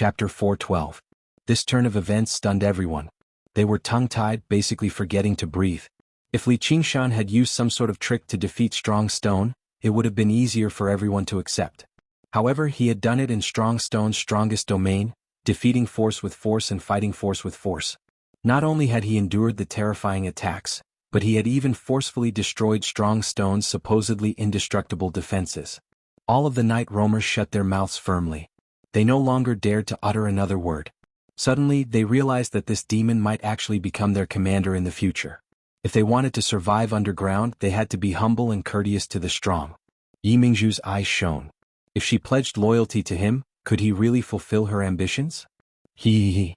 Chapter 412. This turn of events stunned everyone. They were tongue-tied, basically forgetting to breathe. If Li Qingshan had used some sort of trick to defeat Strong Stone, it would have been easier for everyone to accept. However, he had done it in Strong Stone's strongest domain, defeating force with force and fighting force with force. Not only had he endured the terrifying attacks, but he had even forcefully destroyed Strong Stone's supposedly indestructible defenses. All of the night roamers shut their mouths firmly. They no longer dared to utter another word. Suddenly, they realized that this demon might actually become their commander in the future. If they wanted to survive underground, they had to be humble and courteous to the strong. Yi Mingzhu's eyes shone. If she pledged loyalty to him, could he really fulfill her ambitions? He.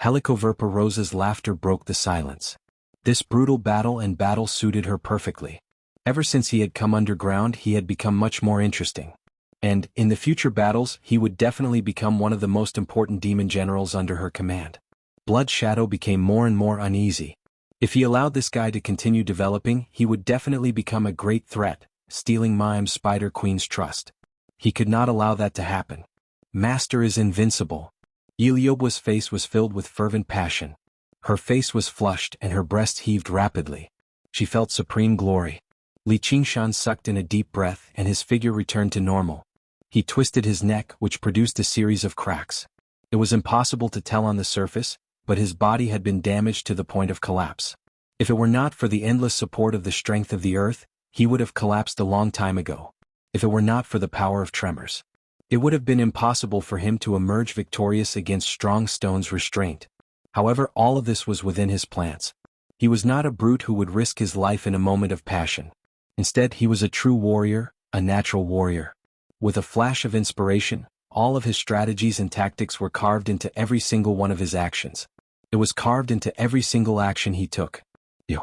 Helicoverpa Rosa's laughter broke the silence. This brutal battle suited her perfectly. Ever since he had come underground, he had become much more interesting. And, in the future battles, he would definitely become one of the most important demon generals under her command. Blood Shadow became more and more uneasy. If he allowed this guy to continue developing, he would definitely become a great threat, stealing Mime Spider Queen's trust. He could not allow that to happen. Master is invincible. Iliobwa's face was filled with fervent passion. Her face was flushed and her breast heaved rapidly. She felt supreme glory. Li Qingshan sucked in a deep breath and his figure returned to normal. He twisted his neck, which produced a series of cracks. It was impossible to tell on the surface, but his body had been damaged to the point of collapse. If it were not for the endless support of the strength of the earth, he would have collapsed a long time ago. If it were not for the power of tremors, it would have been impossible for him to emerge victorious against Strong Stone's restraint. However, all of this was within his plans. He was not a brute who would risk his life in a moment of passion. Instead, he was a true warrior, a natural warrior. With a flash of inspiration, all of his strategies and tactics were carved into every single one of his actions. It was carved into every single action he took. Yo.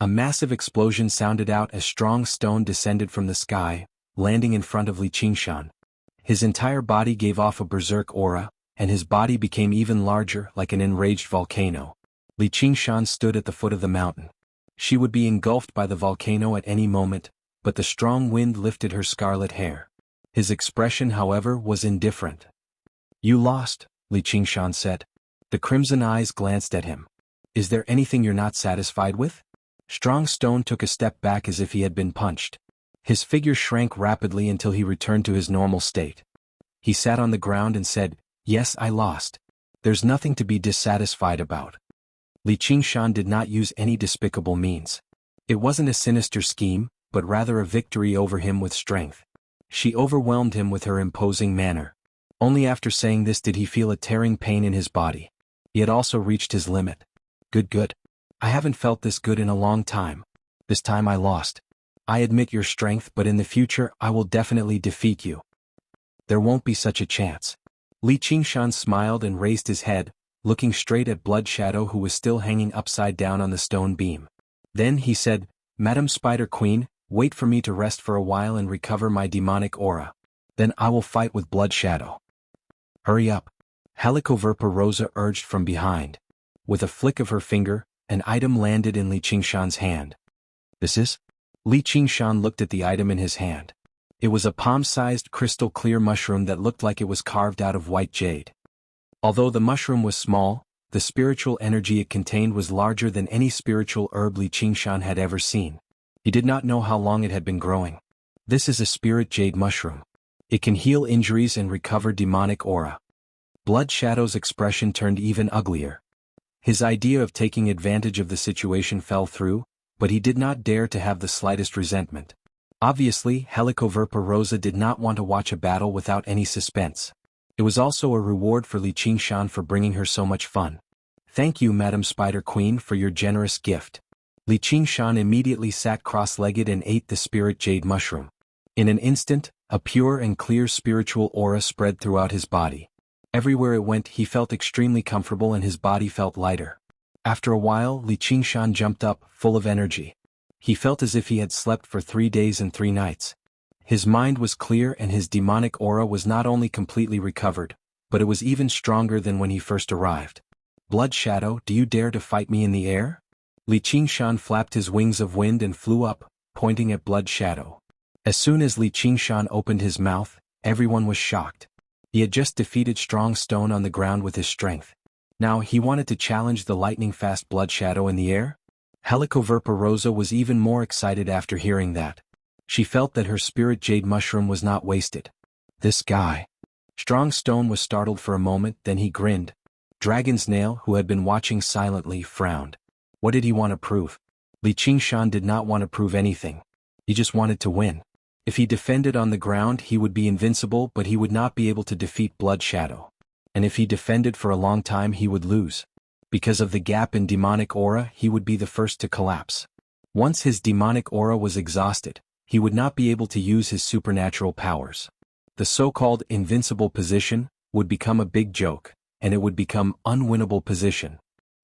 A massive explosion sounded out as Strong Stone descended from the sky, landing in front of Li Qingshan. His entire body gave off a berserk aura, and his body became even larger, like an enraged volcano. Li Qingshan stood at the foot of the mountain. She would be engulfed by the volcano at any moment, but the strong wind lifted her scarlet hair. His expression, however, was indifferent. You lost, Li Qingshan said. The crimson eyes glanced at him. Is there anything you're not satisfied with? Strong Stone took a step back as if he had been punched. His figure shrank rapidly until he returned to his normal state. He sat on the ground and said, Yes, I lost. There's nothing to be dissatisfied about. Li Qingshan did not use any despicable means. It wasn't a sinister scheme, but rather a victory over him with strength. She overwhelmed him with her imposing manner. Only after saying this did he feel a tearing pain in his body. He had also reached his limit. Good. I haven't felt this good in a long time. This time I lost. I admit your strength, but in the future I will definitely defeat you. There won't be such a chance. Li Qingshan smiled and raised his head, looking straight at Blood Shadow, who was still hanging upside down on the stone beam. Then he said, Madam Spider Queen, wait for me to rest for a while and recover my demonic aura. Then I will fight with Blood Shadow. Hurry up. Helicoverpa Rosa urged from behind. With a flick of her finger, an item landed in Li Qingshan's hand. This is? Li Qingshan looked at the item in his hand. It was a palm-sized crystal-clear mushroom that looked like it was carved out of white jade. Although the mushroom was small, the spiritual energy it contained was larger than any spiritual herb Li Qingshan had ever seen. He did not know how long it had been growing. This is a spirit jade mushroom. It can heal injuries and recover demonic aura. Blood Shadow's expression turned even uglier. His idea of taking advantage of the situation fell through, but he did not dare to have the slightest resentment. Obviously, Helicoverpa Rosa did not want to watch a battle without any suspense. It was also a reward for Li Qingshan for bringing her so much fun. Thank you, Madam Spider Queen, for your generous gift. Li Qingshan immediately sat cross-legged and ate the spirit jade mushroom. In an instant, a pure and clear spiritual aura spread throughout his body. Everywhere it went, he felt extremely comfortable and his body felt lighter. After a while, Li Qingshan jumped up, full of energy. He felt as if he had slept for 3 days and 3 nights. His mind was clear and his demonic aura was not only completely recovered, but it was even stronger than when he first arrived. Blood Shadow, do you dare to fight me in the air? Li Qingshan flapped his wings of wind and flew up, pointing at Blood Shadow. As soon as Li Qingshan opened his mouth, everyone was shocked. He had just defeated Strong Stone on the ground with his strength. Now he wanted to challenge the lightning-fast Blood Shadow in the air? Helicoverpa Rosa was even more excited after hearing that. She felt that her spirit jade mushroom was not wasted. This guy. Strong Stone was startled for a moment, then he grinned. Dragon's Nail, who had been watching silently, frowned. What did he want to prove? Li Qingshan did not want to prove anything. He just wanted to win. If he defended on the ground he would be invincible, but he would not be able to defeat Blood Shadow. And if he defended for a long time he would lose. Because of the gap in demonic aura he would be the first to collapse. Once his demonic aura was exhausted, he would not be able to use his supernatural powers. The so-called invincible position would become a big joke, and it would become unwinnable position.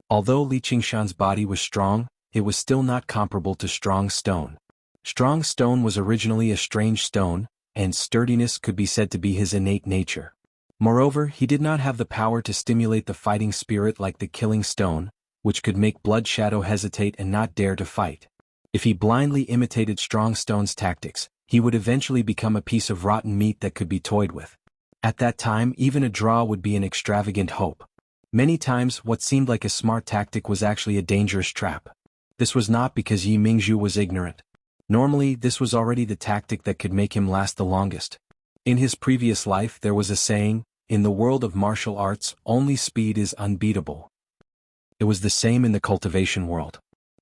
Although Li Qingshan's body was strong, it was still not comparable to Strong Stone. Strong Stone was originally a strange stone, and sturdiness could be said to be his innate nature. Moreover, he did not have the power to stimulate the fighting spirit like the Killing Stone, which could make Blood Shadow hesitate and not dare to fight. If he blindly imitated Strong Stone's tactics, he would eventually become a piece of rotten meat that could be toyed with. At that time even a draw would be an extravagant hope. Many times what seemed like a smart tactic was actually a dangerous trap. This was not because Yi Mingzhu was ignorant. Normally this was already the tactic that could make him last the longest. In his previous life there was a saying, in the world of martial arts only speed is unbeatable. It was the same in the cultivation world.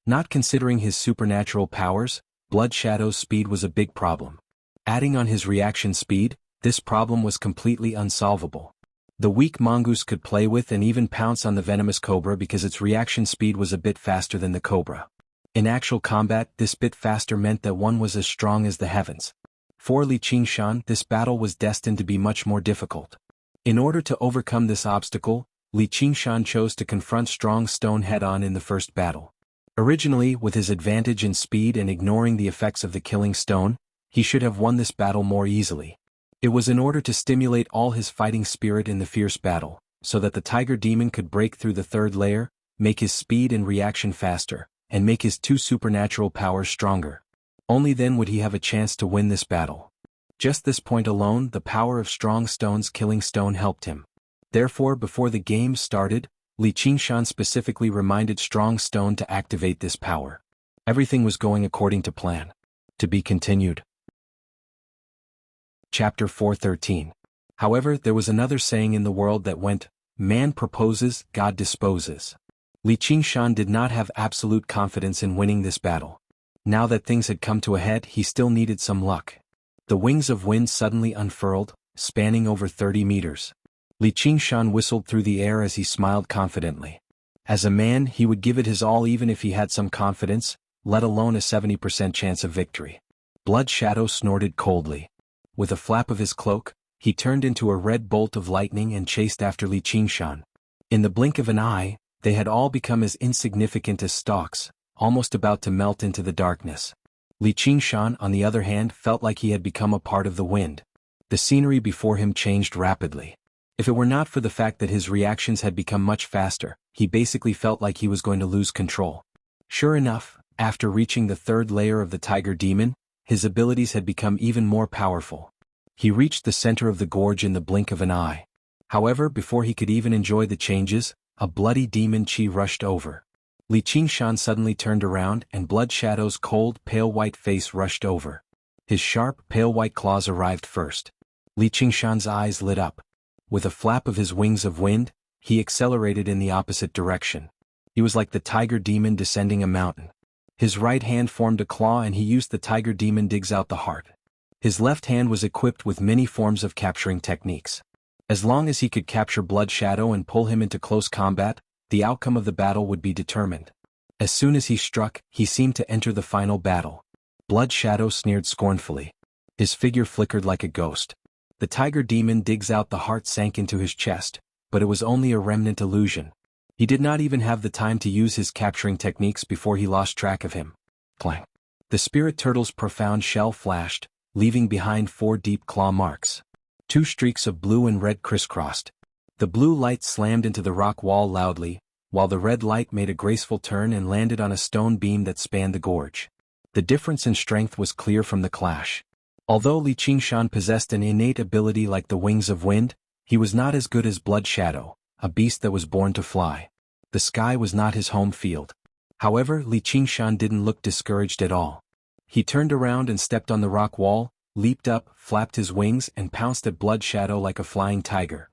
Not considering his supernatural powers, Blood Shadow's speed was a big problem. Adding on his reaction speed, this problem was completely unsolvable. The weak mongoose could play with and even pounce on the venomous cobra because its reaction speed was a bit faster than the cobra. In actual combat this bit faster meant that one was as strong as the heavens. For Li Qingshan this battle was destined to be much more difficult. In order to overcome this obstacle, Li Qingshan chose to confront Strong Stone head-on in the first battle. Originally, with his advantage in speed and ignoring the effects of the Killing Stone, he should have won this battle more easily. It was in order to stimulate all his fighting spirit in the fierce battle, so that the Tiger Demon could break through the third layer, make his speed and reaction faster, and make his two supernatural powers stronger. Only then would he have a chance to win this battle. Just this point alone, the power of Strong Stone's Killing Stone helped him. Therefore, before the game started, Li Qingshan specifically reminded Strong Stone to activate this power. Everything was going according to plan. To be continued. Chapter 413. However, there was another saying in the world that went, man proposes, God disposes. Li Qingshan did not have absolute confidence in winning this battle. Now that things had come to a head, he still needed some luck. The wings of wind suddenly unfurled, spanning over 30 meters. Li Qingshan whistled through the air as he smiled confidently. As a man, he would give it his all even if he had some confidence, let alone a 70% chance of victory. Blood Shadow snorted coldly. With a flap of his cloak, he turned into a red bolt of lightning and chased after Li Qingshan. In the blink of an eye, they had all become as insignificant as stalks, almost about to melt into the darkness. Li Qingshan, on the other hand, felt like he had become a part of the wind. The scenery before him changed rapidly. If it were not for the fact that his reactions had become much faster, he basically felt like he was going to lose control. Sure enough, after reaching the third layer of the Tiger Demon, his abilities had become even more powerful. He reached the center of the gorge in the blink of an eye. However, before he could even enjoy the changes, a bloody demon chi rushed over. Li Qingshan suddenly turned around and Blood Shadow's cold, pale white face rushed over. His sharp, pale white claws arrived first. Li Qingshan's eyes lit up. With a flap of his wings of wind, he accelerated in the opposite direction. He was like the Tiger Demon descending a mountain. His right hand formed a claw and he used the Tiger Demon digs out the heart. His left hand was equipped with many forms of capturing techniques. As long as he could capture Blood Shadow and pull him into close combat, the outcome of the battle would be determined. As soon as he struck, he seemed to enter the final battle. Blood Shadow sneered scornfully. His figure flickered like a ghost. The Tiger Demon digs out the heart sank into his chest, but it was only a remnant illusion. He did not even have the time to use his capturing techniques before he lost track of him. Clang. The Spirit Turtle's profound shell flashed, leaving behind 4 deep claw marks. 2 streaks of blue and red crisscrossed. The blue light slammed into the rock wall loudly, while the red light made a graceful turn and landed on a stone beam that spanned the gorge. The difference in strength was clear from the clash. Although Li Qingshan possessed an innate ability like the wings of wind, He was not as good as Blood Shadow, a beast that was born to fly. The sky was not his home field. However, Li Qingshan didn't look discouraged at all. He turned around and stepped on the rock wall, leaped up, flapped his wings and pounced at Blood Shadow like a flying tiger.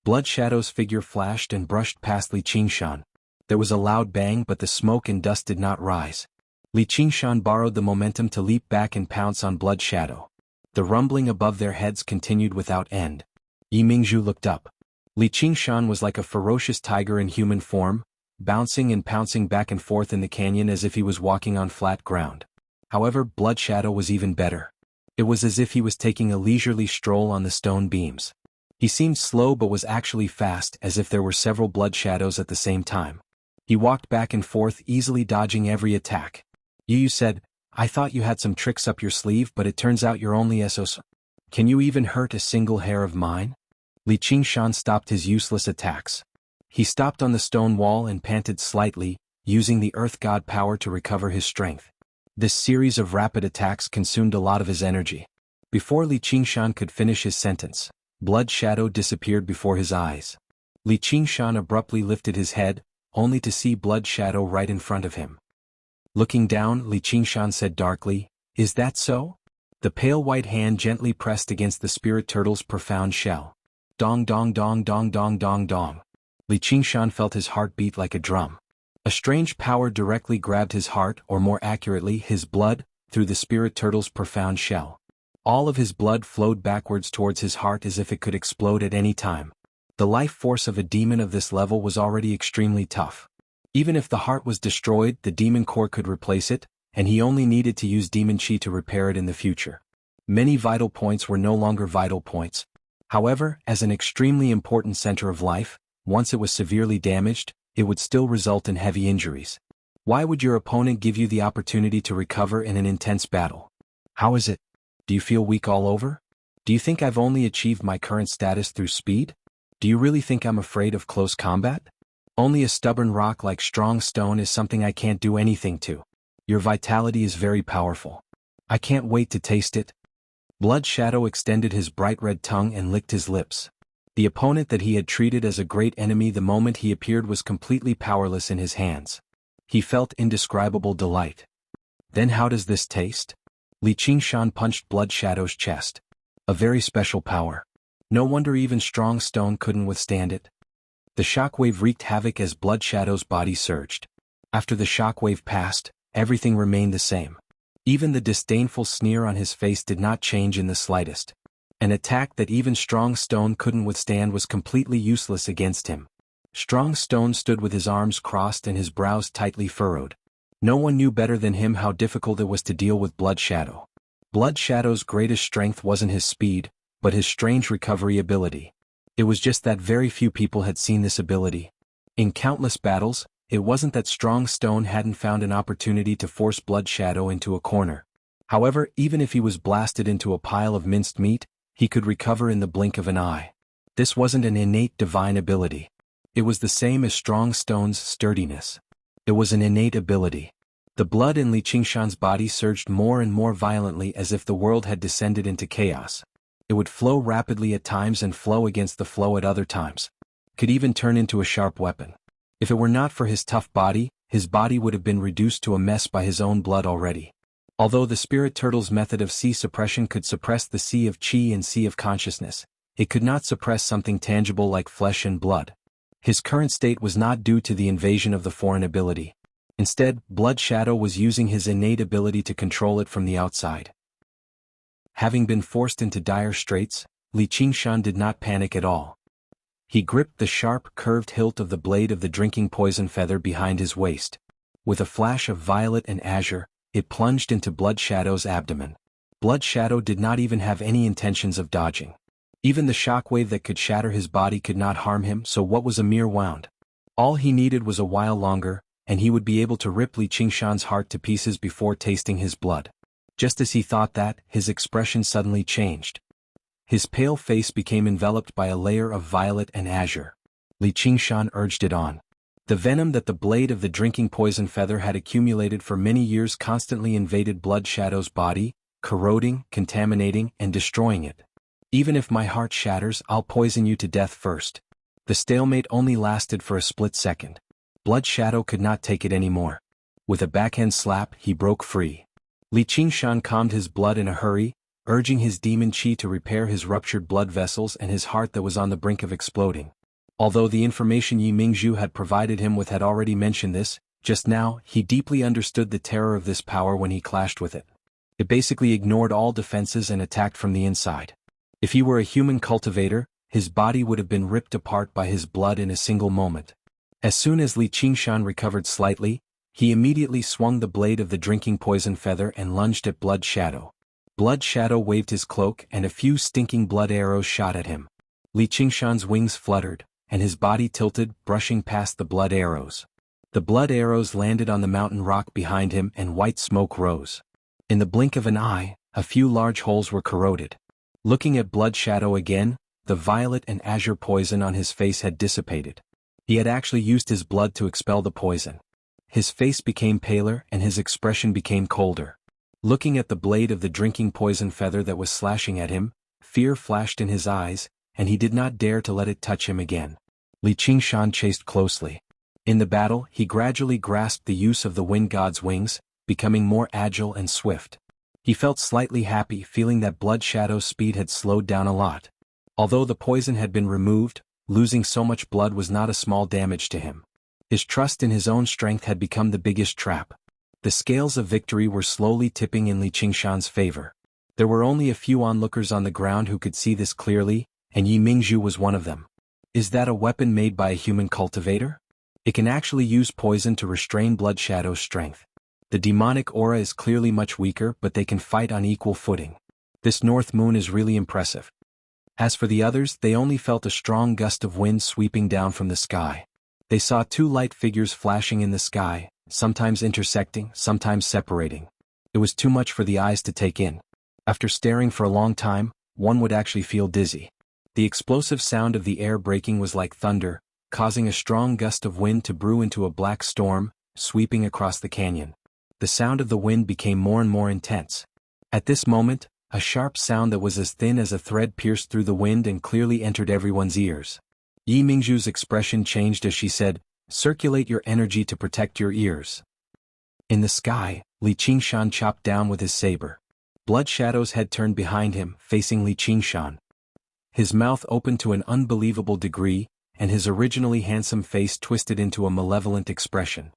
Blood Shadow's figure flashed and brushed past Li Qingshan. There was a loud bang, but the smoke and dust did not rise. Li Qingshan borrowed the momentum to leap back and pounce on Blood Shadow. The rumbling above their heads continued without end. Yi Mingzhu looked up. Li Qingshan was like a ferocious tiger in human form, bouncing and pouncing back and forth in the canyon as if he was walking on flat ground. However, Blood Shadow was even better. It was as if he was taking a leisurely stroll on the stone beams. He seemed slow but was actually fast, as if there were several Blood Shadows at the same time. He walked back and forth, easily dodging every attack. You said, "I thought you had some tricks up your sleeve, but it turns out you're only SOS. Can you even hurt a single hair of mine?" Li Qingshan stopped his useless attacks. He stopped on the stone wall and panted slightly, using the Earth God power to recover his strength. This series of rapid attacks consumed a lot of his energy. Before Li Qingshan could finish his sentence, Blood Shadow disappeared before his eyes. Li Qingshan abruptly lifted his head, only to see Blood Shadow right in front of him. Looking down, Li Qingshan said darkly, "Is that so?" The pale white hand gently pressed against the spirit turtle's profound shell. Dong dong dong dong dong dong dong. Li Qingshan felt his heart beat like a drum. A strange power directly grabbed his heart, or more accurately his blood, through the spirit turtle's profound shell. All of his blood flowed backwards towards his heart as if it could explode at any time. The life force of a demon of this level was already extremely tough. Even if the heart was destroyed, the demon core could replace it, and he only needed to use demon chi to repair it in the future. Many vital points were no longer vital points. However, as an extremely important center of life, once it was severely damaged, it would still result in heavy injuries. Why would your opponent give you the opportunity to recover in an intense battle? How is it? Do you feel weak all over? Do you think I've only achieved my current status through speed? Do you really think I'm afraid of close combat? Only a stubborn rock like strong stone is something I can't do anything to. Your vitality is very powerful. I can't wait to taste it. Blood Shadow extended his bright red tongue and licked his lips. The opponent that he had treated as a great enemy the moment he appeared was completely powerless in his hands. He felt indescribable delight. Then how does this taste? Li Qingshan punched Blood Shadow's chest. A very special power. No wonder even strong stone couldn't withstand it. The shockwave wreaked havoc as Blood Shadow's body surged. After the shockwave passed, everything remained the same. Even the disdainful sneer on his face did not change in the slightest. An attack that even strong stone couldn't withstand was completely useless against him. Strong stone stood with his arms crossed and his brows tightly furrowed. No one knew better than him how difficult it was to deal with Blood Shadow. Blood Shadow's greatest strength wasn't his speed, but his strange recovery ability. It was just that very few people had seen this ability. In countless battles, it wasn't that strong stone hadn't found an opportunity to force Blood Shadow into a corner. However, even if he was blasted into a pile of minced meat, he could recover in the blink of an eye. This wasn't an innate divine ability. It was the same as strong stone's sturdiness. It was an innate ability. The blood in Li Qingshan's body surged more and more violently as if the world had descended into chaos. It would flow rapidly at times and flow against the flow at other times. Could even turn into a sharp weapon. If it were not for his tough body, his body would have been reduced to a mess by his own blood already. Although the spirit turtle's method of sea suppression could suppress the sea of chi and sea of consciousness, it could not suppress something tangible like flesh and blood. His current state was not due to the invasion of the foreign ability. Instead, Blood Shadow was using his innate ability to control it from the outside. Having been forced into dire straits, Li Qingshan did not panic at all. He gripped the sharp, curved hilt of the blade of the drinking poison feather behind his waist. With a flash of violet and azure, it plunged into Blood Shadow's abdomen. Blood Shadow did not even have any intentions of dodging. Even the shockwave that could shatter his body could not harm him, so what was a mere wound? All he needed was a while longer, and he would be able to rip Li Qingshan's heart to pieces before tasting his blood. Just as he thought that, his expression suddenly changed. His pale face became enveloped by a layer of violet and azure. Li Qingshan urged it on. The venom that the blade of the drinking poison feather had accumulated for many years constantly invaded Blood Shadow's body, corroding, contaminating, and destroying it. Even if my heart shatters, I'll poison you to death first. The stalemate only lasted for a split second. Blood Shadow could not take it anymore. With a backhand slap, he broke free. Li Qingshan calmed his blood in a hurry, urging his demon chi to repair his ruptured blood vessels and his heart that was on the brink of exploding. Although the information Yi Mingzhu had provided him with had already mentioned this, just now, he deeply understood the terror of this power when he clashed with it. It basically ignored all defenses and attacked from the inside. If he were a human cultivator, his body would have been ripped apart by his blood in a single moment. As soon as Li Qingshan recovered slightly, he immediately swung the blade of the drinking poison feather and lunged at Blood Shadow. Blood Shadow waved his cloak and a few stinking blood arrows shot at him. Li Qingshan's wings fluttered, and his body tilted, brushing past the blood arrows. The blood arrows landed on the mountain rock behind him and white smoke rose. In the blink of an eye, a few large holes were corroded. Looking at Blood Shadow again, the violet and azure poison on his face had dissipated. He had actually used his blood to expel the poison. His face became paler and his expression became colder. Looking at the blade of the drinking poison feather that was slashing at him, fear flashed in his eyes, and he did not dare to let it touch him again. Li Qingshan chased closely. In the battle, he gradually grasped the use of the wind god's wings, becoming more agile and swift. He felt slightly happy, feeling that Blood Shadow's speed had slowed down a lot. Although the poison had been removed, losing so much blood was not a small damage to him. His trust in his own strength had become the biggest trap. The scales of victory were slowly tipping in Li Qingshan's favor. There were only a few onlookers on the ground who could see this clearly, and Yi Mingzhu was one of them. Is that a weapon made by a human cultivator? It can actually use poison to restrain Blood Shadow's strength. The demonic aura is clearly much weaker, but they can fight on equal footing. This North Moon is really impressive. As for the others, they only felt a strong gust of wind sweeping down from the sky. They saw two light figures flashing in the sky, sometimes intersecting, sometimes separating. It was too much for the eyes to take in. After staring for a long time, one would actually feel dizzy. The explosive sound of the air breaking was like thunder, causing a strong gust of wind to brew into a black storm, sweeping across the canyon. The sound of the wind became more and more intense. At this moment, a sharp sound that was as thin as a thread pierced through the wind and clearly entered everyone's ears. Yi Mingzhu's expression changed as she said, "Circulate your energy to protect your ears." In the sky, Li Qingshan chopped down with his saber. Blood Shadow's head turned behind him, facing Li Qingshan. His mouth opened to an unbelievable degree, and his originally handsome face twisted into a malevolent expression.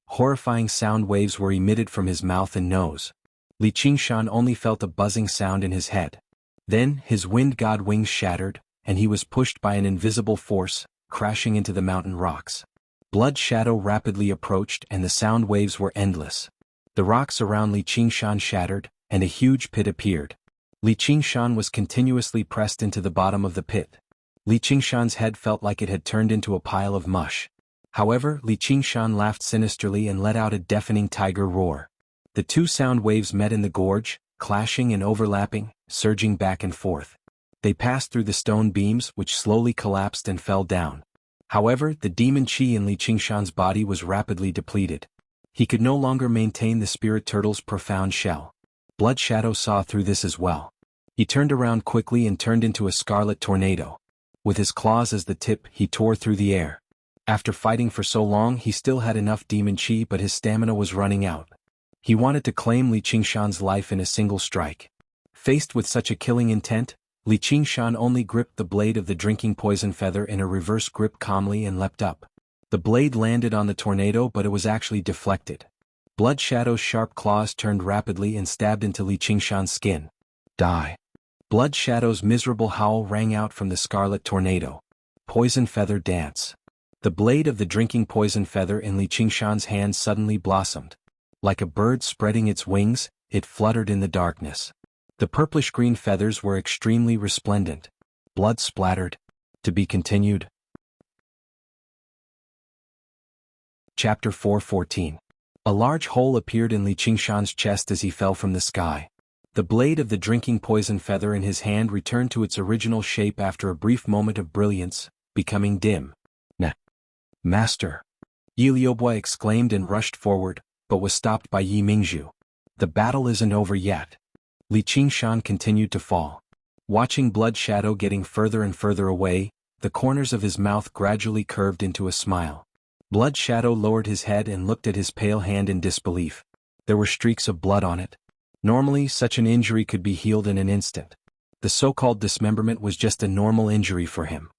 Horrifying sound waves were emitted from his mouth and nose. Li Qingshan only felt a buzzing sound in his head. Then, his wind god wings shattered, and he was pushed by an invisible force, crashing into the mountain rocks. Blood Shadow rapidly approached and the sound waves were endless. The rocks around Li Qingshan shattered, and a huge pit appeared. Li Qingshan was continuously pressed into the bottom of the pit. Li Qingshan's head felt like it had turned into a pile of mush. However, Li Qingshan laughed sinisterly and let out a deafening tiger roar. The two sound waves met in the gorge, clashing and overlapping, surging back and forth. They passed through the stone beams, which slowly collapsed and fell down. However, the demon chi in Li Qingshan's body was rapidly depleted. He could no longer maintain the spirit turtle's profound shell. Blood Shadow saw through this as well. He turned around quickly and turned into a scarlet tornado. With his claws as the tip, he tore through the air. After fighting for so long, he still had enough demon chi, but his stamina was running out. He wanted to claim Li Qingshan's life in a single strike. Faced with such a killing intent, Li Qingshan only gripped the blade of the drinking poison feather in a reverse grip calmly and leapt up. The blade landed on the tornado, but it was actually deflected. Blood Shadow's sharp claws turned rapidly and stabbed into Li Qingshan's skin. Die. Blood Shadow's miserable howl rang out from the scarlet tornado. Poison feather dance. The blade of the drinking poison feather in Li Qingshan's hand suddenly blossomed. Like a bird spreading its wings, it fluttered in the darkness. The purplish-green feathers were extremely resplendent. Blood splattered. To be continued. Chapter 4:14. A large hole appeared in Li Qingshan's chest as he fell from the sky. The blade of the drinking poison feather in his hand returned to its original shape after a brief moment of brilliance, becoming dim. Master! Yi Liubai exclaimed and rushed forward, but was stopped by Yi Mingzhu. The battle isn't over yet. Li Qingshan continued to fall. Watching Blood Shadow getting further and further away, the corners of his mouth gradually curved into a smile. Blood Shadow lowered his head and looked at his pale hand in disbelief. There were streaks of blood on it. Normally, such an injury could be healed in an instant. The so-called dismemberment was just a normal injury for him.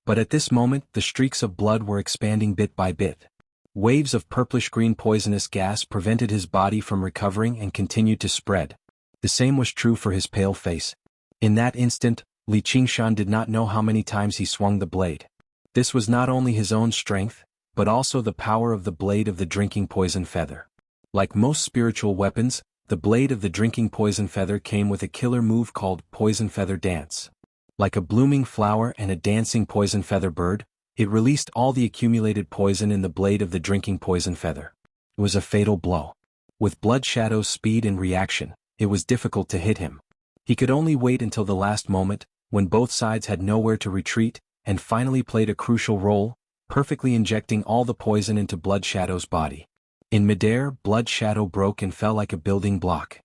But at this moment, the streaks of blood were expanding bit by bit. Waves of purplish-green poisonous gas prevented his body from recovering and continued to spread. The same was true for his pale face. In that instant, Li Qingshan did not know how many times he swung the blade. This was not only his own strength, but also the power of the blade of the drinking poison feather. Like most spiritual weapons, the blade of the drinking poison feather came with a killer move called Poison Feather Dance. Like a blooming flower and a dancing poison feather bird, it released all the accumulated poison in the blade of the drinking poison feather. It was a fatal blow. With Blood Shadow's speed and reaction, it was difficult to hit him. He could only wait until the last moment, when both sides had nowhere to retreat, and finally played a crucial role, perfectly injecting all the poison into Blood Shadow's body. In midair, Blood Shadow broke and fell like a building block.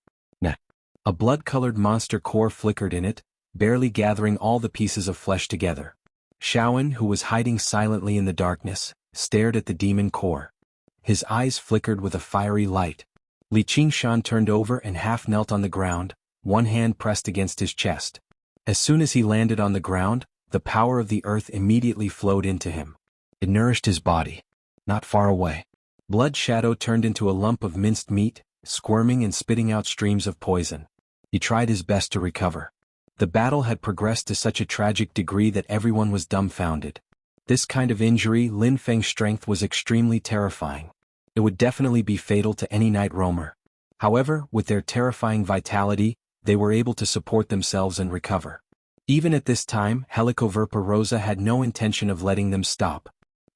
A blood-colored monster core flickered in it, barely gathering all the pieces of flesh together. Shaoan, who was hiding silently in the darkness, stared at the demon core. His eyes flickered with a fiery light. Li Qingshan turned over and half knelt on the ground, one hand pressed against his chest. As soon as he landed on the ground, the power of the earth immediately flowed into him. It nourished his body. Not far away, Blood Shadow turned into a lump of minced meat, squirming and spitting out streams of poison. He tried his best to recover. The battle had progressed to such a tragic degree that everyone was dumbfounded. This kind of injury, Lin Feng's strength was extremely terrifying. It would definitely be fatal to any night roamer. However, with their terrifying vitality, they were able to support themselves and recover. Even at this time, Helicoverpa Rosa had no intention of letting them stop.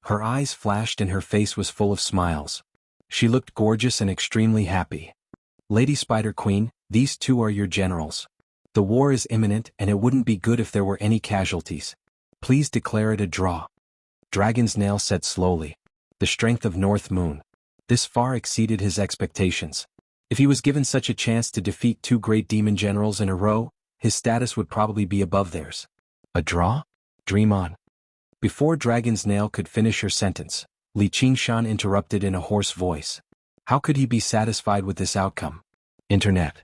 Her eyes flashed and her face was full of smiles. She looked gorgeous and extremely happy. Lady Spider Queen, these two are your generals. The war is imminent and it wouldn't be good if there were any casualties. Please declare it a draw. Dragon's Nail said slowly. The strength of North Moon. This far exceeded his expectations. If he was given such a chance to defeat two great demon generals in a row, his status would probably be above theirs. A draw? Dream on. Before Dragon's Nail could finish her sentence, Li Qingshan interrupted in a hoarse voice. How could he be satisfied with this outcome? Internet.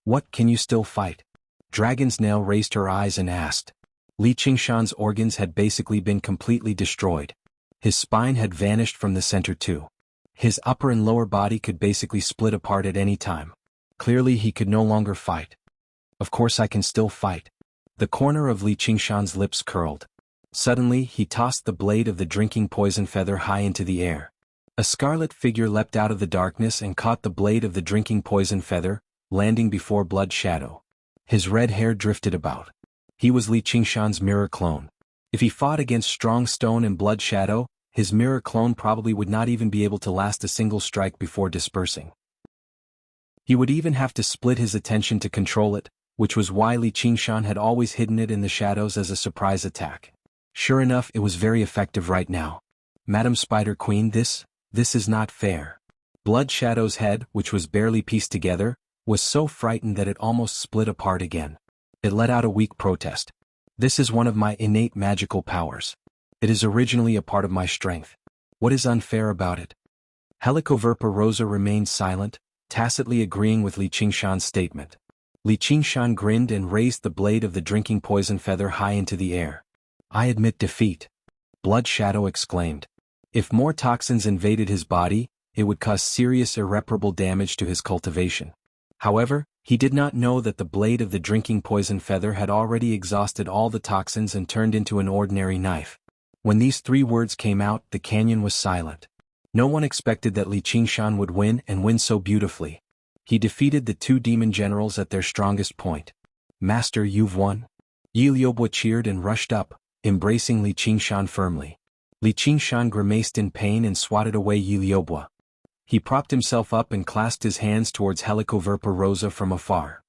What, can you still fight? Dragon's Nail raised her eyes and asked. Li Qingshan's organs had basically been completely destroyed. His spine had vanished from the center too. His upper and lower body could basically split apart at any time. Clearly he could no longer fight. Of course I can still fight. The corner of Li Qingshan's lips curled. Suddenly he tossed the blade of the drinking poison feather high into the air. A scarlet figure leapt out of the darkness and caught the blade of the drinking poison feather, landing before Blood Shadow. His red hair drifted about. He was Li Qingshan's mirror clone. If he fought against Strong Stone and Blood Shadow, his mirror clone probably would not even be able to last a single strike before dispersing. He would even have to split his attention to control it, which was why Li Qingshan had always hidden it in the shadows as a surprise attack. Sure enough, it was very effective right now. Madam Spider Queen, this is not fair. Blood Shadow's head, which was barely pieced together, was so frightened that it almost split apart again. It let out a weak protest. This is one of my innate magical powers. It is originally a part of my strength. What is unfair about it? Helicoverpa Rosa remained silent, tacitly agreeing with Li Qingshan's statement. Li Qingshan grinned and raised the blade of the drinking poison feather high into the air. I admit defeat. Blood Shadow exclaimed. If more toxins invaded his body, it would cause serious irreparable damage to his cultivation. However, he did not know that the blade of the drinking poison feather had already exhausted all the toxins and turned into an ordinary knife. When these three words came out, the canyon was silent. No one expected that Li Qingshan would win and win so beautifully. He defeated the two demon generals at their strongest point. Master, you've won. Yi Liubo cheered and rushed up, embracing Li Qingshan firmly. Li Qingshan grimaced in pain and swatted away Yi Liubo. He propped himself up and clasped his hands towards Helicoverpa Rosa from afar.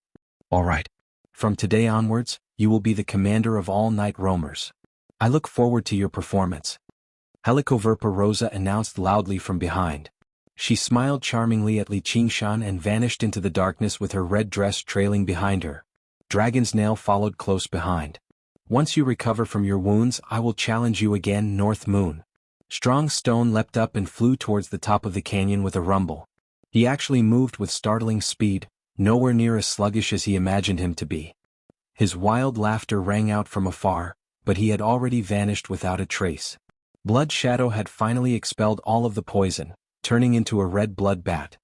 All right. From today onwards, you will be the commander of all night roamers. I look forward to your performance. Helicoverpa Rosa announced loudly from behind. She smiled charmingly at Li Qingshan and vanished into the darkness with her red dress trailing behind her. Dragon's Nail followed close behind. Once you recover from your wounds, I will challenge you again, North Moon. Strong Stone leapt up and flew towards the top of the canyon with a rumble. He actually moved with startling speed, nowhere near as sluggish as he imagined him to be. His wild laughter rang out from afar, but he had already vanished without a trace. Blood Shadow had finally expelled all of the poison, turning into a red blood bat.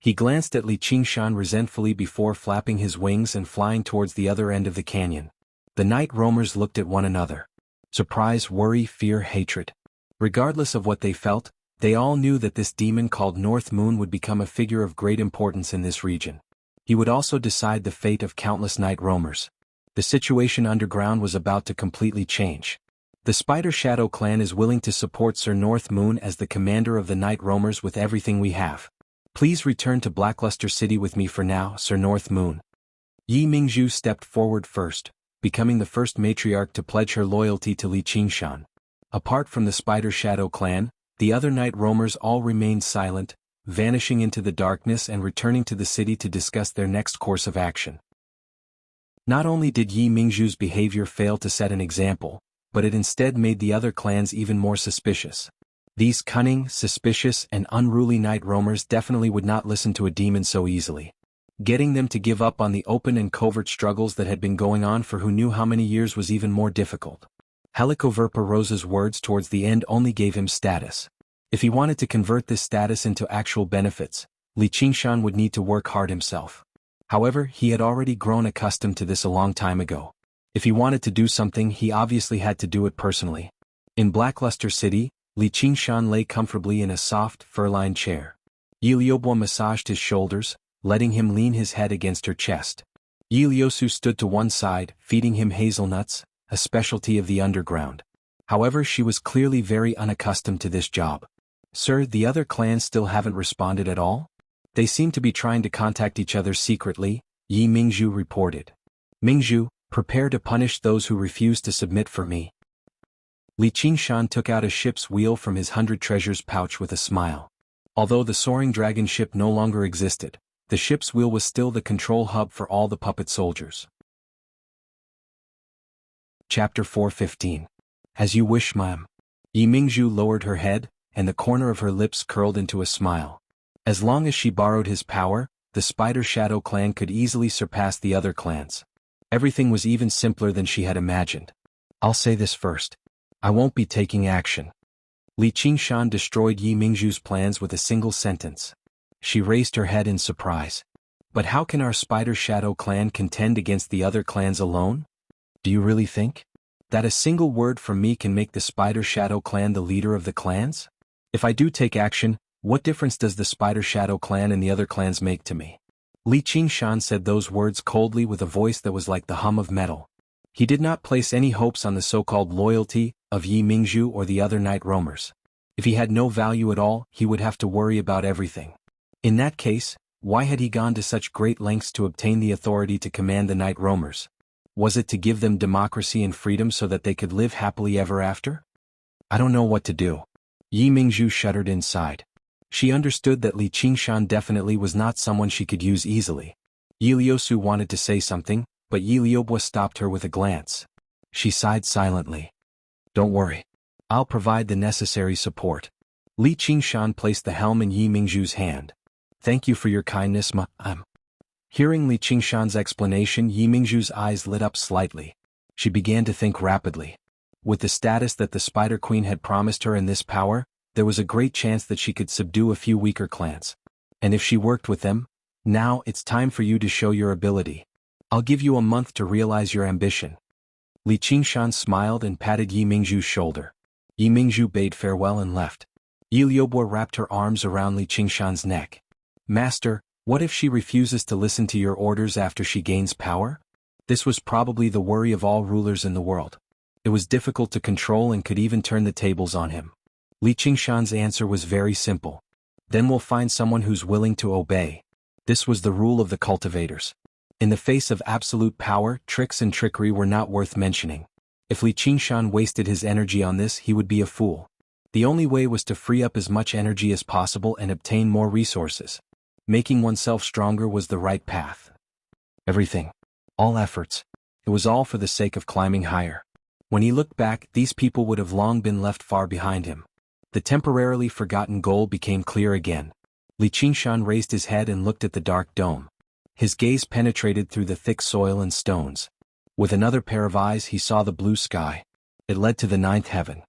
He glanced at Li Qingshan resentfully before flapping his wings and flying towards the other end of the canyon. The night roamers looked at one another. Surprise, worry, fear, hatred. Regardless of what they felt, they all knew that this demon called North Moon would become a figure of great importance in this region. He would also decide the fate of countless night roamers. The situation underground was about to completely change. The Spider Shadow clan is willing to support Sir North Moon as the commander of the night roamers with everything we have. Please return to Blackluster City with me for now, Sir North Moon. Yi Mingzhu stepped forward first, becoming the first matriarch to pledge her loyalty to Li Qingshan. Apart from the Spider Shadow clan, the other night roamers all remained silent, vanishing into the darkness and returning to the city to discuss their next course of action. Not only did Yi Mingzhu's behavior fail to set an example, but it instead made the other clans even more suspicious. These cunning, suspicious, and unruly night roamers definitely would not listen to a demon so easily. Getting them to give up on the open and covert struggles that had been going on for who knew how many years was even more difficult. Helicoverpa Rose's words towards the end only gave him status. If he wanted to convert this status into actual benefits, Li Qingshan would need to work hard himself. However, he had already grown accustomed to this a long time ago. If he wanted to do something, he obviously had to do it personally. In Blackluster City, Li Qingshan lay comfortably in a soft, fur-lined chair. Yi Liubo massaged his shoulders, letting him lean his head against her chest. Yi Liusu stood to one side, feeding him hazelnuts, a specialty of the underground. However, she was clearly very unaccustomed to this job. Sir, the other clans still haven't responded at all? They seem to be trying to contact each other secretly, Yi Mingzhu reported. Mingzhu, prepare to punish those who refuse to submit for me. Li Qingshan took out a ship's wheel from his 100 treasures pouch with a smile. Although the soaring dragon ship no longer existed, the ship's wheel was still the control hub for all the puppet soldiers. Chapter 4:15. As you wish, ma'am. Yi Mingzhu lowered her head, and the corner of her lips curled into a smile. As long as she borrowed his power, the Spider Shadow clan could easily surpass the other clans. Everything was even simpler than she had imagined. I'll say this first. I won't be taking action. Li Qingshan destroyed Yi Mingzhu's plans with a single sentence. She raised her head in surprise. But how can our Spider Shadow clan contend against the other clans alone? Do you really think that a single word from me can make the Spider Shadow clan the leader of the clans? If I do take action, what difference does the Spider Shadow clan and the other clans make to me? Li Qingshan said those words coldly with a voice that was like the hum of metal. He did not place any hopes on the so-called loyalty of Yi Mingzhu or the other night roamers. If he had no value at all, he would have to worry about everything. In that case, why had he gone to such great lengths to obtain the authority to command the night roamers? Was it to give them democracy and freedom so that they could live happily ever after? I don't know what to do. Yi Mingzhu shuddered inside. She understood that Li Qingshan definitely was not someone she could use easily. Yi Liusu wanted to say something, but Yi Liubo stopped her with a glance. She sighed silently. Don't worry. I'll provide the necessary support. Li Qingshan placed the helm in Yi Mingzhu's hand. Thank you for your kindness, ma'am. Hearing Li Qingshan's explanation, Yi Mingzhu's eyes lit up slightly. She began to think rapidly. With the status that the Spider Queen had promised her and this power, there was a great chance that she could subdue a few weaker clans. And if she worked with them, now it's time for you to show your ability. I'll give you a month to realize your ambition. Li Qingshan smiled and patted Yi Mingzhu's shoulder. Yi Mingzhu bade farewell and left. Yi Liubo wrapped her arms around Li Qingshan's neck. Master, what if she refuses to listen to your orders after she gains power? This was probably the worry of all rulers in the world. It was difficult to control and could even turn the tables on him. Li Qingshan's answer was very simple. Then we'll find someone who's willing to obey. This was the rule of the cultivators. In the face of absolute power, tricks and trickery were not worth mentioning. If Li Qingshan wasted his energy on this, he would be a fool. The only way was to free up as much energy as possible and obtain more resources. Making oneself stronger was the right path. Everything. All efforts. It was all for the sake of climbing higher. When he looked back, these people would have long been left far behind him. The temporarily forgotten goal became clear again. Li Qingshan raised his head and looked at the dark dome. His gaze penetrated through the thick soil and stones. With another pair of eyes he saw the blue sky. It led to the ninth heaven.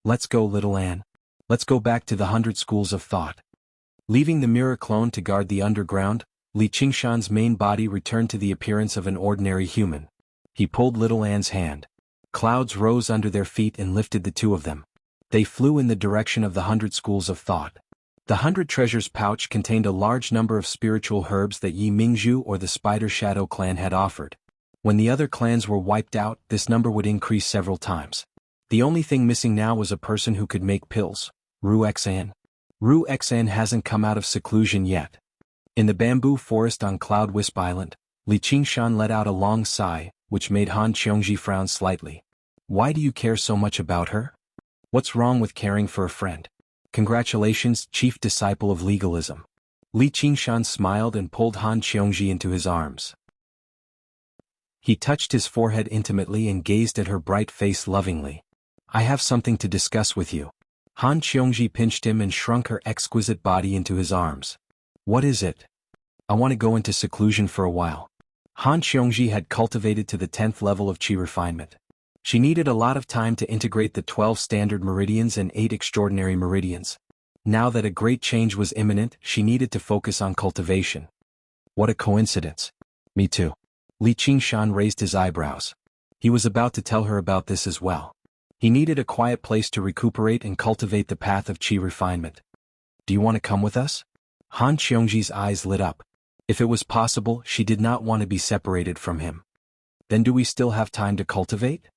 Let's go, little Anne. Let's go back to the 100 schools of thought. Leaving the mirror clone to guard the underground, Li Qingshan's main body returned to the appearance of an ordinary human. He pulled little Anne's hand. Clouds rose under their feet and lifted the two of them. They flew in the direction of the 100 schools of thought. The 100 treasures pouch contained a large number of spiritual herbs that Yi Mingzhu or the Spider Shadow clan had offered. When the other clans were wiped out, this number would increase several times. The only thing missing now was a person who could make pills. Ru Xan. Ru Xan hasn't come out of seclusion yet. In the bamboo forest on Cloud Wisp Island, Li Qingshan let out a long sigh, which made Han Qiongji frown slightly. Why do you care so much about her? What's wrong with caring for a friend? Congratulations, chief disciple of legalism. Li Qingshan smiled and pulled Han Qiongji into his arms. He touched his forehead intimately and gazed at her bright face lovingly. I have something to discuss with you. Han Qiongji pinched him and shrunk her exquisite body into his arms. What is it? I want to go into seclusion for a while. Han Qiongji had cultivated to the 10th level of qi refinement. She needed a lot of time to integrate the 12 standard meridians and 8 extraordinary meridians. Now that a great change was imminent, she needed to focus on cultivation. What a coincidence. Me too. Li Qingshan raised his eyebrows. He was about to tell her about this as well. He needed a quiet place to recuperate and cultivate the path of qi refinement. Do you want to come with us? Han Qiongji's eyes lit up. If it was possible, she did not want to be separated from him. Then do we still have time to cultivate?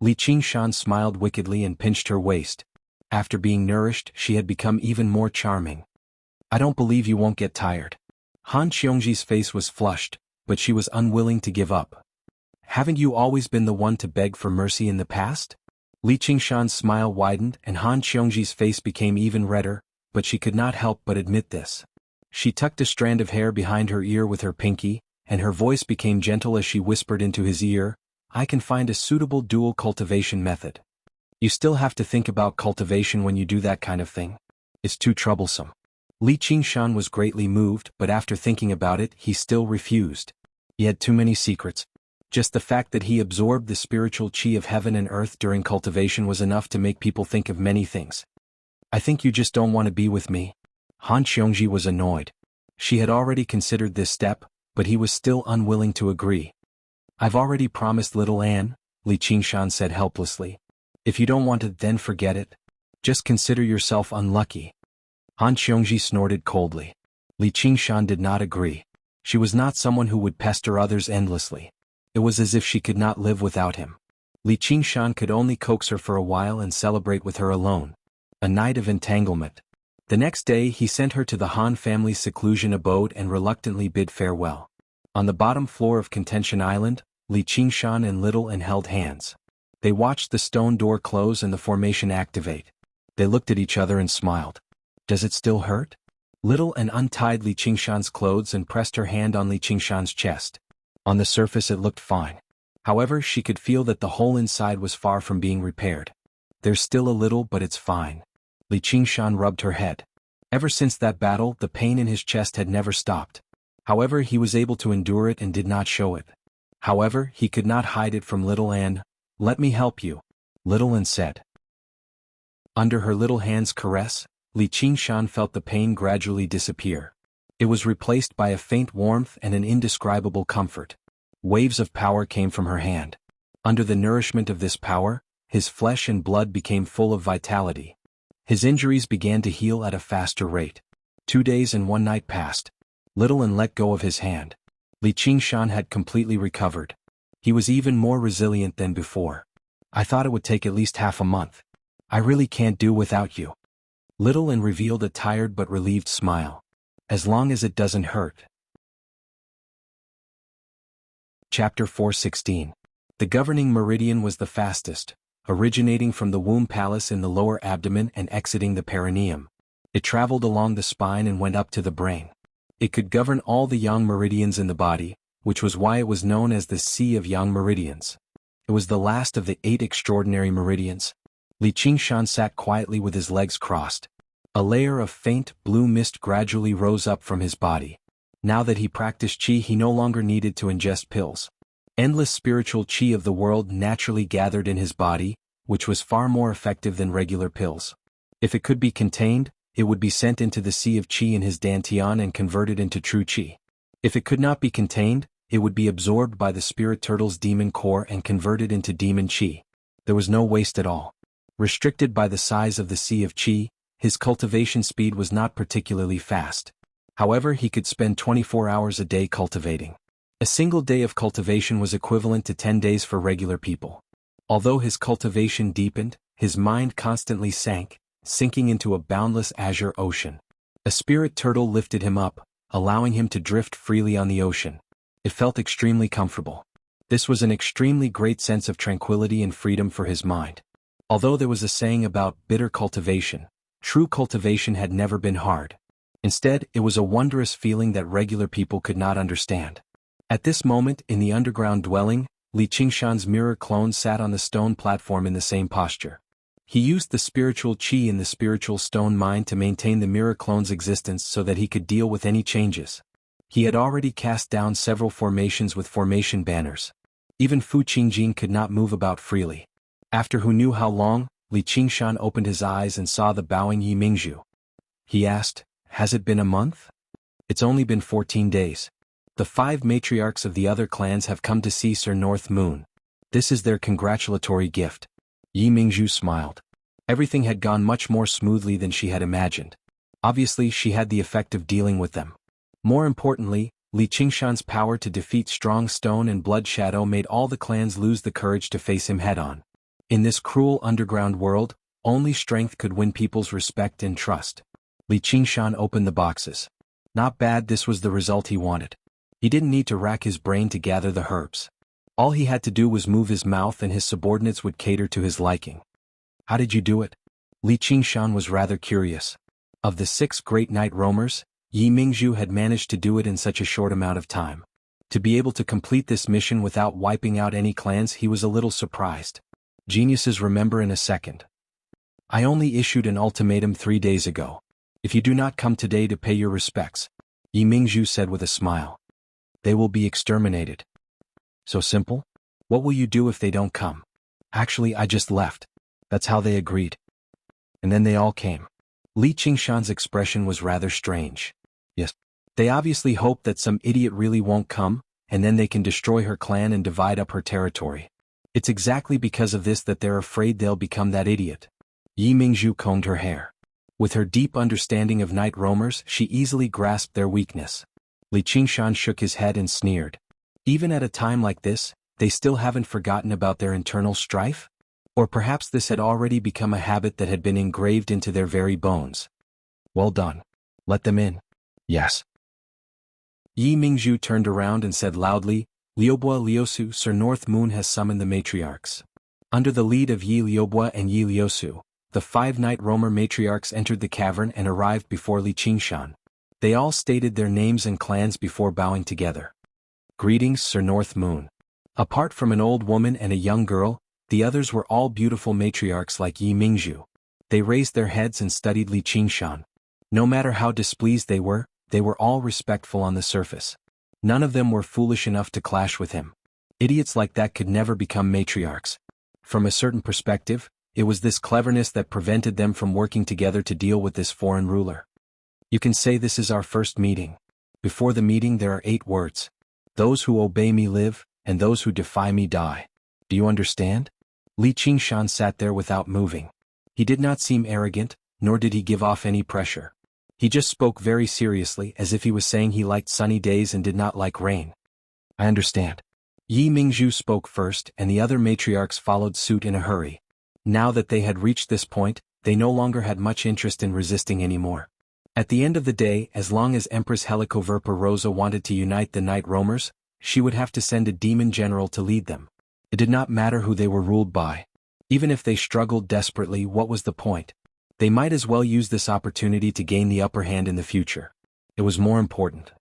Li Qingshan smiled wickedly and pinched her waist. After being nourished, she had become even more charming. I don't believe you won't get tired. Han Qiongji's face was flushed, but she was unwilling to give up. Haven't you always been the one to beg for mercy in the past? Li Qingshan's smile widened and Han Qiongji's face became even redder, but she could not help but admit this. She tucked a strand of hair behind her ear with her pinky, and her voice became gentle as she whispered into his ear, I can find a suitable dual cultivation method. You still have to think about cultivation when you do that kind of thing. It's too troublesome. Li Qingshan was greatly moved, but after thinking about it, he still refused. He had too many secrets. Just the fact that he absorbed the spiritual qi of heaven and earth during cultivation was enough to make people think of many things. I think you just don't want to be with me. Han Qiongji was annoyed. She had already considered this step, but he was still unwilling to agree. I've already promised little Anne, Li Qingshan said helplessly. If you don't want it, then forget it. Just consider yourself unlucky. Han Qiongji snorted coldly. Li Qingshan did not agree. She was not someone who would pester others endlessly. It was as if she could not live without him. Li Qingshan could only coax her for a while and celebrate with her alone. A night of entanglement. The next day he sent her to the Han family's seclusion abode and reluctantly bid farewell. On the bottom floor of Contention Island, Li Qingshan and Little Anne held hands. They watched the stone door close and the formation activate. They looked at each other and smiled. Does it still hurt? Little Anne untied Li Qingshan's clothes and pressed her hand on Li Qingshan's chest. On the surface it looked fine. However, she could feel that the hole inside was far from being repaired. There's still a little, but it's fine. Li Qingshan rubbed her head. Ever since that battle, the pain in his chest had never stopped. However, he was able to endure it and did not show it. However, he could not hide it from little Anne. Let me help you, little Anne said. Under her little hand's caress, Li Qingshan felt the pain gradually disappear. It was replaced by a faint warmth and an indescribable comfort. Waves of power came from her hand. Under the nourishment of this power, his flesh and blood became full of vitality. His injuries began to heal at a faster rate. 2 days and 1 night passed. Little Anne let go of his hand. Li Qingshan had completely recovered. He was even more resilient than before. I thought it would take at least half a month. I really can't do without you. Little Anne revealed a tired but relieved smile. As long as it doesn't hurt. Chapter 416. The governing meridian was the fastest, originating from the womb palace in the lower abdomen and exiting the perineum. It traveled along the spine and went up to the brain. It could govern all the yang meridians in the body, which was why it was known as the Sea of Yang Meridians. It was the last of the 8 extraordinary meridians. Li Qingshan sat quietly with his legs crossed. A layer of faint, blue mist gradually rose up from his body. Now that he practiced qi, he no longer needed to ingest pills. Endless spiritual qi of the world naturally gathered in his body, which was far more effective than regular pills. If it could be contained, it would be sent into the sea of qi in his dantian and converted into true qi. If it could not be contained, it would be absorbed by the spirit turtle's demon core and converted into demon qi. There was no waste at all. Restricted by the size of the sea of qi, his cultivation speed was not particularly fast. However, he could spend 24 hours a day cultivating. A single day of cultivation was equivalent to 10 days for regular people. Although his cultivation deepened, his mind constantly sank, sinking into a boundless azure ocean. A spirit turtle lifted him up, allowing him to drift freely on the ocean. It felt extremely comfortable. This was an extremely great sense of tranquility and freedom for his mind. Although there was a saying about bitter cultivation, true cultivation had never been hard. Instead, it was a wondrous feeling that regular people could not understand. At this moment, in the underground dwelling, Li Qingshan's mirror clone sat on the stone platform in the same posture. He used the spiritual qi in the spiritual stone mind to maintain the mirror clone's existence so that he could deal with any changes. He had already cast down several formations with formation banners. Even Fu Qingjin could not move about freely. After who knew how long, Li Qingshan opened his eyes and saw the bowing Yi Mingzhu. He asked, "Has it been a month?" "It's only been 14 days. The 5 matriarchs of the other clans have come to see Sir North Moon. This is their congratulatory gift." Yi Mingzhu smiled. Everything had gone much more smoothly than she had imagined. Obviously, she had the effect of dealing with them. More importantly, Li Qingshan's power to defeat Strong Stone and Blood Shadow made all the clans lose the courage to face him head-on. In this cruel underground world, only strength could win people's respect and trust. Li Qingshan opened the boxes. Not bad, this was the result he wanted. He didn't need to rack his brain to gather the herbs. All he had to do was move his mouth and his subordinates would cater to his liking. "How did you do it?" Li Qingshan was rather curious. Of the 6 great night roamers, Yi Mingzhu had managed to do it in such a short amount of time. To be able to complete this mission without wiping out any clans, he was a little surprised. Geniuses remember in a second. "I only issued an ultimatum 3 days ago. If you do not come today to pay your respects," Yi Mingzhu said with a smile, "they will be exterminated." "So simple? What will you do if they don't come?" "Actually, I just left. That's how they agreed. And then they all came." Li Qingshan's expression was rather strange. "Yes. They obviously hope that some idiot really won't come, and then they can destroy her clan and divide up her territory. It's exactly because of this that they're afraid they'll become that idiot." Yi Mingzhu combed her hair. With her deep understanding of night roamers, she easily grasped their weakness. Li Qingshan shook his head and sneered. Even at a time like this, they still haven't forgotten about their internal strife? Or perhaps this had already become a habit that had been engraved into their very bones. "Well done. Let them in." "Yes." Yi Mingzhu turned around and said loudly, "Liubo Liusu, Sir North Moon has summoned the matriarchs." Under the lead of Yi Liubo and Yi Liusu, the 5 night roamer matriarchs entered the cavern and arrived before Li Qingshan. They all stated their names and clans before bowing together. "Greetings, Sir North Moon." Apart from an old woman and a young girl, the others were all beautiful matriarchs like Yi Mingzhu. They raised their heads and studied Li Qingshan. No matter how displeased they were all respectful on the surface. None of them were foolish enough to clash with him. Idiots like that could never become matriarchs. From a certain perspective, it was this cleverness that prevented them from working together to deal with this foreign ruler. "You can say this is our first meeting. Before the meeting there are 8 words. Those who obey me live, and those who defy me die. Do you understand?" Li Qingshan sat there without moving. He did not seem arrogant, nor did he give off any pressure. He just spoke very seriously, as if he was saying he liked sunny days and did not like rain. "I understand." Yi Mingzhu spoke first, and the other matriarchs followed suit in a hurry. Now that they had reached this point, they no longer had much interest in resisting anymore. At the end of the day, as long as Empress Helicoverpa Rosa wanted to unite the night roamers, she would have to send a demon general to lead them. It did not matter who they were ruled by. Even if they struggled desperately, what was the point? They might as well use this opportunity to gain the upper hand in the future. It was more important.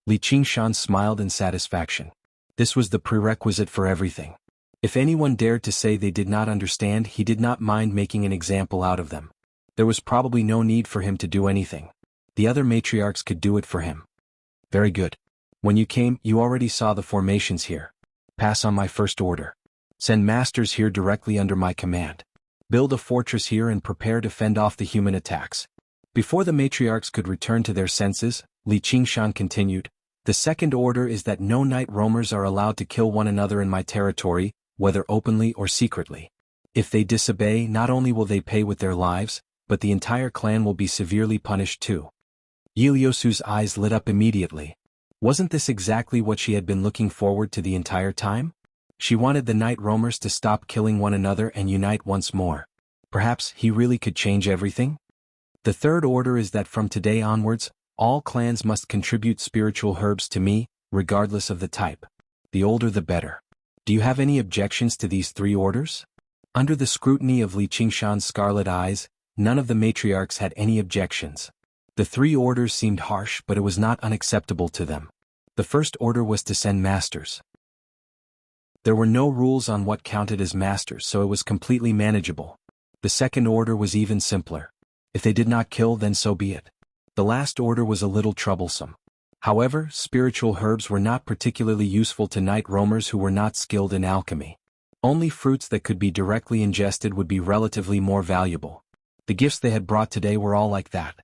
Li Qingshan smiled in satisfaction. This was the prerequisite for everything. If anyone dared to say they did not understand, he did not mind making an example out of them. There was probably no need for him to do anything. The other matriarchs could do it for him. Very good. When you came, you already saw the formations here. Pass on my first order. Send masters here directly under my command. Build a fortress here and prepare to fend off the human attacks. Before the matriarchs could return to their senses, Li Qingshan continued, the second order is that no night roamers are allowed to kill one another in my territory, whether openly or secretly. If they disobey, not only will they pay with their lives, but the entire clan will be severely punished too. Iliyosu's eyes lit up immediately. Wasn't this exactly what she had been looking forward to the entire time? She wanted the night roamers to stop killing one another and unite once more. Perhaps he really could change everything? The third order is that from today onwards, all clans must contribute spiritual herbs to me, regardless of the type. The older the better. Do you have any objections to these three orders? Under the scrutiny of Li Qingshan's scarlet eyes, none of the matriarchs had any objections. The three orders seemed harsh, but it was not unacceptable to them. The first order was to send masters. There were no rules on what counted as masters, so it was completely manageable. The second order was even simpler. If they did not kill, then so be it. The last order was a little troublesome. However, spiritual herbs were not particularly useful to night roamers who were not skilled in alchemy. Only fruits that could be directly ingested would be relatively more valuable. The gifts they had brought today were all like that.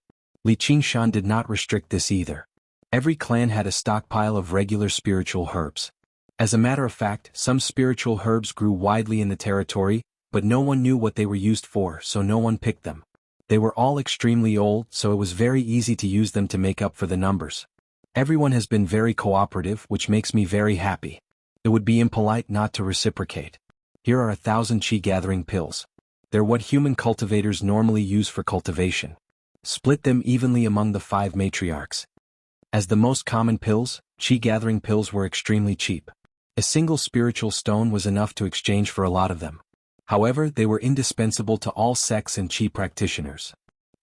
Li Qingshan did not restrict this either. Every clan had a stockpile of regular spiritual herbs. As a matter of fact, some spiritual herbs grew widely in the territory, but no one knew what they were used for, so no one picked them. They were all extremely old, so it was very easy to use them to make up for the numbers. Everyone has been very cooperative, which makes me very happy. It would be impolite not to reciprocate. Here are 1,000 chi gathering pills. They're what human cultivators normally use for cultivation. Split them evenly among the 5 matriarchs. As the most common pills, chi gathering pills were extremely cheap. A single spiritual stone was enough to exchange for a lot of them. However, they were indispensable to all sects and chi practitioners.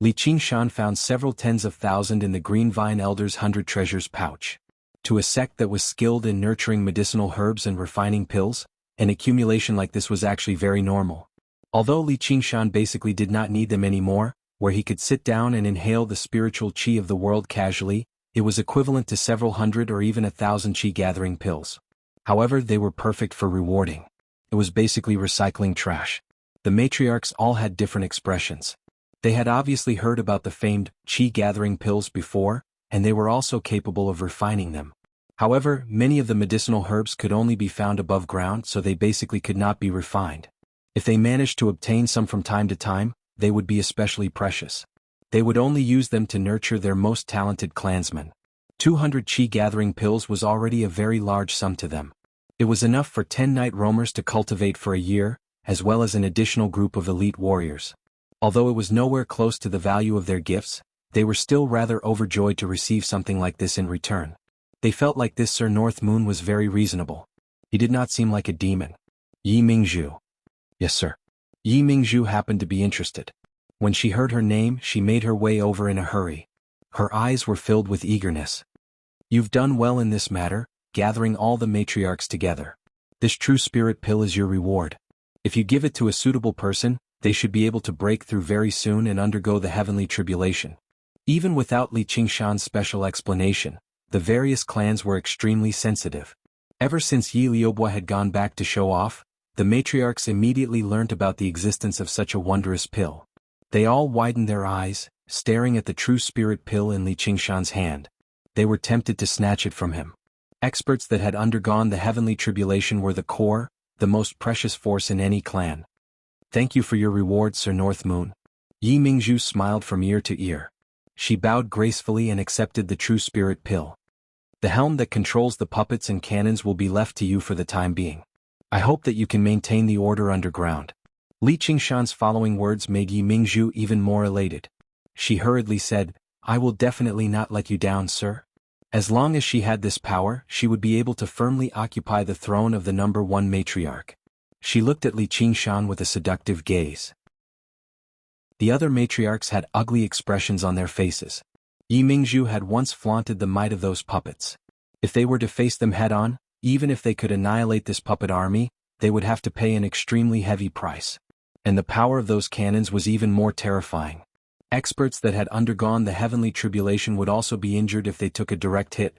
Li Qingshan found several tens of thousands in the Green Vine Elder's 100 treasures pouch. To a sect that was skilled in nurturing medicinal herbs and refining pills, an accumulation like this was actually very normal. Although Li Qingshan basically did not need them anymore, where he could sit down and inhale the spiritual chi of the world casually, it was equivalent to several hundred or even 1,000 chi gathering pills. However, they were perfect for rewarding. It was basically recycling trash. The matriarchs all had different expressions. They had obviously heard about the famed chi gathering pills before, and they were also capable of refining them. However, many of the medicinal herbs could only be found above ground, so they basically could not be refined. If they managed to obtain some from time to time, they would be especially precious. They would only use them to nurture their most talented clansmen. 200 chi gathering pills was already a very large sum to them. It was enough for 10 night roamers to cultivate for a year, as well as an additional group of elite warriors. Although it was nowhere close to the value of their gifts, they were still rather overjoyed to receive something like this in return. They felt like this Sir North Moon was very reasonable. He did not seem like a demon. Yi Mingzhu. Yes, sir. Yi Mingzhu happened to be interested. When she heard her name, she made her way over in a hurry. Her eyes were filled with eagerness. You've done well in this matter, gathering all the matriarchs together. This true spirit pill is your reward. If you give it to a suitable person, they should be able to break through very soon and undergo the heavenly tribulation. Even without Li Qingshan's special explanation, the various clans were extremely sensitive. Ever since Yi Liubo had gone back to show off, the matriarchs immediately learnt about the existence of such a wondrous pill. They all widened their eyes, staring at the true spirit pill in Li Qingshan's hand. They were tempted to snatch it from him. Experts that had undergone the heavenly tribulation were the core, the most precious force in any clan. Thank you for your reward, Sir North Moon. Yi Mingzhu smiled from ear to ear. She bowed gracefully and accepted the true spirit pill. The helm that controls the puppets and cannons will be left to you for the time being. I hope that you can maintain the order underground. Li Qingshan's following words made Yi Mingzhu even more elated. She hurriedly said, I will definitely not let you down, sir. As long as she had this power, she would be able to firmly occupy the throne of the number 1 matriarch. She looked at Li Qingshan with a seductive gaze. The other matriarchs had ugly expressions on their faces. Yi Mingzhu had once flaunted the might of those puppets. If they were to face them head-on, even if they could annihilate this puppet army, they would have to pay an extremely heavy price. And the power of those cannons was even more terrifying. Experts that had undergone the heavenly tribulation would also be injured if they took a direct hit.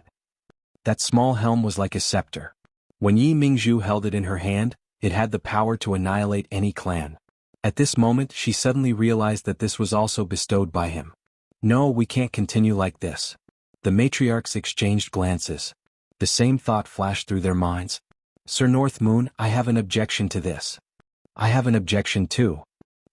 That small helm was like a scepter. When Yi Mingzhu held it in her hand, it had the power to annihilate any clan. At this moment she suddenly realized that this was also bestowed by him. No, we can't continue like this. The matriarchs exchanged glances. The same thought flashed through their minds. Sir North Moon, I have an objection to this. I have an objection too.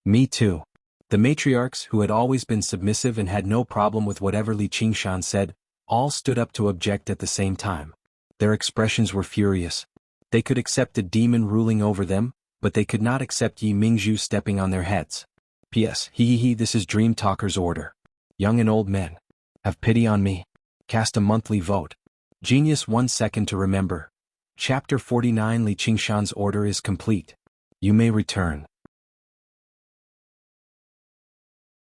Me too. The matriarchs, who had always been submissive and had no problem with whatever Li Qingshan said, all stood up to object at the same time. Their expressions were furious. They could accept a demon ruling over them, but they could not accept Yi Mingzhu stepping on their heads. P.S. This is Dream Talker's order. Young and old men, have pity on me. Cast a monthly vote. Genius 1 second to remember. Chapter 49 Li Qingshan's order is complete. You may return.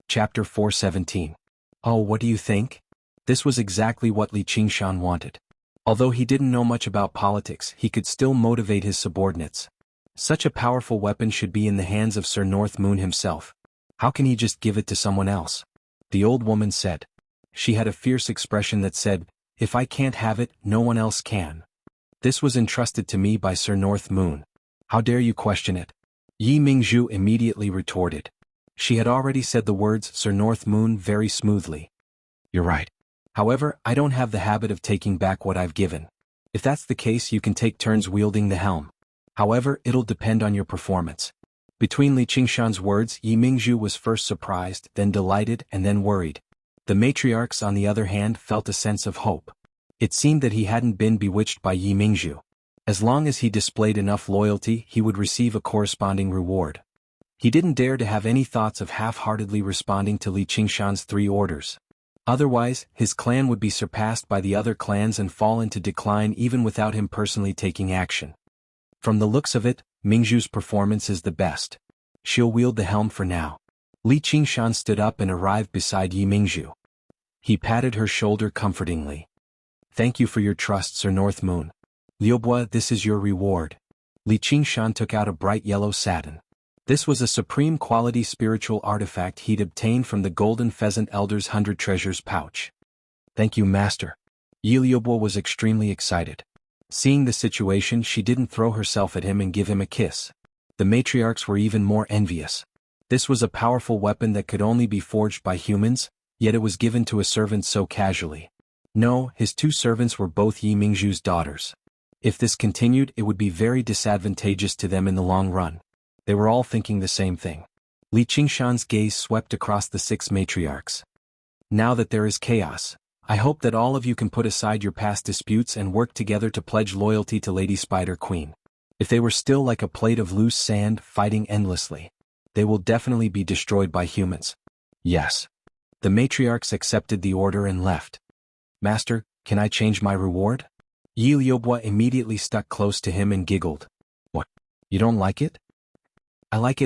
Chapter 417. Oh, what do you think? This was exactly what Li Qingshan wanted. Although he didn't know much about politics, he could still motivate his subordinates. Such a powerful weapon should be in the hands of Sir North Moon himself. How can he just give it to someone else? The old woman said. She had a fierce expression that said, if I can't have it, no one else can. This was entrusted to me by Sir North Moon. How dare you question it? Yi Mingzhu immediately retorted. She had already said the words Sir North Moon very smoothly. You're right. However, I don't have the habit of taking back what I've given. If that's the case, you can take turns wielding the helm. However, it'll depend on your performance. Between Li Qingshan's words, Yi Mingzhu was first surprised, then delighted, and then worried. The matriarchs, on the other hand, felt a sense of hope. It seemed that he hadn't been bewitched by Yi Mingzhu. As long as he displayed enough loyalty, he would receive a corresponding reward. He didn't dare to have any thoughts of half-heartedly responding to Li Qingshan's 3 orders. Otherwise, his clan would be surpassed by the other clans and fall into decline even without him personally taking action. From the looks of it, Mingzhu's performance is the best. She'll wield the helm for now. Li Qingshan stood up and arrived beside Yi Mingzhu. He patted her shoulder comfortingly. Thank you for your trust, Sir North Moon. Liubo, this is your reward. Li Qingshan took out a bright yellow satin. This was a supreme quality spiritual artifact he'd obtained from the Golden Pheasant Elder's 100 Treasures pouch. Thank you, Master. Yi Liubo was extremely excited. Seeing the situation, she didn't throw herself at him and give him a kiss. The matriarchs were even more envious. This was a powerful weapon that could only be forged by humans, yet it was given to a servant so casually. No, his 2 servants were both Yi Mingzhu's daughters. If this continued, it would be very disadvantageous to them in the long run. They were all thinking the same thing. Li Qingshan's gaze swept across the 6 matriarchs. Now that there is chaos, I hope that all of you can put aside your past disputes and work together to pledge loyalty to Lady Spider Queen. If they were still like a plate of loose sand, fighting endlessly, they will definitely be destroyed by humans. Yes. The matriarchs accepted the order and left. Master, can I change my reward? Yi Liubo immediately stuck close to him and giggled. What? You don't like it? I like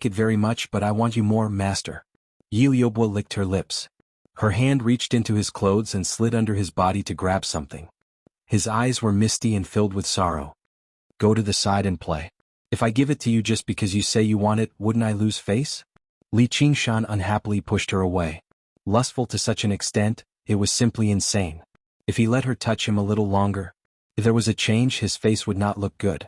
it very much, but I want you more, Master. Yi Liubo licked her lips. Her hand reached into his clothes and slid under his body to grab something. His eyes were misty and filled with sorrow. Go to the side and play. If I give it to you just because you say you want it, wouldn't I lose face? Li Qingshan unhappily pushed her away. Lustful to such an extent, it was simply insane. If he let her touch him a little longer, if there was a change, his face would not look good.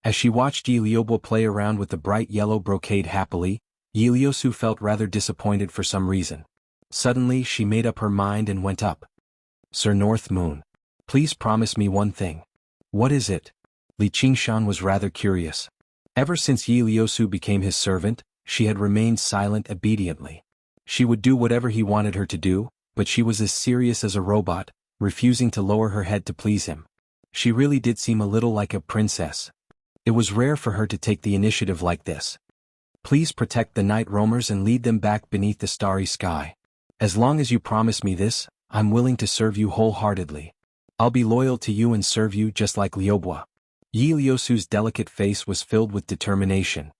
As she watched Yi Liubo play around with the bright yellow brocade happily, Yi Liusu felt rather disappointed for some reason. Suddenly she made up her mind and went up. Sir North Moon, please promise me one thing. What is it? Li Qingshan was rather curious. Ever since Yi Liusu became his servant, she had remained silent obediently. She would do whatever he wanted her to do, but she was as serious as a robot, refusing to lower her head to please him. She really did seem a little like a princess. It was rare for her to take the initiative like this. Please protect the night roamers and lead them back beneath the starry sky. As long as you promise me this, I'm willing to serve you wholeheartedly. I'll be loyal to you and serve you just like Liubo. Yi Liusu's delicate face was filled with determination.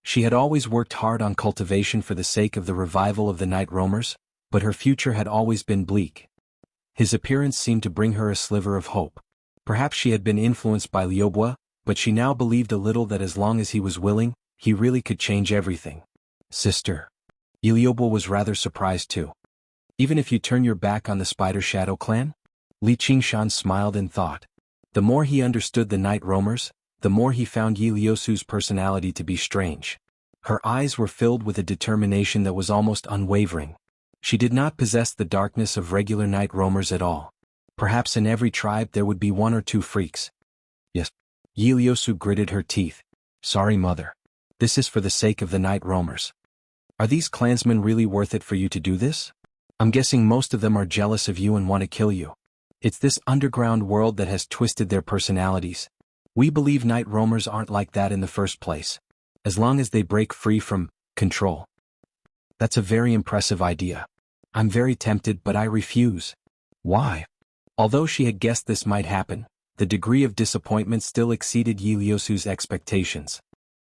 She had always worked hard on cultivation for the sake of the revival of the night roamers, but her future had always been bleak. His appearance seemed to bring her a sliver of hope. Perhaps she had been influenced by Liobua, but she now believed a little that as long as he was willing, he really could change everything. Sister. Liobua was rather surprised too. Even if you turn your back on the Spider Shadow clan? Li Qingshan smiled in thought. The more he understood the night roamers, the more he found Yi Liusu's personality to be strange. Her eyes were filled with a determination that was almost unwavering. She did not possess the darkness of regular night roamers at all. Perhaps in every tribe there would be one or two freaks. Yes. Yi Liusu gritted her teeth. Sorry, mother. This is for the sake of the night roamers. Are these clansmen really worth it for you to do this? I'm guessing most of them are jealous of you and want to kill you. It's this underground world that has twisted their personalities. We believe night roamers aren't like that in the first place. As long as they break free from control. That's a very impressive idea. I'm very tempted, but I refuse. Why? Although she had guessed this might happen, the degree of disappointment still exceeded Yi Liusu's expectations.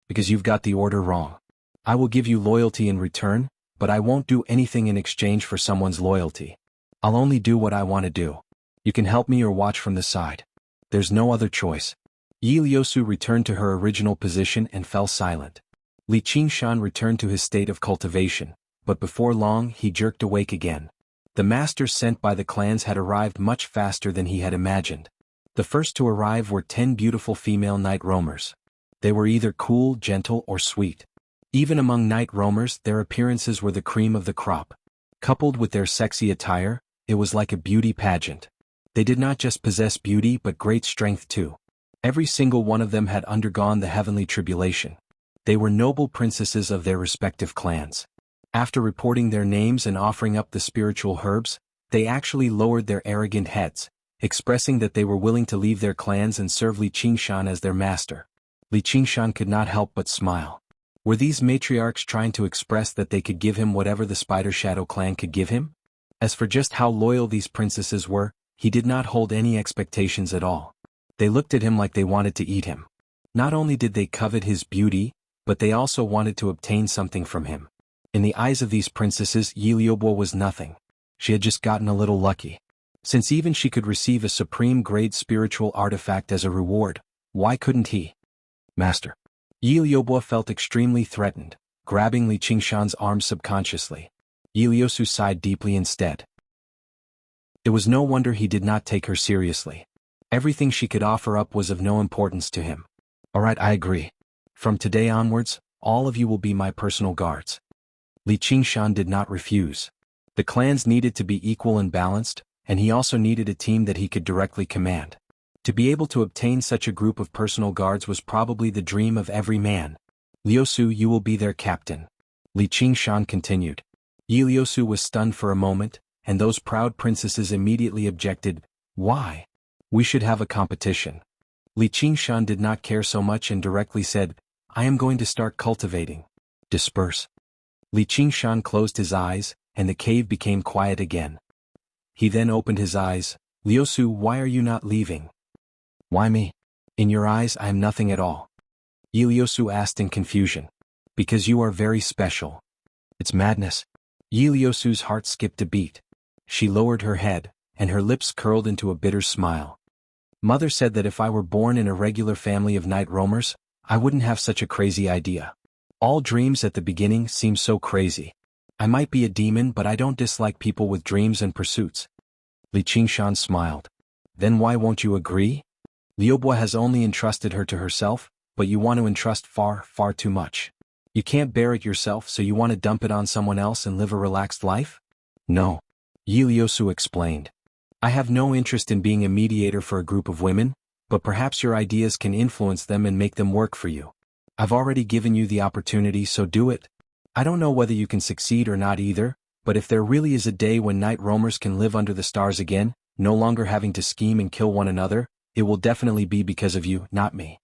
Because you've got the order wrong. I will give you loyalty in return, but I won't do anything in exchange for someone's loyalty. I'll only do what I want to do. You can help me or watch from the side. There's no other choice. Yi Liusu returned to her original position and fell silent. Li Qingshan returned to his state of cultivation, but before long he jerked awake again. The masters sent by the clans had arrived much faster than he had imagined. The first to arrive were 10 beautiful female night roamers. They were either cool, gentle, or sweet. Even among night roamers, their appearances were the cream of the crop. Coupled with their sexy attire, it was like a beauty pageant. They did not just possess beauty but great strength too. Every single one of them had undergone the heavenly tribulation. They were noble princesses of their respective clans. After reporting their names and offering up the spiritual herbs, they actually lowered their arrogant heads, expressing that they were willing to leave their clans and serve Li Qingshan as their master. Li Qingshan could not help but smile. Were these matriarchs trying to express that they could give him whatever the Spider Shadow clan could give him? As for just how loyal these princesses were, he did not hold any expectations at all. They looked at him like they wanted to eat him. Not only did they covet his beauty, but they also wanted to obtain something from him. In the eyes of these princesses, Yi Liubo was nothing. She had just gotten a little lucky. Since even she could receive a supreme-grade spiritual artifact as a reward, why couldn't he? Master. Yi Liubo felt extremely threatened, grabbing Li Qingshan's arm subconsciously. Yi Liusu sighed deeply instead. It was no wonder he did not take her seriously. Everything she could offer up was of no importance to him. Alright, I agree. From today onwards, all of you will be my personal guards. Li Qingshan did not refuse. The clans needed to be equal and balanced, and he also needed a team that he could directly command. To be able to obtain such a group of personal guards was probably the dream of every man. Liusu, you will be their captain. Li Qingshan continued. Yi Liusu was stunned for a moment, and those proud princesses immediately objected. Why? We should have a competition. Li Qingshan did not care so much and directly said, I am going to start cultivating. Disperse. Li Qingshan closed his eyes, and the cave became quiet again. He then opened his eyes. Liusu, why are you not leaving? Why me? In your eyes I am nothing at all. Yi Liusu asked in confusion. Because you are very special. It's madness. Yi Liusu's heart skipped a beat. She lowered her head, and her lips curled into a bitter smile. Mother said that if I were born in a regular family of night roamers, I wouldn't have such a crazy idea. All dreams at the beginning seem so crazy. I might be a demon, but I don't dislike people with dreams and pursuits. Li Qingshan smiled. Then why won't you agree? Liubo has only entrusted her to herself, but you want to entrust far, far too much. You can't bear it yourself, so you want to dump it on someone else and live a relaxed life? No. Yi Liusu explained. I have no interest in being a mediator for a group of women, but perhaps your ideas can influence them and make them work for you. I've already given you the opportunity, so do it. I don't know whether you can succeed or not either, but if there really is a day when night roamers can live under the stars again, no longer having to scheme and kill one another, it will definitely be because of you, not me.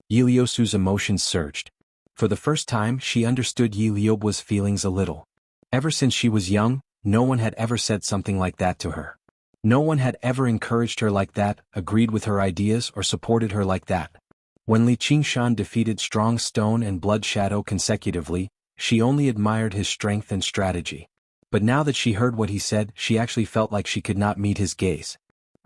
Yi Liusu's emotions surged. For the first time, she understood Yi Liubo's feelings a little. Ever since she was young, no one had ever said something like that to her. No one had ever encouraged her like that, agreed with her ideas, or supported her like that. When Li Qingshan defeated Strong Stone and Blood Shadow consecutively, she only admired his strength and strategy. But now that she heard what he said, she actually felt like she could not meet his gaze.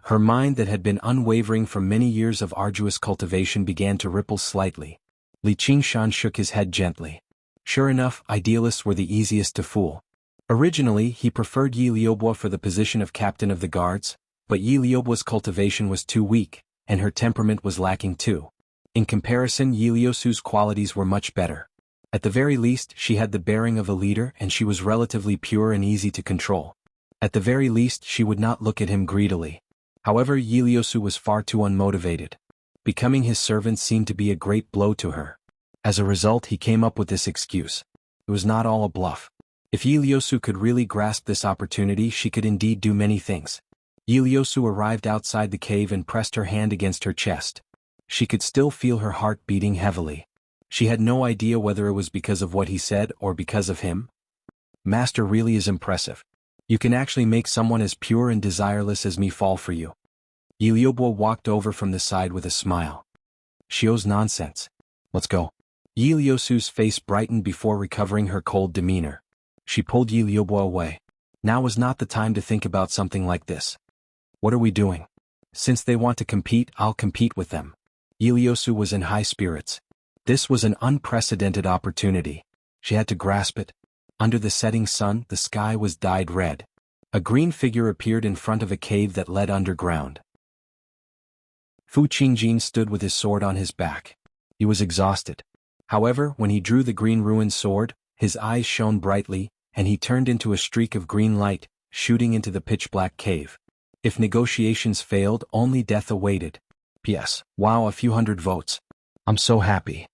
Her mind that had been unwavering from many years of arduous cultivation began to ripple slightly. Li Qingshan shook his head gently. Sure enough, idealists were the easiest to fool. Originally, he preferred Yi Liubo for the position of captain of the guards, but Yi Liubo's cultivation was too weak, and her temperament was lacking too. In comparison, Yi Liusu's qualities were much better. At the very least, she had the bearing of a leader and she was relatively pure and easy to control. At the very least, she would not look at him greedily. However, Yi Liusu was far too unmotivated. Becoming his servant seemed to be a great blow to her. As a result, he came up with this excuse. It was not all a bluff. If Yi Liusu could really grasp this opportunity, she could indeed do many things. Yi Liusu arrived outside the cave and pressed her hand against her chest. She could still feel her heart beating heavily. She had no idea whether it was because of what he said or because of him. Master really is impressive. You can actually make someone as pure and desireless as me fall for you. Yi Liubo walked over from the side with a smile. Xiu's nonsense. Let's go. Yi Liusu's face brightened before recovering her cold demeanor. She pulled Yi Liubo away. Now was not the time to think about something like this. What are we doing? Since they want to compete, I'll compete with them. Yi Liusu was in high spirits. This was an unprecedented opportunity. She had to grasp it. Under the setting sun, the sky was dyed red. A green figure appeared in front of a cave that led underground. Fu Qingjin stood with his sword on his back. He was exhausted. However, when he drew the green ruined sword, his eyes shone brightly, and he turned into a streak of green light, shooting into the pitch-black cave. If negotiations failed, only death awaited. P.S. Wow, a few hundred votes. I'm so happy.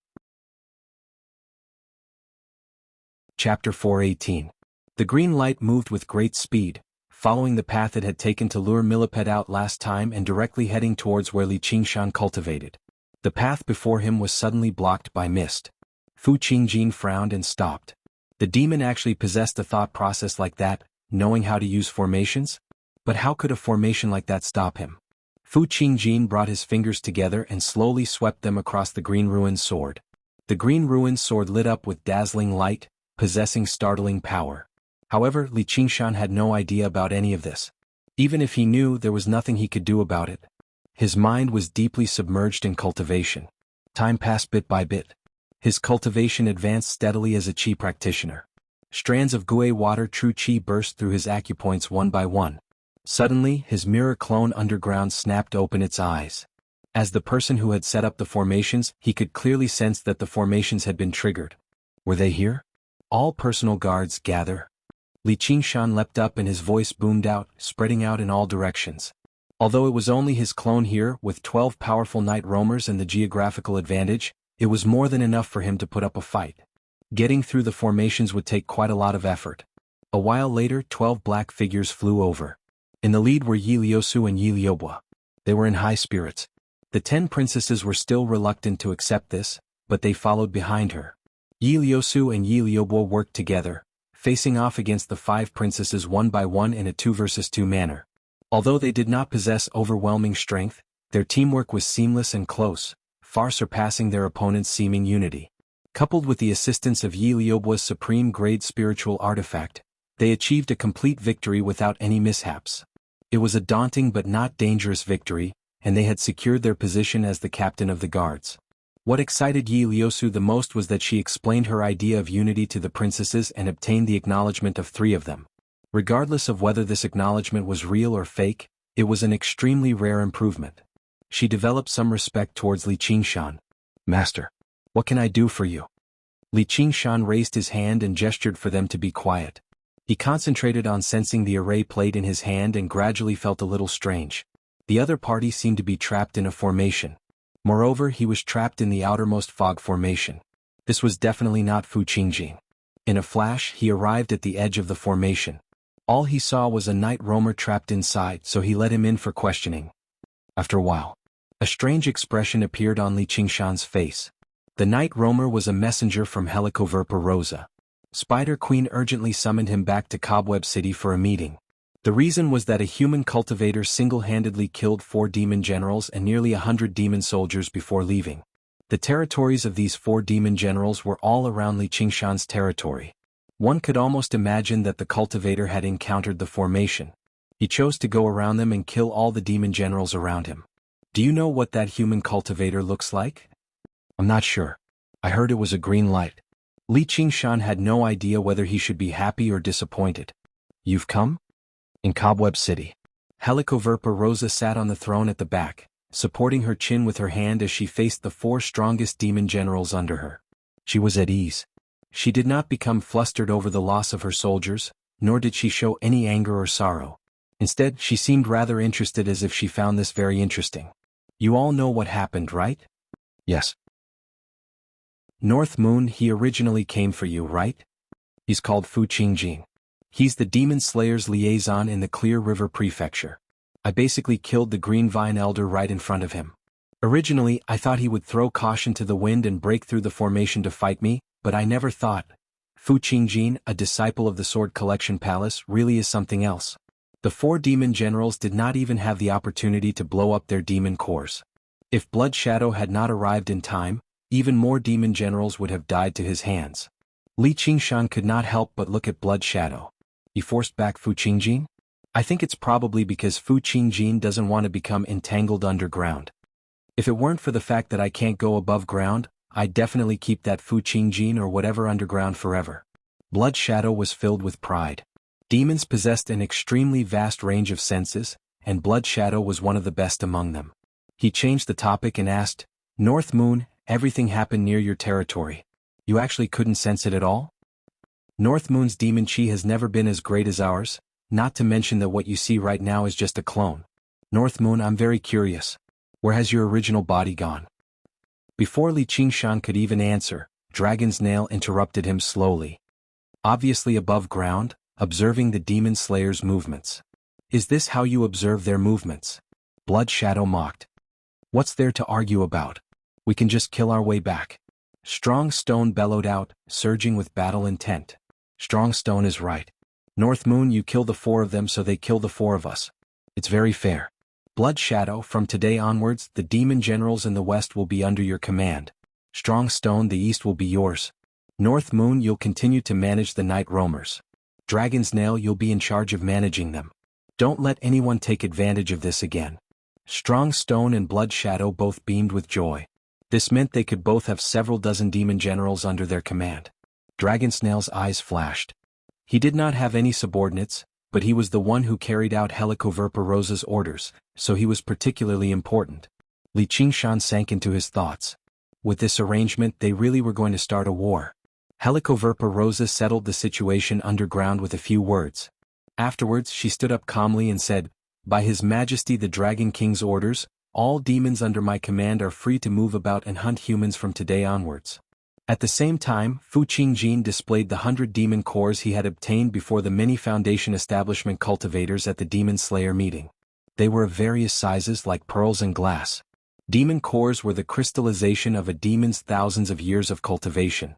Chapter 418. The green light moved with great speed, following the path it had taken to lure Millipede out last time and directly heading towards where Li Qingshan cultivated. The path before him was suddenly blocked by mist. Fu Qingjin frowned and stopped. The demon actually possessed a thought process like that, knowing how to use formations? But how could a formation like that stop him? Fu Qingjin brought his fingers together and slowly swept them across the green ruined sword. The green ruined sword lit up with dazzling light, possessing startling power. However, Li Qingshan had no idea about any of this. Even if he knew, there was nothing he could do about it. His mind was deeply submerged in cultivation. Time passed bit by bit. His cultivation advanced steadily as a qi practitioner. Strands of Gui water true qi burst through his acupoints one by one. Suddenly, his mirror clone underground snapped open its eyes. As the person who had set up the formations, he could clearly sense that the formations had been triggered. Were they here? All personal guards gather. Li Qingshan leapt up and his voice boomed out, spreading out in all directions. Although it was only his clone here, with 12 powerful night roamers and the geographical advantage, it was more than enough for him to put up a fight. Getting through the formations would take quite a lot of effort. A while later, 12 black figures flew over. In the lead were Yi Liusu and Yi Liubo. They were in high spirits. The 10 princesses were still reluctant to accept this, but they followed behind her. Yi Liusu and Yi Liubo worked together, facing off against the 5 princesses one by one in a 2 versus 2 manner. Although they did not possess overwhelming strength, their teamwork was seamless and close, far surpassing their opponent's seeming unity. Coupled with the assistance of Yi Liubo's supreme-grade spiritual artifact, they achieved a complete victory without any mishaps. It was a daunting but not dangerous victory, and they had secured their position as the captain of the guards. What excited Yi Liusu the most was that she explained her idea of unity to the princesses and obtained the acknowledgement of 3 of them. Regardless of whether this acknowledgement was real or fake, it was an extremely rare improvement. She developed some respect towards Li Qingshan. Master, what can I do for you? Li Qingshan raised his hand and gestured for them to be quiet. He concentrated on sensing the array plate in his hand and gradually felt a little strange. The other party seemed to be trapped in a formation. Moreover, he was trapped in the outermost fog formation. This was definitely not Fu Qingjin. In a flash, he arrived at the edge of the formation. All he saw was a night roamer trapped inside, so he let him in for questioning. After a while, a strange expression appeared on Li Qingshan's face. The night roamer was a messenger from Helicoverpa Rosa. Spider Queen urgently summoned him back to Cobweb City for a meeting. The reason was that a human cultivator single-handedly killed 4 demon generals and nearly 100 demon soldiers before leaving. The territories of these 4 demon generals were all around Li Qingshan's territory. One could almost imagine that the cultivator had encountered the formation. He chose to go around them and kill all the demon generals around him. Do you know what that human cultivator looks like? I'm not sure. I heard it was a green light. Li Qingshan had no idea whether he should be happy or disappointed. You've come? In Cobweb City. Helicoverpa Rosa sat on the throne at the back, supporting her chin with her hand as she faced the 4 strongest demon generals under her. She was at ease. She did not become flustered over the loss of her soldiers, nor did she show any anger or sorrow. Instead, she seemed rather interested, as if she found this very interesting. You all know what happened, right? Yes. North Moon, he originally came for you, right? He's called Fu Qingjin. He's the Demon Slayer's liaison in the Clear River Prefecture. I basically killed the Green Vine Elder right in front of him. Originally, I thought he would throw caution to the wind and break through the formation to fight me, but I never thought. Fu Qingjin, a disciple of the Sword Collection Palace, really is something else. The 4 demon generals did not even have the opportunity to blow up their demon cores. If Blood Shadow had not arrived in time, even more demon generals would have died to his hands. Li Qingshan could not help but look at Blood Shadow. He forced back Fu Qingjin? I think it's probably because Fu Qingjin doesn't want to become entangled underground. If it weren't for the fact that I can't go above ground, I'd definitely keep that Fu Qingjin or whatever underground forever. Blood Shadow was filled with pride. Demons possessed an extremely vast range of senses, and Blood Shadow was one of the best among them. He changed the topic and asked, North Moon, everything happened near your territory. You actually couldn't sense it at all? North Moon's demon chi has never been as great as ours, not to mention that what you see right now is just a clone. North Moon, I'm very curious. Where has your original body gone? Before Li Qingshan could even answer, Dragon's Nail interrupted him slowly. Obviously above ground, observing the Demon Slayer's movements. Is this how you observe their movements? Blood Shadow mocked. What's there to argue about? We can just kill our way back. Strong Stone bellowed out, surging with battle intent. Strong Stone is right. North Moon, you kill the 4 of them so they kill the 4 of us. It's very fair. Blood Shadow, from today onwards, the demon generals in the west will be under your command. Strong Stone, the east will be yours. North Moon, you'll continue to manage the night roamers. Dragon's Nail, you'll be in charge of managing them. Don't let anyone take advantage of this again. Strong Stone and Blood Shadow both beamed with joy. This meant they could both have several dozen demon generals under their command. Dragonsnail's eyes flashed. He did not have any subordinates, but he was the one who carried out Helicoverpa Rosa's orders, so he was particularly important. Li Qingshan sank into his thoughts. With this arrangement, they really were going to start a war. Helicoverpa Rosa settled the situation underground with a few words. Afterwards, she stood up calmly and said, By His Majesty the Dragon King's orders, all demons under my command are free to move about and hunt humans from today onwards. At the same time, Fu Qingjin displayed the 100 demon cores he had obtained before the many Foundation establishment cultivators at the Demon Slayer meeting. They were of various sizes like pearls and glass. Demon cores were the crystallization of a demon's thousands of years of cultivation.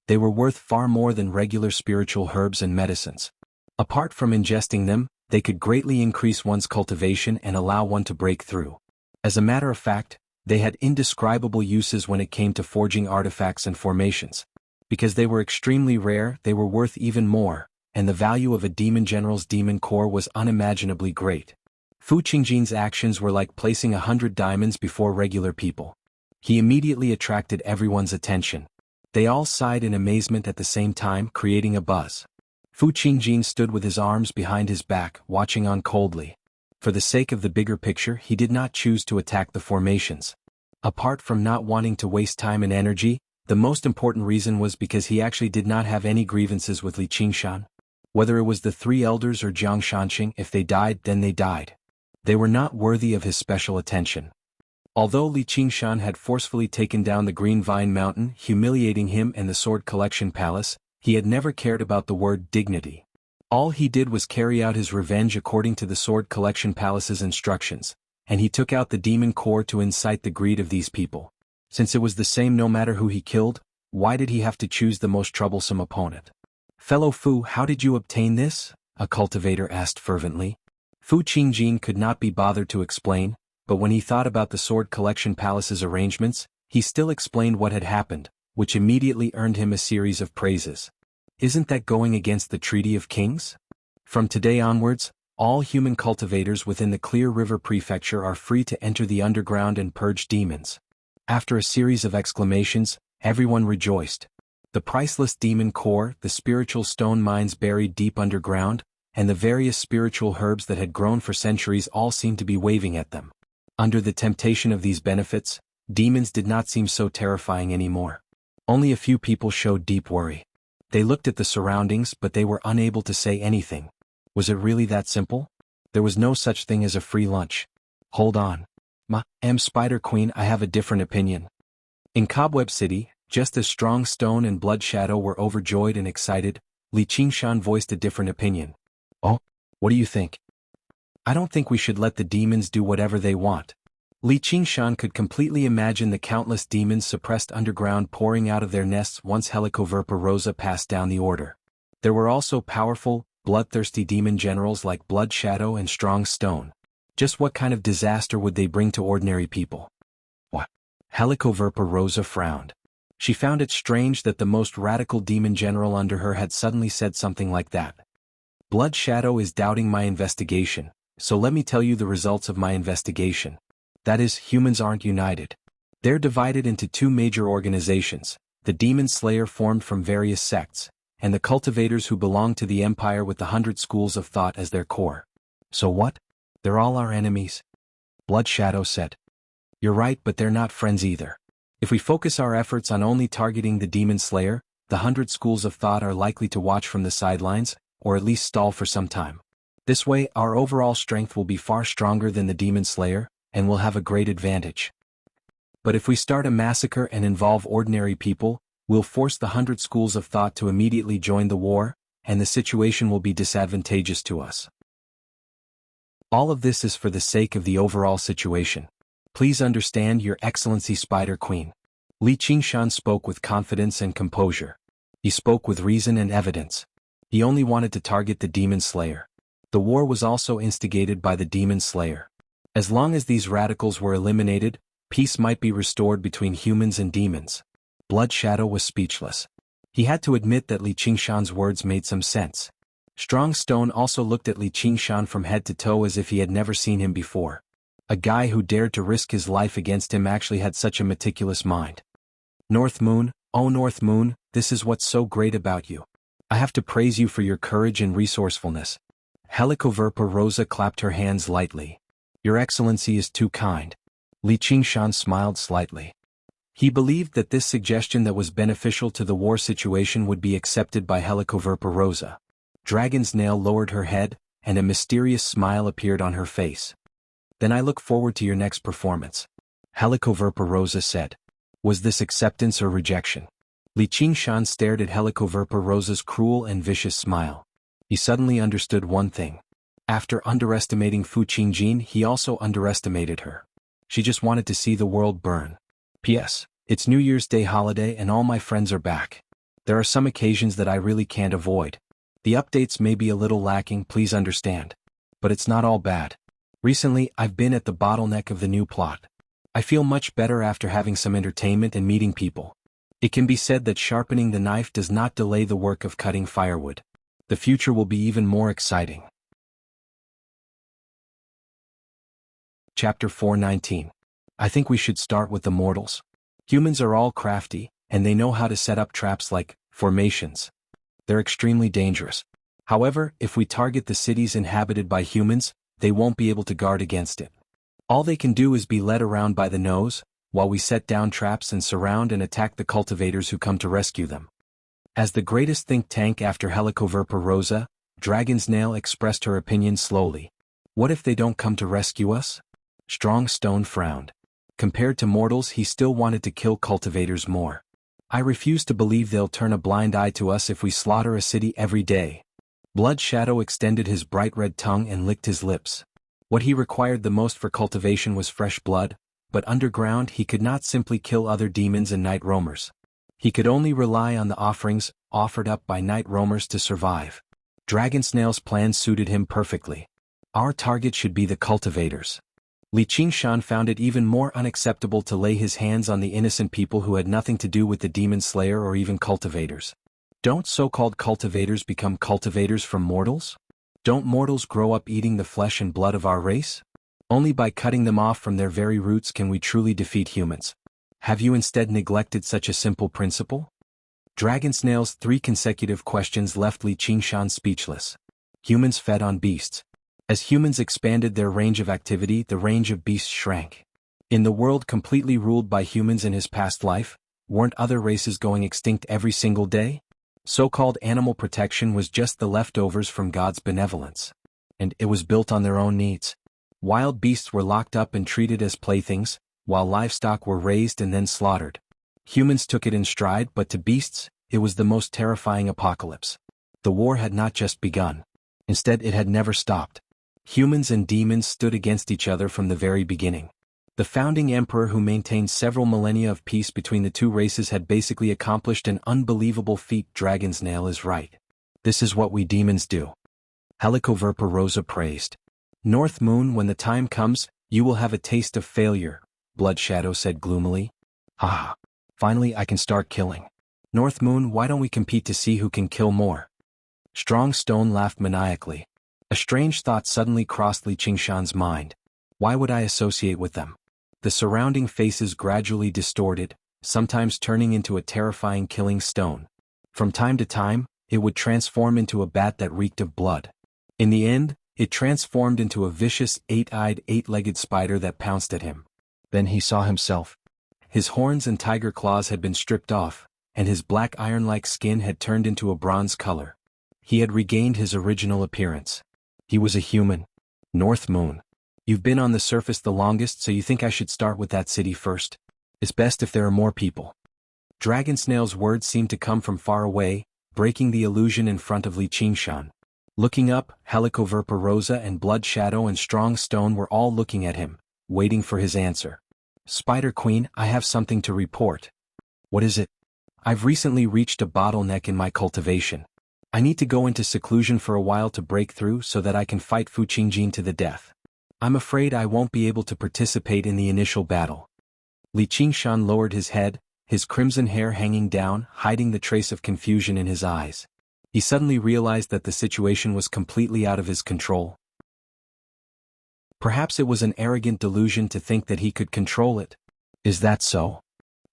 They were worth far more than regular spiritual herbs and medicines. Apart from ingesting them, they could greatly increase one's cultivation and allow one to break through. As a matter of fact, they had indescribable uses when it came to forging artifacts and formations. Because they were extremely rare, they were worth even more, and the value of a demon general's demon core was unimaginably great. Fu Qingjin's actions were like placing 100 diamonds before regular people. He immediately attracted everyone's attention. They all sighed in amazement at the same time, creating a buzz. Fu Qingjin stood with his arms behind his back, watching on coldly. For the sake of the bigger picture, he did not choose to attack the formations. Apart from not wanting to waste time and energy, the most important reason was because he actually did not have any grievances with Li Qingshan. Whether it was the 3 elders or Jiang Shanqing, if they died, then they died. They were not worthy of his special attention. Although Li Qingshan had forcefully taken down the Green Vine Mountain, humiliating him and the Sword Collection Palace, he had never cared about the word dignity. All he did was carry out his revenge according to the Sword Collection Palace's instructions, and he took out the demon core to incite the greed of these people. Since it was the same no matter who he killed, why did he have to choose the most troublesome opponent? Fellow Fu, how did you obtain this? A cultivator asked fervently. Fu Qingjin could not be bothered to explain, but when he thought about the Sword Collection Palace's arrangements, he still explained what had happened. which immediately earned him a series of praises. Isn't that going against the Treaty of Kings? From today onwards, all human cultivators within the Clear River Prefecture are free to enter the underground and purge demons. After a series of exclamations, everyone rejoiced. The priceless demon core, the spiritual stone mines buried deep underground, and the various spiritual herbs that had grown for centuries all seemed to be waving at them. Under the temptation of these benefits, demons did not seem so terrifying anymore. Only a few people showed deep worry. They looked at the surroundings but they were unable to say anything. Was it really that simple? There was no such thing as a free lunch. Hold on. Spider Queen, I have a different opinion. In Cobweb City, just as Strong Stone and Blood Shadow were overjoyed and excited, Li Qingshan voiced a different opinion. Oh, what do you think? I don't think we should let the demons do whatever they want. Li Qingshan could completely imagine the countless demons suppressed underground pouring out of their nests once Helicoverpa Rosa passed down the order. There were also powerful, bloodthirsty demon generals like Blood Shadow and Strong Stone. Just what kind of disaster would they bring to ordinary people? What? Helicoverpa Rosa frowned. She found it strange that the most radical demon general under her had suddenly said something like that. Blood Shadow is doubting my investigation, so let me tell you the results of my investigation. That is, humans aren't united. They're divided into two major organizations, the Demon Slayer formed from various sects, and the cultivators who belong to the Empire with the 100 schools of thought as their core. So what? They're all our enemies? Blood Shadow said. You're right, but they're not friends either. If we focus our efforts on only targeting the Demon Slayer, the 100 schools of thought are likely to watch from the sidelines, or at least stall for some time. This way, our overall strength will be far stronger than the Demon Slayer, and we'll have a great advantage. But if we start a massacre and involve ordinary people, we'll force the 100 schools of thought to immediately join the war, and the situation will be disadvantageous to us. All of this is for the sake of the overall situation. Please understand, Your Excellency Spider Queen. Li Qingshan spoke with confidence and composure. He spoke with reason and evidence. He only wanted to target the Demon Slayer. The war was also instigated by the Demon Slayer. As long as these radicals were eliminated, peace might be restored between humans and demons. Blood Shadow was speechless. He had to admit that Li Qingshan's words made some sense. Strong Stone also looked at Li Qingshan from head to toe as if he had never seen him before. A guy who dared to risk his life against him actually had such a meticulous mind. North Moon, oh North Moon, this is what's so great about you. I have to praise you for your courage and resourcefulness. Helicoverpa Rosa clapped her hands lightly. Your Excellency is too kind. Li Qingshan smiled slightly. He believed that this suggestion that was beneficial to the war situation would be accepted by Helicoverpa Rosa. Dragon's Nail lowered her head, and a mysterious smile appeared on her face. Then I look forward to your next performance. Helicoverpa Rosa said. Was this acceptance or rejection? Li Qingshan stared at Helicoverpa Rosa's cruel and vicious smile. He suddenly understood one thing. After underestimating Fu Qingjin, he also underestimated her. She just wanted to see the world burn. P.S. It's New Year's Day holiday and all my friends are back. There are some occasions that I really can't avoid. The updates may be a little lacking, please understand. But it's not all bad. Recently, I've been at the bottleneck of the new plot. I feel much better after having some entertainment and meeting people. It can be said that sharpening the knife does not delay the work of cutting firewood. The future will be even more exciting. Chapter 419. I think we should start with the mortals. Humans are all crafty, and they know how to set up traps like formations. They're extremely dangerous. However, if we target the cities inhabited by humans, they won't be able to guard against it. All they can do is be led around by the nose, while we set down traps and surround and attack the cultivators who come to rescue them. As the greatest think tank after Helicoverpa Rosa, Dragon's Nail expressed her opinion slowly. What if they don't come to rescue us? Strong Stone frowned. Compared to mortals, he still wanted to kill cultivators more. I refuse to believe they'll turn a blind eye to us if we slaughter a city every day. Blood Shadow extended his bright red tongue and licked his lips. What he required the most for cultivation was fresh blood, but underground he could not simply kill other demons and night roamers. He could only rely on the offerings offered up by night roamers to survive. Dragonsnail's plan suited him perfectly. Our target should be the cultivators. Li Qingshan found it even more unacceptable to lay his hands on the innocent people who had nothing to do with the demon slayer or even cultivators. Don't so-called cultivators become cultivators from mortals? Don't mortals grow up eating the flesh and blood of our race? Only by cutting them off from their very roots can we truly defeat humans. Have you instead neglected such a simple principle? Dragon Snail's 3 consecutive questions left Li Qingshan speechless. Humans fed on beasts. As humans expanded their range of activity, the range of beasts shrank. In the world completely ruled by humans in his past life, weren't other races going extinct every single day? So-called animal protection was just the leftovers from God's benevolence. And it was built on their own needs. Wild beasts were locked up and treated as playthings, while livestock were raised and then slaughtered. Humans took it in stride, but to beasts, it was the most terrifying apocalypse. The war had not just begun. Instead, it had never stopped. Humans and demons stood against each other from the very beginning. The founding emperor who maintained several millennia of peace between the two races had basically accomplished an unbelievable feat. Dragon's Nail is right. This is what we demons do. Helicoverpa Rosa praised. North Moon, when the time comes, you will have a taste of failure, Blood Shadow said gloomily. Ah, finally I can start killing. North Moon, why don't we compete to see who can kill more? Strong Stone laughed maniacally. A strange thought suddenly crossed Li Qingshan's mind. Why would I associate with them? The surrounding faces gradually distorted, sometimes turning into a terrifying killing stone. From time to time, it would transform into a bat that reeked of blood. In the end, it transformed into a vicious, 8-eyed, 8-legged spider that pounced at him. Then he saw himself. His horns and tiger claws had been stripped off, and his black iron-like skin had turned into a bronze color. He had regained his original appearance. He was a human. North Moon. You've been on the surface the longest, so you think I should start with that city first? It's best if there are more people. Dragon Snail's words seemed to come from far away, breaking the illusion in front of Li Qingshan. Looking up, Helicoverpa Rosa and Blood Shadow and Strong Stone were all looking at him, waiting for his answer. Spider Queen, I have something to report. What is it? I've recently reached a bottleneck in my cultivation. I need to go into seclusion for a while to break through so that I can fight Fu Qingjin to the death. I'm afraid I won't be able to participate in the initial battle. Li Qingshan lowered his head, his crimson hair hanging down, hiding the trace of confusion in his eyes. He suddenly realized that the situation was completely out of his control. Perhaps it was an arrogant delusion to think that he could control it. Is that so?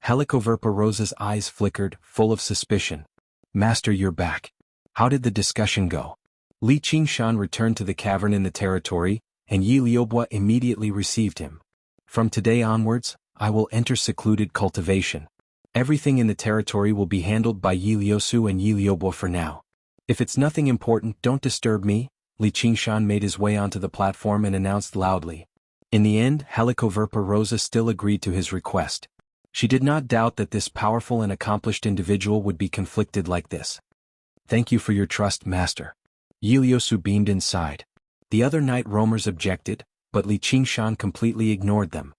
Helicoverpa Rosa's eyes flickered, full of suspicion. Master, you're back. How did the discussion go? Li Qingshan returned to the cavern in the territory, and Yi Liubo immediately received him. From today onwards, I will enter secluded cultivation. Everything in the territory will be handled by Yi Liusu and Yi Liubo for now. If it's nothing important, don't disturb me. Li Qingshan made his way onto the platform and announced loudly. In the end, Helicoverpa Rosa still agreed to his request. She did not doubt that this powerful and accomplished individual would be conflicted like this. Thank you for your trust, Master. Yi Liusu beamed inside. The other night roamers objected, but Li Qingshan completely ignored them.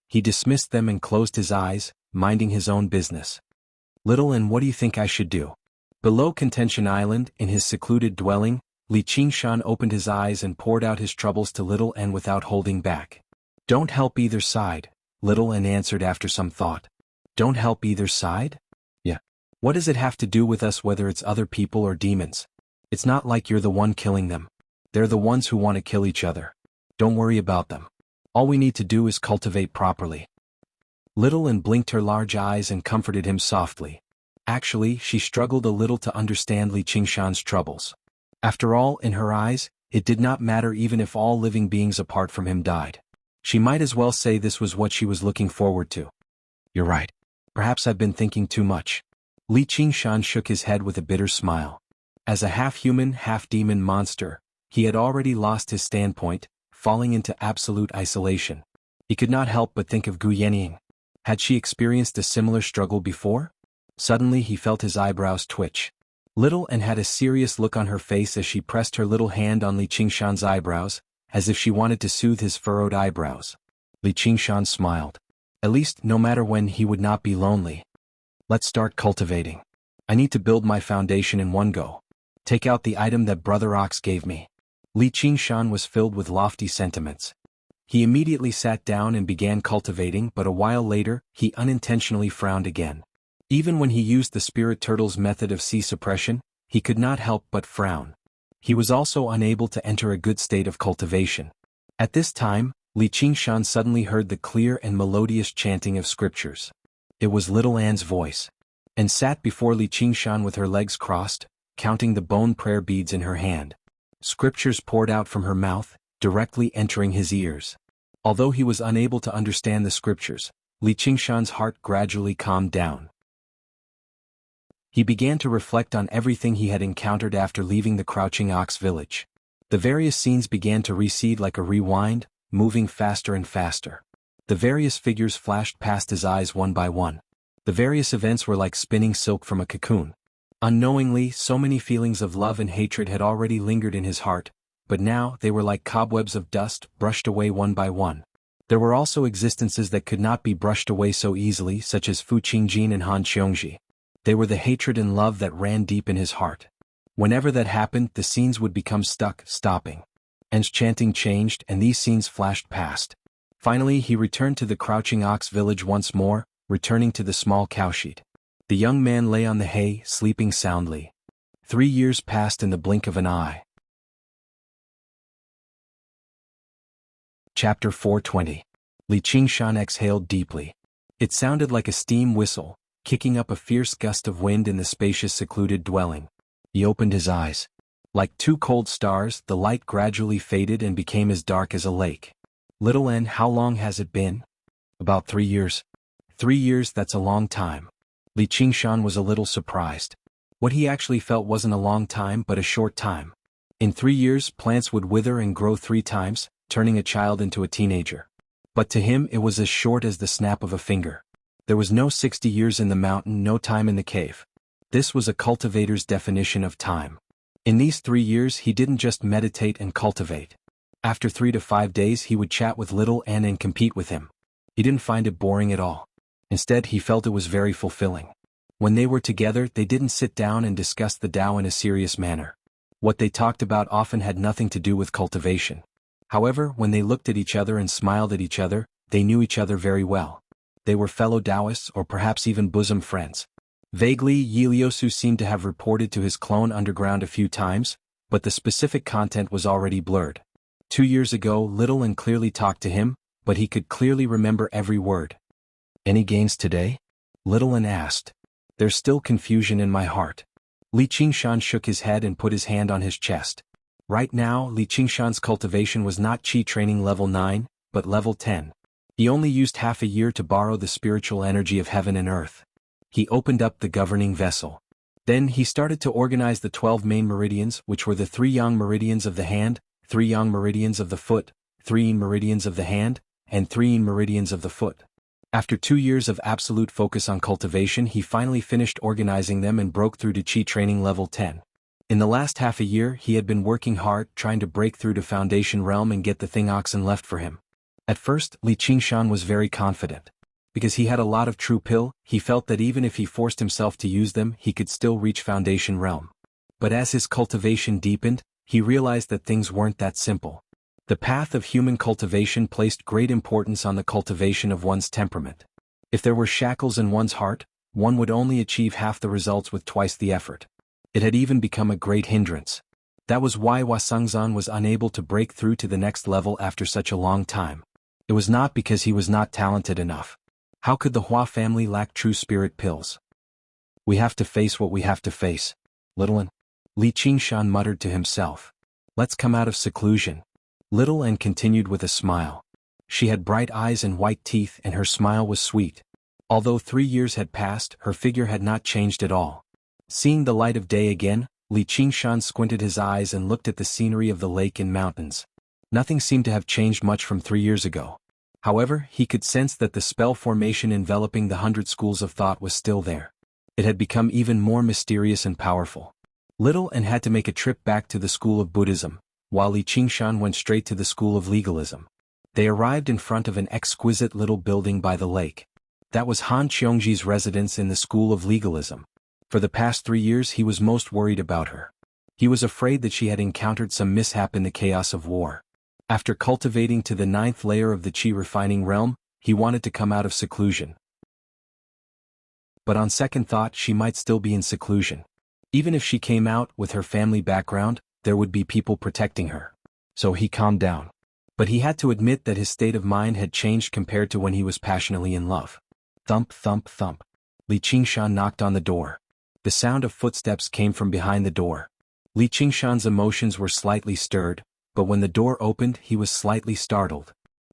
He dismissed them and closed his eyes, minding his own business. Little and what do you think I should do? Below Contention Island, in his secluded dwelling, Li Qingshan opened his eyes and poured out his troubles to Little N without holding back. Don't help either side, Little N answered after some thought. Don't help either side? Yeah. What does it have to do with us whether it's other people or demons? It's not like you're the one killing them. They're the ones who want to kill each other. Don't worry about them. All we need to do is cultivate properly. Little N blinked her large eyes and comforted him softly. Actually, she struggled a little to understand Li Qingshan's troubles. After all, in her eyes, it did not matter even if all living beings apart from him died. She might as well say this was what she was looking forward to. You're right. Perhaps I've been thinking too much. Li Qingshan shook his head with a bitter smile. As a half-human, half-demon monster, he had already lost his standpoint, falling into absolute isolation. He could not help but think of Gu Yenying. Had she experienced a similar struggle before? Suddenly he felt his eyebrows twitch. Little N had a serious look on her face as she pressed her little hand on Li Qingshan's eyebrows, as if she wanted to soothe his furrowed eyebrows. Li Qingshan smiled. At least, no matter when, he would not be lonely. Let's start cultivating. I need to build my foundation in one go. Take out the item that Brother Ox gave me. Li Qingshan was filled with lofty sentiments. He immediately sat down and began cultivating, but a while later, he unintentionally frowned again. Even when he used the spirit turtle's method of sea suppression, he could not help but frown. He was also unable to enter a good state of cultivation. At this time, Li Qingshan suddenly heard the clear and melodious chanting of scriptures. It was little Anne's voice, and sat before Li Qingshan with her legs crossed, counting the bone prayer beads in her hand. Scriptures poured out from her mouth, directly entering his ears. Although he was unable to understand the scriptures, Li Qingshan's heart gradually calmed down. He began to reflect on everything he had encountered after leaving the Crouching Ox village. The various scenes began to recede like a rewind, moving faster and faster. The various figures flashed past his eyes one by one. The various events were like spinning silk from a cocoon. Unknowingly, so many feelings of love and hatred had already lingered in his heart, but now they were like cobwebs of dust, brushed away one by one. There were also existences that could not be brushed away so easily, such as Fu Qingjin and Han Qiongji. They were the hatred and love that ran deep in his heart. Whenever that happened, the scenes would become stuck, stopping. Anne's chanting changed, and these scenes flashed past. Finally, he returned to the Crouching Ox village once more, returning to the small cowshed. The young man lay on the hay, sleeping soundly. 3 years passed in the blink of an eye. Chapter 420. Li Qingshan exhaled deeply. It sounded like a steam whistle, kicking up a fierce gust of wind in the spacious secluded dwelling. He opened his eyes. Like 2 cold stars, the light gradually faded and became as dark as a lake. Little N, how long has it been? About 3 years. 3 years, that's a long time. Li Qingshan was a little surprised. What he actually felt wasn't a long time but a short time. In 3 years, plants would wither and grow 3 times, turning a child into a teenager. But to him it was as short as the snap of a finger. There was no 60 years in the mountain, no time in the cave. This was a cultivator's definition of time. In these 3 years he didn't just meditate and cultivate. After 3 to 5 days he would chat with little Anne and compete with him. He didn't find it boring at all. Instead, he felt it was very fulfilling. When they were together, they didn't sit down and discuss the Tao in a serious manner. What they talked about often had nothing to do with cultivation. However, when they looked at each other and smiled at each other, they knew each other very well. They were fellow Taoists or perhaps even bosom friends. Vaguely, Yi Liusu seemed to have reported to his clone underground a few times, but the specific content was already blurred. 2 years ago, Little and clearly talked to him, but he could clearly remember every word. Any gains today? Little An asked. There's still confusion in my heart. Li Qingshan shook his head and put his hand on his chest. Right now, Li Qingshan's cultivation was not Qi training level 9, but level 10. He only used half a year to borrow the spiritual energy of heaven and earth. He opened up the governing vessel. Then he started to organize the 12 main meridians, which were the 3 yang meridians of the hand, 3 yang meridians of the foot, 3 yin meridians of the hand, and 3 yin meridians of the foot. After 2 years of absolute focus on cultivation, he finally finished organizing them and broke through to Qi training level 10. In the last half a year, he had been working hard, trying to break through to Foundation Realm and get the thing oxen left for him. At first, Li Qingshan was very confident. Because he had a lot of true pill, he felt that even if he forced himself to use them, he could still reach Foundation Realm. But as his cultivation deepened, he realized that things weren't that simple. The path of human cultivation placed great importance on the cultivation of one's temperament. If there were shackles in one's heart, one would only achieve half the results with twice the effort. It had even become a great hindrance. That was why Wasungzan was unable to break through to the next level after such a long time. It was not because he was not talented enough. How could the Hua family lack true spirit pills? We have to face what we have to face. Little An. Li Qingshan muttered to himself. Let's come out of seclusion. Little Anne continued with a smile. She had bright eyes and white teeth, and her smile was sweet. Although 3 years had passed, her figure had not changed at all. Seeing the light of day again, Li Qingshan squinted his eyes and looked at the scenery of the lake and mountains. Nothing seemed to have changed much from 3 years ago. However, he could sense that the spell formation enveloping the 100 schools of thought was still there. It had become even more mysterious and powerful. Little Anne had to make a trip back to the school of Buddhism, while Li Qingshan went straight to the school of legalism. They arrived in front of an exquisite little building by the lake. That was Han Qiongji's residence in the school of legalism. For the past 3 years he was most worried about her. He was afraid that she had encountered some mishap in the chaos of war. After cultivating to the 9th layer of the qi refining realm, he wanted to come out of seclusion. But on second thought, she might still be in seclusion. Even if she came out with her family background, there would be people protecting her. So he calmed down. But he had to admit that his state of mind had changed compared to when he was passionately in love. Thump, thump, thump. Li Qingshan knocked on the door. The sound of footsteps came from behind the door. Li Qingshan's emotions were slightly stirred, but when the door opened he was slightly startled.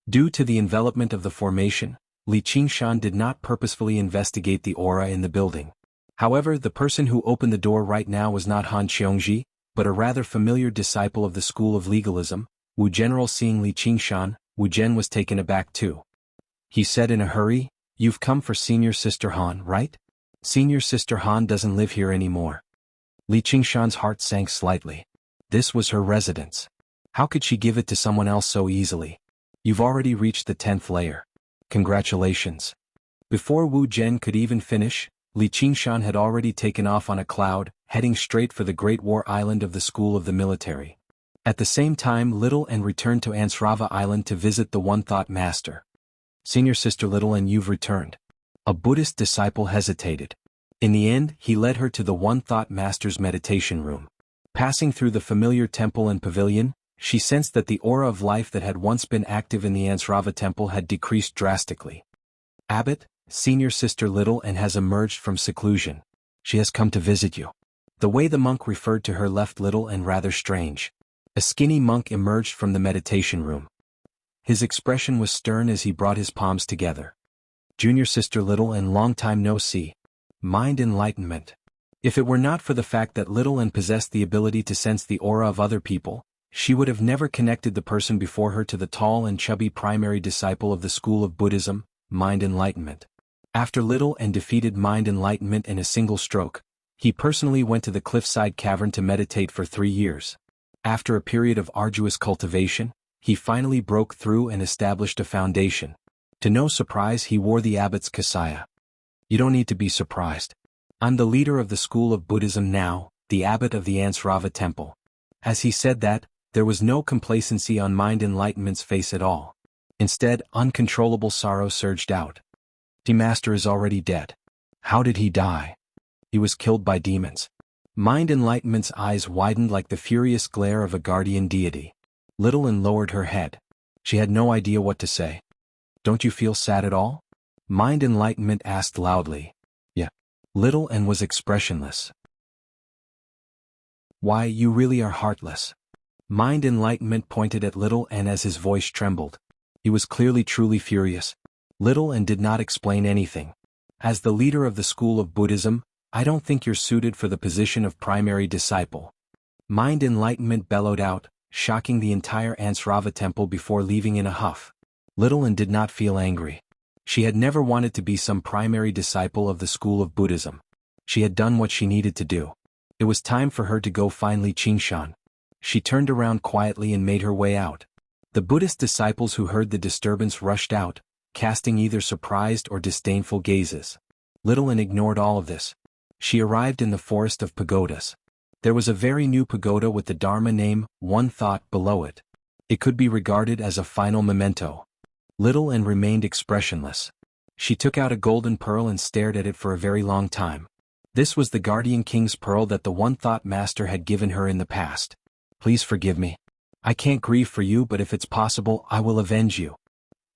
Due to the envelopment of the formation, Li Qingshan did not purposefully investigate the aura in the building. However, the person who opened the door right now was not Han Qiongji, but a rather familiar disciple of the school of legalism, Wu General. Seeing Li Qingshan, Wu Zhen was taken aback too. He said in a hurry, "You've come for Senior Sister Han, right? Senior Sister Han doesn't live here anymore." Li Qingshan's heart sank slightly. This was her residence. How could she give it to someone else so easily? "You've already reached the 10th layer. Congratulations." Before Wu Zhen could even finish, Li Qingshan had already taken off on a cloud, heading straight for the Great War Island of the School of the Military. At the same time, Little and returned to Ansrava Island to visit the One Thought Master. "Senior Sister Little, and you've returned." A Buddhist disciple hesitated. In the end, he led her to the One Thought Master's meditation room. Passing through the familiar temple and pavilion, she sensed that the aura of life that had once been active in the Ansrava temple had decreased drastically. "Abbot, Senior Sister Little and has emerged from seclusion. She has come to visit you." The way the monk referred to her left Little and rather strange. A skinny monk emerged from the meditation room. His expression was stern as he brought his palms together. "Junior Sister Little and long time no see. Mind enlightenment." If it were not for the fact that Little and possessed the ability to sense the aura of other people, she would have never connected the person before her to the tall and chubby primary disciple of the school of Buddhism, Mind Enlightenment. After Little and defeated Mind Enlightenment in a single stroke, he personally went to the cliffside cavern to meditate for 3 years. After a period of arduous cultivation, he finally broke through and established a foundation. To no surprise, he wore the abbot's kasaya. "You don't need to be surprised. I'm the leader of the school of Buddhism now, the abbot of the Ansrava temple." As he said that, there was no complacency on Mind Enlightenment's face at all. Instead, uncontrollable sorrow surged out. "The master is already dead. How did he die?" "He was killed by demons." Mind Enlightenment's eyes widened like the furious glare of a guardian deity. Little and lowered her head. She had no idea what to say. "Don't you feel sad at all?" Mind Enlightenment asked loudly. "Yeah." Little and was expressionless. "Why, you really are heartless." Mind Enlightenment pointed at Little and as his voice trembled. He was clearly truly furious. Little and did not explain anything. "As the leader of the school of Buddhism, I don't think you're suited for the position of primary disciple." Mind Enlightenment bellowed out, shocking the entire Ansrava temple before leaving in a huff. Little and did not feel angry. She had never wanted to be some primary disciple of the school of Buddhism. She had done what she needed to do. It was time for her to go find Li Qingshan. She turned around quietly and made her way out. The Buddhist disciples who heard the disturbance rushed out, casting either surprised or disdainful gazes. Little and ignored all of this. She arrived in the forest of pagodas. There was a very new pagoda with the Dharma name, One Thought, below it. It could be regarded as a final memento. Little and remained expressionless. She took out a golden pearl and stared at it for a very long time. This was the Guardian King's pearl that the One Thought Master had given her in the past. "Please forgive me. I can't grieve for you, but if it's possible, I will avenge you."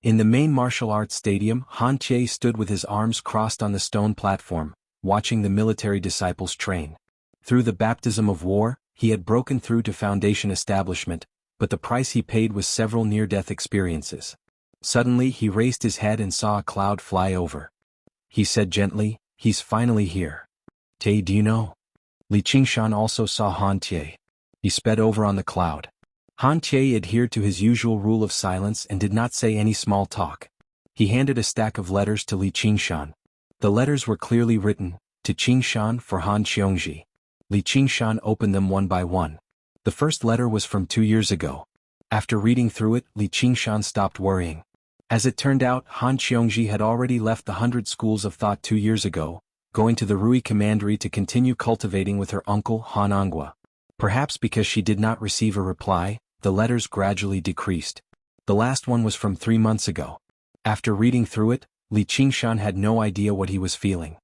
In the main martial arts stadium, Han Che stood with his arms crossed on the stone platform, watching the military disciples train. Through the baptism of war, he had broken through to foundation establishment, but the price he paid was several near-death experiences. Suddenly he raised his head and saw a cloud fly over. He said gently, "He's finally here." "Te, do you know?" Li Qingshan also saw Han Che. He sped over on the cloud. Han Che adhered to his usual rule of silence and did not say any small talk. He handed a stack of letters to Li Qingshan. The letters were clearly written, "To Qingshan for Han Qiongji." Li Qingshan opened them one by one. The first letter was from 2 years ago. After reading through it, Li Qingshan stopped worrying. As it turned out, Han Qiongji had already left the 100 schools of thought 2 years ago, going to the Rui Commandery to continue cultivating with her uncle Han Angua. Perhaps because she did not receive a reply, the letters gradually decreased. The last one was from 3 months ago. After reading through it, Li Qingshan had no idea what he was feeling.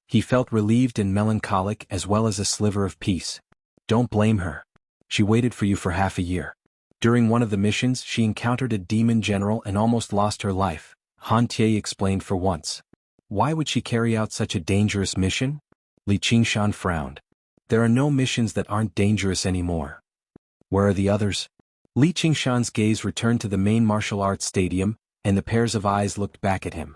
He felt relieved and melancholic as well as a sliver of peace. Don't blame her. She waited for you for half a year. During one of the missions she encountered a demon general and almost lost her life, Han Tie explained for once. Why would she carry out such a dangerous mission? Li Qingshan frowned. There are no missions that aren't dangerous anymore. Where are the others? Li Qingshan's gaze returned to the main martial arts stadium, and the pairs of eyes looked back at him.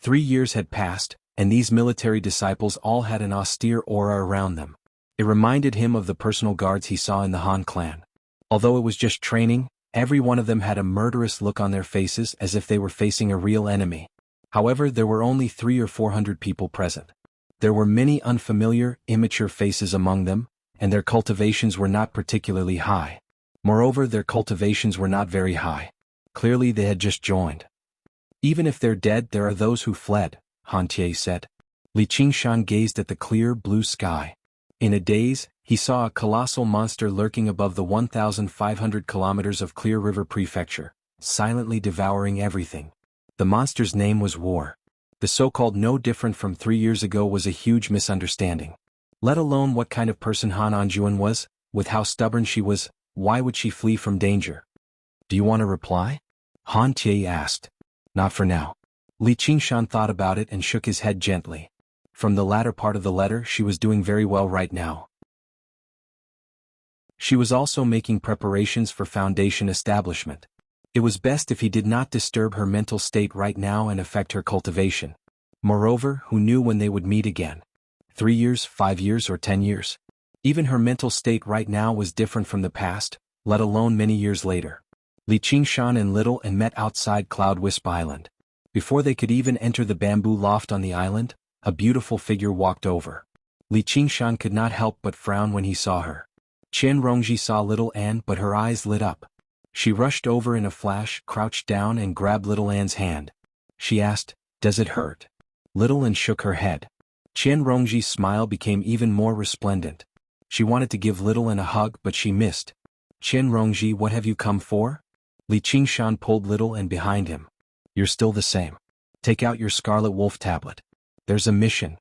3 years had passed, and these military disciples all had an austere aura around them. It reminded him of the personal guards he saw in the Han clan. Although it was just training, every one of them had a murderous look on their faces as if they were facing a real enemy. However, there were only 300 or 400 people present. There were many unfamiliar, immature faces among them, and their cultivations were not particularly high. Moreover, their cultivations were not very high. Clearly they had just joined. Even if they're dead, there are those who fled, Han Tie said. Li Qingshan gazed at the clear blue sky. In a daze, he saw a colossal monster lurking above the 1,500 kilometers of Clear River Prefecture, silently devouring everything. The monster's name was War. The so-called no different from 3 years ago was a huge misunderstanding. Let alone what kind of person Han Anjuan was, with how stubborn she was, why would she flee from danger? Do you want a reply? Han Tie asked. Not for now. Li Qingshan thought about it and shook his head gently. From the latter part of the letter, she was doing very well right now. She was also making preparations for foundation establishment. It was best if he did not disturb her mental state right now and affect her cultivation. Moreover, who knew when they would meet again? 3 years, 5 years, or 10 years? Even her mental state right now was different from the past, let alone many years later. Li Qingshan and Little and met outside Cloud Wisp Island. Before they could even enter the bamboo loft on the island, a beautiful figure walked over. Li Qingshan could not help but frown when he saw her. Qian Rongji saw Little Anne, but her eyes lit up. She rushed over in a flash, crouched down and grabbed Little Anne's hand. She asked, "Does it hurt?" Little Anne shook her head. Qian Rongji's smile became even more resplendent. She wanted to give Little Anne a hug, but she missed. "Qian Rongji, what have you come for?" Li Qingshan pulled Little Anne behind him. "You're still the same. Take out your Scarlet Wolf tablet. There's a mission."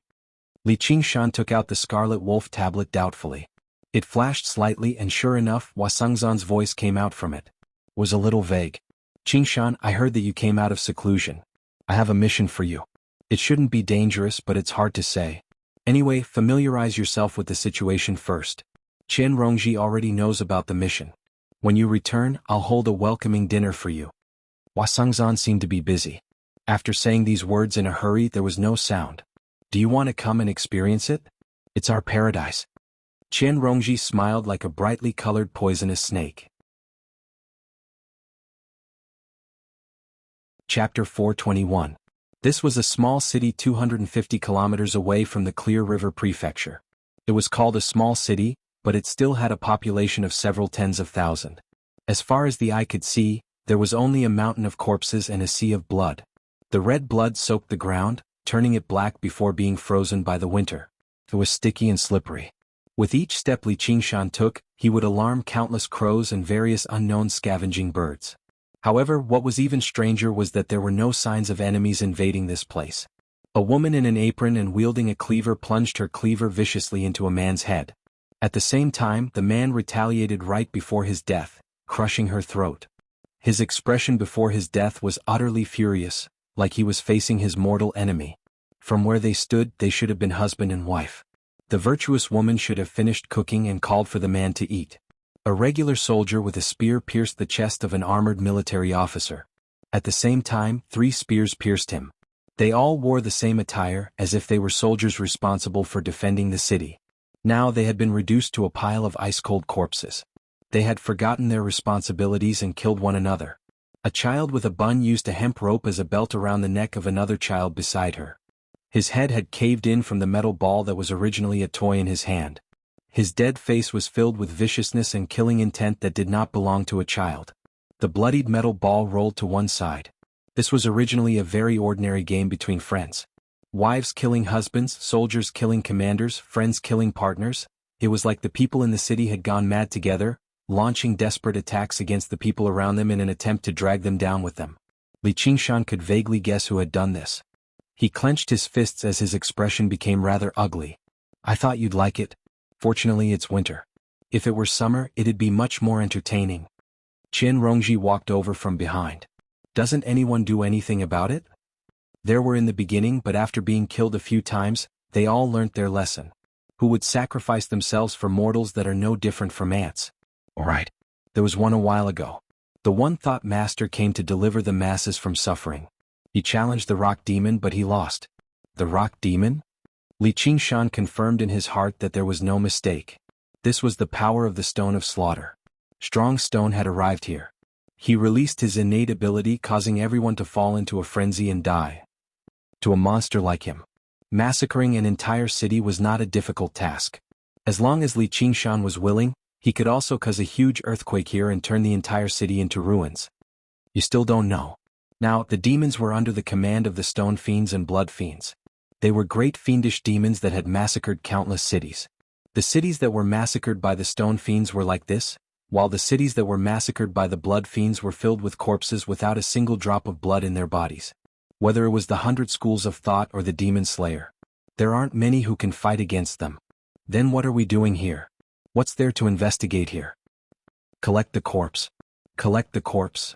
Li Qingshan took out the Scarlet Wolf tablet doubtfully. It flashed slightly and sure enough, Wasungzan's voice came out from it. Was a little vague. "Qingshan, I heard that you came out of seclusion. I have a mission for you. It shouldn't be dangerous, but it's hard to say. Anyway, familiarize yourself with the situation first. Qian Rongji already knows about the mission. When you return, I'll hold a welcoming dinner for you." Wasungzan seemed to be busy. After saying these words in a hurry, there was no sound. "Do you want to come and experience it? It's our paradise." Qian Rongji smiled like a brightly colored poisonous snake. Chapter 421. This was a small city 250 kilometers away from the Clear River Prefecture. It was called a small city, but it still had a population of several tens of thousands. As far as the eye could see, there was only a mountain of corpses and a sea of blood. The red blood soaked the ground, turning it black before being frozen by the winter. It was sticky and slippery. With each step Li Qingshan took, he would alarm countless crows and various unknown scavenging birds. However, what was even stranger was that there were no signs of enemies invading this place. A woman in an apron and wielding a cleaver plunged her cleaver viciously into a man's head. At the same time, the man retaliated right before his death, crushing her throat. His expression before his death was utterly furious, like he was facing his mortal enemy. From where they stood, they should have been husband and wife. The virtuous woman should have finished cooking and called for the man to eat. A regular soldier with a spear pierced the chest of an armored military officer. At the same time, 3 spears pierced him. They all wore the same attire, as if they were soldiers responsible for defending the city. Now they had been reduced to a pile of ice-cold corpses. They had forgotten their responsibilities and killed one another. A child with a bun used a hemp rope as a belt around the neck of another child beside her. His head had caved in from the metal ball that was originally a toy in his hand. His dead face was filled with viciousness and killing intent that did not belong to a child. The bloodied metal ball rolled to one side. This was originally a very ordinary game between friends. Wives killing husbands, soldiers killing commanders, friends killing partners. It was like the people in the city had gone mad together, launching desperate attacks against the people around them in an attempt to drag them down with them. Li Qingshan could vaguely guess who had done this. He clenched his fists as his expression became rather ugly. I thought you'd like it. Fortunately it's winter. If it were summer, it'd be much more entertaining. Qian Rongji walked over from behind. Doesn't anyone do anything about it? There were in the beginning, but after being killed a few times, they all learnt their lesson. Who would sacrifice themselves for mortals that are no different from ants? Alright. There was one a while ago. The One Thought Master came to deliver the masses from suffering. He challenged the Rock Demon, but he lost. The Rock Demon? Li Qingshan confirmed in his heart that there was no mistake. This was the power of the Stone of Slaughter. Strong Stone had arrived here. He released his innate ability, causing everyone to fall into a frenzy and die. To a monster like him, massacring an entire city was not a difficult task. As long as Li Qingshan was willing, he could also cause a huge earthquake here and turn the entire city into ruins. You still don't know. Now, the demons were under the command of the Stone Fiends and Blood Fiends. They were great fiendish demons that had massacred countless cities. The cities that were massacred by the Stone Fiends were like this, while the cities that were massacred by the Blood Fiends were filled with corpses without a single drop of blood in their bodies. Whether it was the 100 Schools of Thought or the Demon Slayer, there aren't many who can fight against them. Then what are we doing here? What's there to investigate here? Collect the corpse. Collect the corpse.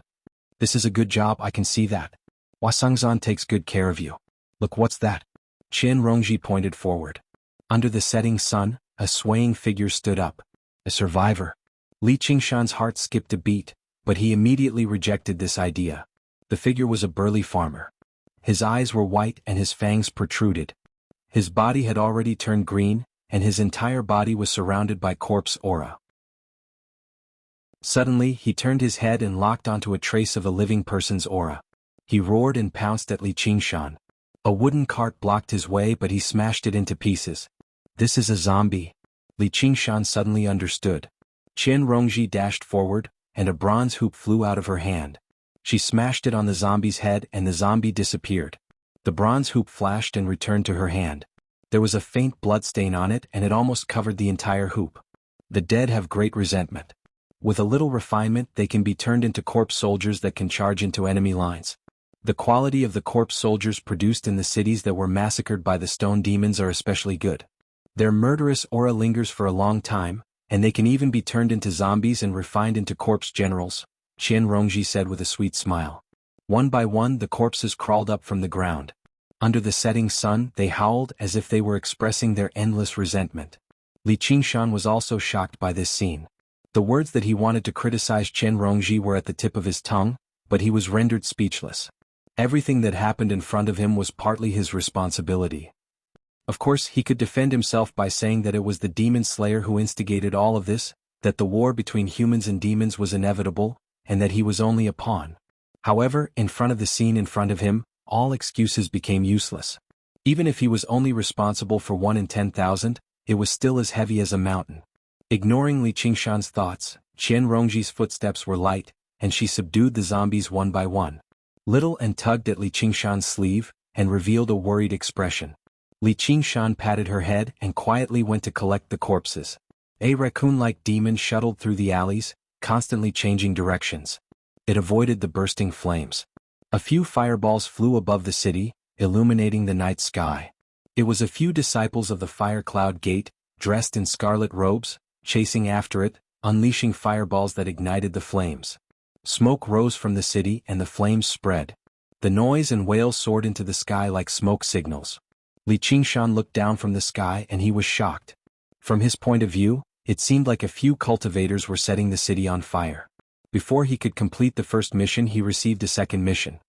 This is a good job, I can see that. Wasangzan takes good care of you. Look, what's that? Qian Rongji pointed forward. Under the setting sun, a swaying figure stood up. A survivor. Li Qingshan's heart skipped a beat, but he immediately rejected this idea. The figure was a burly farmer. His eyes were white and his fangs protruded. His body had already turned green, and his entire body was surrounded by corpse aura. Suddenly, he turned his head and locked onto a trace of a living person's aura. He roared and pounced at Li Qingshan. A wooden cart blocked his way, but he smashed it into pieces. This is a zombie. Li Qingshan suddenly understood. Qian Rongji dashed forward, and a bronze hoop flew out of her hand. She smashed it on the zombie's head and the zombie disappeared. The bronze hoop flashed and returned to her hand. There was a faint blood stain on it and it almost covered the entire hoop. The dead have great resentment. With a little refinement they can be turned into corpse soldiers that can charge into enemy lines. The quality of the corpse soldiers produced in the cities that were massacred by the stone demons are especially good. Their murderous aura lingers for a long time, and they can even be turned into zombies and refined into corpse generals, Qian Rongji said with a sweet smile. One by one the corpses crawled up from the ground. Under the setting sun they howled as if they were expressing their endless resentment. Li Qingshan was also shocked by this scene. The words that he wanted to criticize Qian Rongji were at the tip of his tongue, but he was rendered speechless. Everything that happened in front of him was partly his responsibility. Of course, he could defend himself by saying that it was the Demon Slayer who instigated all of this, that the war between humans and demons was inevitable, and that he was only a pawn. However, in front of the scene in front of him, all excuses became useless. Even if he was only responsible for 1 in 10,000, it was still as heavy as a mountain. Ignoring Li Qingshan's thoughts, Qian Rongji's footsteps were light, and she subdued the zombies one by one. Little and tugged at Li Qingshan's sleeve, and revealed a worried expression. Li Qingshan patted her head and quietly went to collect the corpses. A raccoon-like demon shuttled through the alleys, constantly changing directions. It avoided the bursting flames. A few fireballs flew above the city, illuminating the night sky. It was a few disciples of the Fire Cloud Gate, dressed in scarlet robes, chasing after it, unleashing fireballs that ignited the flames. Smoke rose from the city and the flames spread. The noise and wails soared into the sky like smoke signals. Li Qingshan looked down from the sky and he was shocked. From his point of view, it seemed like a few cultivators were setting the city on fire. Before he could complete the first mission he received a second mission.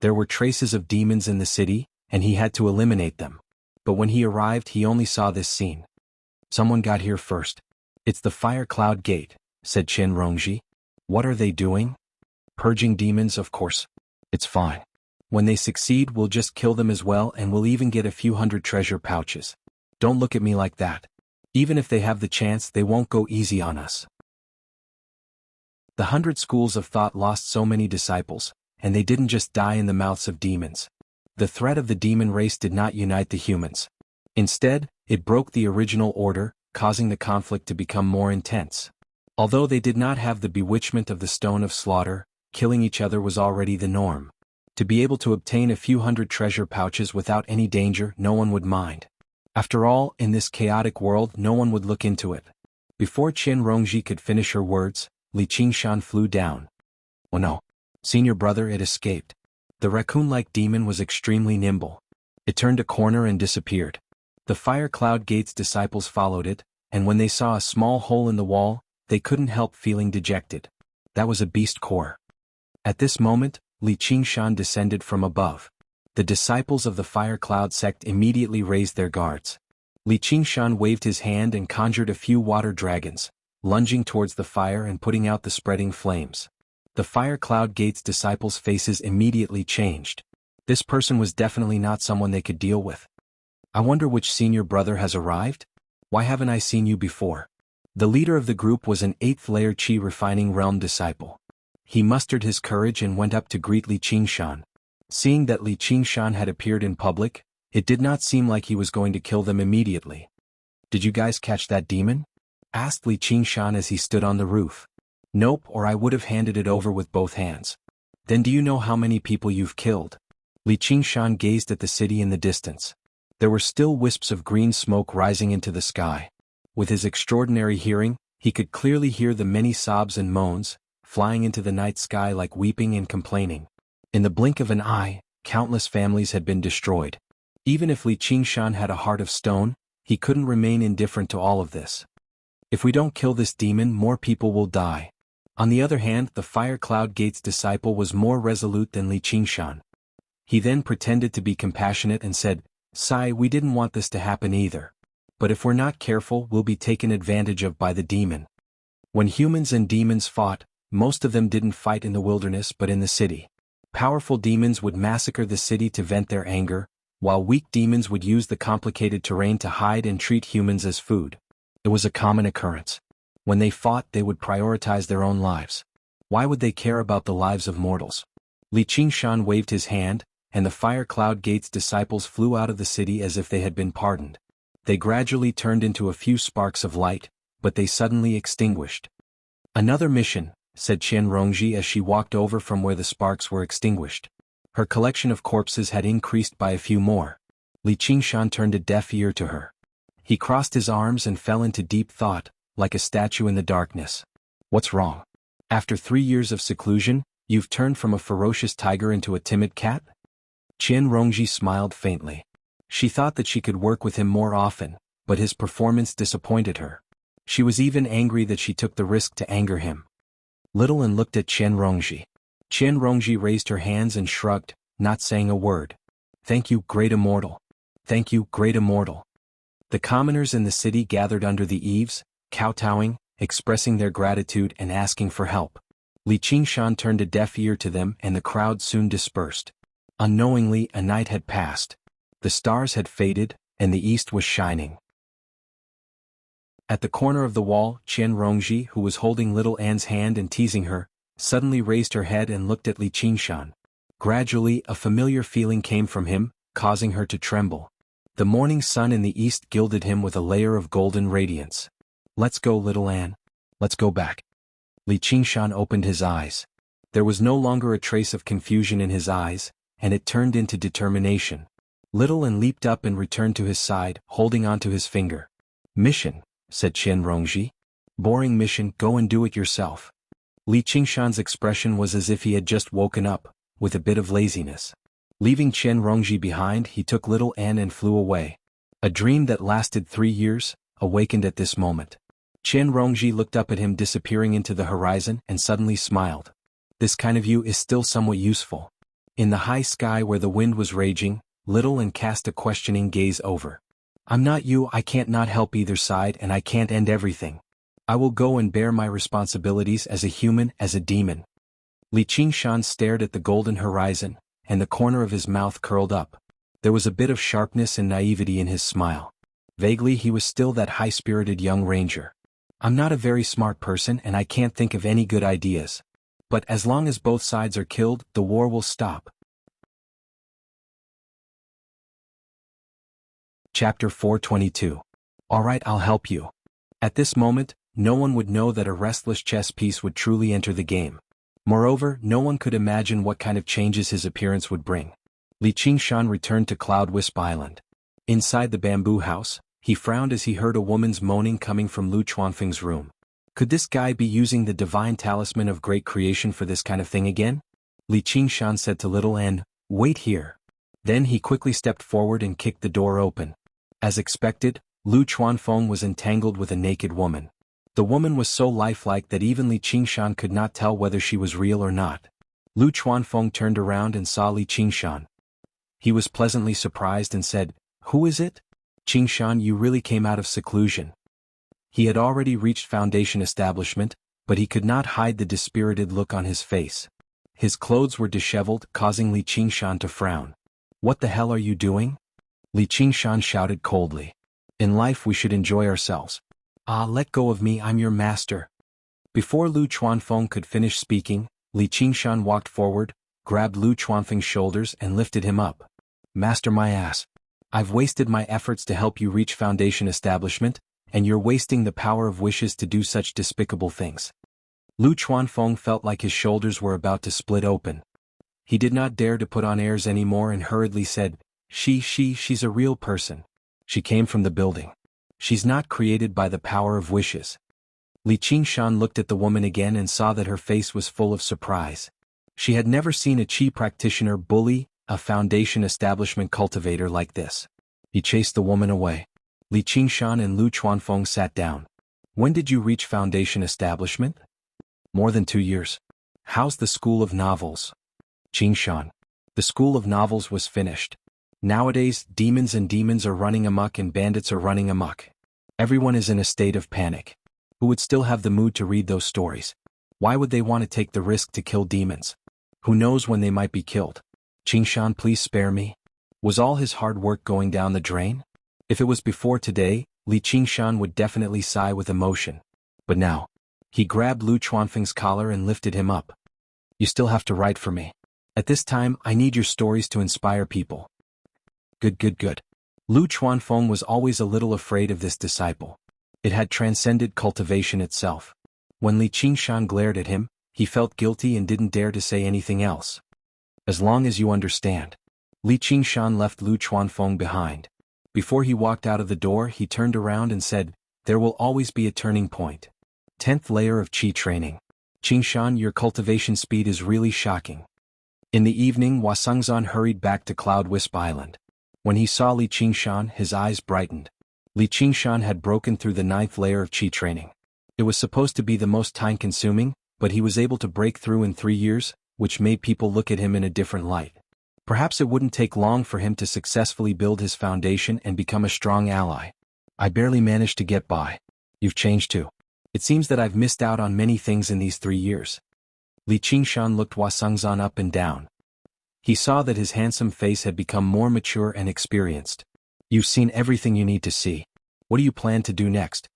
There were traces of demons in the city, and he had to eliminate them. But when he arrived he only saw this scene. Someone got here first. It's the Fire Cloud Gate, said Qian Rongji. What are they doing? Purging demons, of course. It's fine. When they succeed we'll just kill them as well and we'll even get a few hundred treasure pouches. Don't look at me like that. Even if they have the chance they won't go easy on us. The 100 Schools of Thought lost so many disciples, and they didn't just die in the mouths of demons. The threat of the demon race did not unite the humans. Instead, it broke the original order, causing the conflict to become more intense. Although they did not have the bewitchment of the Stone of Slaughter, killing each other was already the norm. To be able to obtain a few hundred treasure pouches without any danger, no one would mind. After all, in this chaotic world no one would look into it. Before Qian Rongji could finish her words, Li Qingshan flew down. Oh no! Senior brother, it escaped. The raccoon-like demon was extremely nimble. It turned a corner and disappeared. The Fire Cloud Gate's disciples followed it, and when they saw a small hole in the wall, they couldn't help feeling dejected. That was a beast core. At this moment, Li Qingshan descended from above. The disciples of the Fire Cloud sect immediately raised their guards. Li Qingshan waved his hand and conjured a few water dragons, lunging towards the fire and putting out the spreading flames. The Fire Cloud Gate's disciples' faces immediately changed. This person was definitely not someone they could deal with. I wonder which senior brother has arrived? Why haven't I seen you before? The leader of the group was an 8th layer Qi refining realm disciple. He mustered his courage and went up to greet Li Qingshan. Seeing that Li Qingshan had appeared in public, it did not seem like he was going to kill them immediately. Did you guys catch that demon? Asked Li Qingshan as he stood on the roof. Nope, or I would have handed it over with both hands. Then do you know how many people you've killed? Li Qingshan gazed at the city in the distance. There were still wisps of green smoke rising into the sky. With his extraordinary hearing, he could clearly hear the many sobs and moans, flying into the night sky like weeping and complaining. In the blink of an eye, countless families had been destroyed. Even if Li Qingshan had a heart of stone, he couldn't remain indifferent to all of this. If we don't kill this demon, more people will die. On the other hand, the Fire Cloud Gate's disciple was more resolute than Li Qingshan. He then pretended to be compassionate and said, "Sai, we didn't want this to happen either. But if we're not careful, we'll be taken advantage of by the demon." When humans and demons fought, most of them didn't fight in the wilderness but in the city. Powerful demons would massacre the city to vent their anger, while weak demons would use the complicated terrain to hide and treat humans as food. It was a common occurrence. When they fought, they would prioritize their own lives. Why would they care about the lives of mortals? Li Qingshan waved his hand, and the Fire Cloud Gate's disciples flew out of the city as if they had been pardoned. They gradually turned into a few sparks of light, but they suddenly extinguished. "Another mission," said Qian Rongji as she walked over from where the sparks were extinguished. Her collection of corpses had increased by a few more. Li Qingshan turned a deaf ear to her. He crossed his arms and fell into deep thought, like a statue in the darkness. What's wrong? After 3 years of seclusion, you've turned from a ferocious tiger into a timid cat? Qian Rongji smiled faintly. She thought that she could work with him more often, but his performance disappointed her. She was even angry that she took the risk to anger him. Little An looked at Qian Rongji. Qian Rongji raised her hands and shrugged, not saying a word. "Thank you, great immortal. Thank you, great immortal." The commoners in the city gathered under the eaves, kowtowing, expressing their gratitude and asking for help. Li Qingshan turned a deaf ear to them and the crowd soon dispersed. Unknowingly, a night had passed. The stars had faded, and the east was shining. At the corner of the wall, Qian Rongji, who was holding little Anne's hand and teasing her, suddenly raised her head and looked at Li Qingshan. Gradually, a familiar feeling came from him, causing her to tremble. The morning sun in the east gilded him with a layer of golden radiance. "Let's go, little Anne. Let's go back." Li Qingshan opened his eyes. There was no longer a trace of confusion in his eyes, and it turned into determination. Little Anne leaped up and returned to his side, holding onto his finger. "Mission," said Qian Rongji. "Boring mission, go and do it yourself." Li Qingshan's expression was as if he had just woken up, with a bit of laziness. Leaving Qian Rongji behind, he took little Anne and flew away. A dream that lasted 3 years, awakened at this moment. Qian Rongji looked up at him disappearing into the horizon and suddenly smiled. "This kind of you is still somewhat useful." In the high sky where the wind was raging, Little Anne cast a questioning gaze over. "I'm not you, I can't not help either side and I can't end everything. I will go and bear my responsibilities as a human, as a demon." Li Qingshan stared at the golden horizon, and the corner of his mouth curled up. There was a bit of sharpness and naivety in his smile. Vaguely he was still that high-spirited young ranger. "I'm not a very smart person and I can't think of any good ideas. But as long as both sides are killed, the war will stop." Chapter 422. "Alright, I'll help you." At this moment, no one would know that a restless chess piece would truly enter the game. Moreover, no one could imagine what kind of changes his appearance would bring. Li Qingshan returned to Cloud Wisp Island. Inside the bamboo house, he frowned as he heard a woman's moaning coming from Lu Chuanfeng's room. Could this guy be using the divine talisman of great creation for this kind of thing again? Li Qingshan said to Little N, "Wait here." Then he quickly stepped forward and kicked the door open. As expected, Lu Chuanfeng was entangled with a naked woman. The woman was so lifelike that even Li Qingshan could not tell whether she was real or not. Lu Chuanfeng turned around and saw Li Qingshan. He was pleasantly surprised and said, "Who is it? Qingshan, you really came out of seclusion." He had already reached Foundation establishment, but he could not hide the dispirited look on his face. His clothes were disheveled, causing Li Qingshan to frown. "What the hell are you doing?" Li Qingshan shouted coldly. "In life we should enjoy ourselves. Ah, let go of me, I'm your master." Before Lu Chuanfeng could finish speaking, Li Qingshan walked forward, grabbed Lu Chuanfeng's shoulders and lifted him up. "Master, my ass. I've wasted my efforts to help you reach Foundation establishment, and you're wasting the power of wishes to do such despicable things." Lu Chuanfeng felt like his shoulders were about to split open. He did not dare to put on airs anymore and hurriedly said, She's a real person. She came from the building. She's not created by the power of wishes." Li Qingshan looked at the woman again and saw that her face was full of surprise. She had never seen a Qi practitioner bully a Foundation establishment cultivator like this. He chased the woman away. Li Qingshan and Lu Chuanfeng sat down. "When did you reach Foundation establishment?" "More than 2 years." "How's the School of Novels?" "Qingshan. The School of Novels was finished. Nowadays, demons are running amok and bandits are running amok. Everyone is in a state of panic. Who would still have the mood to read those stories? Why would they want to take the risk to kill demons? Who knows when they might be killed? Qingshan, please spare me." Was all his hard work going down the drain? If it was before today, Li Qingshan would definitely sigh with emotion. But now, he grabbed Lu Chuanfeng's collar and lifted him up. "You still have to write for me. At this time, I need your stories to inspire people." Good. Lu Chuanfeng was always a little afraid of this disciple. It had transcended cultivation itself. When Li Qingshan glared at him, he felt guilty and didn't dare to say anything else. "As long as you understand." Li Qingshan left Lu Chuanfeng behind. Before he walked out of the door, he turned around and said, "There will always be a turning point." 10th layer of Qi training. "Qingshan, your cultivation speed is really shocking." In the evening, Wasungzan hurried back to Cloud Wisp Island. When he saw Li Qingshan, his eyes brightened. Li Qingshan had broken through the 9th layer of Qi training. It was supposed to be the most time-consuming, but he was able to break through in 3 years, which made people look at him in a different light. Perhaps it wouldn't take long for him to successfully build his foundation and become a strong ally. "I barely managed to get by. You've changed too. It seems that I've missed out on many things in these 3 years." Li Qingshan looked Wasungzan up and down. He saw that his handsome face had become more mature and experienced. "You've seen everything you need to see. What do you plan to do next?"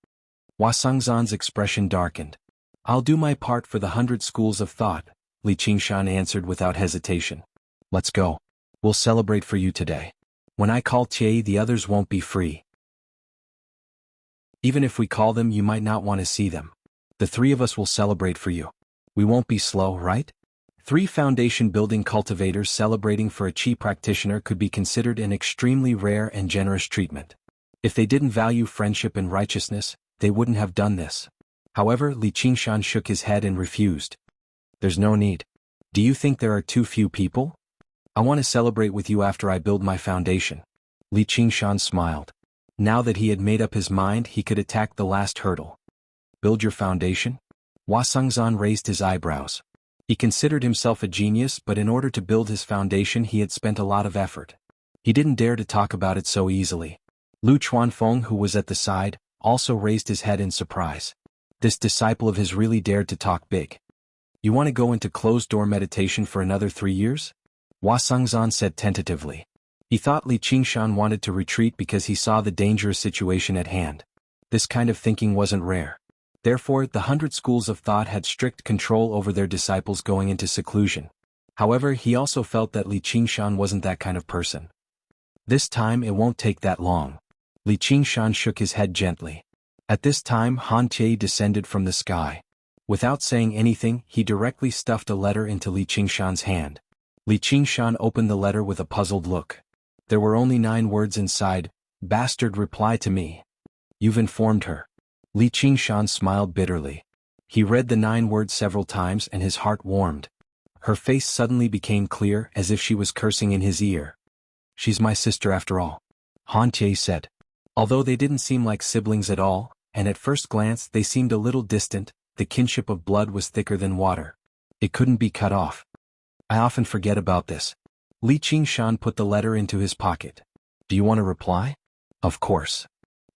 Wasungzan's expression darkened. "I'll do my part for the 100 schools of thought," Li Qingshan answered without hesitation. "Let's go. We'll celebrate for you today. When I call Tie, the others won't be free. Even if we call them, you might not want to see them. The 3 of us will celebrate for you. We won't be slow, right?" 3 foundation building cultivators celebrating for a Qi practitioner could be considered an extremely rare and generous treatment. If they didn't value friendship and righteousness, they wouldn't have done this. However, Li Qingshan shook his head and refused. "There's no need. Do you think there are too few people? I want to celebrate with you after I build my foundation." Li Qingshan smiled. Now that he had made up his mind, he could attack the last hurdle. "Build your foundation?" Wasungzan raised his eyebrows. He considered himself a genius, but in order to build his foundation he had spent a lot of effort. He didn't dare to talk about it so easily. Lu Chuanfeng, who was at the side, also raised his head in surprise. This disciple of his really dared to talk big. "You want to go into closed-door meditation for another 3 years?" Wasungzan said tentatively. He thought Li Qingshan wanted to retreat because he saw the dangerous situation at hand. This kind of thinking wasn't rare. Therefore, the 100 schools of thought had strict control over their disciples going into seclusion. However, he also felt that Li Qingshan wasn't that kind of person. "This time it won't take that long." Li Qingshan shook his head gently. At this time Han Tie descended from the sky. Without saying anything, he directly stuffed a letter into Li Qingshan's hand. Li Qingshan opened the letter with a puzzled look. There were only 9 words inside. Bastard, reply to me. You've informed her. Li Qingshan smiled bitterly. He read the 9 words several times and his heart warmed. Her face suddenly became clear as if she was cursing in his ear. She's my sister after all, Han Tie said. Although they didn't seem like siblings at all, and at first glance they seemed a little distant, the kinship of blood was thicker than water. It couldn't be cut off. I often forget about this. Li Qingshan put the letter into his pocket. Do you want to reply? Of course.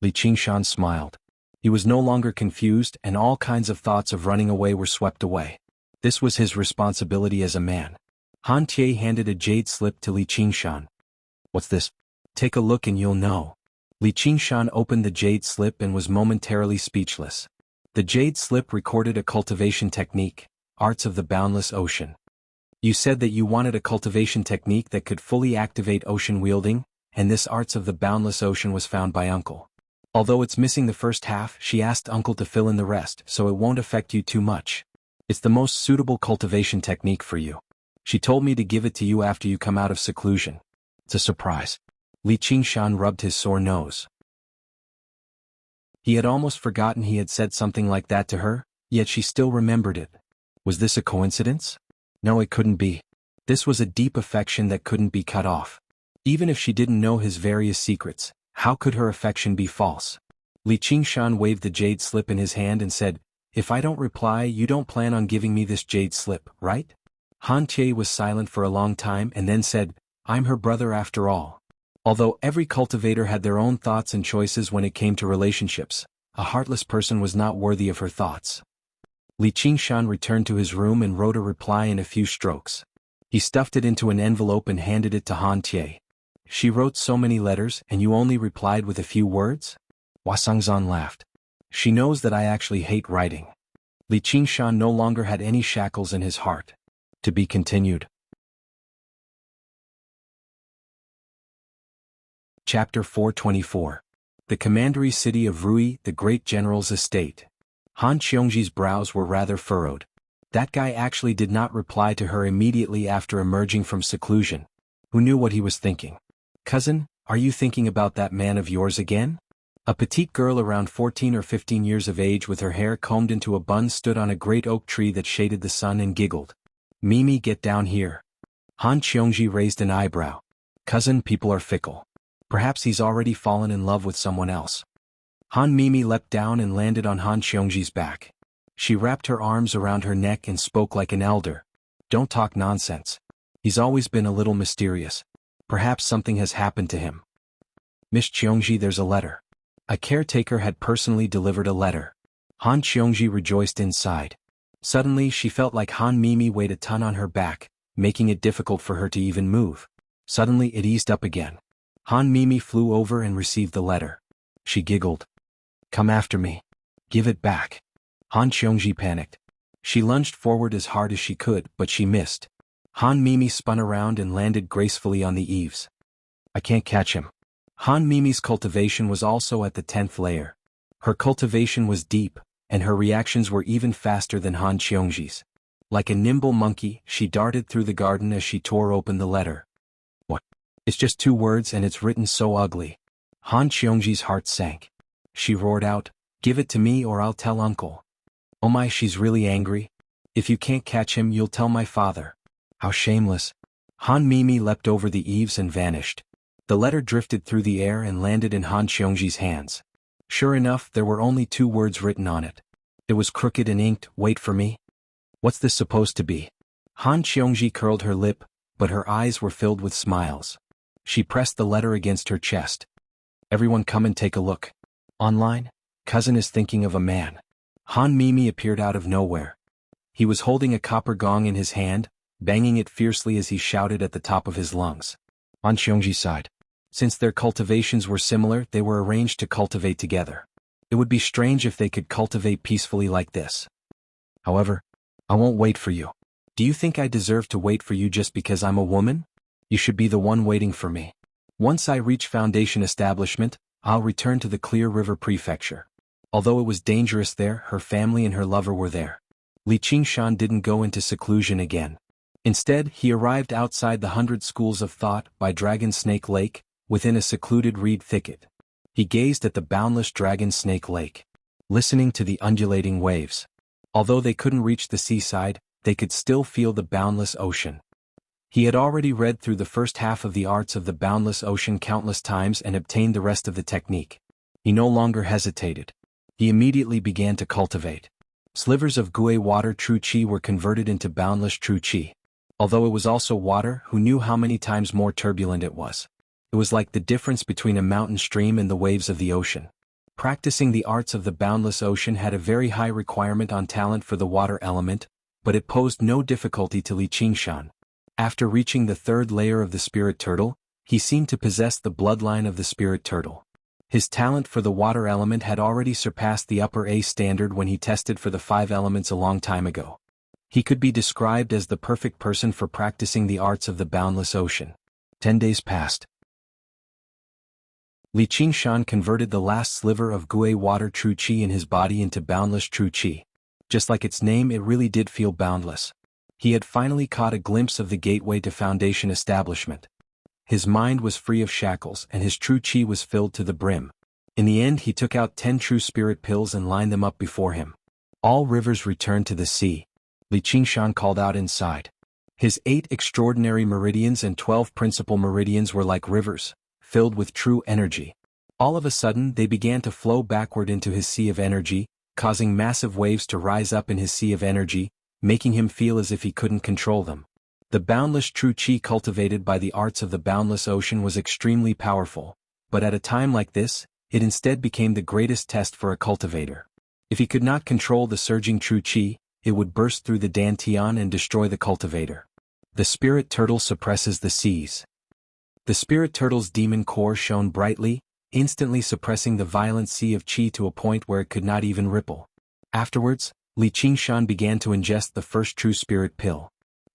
Li Qingshan smiled. He was no longer confused and all kinds of thoughts of running away were swept away. This was his responsibility as a man. Han Tie handed a jade slip to Li Qingshan. What's this? Take a look and you'll know. Li Qingshan opened the jade slip and was momentarily speechless. The jade slip recorded a cultivation technique, Arts of the Boundless Ocean. You said that you wanted a cultivation technique that could fully activate ocean wielding, and this Arts of the Boundless Ocean was found by Uncle. Although it's missing the first half, she asked Uncle to fill in the rest so it won't affect you too much. It's the most suitable cultivation technique for you. She told me to give it to you after you come out of seclusion. It's a surprise. Li Qingshan rubbed his sore nose. He had almost forgotten he had said something like that to her, yet she still remembered it. Was this a coincidence? No, it couldn't be. This was a deep affection that couldn't be cut off. Even if she didn't know his various secrets, how could her affection be false? Li Qingshan waved the jade slip in his hand and said, If I don't reply, you don't plan on giving me this jade slip, right? Han Tie was silent for a long time and then said, I'm her brother after all. Although every cultivator had their own thoughts and choices when it came to relationships, a heartless person was not worthy of her thoughts. Li Qingshan returned to his room and wrote a reply in a few strokes. He stuffed it into an envelope and handed it to Han Tie. She wrote so many letters and you only replied with a few words? Hua Sangzan laughed. She knows that I actually hate writing. Li Qingshan no longer had any shackles in his heart. To be continued. Chapter 424. The commandery city of Rui, the great general's estate. Han Qiongji's brows were rather furrowed. That guy actually did not reply to her immediately after emerging from seclusion. Who knew what he was thinking? Cousin, are you thinking about that man of yours again? A petite girl around 14 or 15 years of age with her hair combed into a bun stood on a great oak tree that shaded the sun and giggled. Mimi, get down here. Han Qiongji raised an eyebrow. Cousin, people are fickle. Perhaps he's already fallen in love with someone else. Han Mimi leapt down and landed on Han Qiongji's back. She wrapped her arms around her neck and spoke like an elder. Don't talk nonsense. He's always been a little mysterious. Perhaps something has happened to him. Miss Qiongji, there's a letter. A caretaker had personally delivered a letter. Han Qiongji rejoiced inside. Suddenly she felt like Han Mimi weighed a ton on her back, making it difficult for her to even move. Suddenly it eased up again. Han Mimi flew over and received the letter. She giggled. Come after me. Give it back. Han Qiongji panicked. She lunged forward as hard as she could, but she missed. Han Mimi spun around and landed gracefully on the eaves. I can't catch him. Han Mimi's cultivation was also at the 10th layer. Her cultivation was deep, and her reactions were even faster than Han Qiongji's. Like a nimble monkey, she darted through the garden as she tore open the letter. What? It's just 2 words and it's written so ugly. Han Qiongji's heart sank. She roared out, Give it to me or I'll tell Uncle. Oh my, she's really angry. If you can't catch him, you'll tell my father. How shameless. Han Mimi leapt over the eaves and vanished. The letter drifted through the air and landed in Han Qiongji's hands. Sure enough, there were only 2 words written on it. It was crooked and inked, Wait for me. What's this supposed to be? Han Qiongji curled her lip, but her eyes were filled with smiles. She pressed the letter against her chest. Everyone come and take a look. Online? Cousin is thinking of a man. Han Mimi appeared out of nowhere. He was holding a copper gong in his hand, banging it fiercely as he shouted at the top of his lungs. Han Qiongji sighed. Since their cultivations were similar, they were arranged to cultivate together. It would be strange if they could cultivate peacefully like this. However, I won't wait for you. Do you think I deserve to wait for you just because I'm a woman? You should be the one waiting for me. Once I reach Foundation establishment, I'll return to the Clear River Prefecture. Although it was dangerous there, her family and her lover were there. Li Qingshan didn't go into seclusion again. Instead, he arrived outside the 100 Schools of Thought by Dragon Snake Lake, within a secluded reed thicket. He gazed at the boundless Dragon Snake Lake, listening to the undulating waves. Although they couldn't reach the seaside, they could still feel the boundless ocean. He had already read through the first half of the arts of the boundless ocean countless times and obtained the rest of the technique. He no longer hesitated. He immediately began to cultivate. Slivers of Gui water true qi were converted into boundless true qi. Although it was also water, who knew how many times more turbulent it was? It was like the difference between a mountain stream and the waves of the ocean. Practicing the arts of the boundless ocean had a very high requirement on talent for the water element, but it posed no difficulty to Li Qingshan. After reaching the third layer of the spirit turtle, he seemed to possess the bloodline of the spirit turtle. His talent for the water element had already surpassed the upper A standard when he tested for the 5 elements a long time ago. He could be described as the perfect person for practicing the arts of the boundless ocean. 10 days passed. Li Qingshan converted the last sliver of Gui water true qi in his body into boundless true qi. Just like its name, it really did feel boundless. He had finally caught a glimpse of the gateway to Foundation establishment. His mind was free of shackles and his true qi was filled to the brim. In the end, he took out 10 true spirit pills and lined them up before him. All rivers returned to the sea. Li Qingshan called out inside. His 8 extraordinary meridians and 12 principal meridians were like rivers, filled with true energy. All of a sudden, they began to flow backward into his sea of energy, causing massive waves to rise up in his sea of energy, making him feel as if he couldn't control them. The boundless true qi cultivated by the arts of the boundless ocean was extremely powerful, but at a time like this, it instead became the greatest test for a cultivator. If he could not control the surging true qi, it would burst through the dantian and destroy the cultivator. The spirit turtle suppresses the seas. The spirit turtle's demon core shone brightly, instantly suppressing the violent sea of qi to a point where it could not even ripple. Afterwards, Li Qingshan began to ingest the first true spirit pill.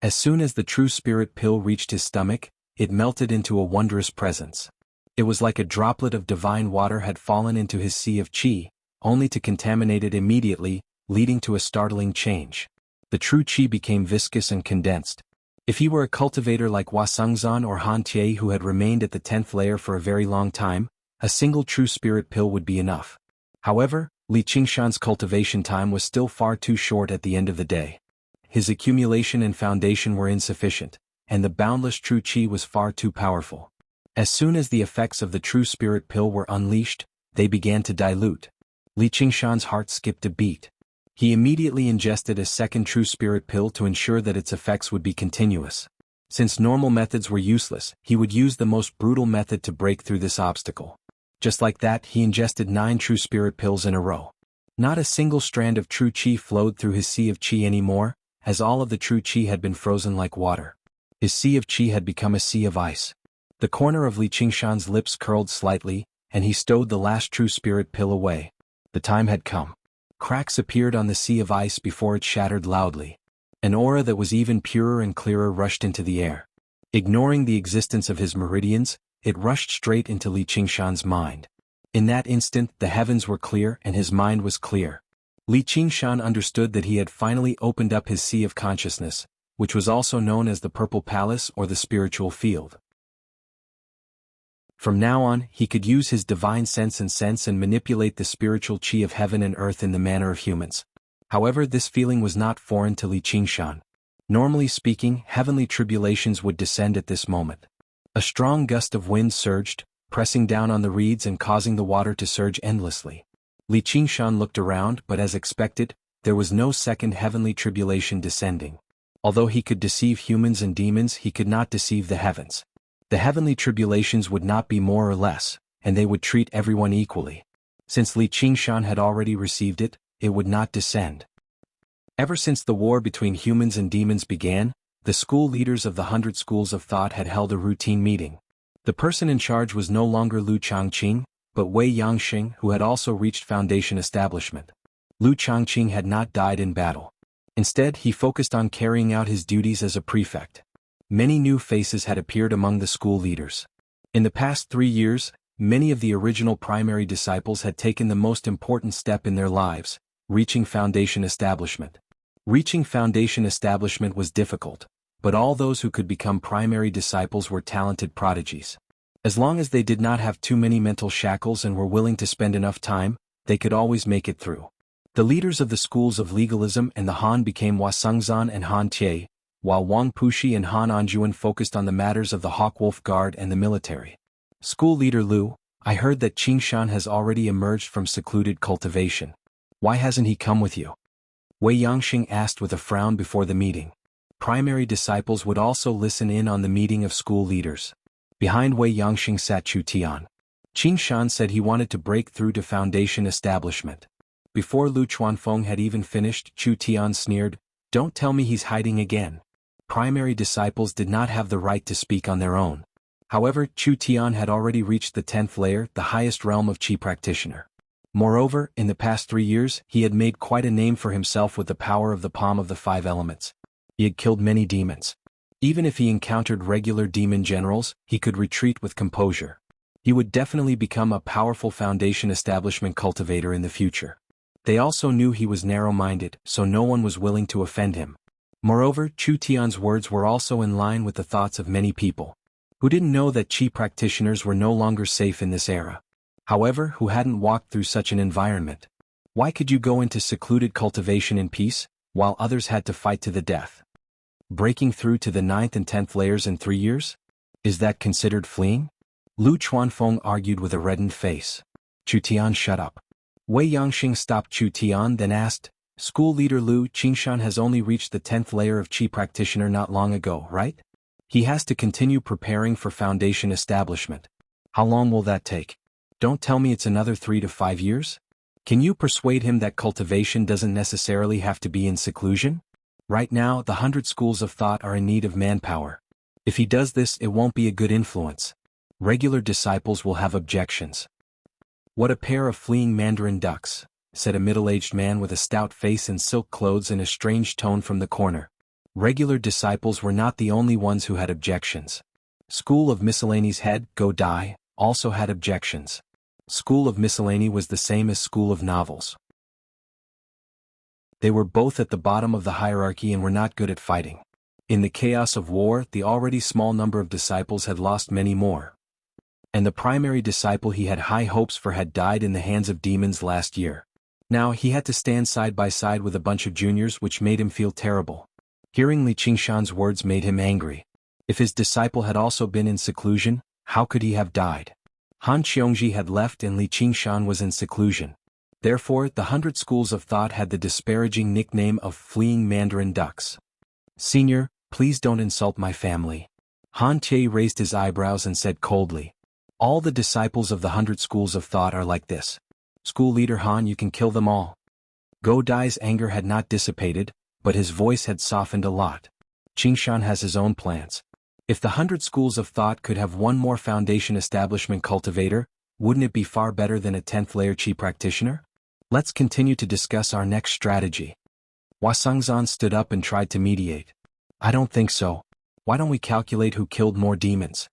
As soon as the true spirit pill reached his stomach, it melted into a wondrous presence. It was like a droplet of divine water had fallen into his sea of qi, only to contaminate it immediately, leading to a startling change. The true qi became viscous and condensed. If he were a cultivator like Wasungzan or Han Tie who had remained at the 10th layer for a very long time, a single true spirit pill would be enough. However, Li Qingshan's cultivation time was still far too short at the end of the day. His accumulation and foundation were insufficient, and the boundless true qi was far too powerful. As soon as the effects of the true spirit pill were unleashed, they began to dilute. Li Qingshan's heart skipped a beat. He immediately ingested a second true spirit pill to ensure that its effects would be continuous. Since normal methods were useless, he would use the most brutal method to break through this obstacle. Just like that, he ingested 9 true spirit pills in a row. Not a single strand of true qi flowed through his sea of qi anymore, as all of the true qi had been frozen like water. His sea of qi had become a sea of ice. The corner of Li Qingshan's lips curled slightly, and he stowed the last true spirit pill away. The time had come. Cracks appeared on the sea of ice before it shattered loudly. An aura that was even purer and clearer rushed into the air. Ignoring the existence of his meridians, it rushed straight into Li Qingshan's mind. In that instant, the heavens were clear and his mind was clear. Li Qingshan understood that he had finally opened up his sea of consciousness, which was also known as the Purple Palace or the spiritual field. From now on, he could use his divine sense and manipulate the spiritual qi of heaven and earth in the manner of humans. However, this feeling was not foreign to Li Qingshan. Normally speaking, heavenly tribulations would descend at this moment. A strong gust of wind surged, pressing down on the reeds and causing the water to surge endlessly. Li Qingshan looked around, but as expected, there was no second heavenly tribulation descending. Although he could deceive humans and demons, he could not deceive the heavens. The heavenly tribulations would not be more or less, and they would treat everyone equally. Since Li Qingshan had already received it, it would not descend. Ever since the war between humans and demons began, the school leaders of the 100 Schools of Thought had held a routine meeting. The person in charge was no longer Lu Changqing, but Wei Yangxing, who had also reached Foundation establishment. Lu Changqing had not died in battle. Instead, he focused on carrying out his duties as a prefect. Many new faces had appeared among the school leaders. In the past 3 years, Many of the original primary disciples had taken the most important step in their lives, reaching foundation establishment. Reaching foundation establishment was difficult, but all those who could become primary disciples were talented prodigies. As long as they did not have too many mental shackles and were willing to spend enough time, they could always make it through. The leaders of the schools of legalism and the Han became Hua Sengzan and Han Tie, while Wang Pushi and Han Anjuan focused on the matters of the Hawkwolf Guard and the military. School leader Lu, I heard that Qingshan has already emerged from secluded cultivation. Why hasn't he come with you? Wei Yangxing asked with a frown before the meeting. Primary disciples would also listen in on the meeting of school leaders. Behind Wei Yangxing sat Chu Tian. Qingshan said he wanted to break through to foundation establishment. Before Lu Chuanfeng had even finished, Chu Tian sneered, "Don't tell me he's hiding again." Primary disciples did not have the right to speak on their own. However, Chu Tian had already reached the 10th layer, the highest realm of Qi practitioner. Moreover, in the past 3 years, he had made quite a name for himself with the power of the palm of the 5 elements. He had killed many demons. Even if he encountered regular demon generals, he could retreat with composure. He would definitely become a powerful foundation establishment cultivator in the future. They also knew he was narrow-minded, so no one was willing to offend him. Moreover, Chu Tian's words were also in line with the thoughts of many people, who didn't know that Qi practitioners were no longer safe in this era. However, who hadn't walked through such an environment. Why could you go into secluded cultivation in peace, while others had to fight to the death? Breaking through to the 9th and 10th layers in 3 years? Is that considered fleeing? Lu Chuanfeng argued with a reddened face. Chu Tian, shut up. Wei Yangxing stopped Chu Tian, then asked, School leader Lu, Qingshan has only reached the 10th layer of Qi practitioner not long ago, right? He has to continue preparing for foundation establishment. How long will that take? Don't tell me it's another 3 to 5 years? Can you persuade him that cultivation doesn't necessarily have to be in seclusion? Right now, the 100 schools of thought are in need of manpower. If he does this, it won't be a good influence. Regular disciples will have objections. What a pair of fleeing mandarin ducks, said a middle-aged man with a stout face and silk clothes in a strange tone from the corner. Regular disciples were not the only ones who had objections. School of Miscellany's head, Go Dai, also had objections. School of Miscellany was the same as School of Novels. They were both at the bottom of the hierarchy and were not good at fighting. In the chaos of war, the already small number of disciples had lost many more. And the primary disciple he had high hopes for had died in the hands of demons last year. Now he had to stand side by side with a bunch of juniors, which made him feel terrible. Hearing Li Qingshan's words made him angry. If his disciple had also been in seclusion, how could he have died? Han Qiongji had left and Li Qingshan was in seclusion. Therefore, the 100 schools of thought had the disparaging nickname of fleeing mandarin ducks. Senior, please don't insult my family. Han Tie raised his eyebrows and said coldly. All the disciples of the 100 schools of thought are like this. School leader Han, you can kill them all. Go Dai's anger had not dissipated, but his voice had softened a lot. Qingshan has his own plans. If the 100 schools of thought could have one more foundation establishment cultivator, wouldn't it be far better than a 10th layer Qi practitioner? Let's continue to discuss our next strategy. Hua Sengzan stood up and tried to mediate. I don't think so. Why don't we calculate who killed more demons?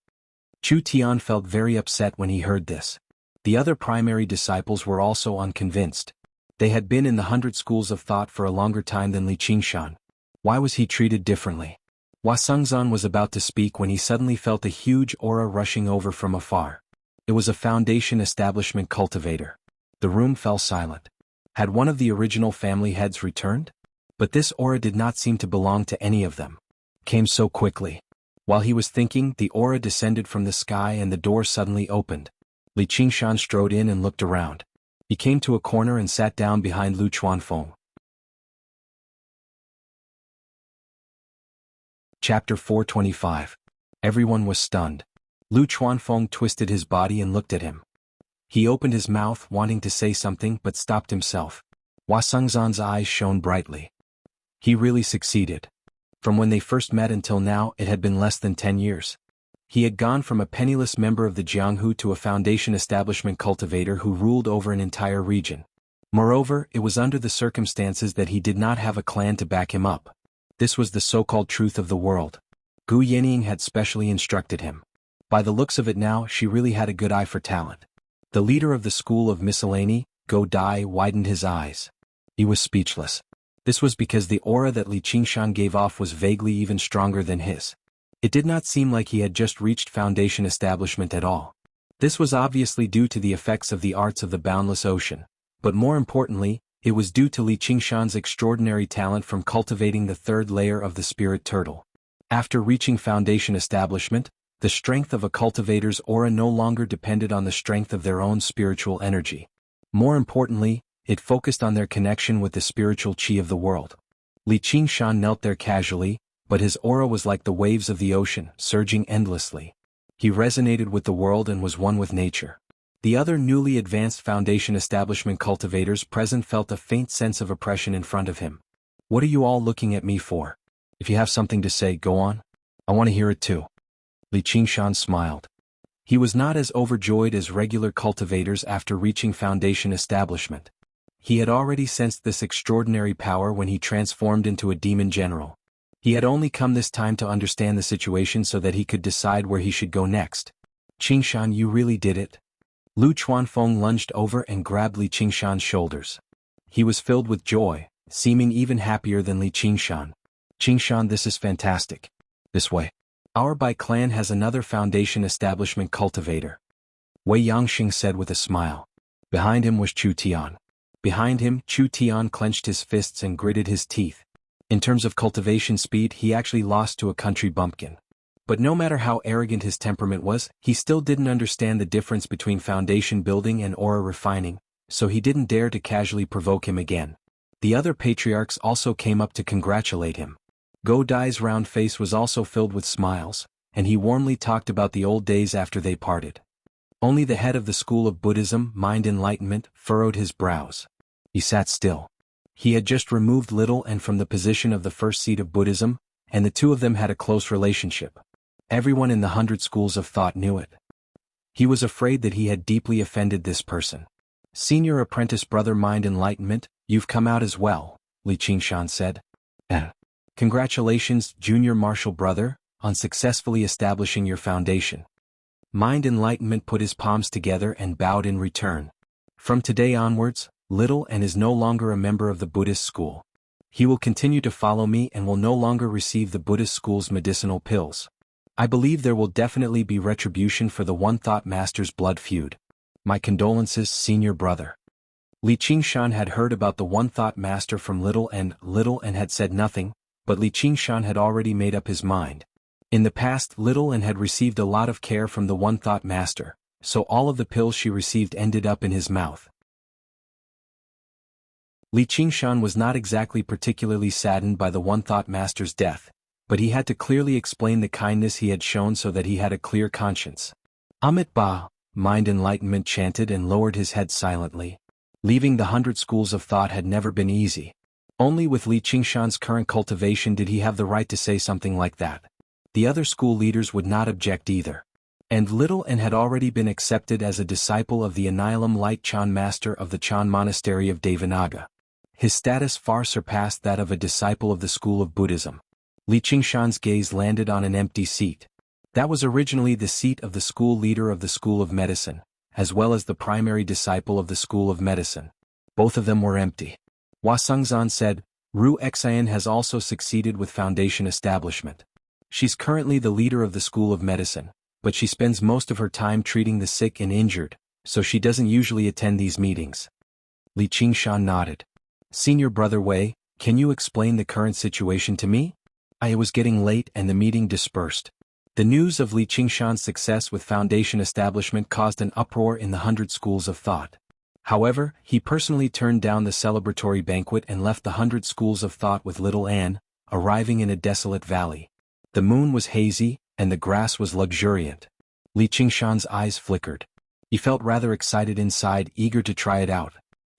Chu Tian felt very upset when he heard this. The other primary disciples were also unconvinced. They had been in the 100 schools of thought for a longer time than Li Qingshan. Why was he treated differently? Hua Sengzan was about to speak when he suddenly felt a huge aura rushing over from afar. It was a foundation establishment cultivator. The room fell silent. Had one of the original family heads returned? But this aura did not seem to belong to any of them. Came so quickly. While he was thinking, the aura descended from the sky and the door suddenly opened. Li Qingshan strode in and looked around. He came to a corner and sat down behind Lu Chuanfeng. Chapter 425. Everyone was stunned. Lu Chuanfeng twisted his body and looked at him. He opened his mouth wanting to say something but stopped himself. Hua Sengzan's eyes shone brightly. He really succeeded. From when they first met until now, it had been less than 10 years. He had gone from a penniless member of the Jianghu to a foundation establishment cultivator who ruled over an entire region. Moreover, it was under the circumstances that he did not have a clan to back him up. This was the so-called truth of the world. Gu Yenying had specially instructed him. By the looks of it now, she really had a good eye for talent. The leader of the school of miscellany, Go Dai, widened his eyes. He was speechless. This was because the aura that Li Qingshan gave off was vaguely even stronger than his. It did not seem like he had just reached foundation establishment at all. This was obviously due to the effects of the arts of the boundless ocean, but more importantly, it was due to Li Qingshan's extraordinary talent from cultivating the third layer of the spirit turtle. After reaching foundation establishment, the strength of a cultivator's aura no longer depended on the strength of their own spiritual energy. More importantly, it focused on their connection with the spiritual qi of the world. Li Qingshan knelt there casually, but his aura was like the waves of the ocean, surging endlessly. He resonated with the world and was one with nature. The other newly advanced foundation establishment cultivators present felt a faint sense of oppression in front of him. What are you all looking at me for? If you have something to say, go on. I want to hear it too. Li Qingshan smiled. He was not as overjoyed as regular cultivators after reaching foundation establishment. He had already sensed this extraordinary power when he transformed into a demon general. He had only come this time to understand the situation so that he could decide where he should go next. Qingshan, you really did it? Lu Chuanfeng lunged over and grabbed Li Qingshan's shoulders. He was filled with joy, seeming even happier than Li Qingshan. Qingshan, this is fantastic. This way. Our Bai clan has another foundation establishment cultivator. Wei Yangxing said with a smile. Behind him was Chu Tian. Behind him, Chu Tian clenched his fists and gritted his teeth. In terms of cultivation speed, he actually lost to a country bumpkin. But no matter how arrogant his temperament was, he still didn't understand the difference between foundation building and aura refining, so he didn't dare to casually provoke him again. The other patriarchs also came up to congratulate him. Go Dai's round face was also filled with smiles, and he warmly talked about the old days after they parted. Only the head of the school of Buddhism, Mind Enlightenment, furrowed his brows. He sat still. He had just removed Little and from the position of the first seat of Buddhism, and the two of them had a close relationship. Everyone in the 100 schools of thought knew it. He was afraid that he had deeply offended this person. Senior apprentice brother Mind Enlightenment, you've come out as well, Li Qingshan said. Congratulations, junior martial brother, on successfully establishing your foundation. Mind Enlightenment put his palms together and bowed in return. From today onwards, Little and is no longer a member of the Buddhist school. He will continue to follow me and will no longer receive the Buddhist school's medicinal pills. I believe there will definitely be retribution for the One Thought Master's blood feud. My condolences, senior brother. Li Qingshan had heard about the One Thought Master from Little and had said nothing, but Li Qingshan had already made up his mind. In the past, Little and had received a lot of care from the One Thought Master, so all of the pills she received ended up in his mouth. Li Qingshan was not exactly particularly saddened by the One Thought Master's death, but he had to clearly explain the kindness he had shown so that he had a clear conscience. Amit Ba, Mind Enlightenment chanted and lowered his head silently. Leaving the 100 schools of thought had never been easy. Only with Li Qingshan's current cultivation did he have the right to say something like that. The other school leaders would not object either. And Little and had already been accepted as a disciple of the Annihilum Light Chan Master of the Chan Monastery of Devanaga. His status far surpassed that of a disciple of the school of Buddhism. Li Qingshan's gaze landed on an empty seat. That was originally the seat of the school leader of the School of Medicine, as well as the primary disciple of the School of Medicine. Both of them were empty. Hua Sengzan said, Ru Xian has also succeeded with foundation establishment. She's currently the leader of the School of Medicine, but she spends most of her time treating the sick and injured, so she doesn't usually attend these meetings. Li Qingshan nodded. Senior brother Wei, can you explain the current situation to me? It was getting late and the meeting dispersed. The news of Li Qingshan's success with foundation establishment caused an uproar in the 100 schools of thought. However, he personally turned down the celebratory banquet and left the 100 schools of thought with little Anne, arriving in a desolate valley. The moon was hazy, and the grass was luxuriant. Li Qingshan's eyes flickered. He felt rather excited inside, eager to try it out.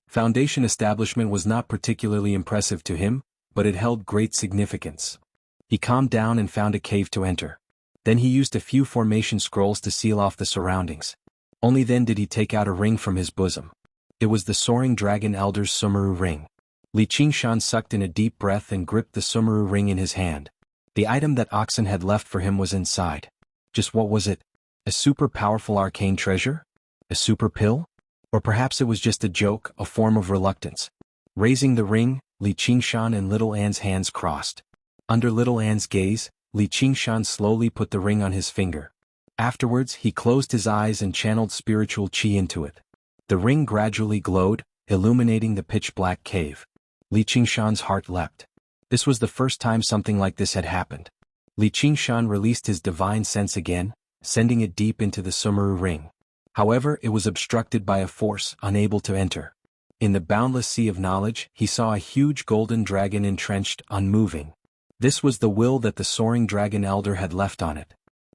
Foundation establishment was not particularly impressive to him, but it held great significance. He calmed down and found a cave to enter. Then he used a few formation scrolls to seal off the surroundings. Only then did he take out a ring from his bosom. It was the Soaring Dragon Elder's Sumeru ring. Li Qingshan sucked in a deep breath and gripped the Sumeru ring in his hand. The item that Oxen had left for him was inside. Just what was it? A super powerful arcane treasure? A super pill? Or perhaps it was just a joke, a form of reluctance. Raising the ring, Li Qingshan and Little Anne's hands crossed. Under Little Anne's gaze, Li Qingshan slowly put the ring on his finger. Afterwards, he closed his eyes and channeled spiritual qi into it. The ring gradually glowed, illuminating the pitch-black cave. Li Qingshan's heart leapt. This was the first time something like this had happened. Li Qingshan released his divine sense again, sending it deep into the Sumeru ring. However, it was obstructed by a force unable to enter. In the boundless sea of knowledge, he saw a huge golden dragon entrenched, unmoving. This was the will that the soaring dragon elder had left on it.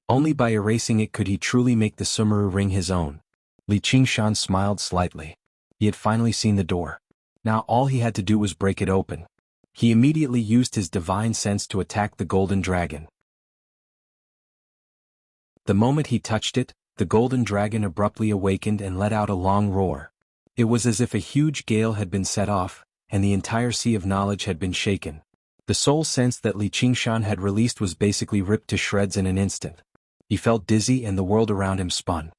Only by erasing it could he truly make the Sumeru ring his own. Li Qingshan smiled slightly. He had finally seen the door. Now all he had to do was break it open. He immediately used his divine sense to attack the golden dragon. The moment he touched it, the golden dragon abruptly awakened and let out a long roar. It was as if a huge gale had been set off, and the entire sea of knowledge had been shaken. The soul sense that Li Qingshan had released was basically ripped to shreds in an instant. He felt dizzy and the world around him spun.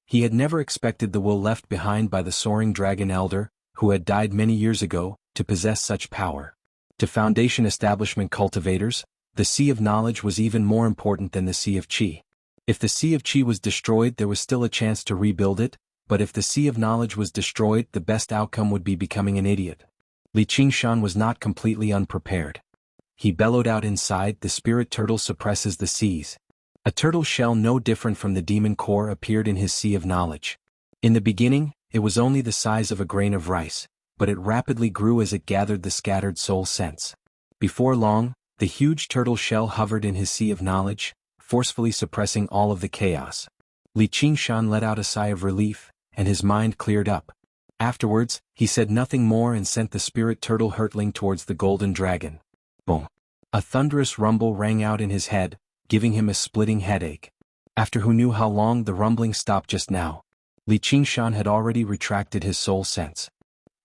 He had never expected the will left behind by the soaring dragon elder, who had died many years ago, to possess such power. To Foundation establishment cultivators, the sea of knowledge was even more important than the sea of qi. If the sea of qi was destroyed, there was still a chance to rebuild it, but if the sea of knowledge was destroyed, the best outcome would be becoming an idiot. Li Qingshan was not completely unprepared. He bellowed out inside, "The spirit turtle suppresses the seas." A turtle shell no different from the demon core appeared in his sea of knowledge. In the beginning, it was only the size of a grain of rice, but it rapidly grew as it gathered the scattered soul sense. Before long, the huge turtle shell hovered in his sea of knowledge, forcefully suppressing all of the chaos. Li Qingshan let out a sigh of relief, and his mind cleared up. Afterwards, he said nothing more and sent the spirit turtle hurtling towards the golden dragon. Boom! A thunderous rumble rang out in his head, giving him a splitting headache. After who knew how long, the rumbling stopped just now. Li Qingshan had already retracted his soul sense.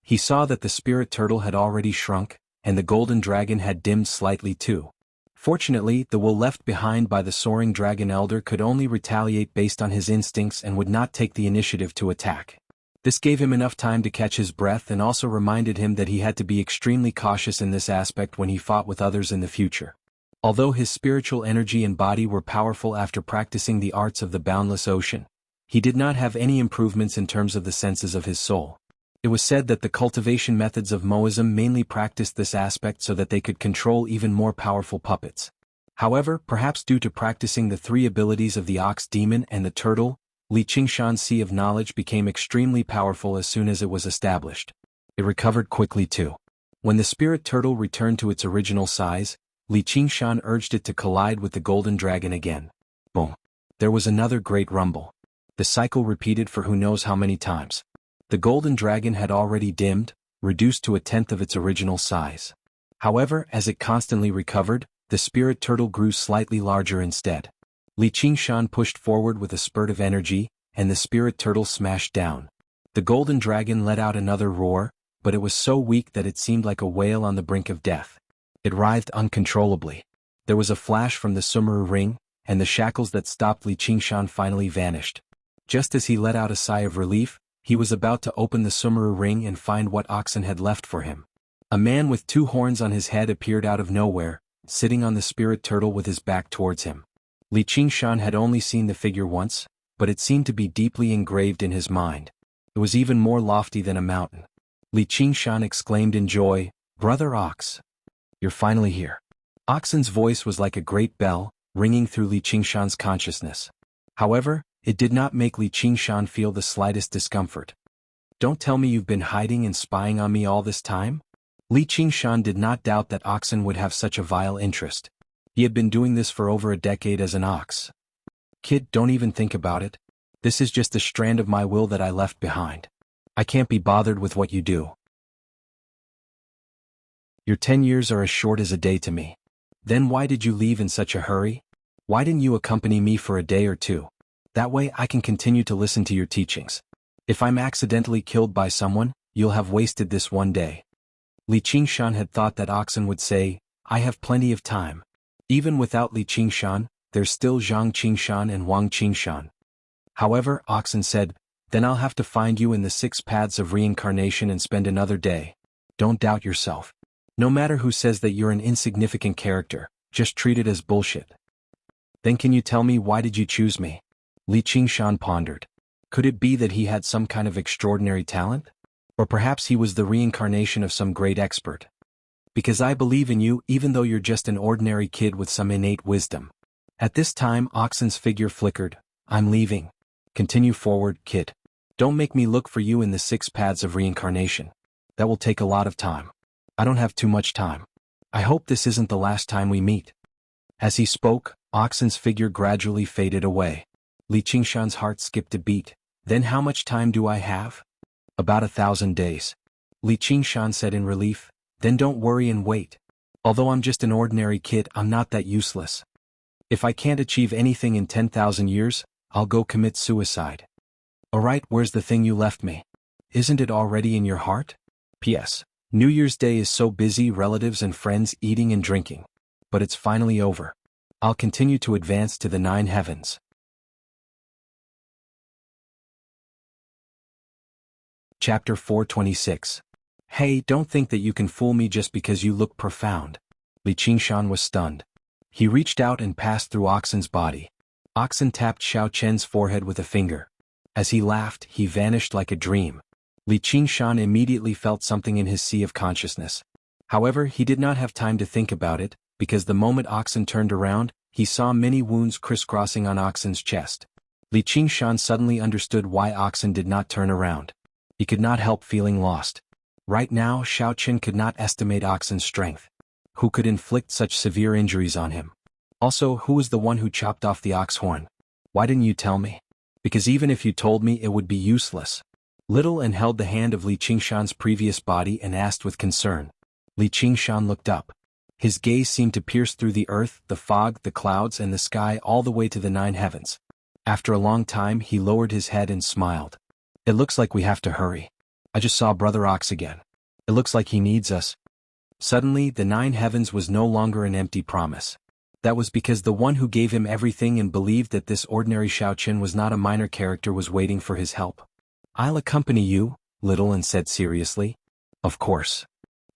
He saw that the spirit turtle had already shrunk, and the golden dragon had dimmed slightly too. Fortunately, the will left behind by the soaring dragon elder could only retaliate based on his instincts and would not take the initiative to attack. This gave him enough time to catch his breath and also reminded him that he had to be extremely cautious in this aspect when he fought with others in the future. Although his spiritual energy and body were powerful after practicing the arts of the boundless ocean, he did not have any improvements in terms of the senses of his soul. It was said that the cultivation methods of Moism mainly practiced this aspect so that they could control even more powerful puppets. However, perhaps due to practicing the three abilities of the ox demon and the turtle, Li Qingshan's sea of knowledge became extremely powerful as soon as it was established. It recovered quickly too. When the spirit turtle returned to its original size, Li Qingshan urged it to collide with the golden dragon again. Boom! There was another great rumble. The cycle repeated for who knows how many times. The golden dragon had already dimmed, reduced to 1/10 of its original size. However, as it constantly recovered, the spirit turtle grew slightly larger instead. Li Qingshan pushed forward with a spurt of energy, and the spirit turtle smashed down. The golden dragon let out another roar, but it was so weak that it seemed like a whale on the brink of death. It writhed uncontrollably. There was a flash from the Sumeru ring, and the shackles that stopped Li Qingshan finally vanished. Just as he let out a sigh of relief, he was about to open the Sumeru ring and find what oxen had left for him. A man with 2 horns on his head appeared out of nowhere, sitting on the spirit turtle with his back towards him. Li Qingshan had only seen the figure once, but it seemed to be deeply engraved in his mind. It was even more lofty than a mountain. Li Qingshan exclaimed in joy, "Brother Ox! You're finally here." Oxen's voice was like a great bell, ringing through Li Qingshan's consciousness. However, it did not make Li Qingshan feel the slightest discomfort. "Don't tell me you've been hiding and spying on me all this time?" Li Qingshan did not doubt that Oxen would have such a vile interest. He had been doing this for over a decade as an ox. "Kid, don't even think about it. This is just a strand of my will that I left behind. I can't be bothered with what you do. Your 10 years are as short as a day to me. Then why did you leave in such a hurry? Why didn't you accompany me for a day or two? That way I can continue to listen to your teachings. If I'm accidentally killed by someone, you'll have wasted this one day." Li Qingshan had thought that Oxen would say, "I have plenty of time." Even without Li Qingshan, there's still Zhang Qingshan and Wang Qingshan. However, Oxen said, then I'll have to find you in the 6 paths of reincarnation and spend another day. Don't doubt yourself. No matter who says that you're an insignificant character, just treat it as bullshit. Then can you tell me why did you choose me? Li Qingshan pondered. Could it be that he had some kind of extraordinary talent? Or perhaps he was the reincarnation of some great expert? Because I believe in you even though you're just an ordinary kid with some innate wisdom. At this time Oxen's figure flickered. I'm leaving. Continue forward, kid. Don't make me look for you in the 6 paths of reincarnation. That will take a lot of time. I don't have too much time. I hope this isn't the last time we meet. As he spoke, Oxen's figure gradually faded away. Li Qingshan's heart skipped a beat. Then how much time do I have? About 1,000 days. Li Qingshan said in relief. Then don't worry and wait. Although I'm just an ordinary kid, I'm not that useless. If I can't achieve anything in 10,000 years, I'll go commit suicide. Alright, where's the thing you left me? Isn't it already in your heart? P.S. New Year's Day is so busy, relatives and friends eating and drinking. But it's finally over. I'll continue to advance to the 9 heavens. Chapter 426. Hey, don't think that you can fool me just because you look profound. Li Qingshan was stunned. He reached out and passed through Oxen's body. Oxen tapped Xiao Chen's forehead with a finger. As he laughed, he vanished like a dream. Li Qingshan immediately felt something in his sea of consciousness. However, he did not have time to think about it, because the moment Oxen turned around, he saw many wounds crisscrossing on Oxen's chest. Li Qingshan suddenly understood why Oxen did not turn around. He could not help feeling lost. Right now, Xiao Chen could not estimate Oxen's strength. Who could inflict such severe injuries on him? Also, who was the one who chopped off the ox horn? Why didn't you tell me? Because even if you told me, it would be useless. Little and held the hand of Li Qingshan's previous body and asked with concern. Li Qingshan looked up. His gaze seemed to pierce through the earth, the fog, the clouds and the sky all the way to the 9 heavens. After a long time he lowered his head and smiled. It looks like we have to hurry. I just saw Brother Ox again. It looks like he needs us. Suddenly, the 9 heavens was no longer an empty promise. That was because the one who gave him everything and believed that this ordinary Xiao Chen was not a minor character was waiting for his help. I'll accompany you, Little and said seriously. Of course.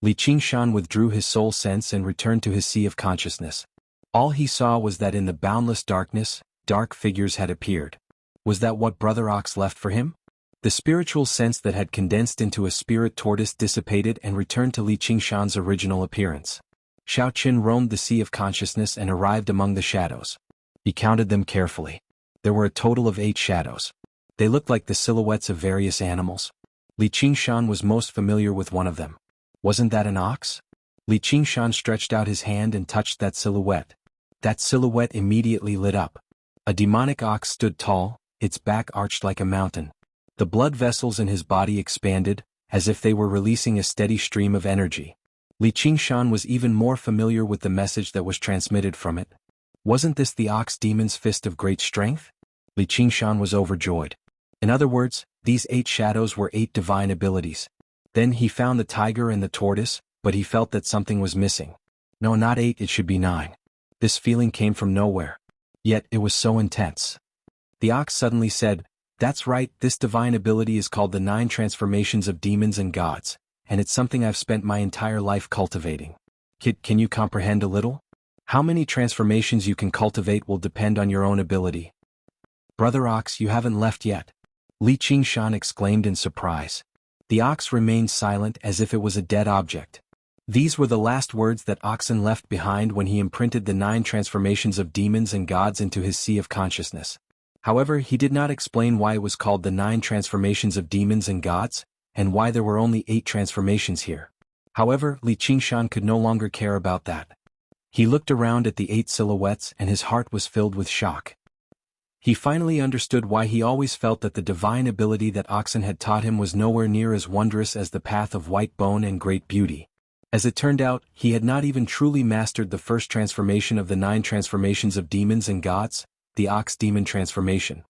Li Qingshan withdrew his soul sense and returned to his sea of consciousness. All he saw was that in the boundless darkness, dark figures had appeared. Was that what Brother Ox left for him? The spiritual sense that had condensed into a spirit tortoise dissipated and returned to Li Qingshan's original appearance. Xiao Chen roamed the sea of consciousness and arrived among the shadows. He counted them carefully. There were a total of 8 shadows. They looked like the silhouettes of various animals. Li Qingshan was most familiar with one of them. Wasn't that an ox? Li Qingshan stretched out his hand and touched that silhouette. That silhouette immediately lit up. A demonic ox stood tall, its back arched like a mountain. The blood vessels in his body expanded, as if they were releasing a steady stream of energy. Li Qingshan was even more familiar with the message that was transmitted from it. Wasn't this the ox demon's fist of great strength? Li Qingshan was overjoyed. In other words, these 8 shadows were 8 divine abilities. Then he found the tiger and the tortoise, but he felt that something was missing. No, not 8, it should be 9. This feeling came from nowhere. Yet, it was so intense. The ox suddenly said, "That's right, this divine ability is called the 9 transformations of demons and gods, and it's something I've spent my entire life cultivating. Kid, can you comprehend a little? How many transformations you can cultivate will depend on your own ability." "Brother Ox, you haven't left yet," Li Qingshan exclaimed in surprise. The ox remained silent as if it was a dead object. These were the last words that Oxen left behind when he imprinted the 9 transformations of demons and gods into his sea of consciousness. However, he did not explain why it was called the 9 transformations of demons and gods, and why there were only 8 transformations here. However, Li Qingshan could no longer care about that. He looked around at the 8 silhouettes and his heart was filled with shock. He finally understood why he always felt that the divine ability that Oxen had taught him was nowhere near as wondrous as the path of white bone and great beauty. As it turned out, he had not even truly mastered the first transformation of the 9 transformations of demons and gods, the ox demon transformation.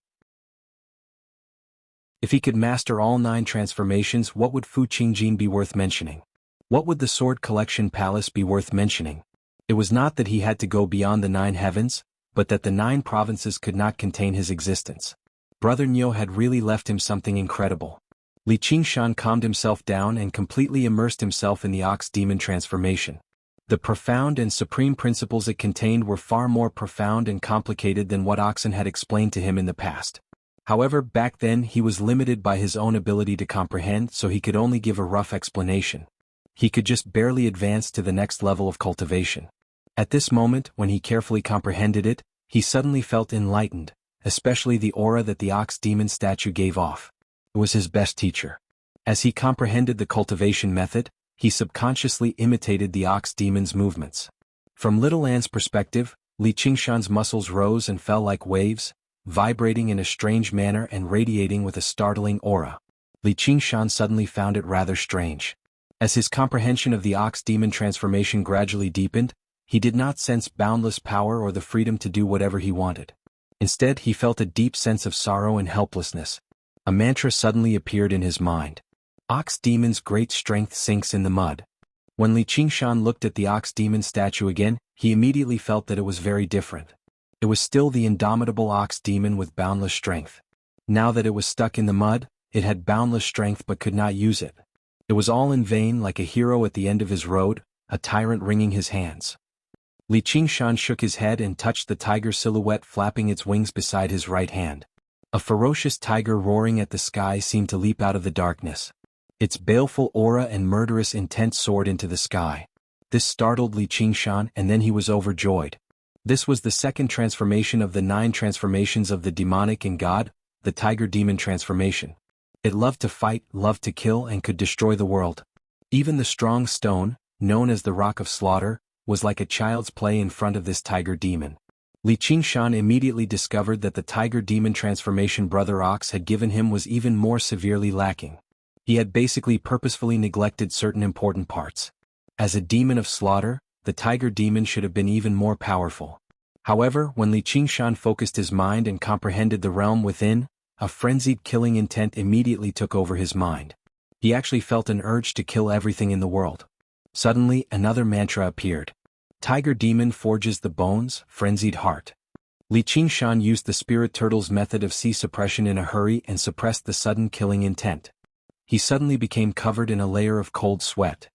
If he could master all 9 transformations, what would Fu Qingjin be worth mentioning? What would the Sword Collection Palace be worth mentioning? It was not that he had to go beyond the 9 heavens, but that the 9 provinces could not contain his existence. brother Niu had really left him something incredible. Li Qingshan calmed himself down and completely immersed himself in the ox demon transformation. The profound and supreme principles it contained were far more profound and complicated than what Oxen had explained to him in the past. However, back then he was limited by his own ability to comprehend, so he could only give a rough explanation. He could just barely advance to the next level of cultivation. At this moment, when he carefully comprehended it, he suddenly felt enlightened, especially the aura that the ox demon statue gave off. It was his best teacher. As he comprehended the cultivation method, he subconsciously imitated the ox demon's movements. From Little An's perspective, Li Qingshan's muscles rose and fell like waves, vibrating in a strange manner and radiating with a startling aura. Li Qingshan suddenly found it rather strange. As his comprehension of the ox demon transformation gradually deepened, he did not sense boundless power or the freedom to do whatever he wanted. Instead, he felt a deep sense of sorrow and helplessness. A mantra suddenly appeared in his mind. Ox demon's great strength sinks in the mud. When Li Qingshan looked at the ox demon statue again, he immediately felt that it was very different. It was still the indomitable ox demon with boundless strength. Now that it was stuck in the mud, it had boundless strength but could not use it. It was all in vain, like a hero at the end of his road, a tyrant wringing his hands. Li Qingshan shook his head and touched the tiger silhouette flapping its wings beside his right hand. A ferocious tiger roaring at the sky seemed to leap out of the darkness. Its baleful aura and murderous intent soared into the sky. This startled Li Qingshan, and then he was overjoyed. This was the second transformation of the 9 transformations of the demonic in God, the tiger demon transformation. It loved to fight, loved to kill, and could destroy the world. Even the strong stone, known as the Rock of Slaughter, was like a child's play in front of this tiger demon. Li Qingshan immediately discovered that the tiger demon transformation Brother Ox had given him was even more severely lacking. He had basically purposefully neglected certain important parts. As a demon of slaughter, the tiger demon should have been even more powerful. However, when Li Qingshan focused his mind and comprehended the realm within, a frenzied killing intent immediately took over his mind. He actually felt an urge to kill everything in the world. Suddenly, another mantra appeared. Tiger demon forges the bones, frenzied heart. Li Qingshan used the spirit turtle's method of sea suppression in a hurry and suppressed the sudden killing intent. He suddenly became covered in a layer of cold sweat.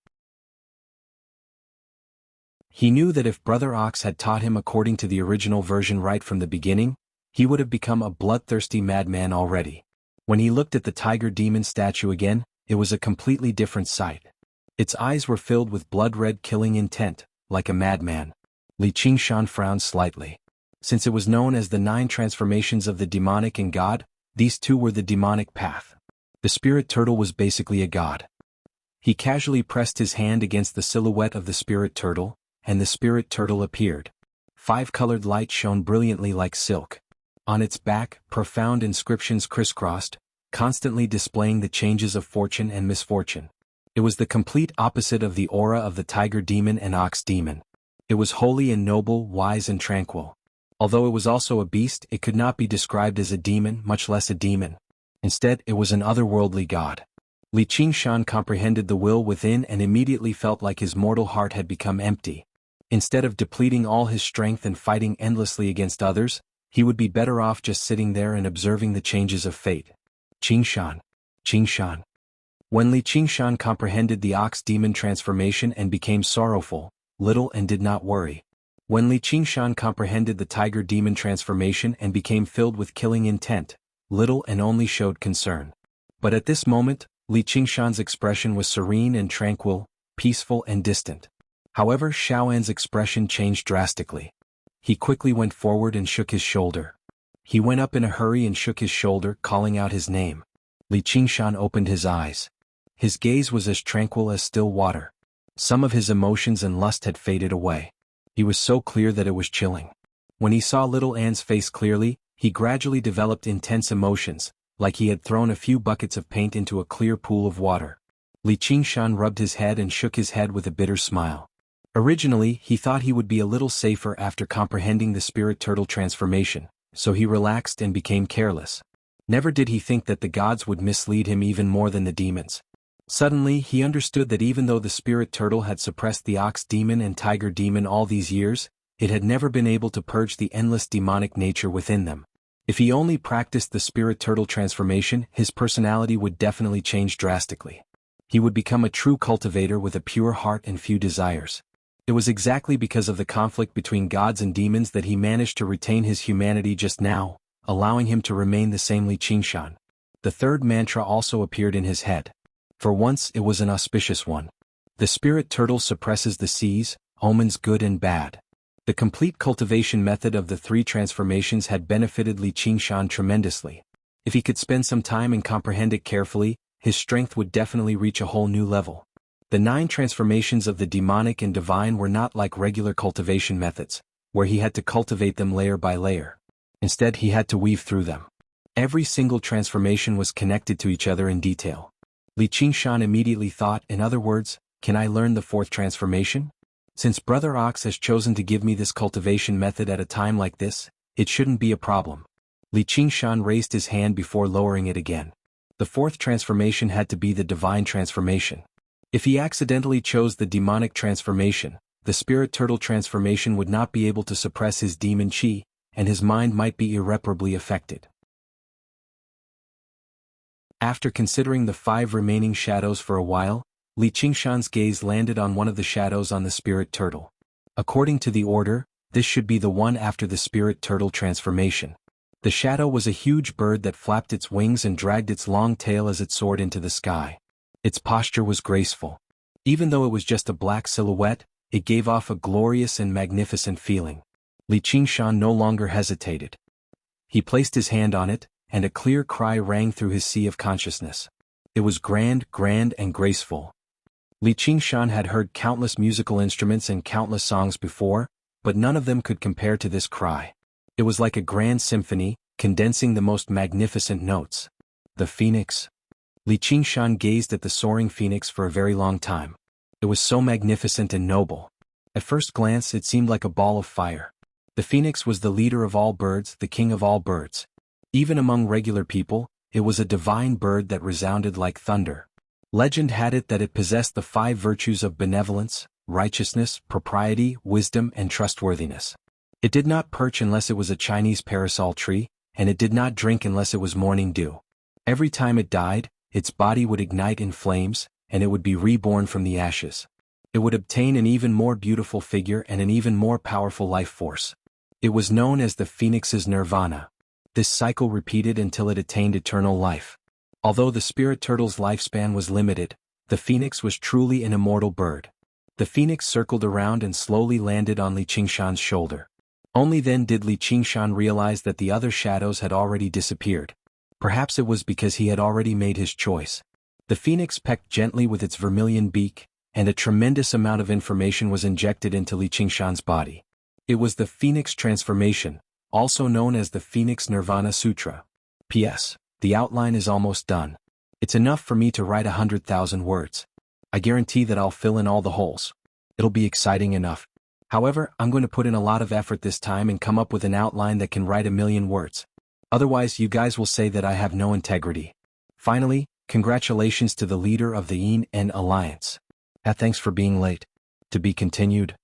He knew that if Brother Ox had taught him according to the original version right from the beginning, he would have become a bloodthirsty madman already. When he looked at the tiger demon statue again, it was a completely different sight. Its eyes were filled with blood-red killing intent, like a madman. Li Qingshan frowned slightly. Since it was known as the 9 transformations of the demonic in God, these 2 were the demonic path. The spirit turtle was basically a god. He casually pressed his hand against the silhouette of the spirit turtle, and the spirit turtle appeared. 5-colored light shone brilliantly like silk. On its back, profound inscriptions crisscrossed, constantly displaying the changes of fortune and misfortune. It was the complete opposite of the aura of the tiger demon and ox demon. It was holy and noble, wise and tranquil. Although it was also a beast, it could not be described as a demon, much less a demon. Instead, it was an otherworldly god. Li Qingshan comprehended the will within and immediately felt like his mortal heart had become empty. Instead of depleting all his strength and fighting endlessly against others, he would be better off just sitting there and observing the changes of fate. Qingshan. Qingshan. When Li Qingshan comprehended the ox demon transformation and became sorrowful, little and did not worry. When Li Qingshan comprehended the tiger demon transformation and became filled with killing intent, little and only showed concern. But at this moment, Li Qingshan's expression was serene and tranquil, peaceful and distant. However, Xiaoan's expression changed drastically. He quickly went forward and shook his shoulder. He went up in a hurry and shook his shoulder, calling out his name. Li Qingshan opened his eyes. His gaze was as tranquil as still water. Some of his emotions and lust had faded away. He was so clear that it was chilling. When he saw Little An's face clearly, he gradually developed intense emotions, like he had thrown a few buckets of paint into a clear pool of water. Li Qingshan rubbed his head and shook his head with a bitter smile. Originally, he thought he would be a little safer after comprehending the spirit turtle transformation, so he relaxed and became careless. Never did he think that the gods would mislead him even more than the demons. Suddenly, he understood that even though the spirit turtle had suppressed the ox demon and tiger demon all these years, it had never been able to purge the endless demonic nature within them. If he only practiced the spirit turtle transformation, his personality would definitely change drastically. He would become a true cultivator with a pure heart and few desires. It was exactly because of the conflict between gods and demons that he managed to retain his humanity just now, allowing him to remain the same Li Qingshan. The third mantra also appeared in his head. For once it was an auspicious one. The spirit turtle suppresses the seas, omens good and bad. The complete cultivation method of the three transformations had benefited Li Qingshan tremendously. If he could spend some time and comprehend it carefully, his strength would definitely reach a whole new level. The 9 transformations of the demonic and divine were not like regular cultivation methods, where he had to cultivate them layer by layer. Instead, he had to weave through them. Every single transformation was connected to each other in detail. Li Qingshan immediately thought, in other words, can I learn the 4th transformation? Since Brother Ox has chosen to give me this cultivation method at a time like this, it shouldn't be a problem. Li Qingshan raised his hand before lowering it again. The 4th transformation had to be the divine transformation. If he accidentally chose the demonic transformation, the spirit turtle transformation would not be able to suppress his demon chi, and his mind might be irreparably affected. After considering the 5 remaining shadows for a while, Li Qingshan's gaze landed on one of the shadows on the spirit turtle. According to the order, this should be the one after the spirit turtle transformation. The shadow was a huge bird that flapped its wings and dragged its long tail as it soared into the sky. Its posture was graceful. Even though it was just a black silhouette, it gave off a glorious and magnificent feeling. Li Qingshan no longer hesitated. He placed his hand on it, and a clear cry rang through his sea of consciousness. It was grand and graceful. Li Qingshan had heard countless musical instruments and countless songs before, but none of them could compare to this cry. It was like a grand symphony, condensing the most magnificent notes. The phoenix. Li Qingshan gazed at the soaring phoenix for a very long time. It was so magnificent and noble. At first glance it seemed like a ball of fire. The phoenix was the leader of all birds, the king of all birds. Even among regular people, it was a divine bird that resounded like thunder. Legend had it that it possessed the 5 virtues of benevolence, righteousness, propriety, wisdom, and trustworthiness. It did not perch unless it was a Chinese parasol tree, and it did not drink unless it was morning dew. Every time it died, its body would ignite in flames, and it would be reborn from the ashes. It would obtain an even more beautiful figure and an even more powerful life force. It was known as the phoenix's nirvana. This cycle repeated until it attained eternal life. Although the spirit turtle's lifespan was limited, the phoenix was truly an immortal bird. The phoenix circled around and slowly landed on Li Qingshan's shoulder. Only then did Li Qingshan realize that the other shadows had already disappeared. Perhaps it was because he had already made his choice. The phoenix pecked gently with its vermilion beak, and a tremendous amount of information was injected into Li Qingshan's body. It was the Phoenix Transformation, also known as the Phoenix Nirvana Sutra. P.S. The outline is almost done. It's enough for me to write 100,000 words. I guarantee that I'll fill in all the holes. It'll be exciting enough. However, I'm going to put in a lot of effort this time and come up with an outline that can write 1,000,000 words. Otherwise you guys will say that I have no integrity. Finally, congratulations to the leader of the Yin En Alliance. Thanks for being late. To be continued.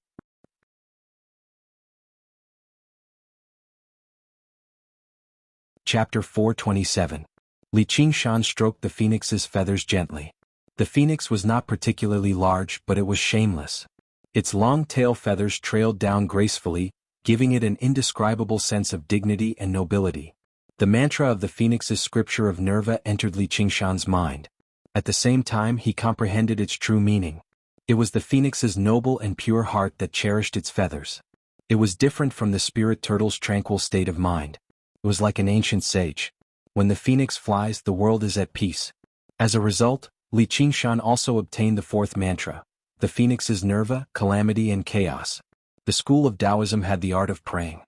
Chapter 427. Li Qingshan stroked the phoenix's feathers gently. The phoenix was not particularly large, but it was shameless. Its long tail feathers trailed down gracefully, giving it an indescribable sense of dignity and nobility. The mantra of the phoenix's scripture of Nerva entered Li Qingshan's mind. At the same time he comprehended its true meaning. It was the phoenix's noble and pure heart that cherished its feathers. It was different from the spirit turtle's tranquil state of mind. It was like an ancient sage. When the phoenix flies, the world is at peace. As a result, Li Qingshan also obtained the 4th mantra. The phoenix's Nerva, calamity and chaos. The school of Taoism had the art of praying.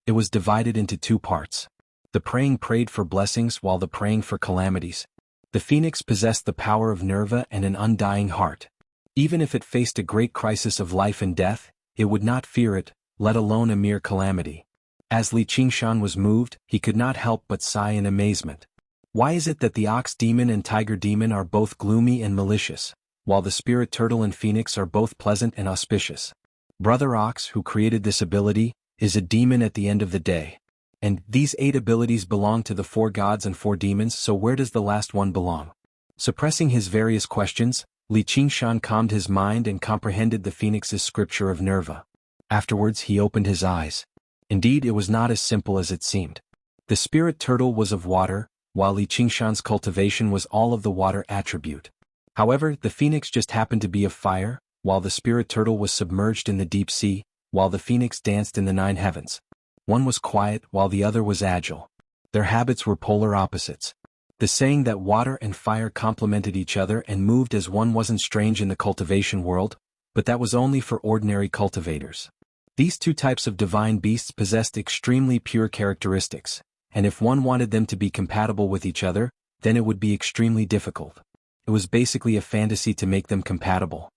It was divided into 2 parts. The praying prayed for blessings while the praying for calamities. The phoenix possessed the power of Nerva and an undying heart. Even if it faced a great crisis of life and death, it would not fear it, let alone a mere calamity. As Li Qingshan was moved, he could not help but sigh in amazement. Why is it that the ox demon and tiger demon are both gloomy and malicious, while the spirit turtle and phoenix are both pleasant and auspicious? Brother Ox, who created this ability, is a demon at the end of the day. And these 8 abilities belong to the 4 gods and 4 demons, so where does the last one belong? Suppressing his various questions, Li Qingshan calmed his mind and comprehended the phoenix's scripture of Nerva. Afterwards he opened his eyes. Indeed, it was not as simple as it seemed. The spirit turtle was of water, while Li Qingshan's cultivation was all of the water attribute. However, the phoenix just happened to be of fire, while the spirit turtle was submerged in the deep sea, while the phoenix danced in the 9 heavens. One was quiet while the other was agile. Their habits were polar opposites. The saying that water and fire complemented each other and moved as one wasn't strange in the cultivation world, but that was only for ordinary cultivators. These 2 types of divine beasts possessed extremely pure characteristics, and if one wanted them to be compatible with each other, then it would be extremely difficult. It was basically a fantasy to make them compatible.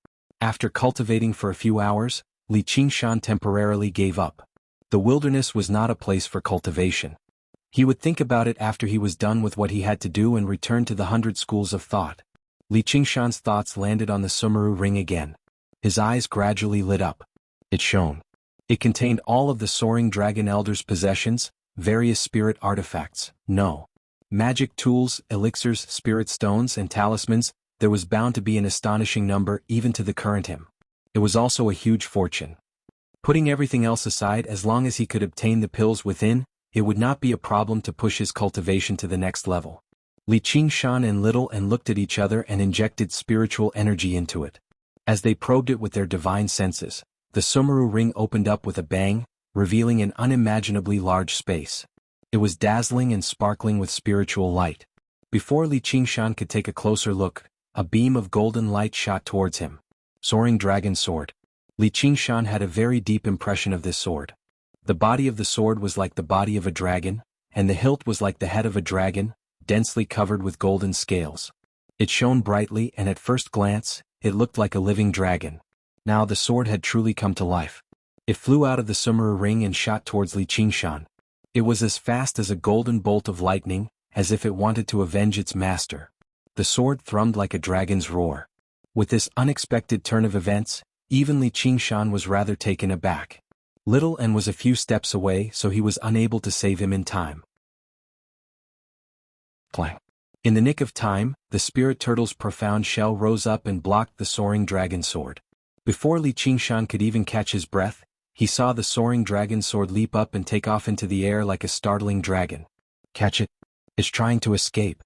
After cultivating for a few hours, Li Qingshan temporarily gave up. The wilderness was not a place for cultivation. He would think about it after he was done with what he had to do and return to the 100 schools of thought. Li Qingshan's thoughts landed on the Sumeru ring again. His eyes gradually lit up. It shone. It contained all of the soaring dragon elder's possessions, various spirit artifacts, magic tools, elixirs, spirit stones, and talismans. There was bound to be an astonishing number even to the current him. It was also a huge fortune. Putting everything else aside, as long as he could obtain the pills within, it would not be a problem to push his cultivation to the next level. Li Qingshan and Little N looked at each other and injected spiritual energy into it. As they probed it with their divine senses, the Sumeru ring opened up with a bang, revealing an unimaginably large space. It was dazzling and sparkling with spiritual light. Before Li Qingshan could take a closer look, a beam of golden light shot towards him. Soaring Dragon Sword. Li Qingshan had a very deep impression of this sword. The body of the sword was like the body of a dragon, and the hilt was like the head of a dragon, densely covered with golden scales. It shone brightly, and at first glance, it looked like a living dragon. Now the sword had truly come to life. It flew out of the Sumeru ring and shot towards Li Qingshan. It was as fast as a golden bolt of lightning, as if it wanted to avenge its master. The sword thrummed like a dragon's roar. With this unexpected turn of events, even Li Qingshan was rather taken aback. Little N was a few steps away, so he was unable to save him in time. Clang. In the nick of time, the spirit turtle's profound shell rose up and blocked the soaring dragon sword. Before Li Qingshan could even catch his breath, he saw the soaring dragon sword leap up and take off into the air like a startling dragon. Catch it. It's trying to escape.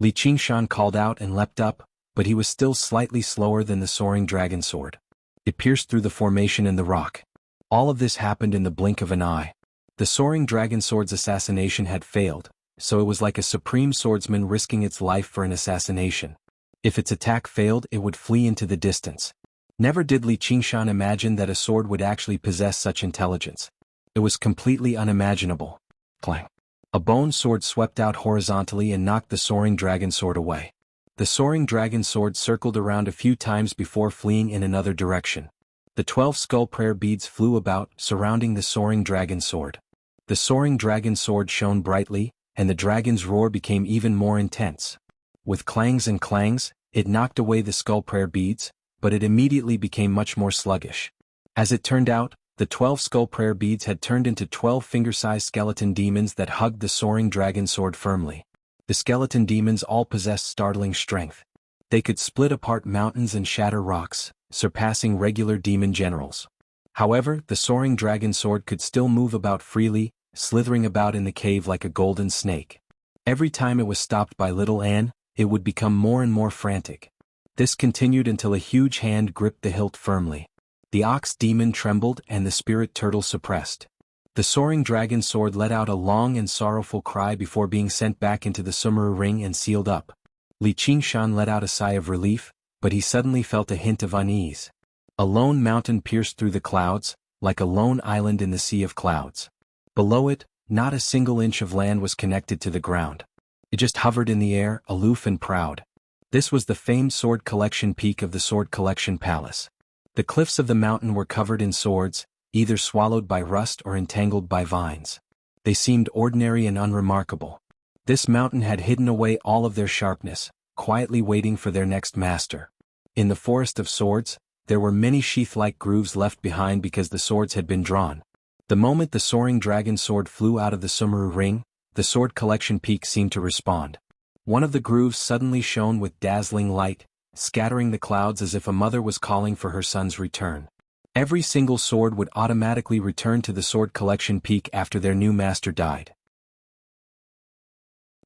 Li Qingshan called out and leapt up, but he was still slightly slower than the soaring dragon sword. It pierced through the formation in the rock. All of this happened in the blink of an eye. The soaring dragon sword's assassination had failed, so it was like a supreme swordsman risking its life for an assassination. If its attack failed, it would flee into the distance. Never did Li Qingshan imagine that a sword would actually possess such intelligence. It was completely unimaginable. Clang. A bone sword swept out horizontally and knocked the soaring dragon sword away. The soaring dragon sword circled around a few times before fleeing in another direction. The 12 skull prayer beads flew about, surrounding the soaring dragon sword. The soaring dragon sword shone brightly, and the dragon's roar became even more intense. With clangs and clangs, it knocked away the skull prayer beads, but it immediately became much more sluggish. As it turned out, the 12 skull prayer beads had turned into 12 finger-sized skeleton demons that hugged the soaring dragon sword firmly. The skeleton demons all possessed startling strength. They could split apart mountains and shatter rocks, surpassing regular demon generals. However, the soaring dragon sword could still move about freely, slithering about in the cave like a golden snake. Every time it was stopped by Little Anne, it would become more and more frantic. This continued until a huge hand gripped the hilt firmly. The ox demon trembled and the spirit turtle suppressed. The soaring dragon sword let out a long and sorrowful cry before being sent back into the Sumeru ring and sealed up. Li Qingshan let out a sigh of relief, but he suddenly felt a hint of unease. A lone mountain pierced through the clouds, like a lone island in the sea of clouds. Below it, not a single inch of land was connected to the ground. It just hovered in the air, aloof and proud. This was the famed sword collection peak of the Sword Collection Palace. The cliffs of the mountain were covered in swords, either swallowed by rust or entangled by vines. They seemed ordinary and unremarkable. This mountain had hidden away all of their sharpness, quietly waiting for their next master. In the Forest of Swords, there were many sheath-like grooves left behind because the swords had been drawn. The moment the soaring dragon sword flew out of the Sumeru ring, the sword collection peak seemed to respond. One of the grooves suddenly shone with dazzling light, scattering the clouds as if a mother was calling for her son's return. Every single sword would automatically return to the sword collection peak after their new master died.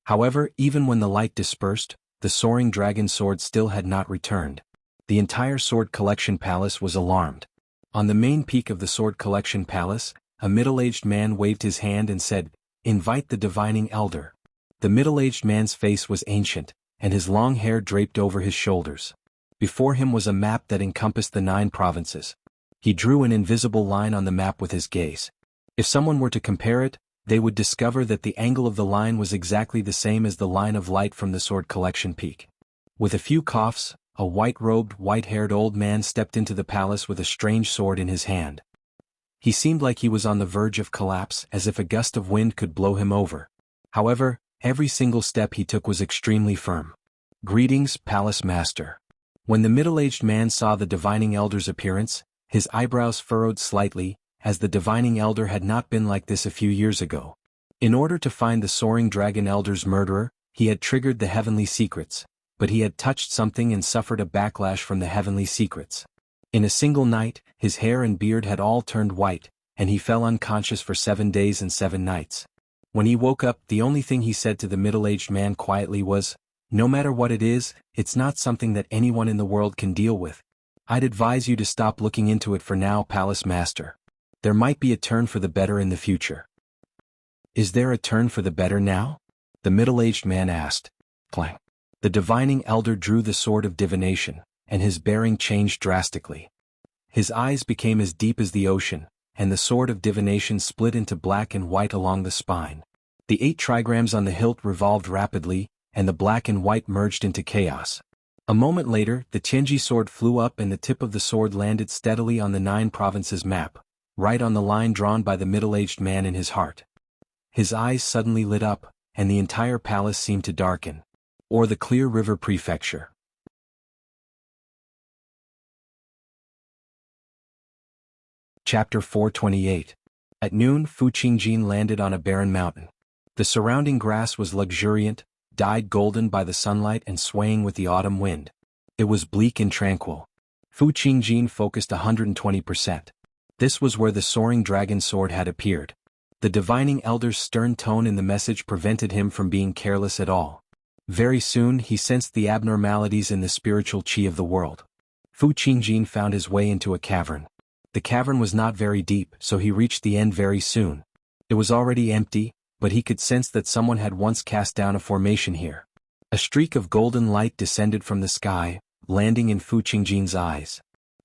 However, even when the light dispersed, the soaring dragon sword still had not returned. The entire sword collection palace was alarmed. On the main peak of the sword collection palace, a middle-aged man waved his hand and said, "Invite the divining elder." The middle-aged man's face was ancient, and his long hair draped over his shoulders. Before him was a map that encompassed the 9 provinces. He drew an invisible line on the map with his gaze. If someone were to compare it, they would discover that the angle of the line was exactly the same as the line of light from the sword collection peak. With a few coughs, a white-robed, white-haired old man stepped into the palace with a strange sword in his hand. He seemed like he was on the verge of collapse, as if a gust of wind could blow him over. However, every single step he took was extremely firm. "Greetings, Palace Master." When the middle-aged man saw the divining elder's appearance, his eyebrows furrowed slightly, as the divining elder had not been like this a few years ago. In order to find the soaring dragon elder's murderer, he had triggered the heavenly secrets, but he had touched something and suffered a backlash from the heavenly secrets. In a single night, his hair and beard had all turned white, and he fell unconscious for 7 days and 7 nights. When he woke up, the only thing he said to the middle-aged man quietly was, "No matter what it is, it's not something that anyone in the world can deal with. I'd advise you to stop looking into it for now, Palace Master. There might be a turn for the better in the future." "Is there a turn for the better now?" the middle-aged man asked. Clang. The divining elder drew the sword of divination, and his bearing changed drastically. His eyes became as deep as the ocean, and the sword of divination split into black and white along the spine. The 8 trigrams on the hilt revolved rapidly, and the black and white merged into chaos. A moment later, the Tianji sword flew up and the tip of the sword landed steadily on the 9 provinces map, right on the line drawn by the middle-aged man in his heart. His eyes suddenly lit up, and the entire palace seemed to darken. Or the Clear River Prefecture. Chapter 428. At noon, Fu Qingjin landed on a barren mountain. The surrounding grass was luxuriant, dyed golden by the sunlight and swaying with the autumn wind. It was bleak and tranquil. Fu Qingjin focused 120%. This was where the soaring dragon sword had appeared. The divining elder's stern tone in the message prevented him from being careless at all. Very soon he sensed the abnormalities in the spiritual qi of the world. Fu Qingjin found his way into a cavern. The cavern was not very deep, so he reached the end very soon. It was already empty, but he could sense that someone had once cast down a formation here. A streak of golden light descended from the sky, landing in Fu Qingjin's eyes.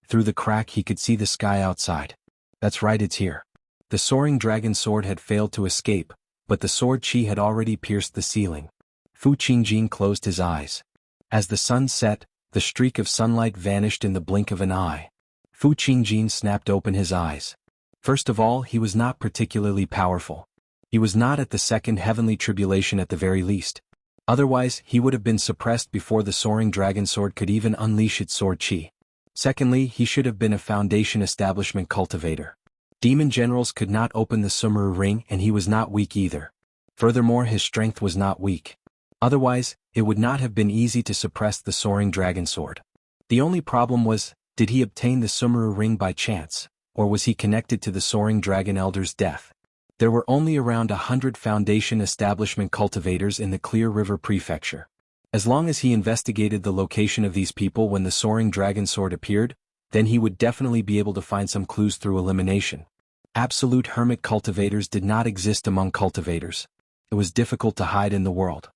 Through the crack he could see the sky outside. That's right, it's here. The soaring dragon sword had failed to escape, but the sword qi had already pierced the ceiling. Fu Qingjin closed his eyes. As the sun set, the streak of sunlight vanished in the blink of an eye. Fu Qingjin snapped open his eyes. First of all, he was not particularly powerful. He was not at the second heavenly tribulation at the very least. Otherwise, he would have been suppressed before the soaring dragon sword could even unleash its sword qi. Secondly, he should have been a foundation establishment cultivator. Demon generals could not open the Sumeru ring, and he was not weak either. Furthermore, his strength was not weak. Otherwise, it would not have been easy to suppress the soaring dragon sword. The only problem was, did he obtain the Sumeru ring by chance, or was he connected to the soaring dragon elder's death? There were only around 100 foundation establishment cultivators in the Clear River Prefecture. As long as he investigated the location of these people when the soaring dragon sword appeared, then he would definitely be able to find some clues through elimination. Absolute hermit cultivators did not exist among cultivators. It was difficult to hide in the world.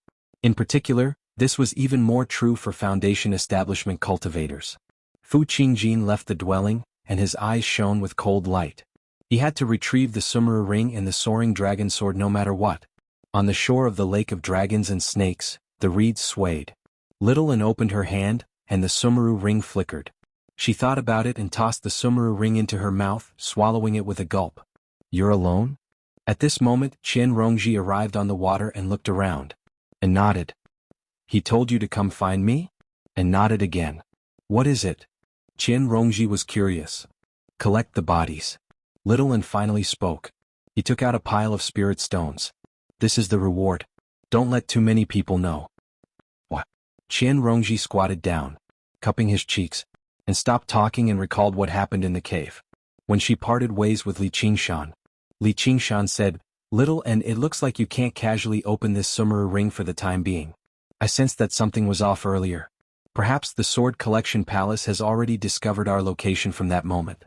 In particular, this was even more true for foundation establishment cultivators. Fu Qingjin left the dwelling, and his eyes shone with cold light. He had to retrieve the Sumeru ring and the soaring dragon sword no matter what. On the shore of the lake of dragons and snakes, the reeds swayed. Little An opened her hand, and the Sumeru ring flickered. She thought about it and tossed the Sumeru ring into her mouth, swallowing it with a gulp. "You're alone?" At this moment, Qian Rongji arrived on the water and looked around. And nodded. "He told you to come find me?" And nodded again. "What is it?" Qian Rongji was curious. "Collect the bodies." Little and finally spoke. He took out a pile of spirit stones. This is the reward. Don't let too many people know. What? Qian Rongji squatted down, cupping his cheeks, and stopped talking and recalled what happened in the cave. When she parted ways with Li Qingshan said, Little, and it looks like you can't casually open this Sumeru ring for the time being. I sensed that something was off earlier. Perhaps the Sword Collection Palace has already discovered our location from that moment.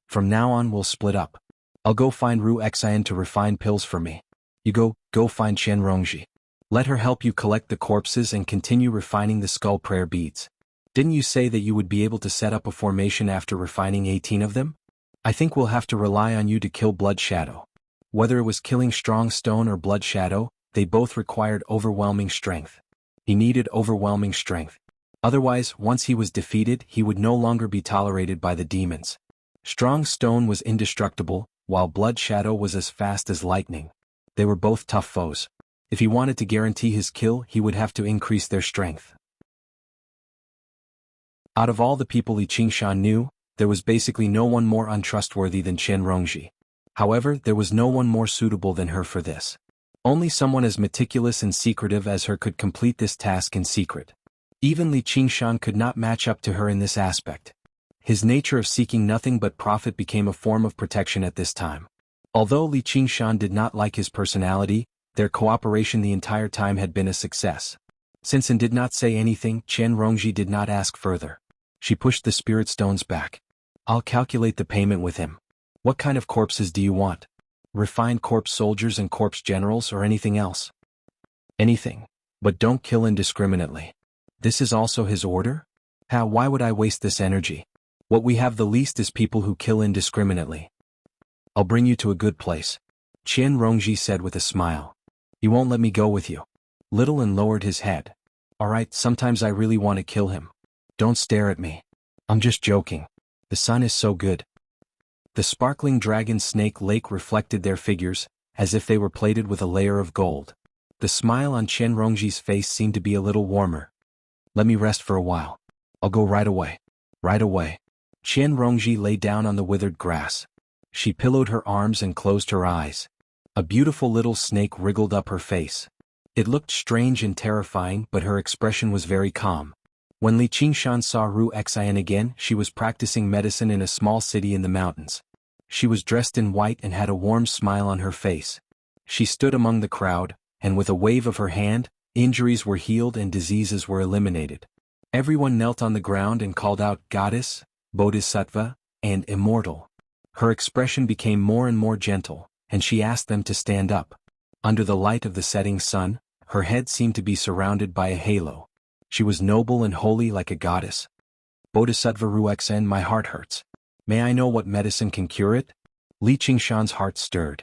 From now on we'll split up. I'll go find Ru Xian to refine pills for me. You go find Qian Rongji. Let her help you collect the corpses and continue refining the skull prayer beads. Didn't you say that you would be able to set up a formation after refining 18 of them? I think we'll have to rely on you to kill Blood Shadow. Whether it was killing Strong Stone or Blood Shadow, they both required overwhelming strength. He needed overwhelming strength. Otherwise, once he was defeated, he would no longer be tolerated by the demons. Strong Stone was indestructible, while Blood Shadow was as fast as lightning. They were both tough foes. If he wanted to guarantee his kill, he would have to increase their strength. Out of all the people Li Qingshan knew, there was basically no one more untrustworthy than Qian Rongji. However, there was no one more suitable than her for this. Only someone as meticulous and secretive as her could complete this task in secret. Even Li Qingshan could not match up to her in this aspect. His nature of seeking nothing but profit became a form of protection at this time. Although Li Qingshan did not like his personality, their cooperation the entire time had been a success. Since An did not say anything, Qian Rongji did not ask further. She pushed the spirit stones back. I'll calculate the payment with him. What kind of corpses do you want? Refined corpse soldiers and corpse generals or anything else? Anything. But don't kill indiscriminately. This is also his order? Why would I waste this energy? What we have the least is people who kill indiscriminately. I'll bring you to a good place. Qian Rongji said with a smile. You won't let me go with you. Little and lowered his head. Alright, sometimes I really want to kill him. Don't stare at me. I'm just joking. The sun is so good. The sparkling dragon snake lake reflected their figures, as if they were plated with a layer of gold. The smile on Qian Rongji's face seemed to be a little warmer. Let me rest for a while. I'll go right away. Right away. Qian Rongji lay down on the withered grass. She pillowed her arms and closed her eyes. A beautiful little snake wriggled up her face. It looked strange and terrifying, but her expression was very calm. When Li Qingshan saw Ru Xian again, she was practicing medicine in a small city in the mountains. She was dressed in white and had a warm smile on her face. She stood among the crowd, and with a wave of her hand, injuries were healed and diseases were eliminated. Everyone knelt on the ground and called out Goddess, Bodhisattva, and Immortal. Her expression became more and more gentle, and she asked them to stand up. Under the light of the setting sun, her head seemed to be surrounded by a halo. She was noble and holy like a goddess. Bodhisattva Ru Xian, my heart hurts. May I know what medicine can cure it? Li Qingshan's heart stirred.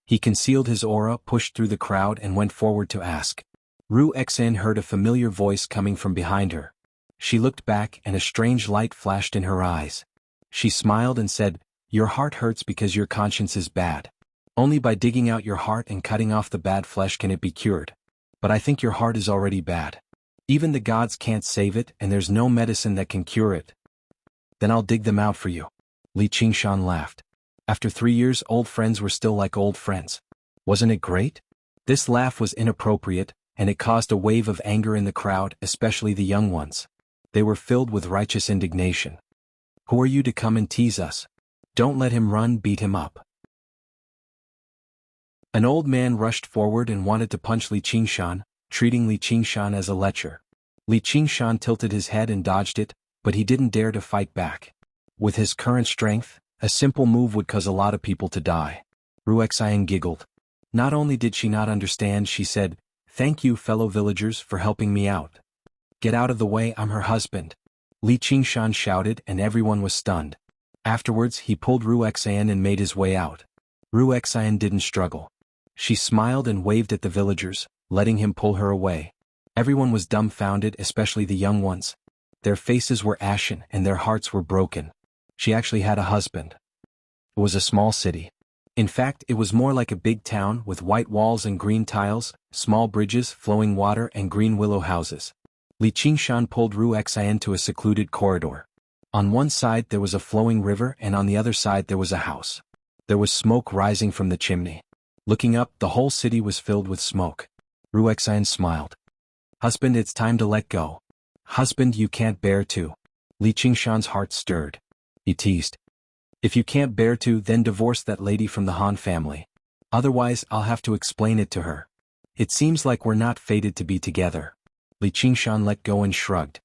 He concealed his aura, pushed through the crowd and went forward to ask. Ru Xian heard a familiar voice coming from behind her. She looked back and a strange light flashed in her eyes. She smiled and said, Your heart hurts because your conscience is bad. Only by digging out your heart and cutting off the bad flesh can it be cured. But I think your heart is already bad. Even the gods can't save it and there's no medicine that can cure it. Then I'll dig them out for you. Li Qingshan laughed. After 3 years, old friends were still like old friends. Wasn't it great? This laugh was inappropriate, and it caused a wave of anger in the crowd, especially the young ones. They were filled with righteous indignation. Who are you to come and tease us? Don't let him run, beat him up. An old man rushed forward and wanted to punch Li Qingshan, treating Li Qingshan as a lecher. Li Qingshan tilted his head and dodged it, but he didn't dare to fight back. With his current strength, a simple move would cause a lot of people to die. Ru Xian giggled. Not only did she not understand, she said, Thank you, fellow villagers, for helping me out. Get out of the way, I'm her husband. Li Qingshan shouted and everyone was stunned. Afterwards, he pulled Ru Xian and made his way out. Ru Xian didn't struggle. She smiled and waved at the villagers, letting him pull her away. Everyone was dumbfounded, especially the young ones. Their faces were ashen and their hearts were broken. She actually had a husband. It was a small city. In fact, it was more like a big town with white walls and green tiles, small bridges, flowing water and green willow houses. Li Qingshan pulled Ru Xian to a secluded corridor. On one side there was a flowing river and on the other side there was a house. There was smoke rising from the chimney. Looking up, the whole city was filled with smoke. Ruexian smiled. Husband, it's time to let go. Husband, you can't bear to. Li Qingshan's heart stirred. He teased. If you can't bear to, then divorce that lady from the Han family. Otherwise, I'll have to explain it to her. It seems like we're not fated to be together. Li Qingshan let go and shrugged.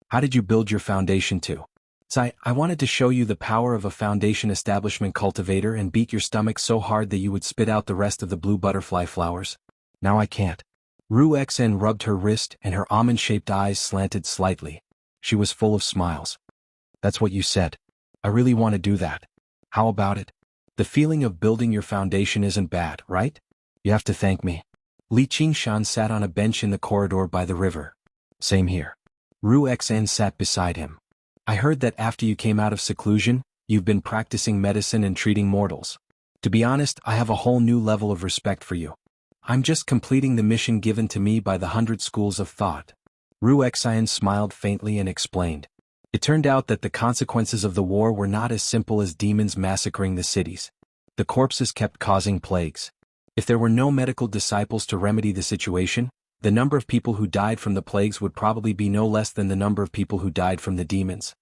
How did you build your foundation to? I wanted to show you the power of a foundation establishment cultivator and beat your stomach so hard that you would spit out the rest of the blue butterfly flowers. Now I can't. Ruexen rubbed her wrist and her almond-shaped eyes slanted slightly. She was full of smiles. That's what you said. I really want to do that. How about it? The feeling of building your foundation isn't bad, right? You have to thank me. Li Qingshan sat on a bench in the corridor by the river. Same here. Ruexen sat beside him. I heard that after you came out of seclusion, you've been practicing medicine and treating mortals. To be honest, I have a whole new level of respect for you. I'm just completing the mission given to me by the 100 schools of thought. Ruexian smiled faintly and explained. It turned out that the consequences of the war were not as simple as demons massacring the cities. The corpses kept causing plagues. If there were no medical disciples to remedy the situation, the number of people who died from the plagues would probably be no less than the number of people who died from the demons.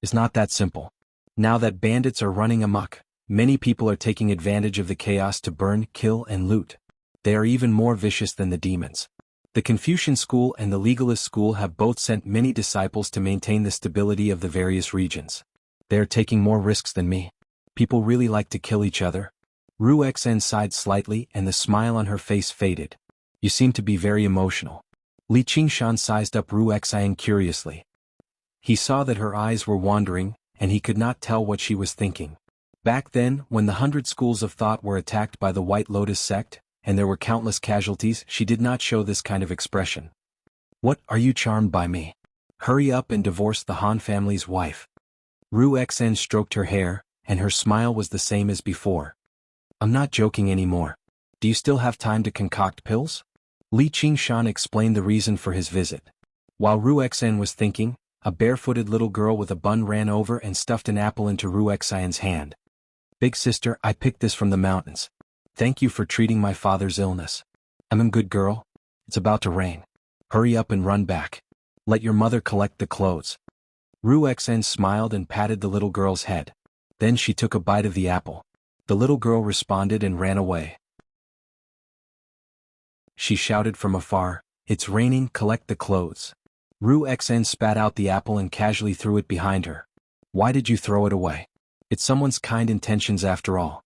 It's not that simple. Now that bandits are running amok, many people are taking advantage of the chaos to burn, kill, and loot. They are even more vicious than the demons. The Confucian school and the legalist school have both sent many disciples to maintain the stability of the various regions. They are taking more risks than me. People really like to kill each other. Ruexen sighed slightly and the smile on her face faded. You seem to be very emotional. Li Qingshan sized up Ruexian curiously. He saw that her eyes were wandering, and he could not tell what she was thinking. Back then, when the 100 schools of thought were attacked by the White Lotus sect, and there were countless casualties, she did not show this kind of expression. What, are you charmed by me? Hurry up and divorce the Han family's wife. Ruexen stroked her hair, and her smile was the same as before. I'm not joking anymore. Do you still have time to concoct pills? Li Qingshan explained the reason for his visit. While Ruexen was thinking, a barefooted little girl with a bun ran over and stuffed an apple into Ruexian's hand. Big sister, I picked this from the mountains. Thank you for treating my father's illness. I'm a good girl. It's about to rain. Hurry up and run back. Let your mother collect the clothes. Ruexen smiled and patted the little girl's head. Then she took a bite of the apple. The little girl responded and ran away. She shouted from afar, "It's raining, collect the clothes." Ruexen spat out the apple and casually threw it behind her. Why did you throw it away? It's someone's kind intentions after all.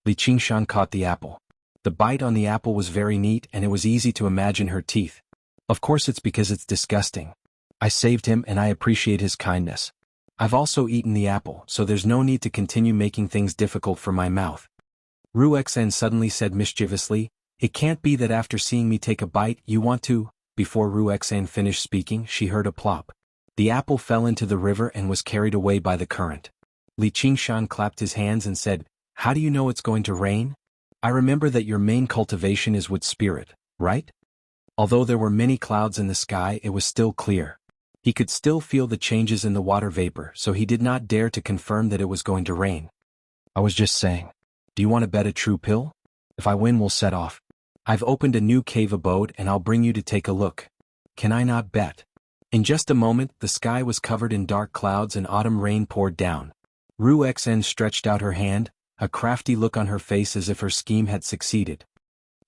Li Qingshan caught the apple. The bite on the apple was very neat and it was easy to imagine her teeth. Of course it's because it's disgusting. I saved him and I appreciate his kindness. I've also eaten the apple, so there's no need to continue making things difficult for my mouth. Ruexen suddenly said mischievously, It can't be that after seeing me take a bite you want to. Before Ruexen finished speaking, she heard a plop. The apple fell into the river and was carried away by the current. Li Qingshan clapped his hands and said, How do you know it's going to rain? I remember that your main cultivation is wood spirit, right? Although there were many clouds in the sky, it was still clear. He could still feel the changes in the water vapor, so he did not dare to confirm that it was going to rain. I was just saying. Do you want to bet a true pill? If I win, we'll set off. I've opened a new cave abode and I'll bring you to take a look. Can I not bet? In just a moment, the sky was covered in dark clouds and autumn rain poured down. Ruexen stretched out her hand, a crafty look on her face as if her scheme had succeeded.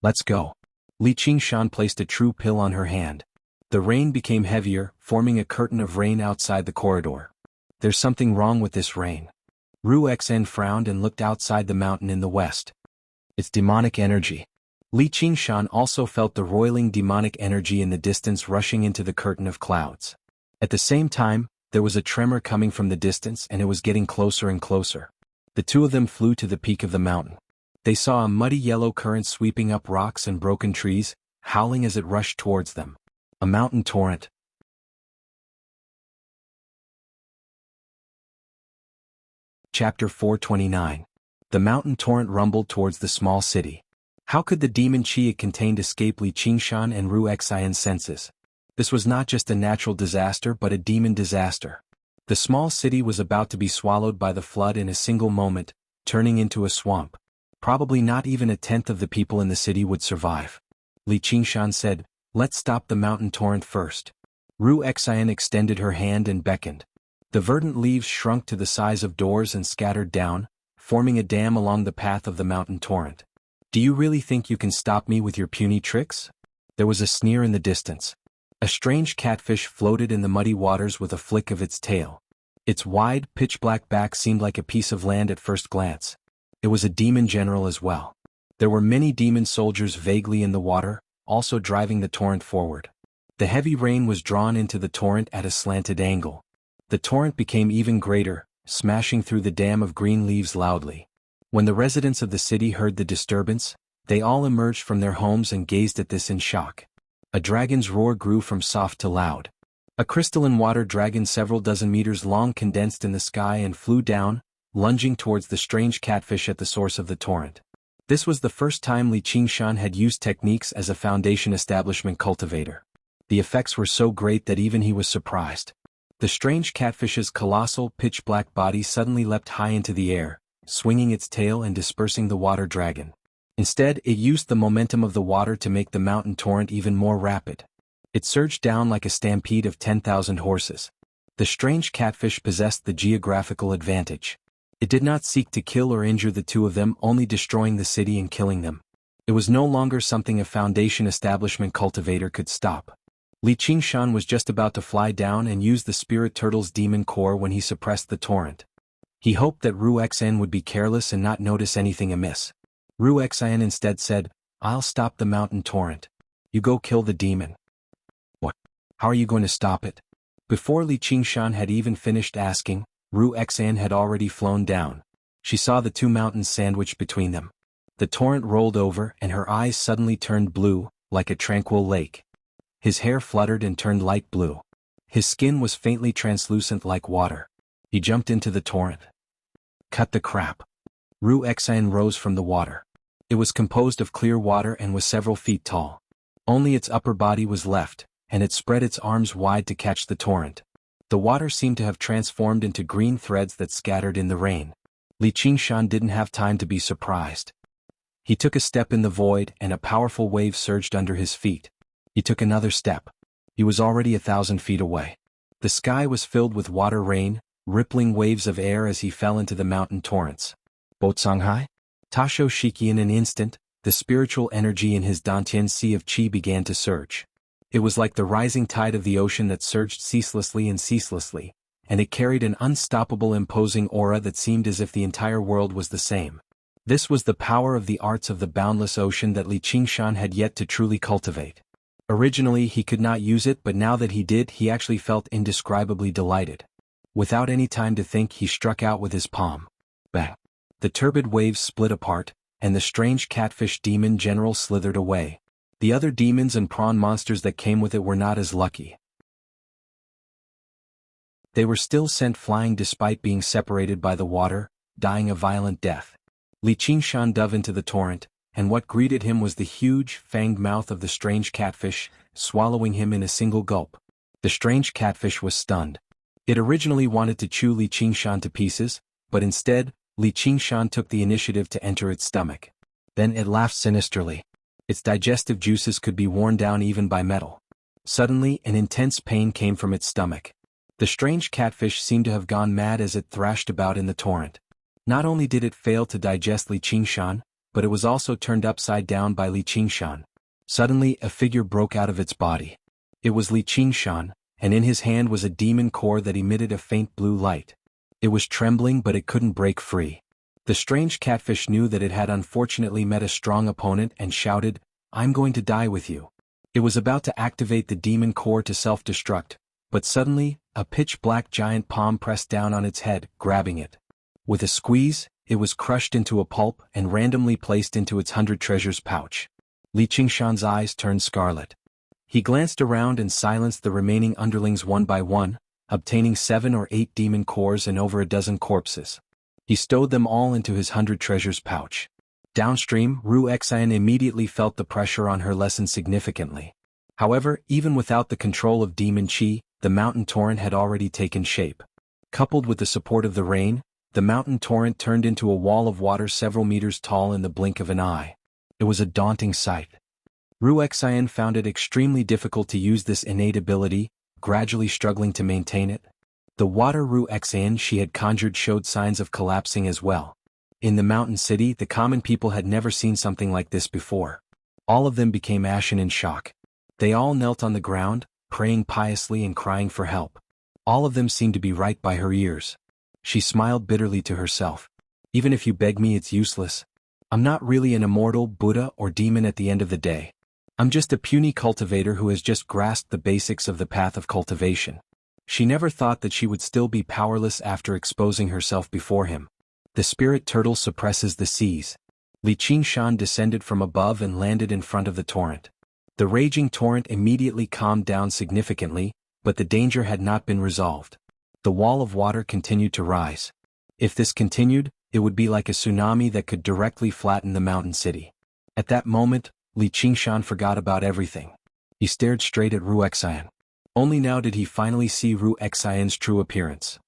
Let's go. Li Qingshan placed a true pill on her hand. The rain became heavier, forming a curtain of rain outside the corridor. There's something wrong with this rain. Ruexen frowned and looked outside the mountain in the west. It's demonic energy. Li Qingshan also felt the roiling demonic energy in the distance rushing into the curtain of clouds. At the same time, there was a tremor coming from the distance and it was getting closer and closer. The two of them flew to the peak of the mountain. They saw a muddy yellow current sweeping up rocks and broken trees, howling as it rushed towards them. A mountain torrent. Chapter 429. The mountain torrent rumbled towards the small city. How could the demon chi it contained escape Li Qingshan and Ruexian's senses? This was not just a natural disaster but a demon disaster. The small city was about to be swallowed by the flood in a single moment, turning into a swamp. Probably not even a tenth of the people in the city would survive. Li Qingshan said, "Let's stop the mountain torrent first." Ru Xian extended her hand and beckoned. The verdant leaves shrunk to the size of doors and scattered down, forming a dam along the path of the mountain torrent. "Do you really think you can stop me with your puny tricks?" There was a sneer in the distance. A strange catfish floated in the muddy waters with a flick of its tail. Its wide, pitch-black back seemed like a piece of land at first glance. It was a demon general as well. There were many demon soldiers vaguely in the water, also driving the torrent forward. The heavy rain was drawn into the torrent at a slanted angle. The torrent became even greater, smashing through the dam of green leaves loudly. When the residents of the city heard the disturbance, they all emerged from their homes and gazed at this in shock. A dragon's roar grew from soft to loud. A crystalline water dragon several dozen meters long condensed in the sky and flew down, lunging towards the strange catfish at the source of the torrent. This was the first time Li Qingshan had used techniques as a foundation establishment cultivator. The effects were so great that even he was surprised. The strange catfish's colossal pitch-black body suddenly leapt high into the air, swinging its tail and dispersing the water dragon. Instead, it used the momentum of the water to make the mountain torrent even more rapid. It surged down like a stampede of 10,000 horses. The strange catfish possessed the geographical advantage. It did not seek to kill or injure the two of them, only destroying the city and killing them. It was no longer something a foundation establishment cultivator could stop. Li Qingshan was just about to fly down and use the spirit turtle's demon core when he suppressed the torrent. He hoped that Ru Xian would be careless and not notice anything amiss. Ru Xian instead said, "I'll stop the mountain torrent. You go kill the demon." "What? How are you going to stop it?" Before Li Qingshan had even finished asking, Ru Xian had already flown down. She saw the two mountains sandwiched between them. The torrent rolled over and her eyes suddenly turned blue, like a tranquil lake. His hair fluttered and turned light blue. His skin was faintly translucent like water. He jumped into the torrent. "Cut the crap." Ru Xian rose from the water. It was composed of clear water and was several feet tall. Only its upper body was left, and it spread its arms wide to catch the torrent. The water seemed to have transformed into green threads that scattered in the rain. Li Qingshan didn't have time to be surprised. He took a step in the void and a powerful wave surged under his feet. He took another step. He was already 1,000 feet away. The sky was filled with water rain, rippling waves of air as he fell into the mountain torrents. Boatsanghai? Tasho Shiki. In an instant, the spiritual energy in his Dantian Sea of Qi began to surge. It was like the rising tide of the ocean that surged ceaselessly and ceaselessly, and it carried an unstoppable imposing aura that seemed as if the entire world was the same. This was the power of the arts of the boundless ocean that Li Qingshan had yet to truly cultivate. Originally he could not use it, but now that he did, he actually felt indescribably delighted. Without any time to think, he struck out with his palm. Bang! The turbid waves split apart, and the strange catfish demon general slithered away. The other demons and prawn monsters that came with it were not as lucky. They were still sent flying despite being separated by the water, dying a violent death. Li Qingshan dove into the torrent, and what greeted him was the huge, fanged mouth of the strange catfish, swallowing him in a single gulp. The strange catfish was stunned. It originally wanted to chew Li Qingshan to pieces, but instead, Li Qingshan took the initiative to enter its stomach. Then it laughed sinisterly. Its digestive juices could be worn down even by metal. Suddenly, an intense pain came from its stomach. The strange catfish seemed to have gone mad as it thrashed about in the torrent. Not only did it fail to digest Li Qingshan, but it was also turned upside down by Li Qingshan. Suddenly, a figure broke out of its body. It was Li Qingshan, and in his hand was a demon core that emitted a faint blue light. It was trembling, but it couldn't break free. The strange catfish knew that it had unfortunately met a strong opponent and shouted, "I'm going to die with you." It was about to activate the demon core to self-destruct, but suddenly, a pitch-black giant palm pressed down on its head, grabbing it. With a squeeze, it was crushed into a pulp and randomly placed into its 100 treasures pouch. Li Qingshan's eyes turned scarlet. He glanced around and silenced the remaining underlings one by one, obtaining 7 or 8 demon cores and over a dozen corpses. He stowed them all into his 100 treasures pouch. Downstream, Ru Xian immediately felt the pressure on her lessen significantly. However, even without the control of demon qi, the mountain torrent had already taken shape. Coupled with the support of the rain, The mountain torrent turned into a wall of water several meters tall in the blink of an eye. It was a daunting sight. Wuxia found it extremely difficult to use this innate ability, gradually struggling to maintain it. The water Wuxia she had conjured showed signs of collapsing as well. In the mountain city, the common people had never seen something like this before. All of them became ashen in shock. They all knelt on the ground, praying piously and crying for help. All of them seemed to be right by her ears. She smiled bitterly to herself. Even if you beg me, it's useless. I'm not really an immortal Buddha or demon at the end of the day. I'm just a puny cultivator who has just grasped the basics of the path of cultivation. She never thought that she would still be powerless after exposing herself before him. The spirit turtle suppresses the seas. Li Qingshan descended from above and landed in front of the torrent. The raging torrent immediately calmed down significantly, but the danger had not been resolved. The wall of water continued to rise. If this continued, it would be like a tsunami that could directly flatten the mountain city. At that moment, Li Qingshan forgot about everything. He stared straight at Wuxia. Only now did he finally see Wuxia's true appearance.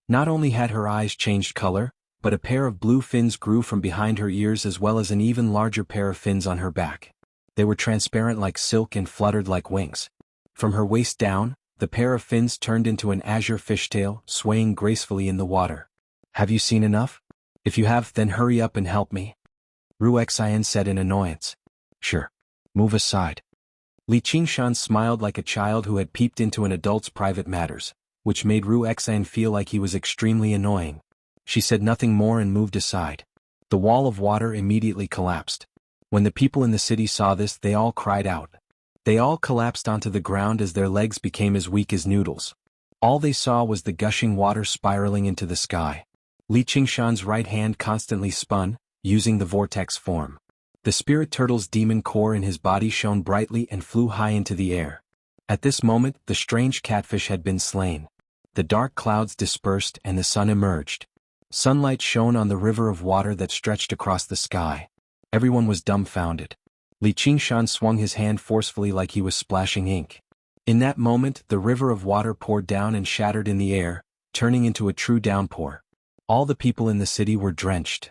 Not only had her eyes changed color, but a pair of blue fins grew from behind her ears as well as an even larger pair of fins on her back. They were transparent like silk and fluttered like wings. From her waist down, the pair of fins turned into an azure fishtail, swaying gracefully in the water. Have you seen enough? If you have, then hurry up and help me. Wuxia said in annoyance. Sure. Move aside. Li Qingshan smiled like a child who had peeped into an adult's private matters, which made Wuxia feel like he was extremely annoying. She said nothing more and moved aside. The wall of water immediately collapsed. When the people in the city saw this, they all cried out. They all collapsed onto the ground as their legs became as weak as noodles. All they saw was the gushing water spiraling into the sky. Li Qingshan's right hand constantly spun, using the vortex form. The spirit turtle's demon core in his body shone brightly and flew high into the air. At this moment, the strange catfish had been slain. The dark clouds dispersed and the sun emerged. Sunlight shone on the river of water that stretched across the sky. Everyone was dumbfounded. Li Qingshan swung his hand forcefully like he was splashing ink. In that moment, the river of water poured down and shattered in the air, turning into a true downpour. All the people in the city were drenched.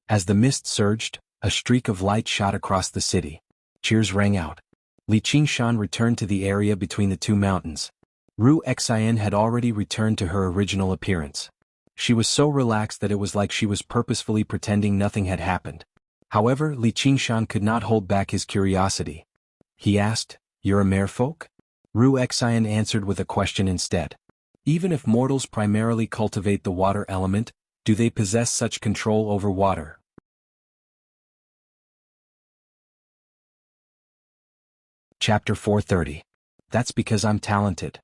As the mist surged, a streak of light shot across the city. Cheers rang out. Li Qingshan returned to the area between the two mountains. Wuxia had already returned to her original appearance. She was so relaxed that it was like she was purposefully pretending nothing had happened. However, Li Qingshan could not hold back his curiosity. He asked, "You're a merfolk?" Wuxia answered with a question instead. Even if mortals primarily cultivate the water element, do they possess such control over water? Chapter 430. That's because I'm talented.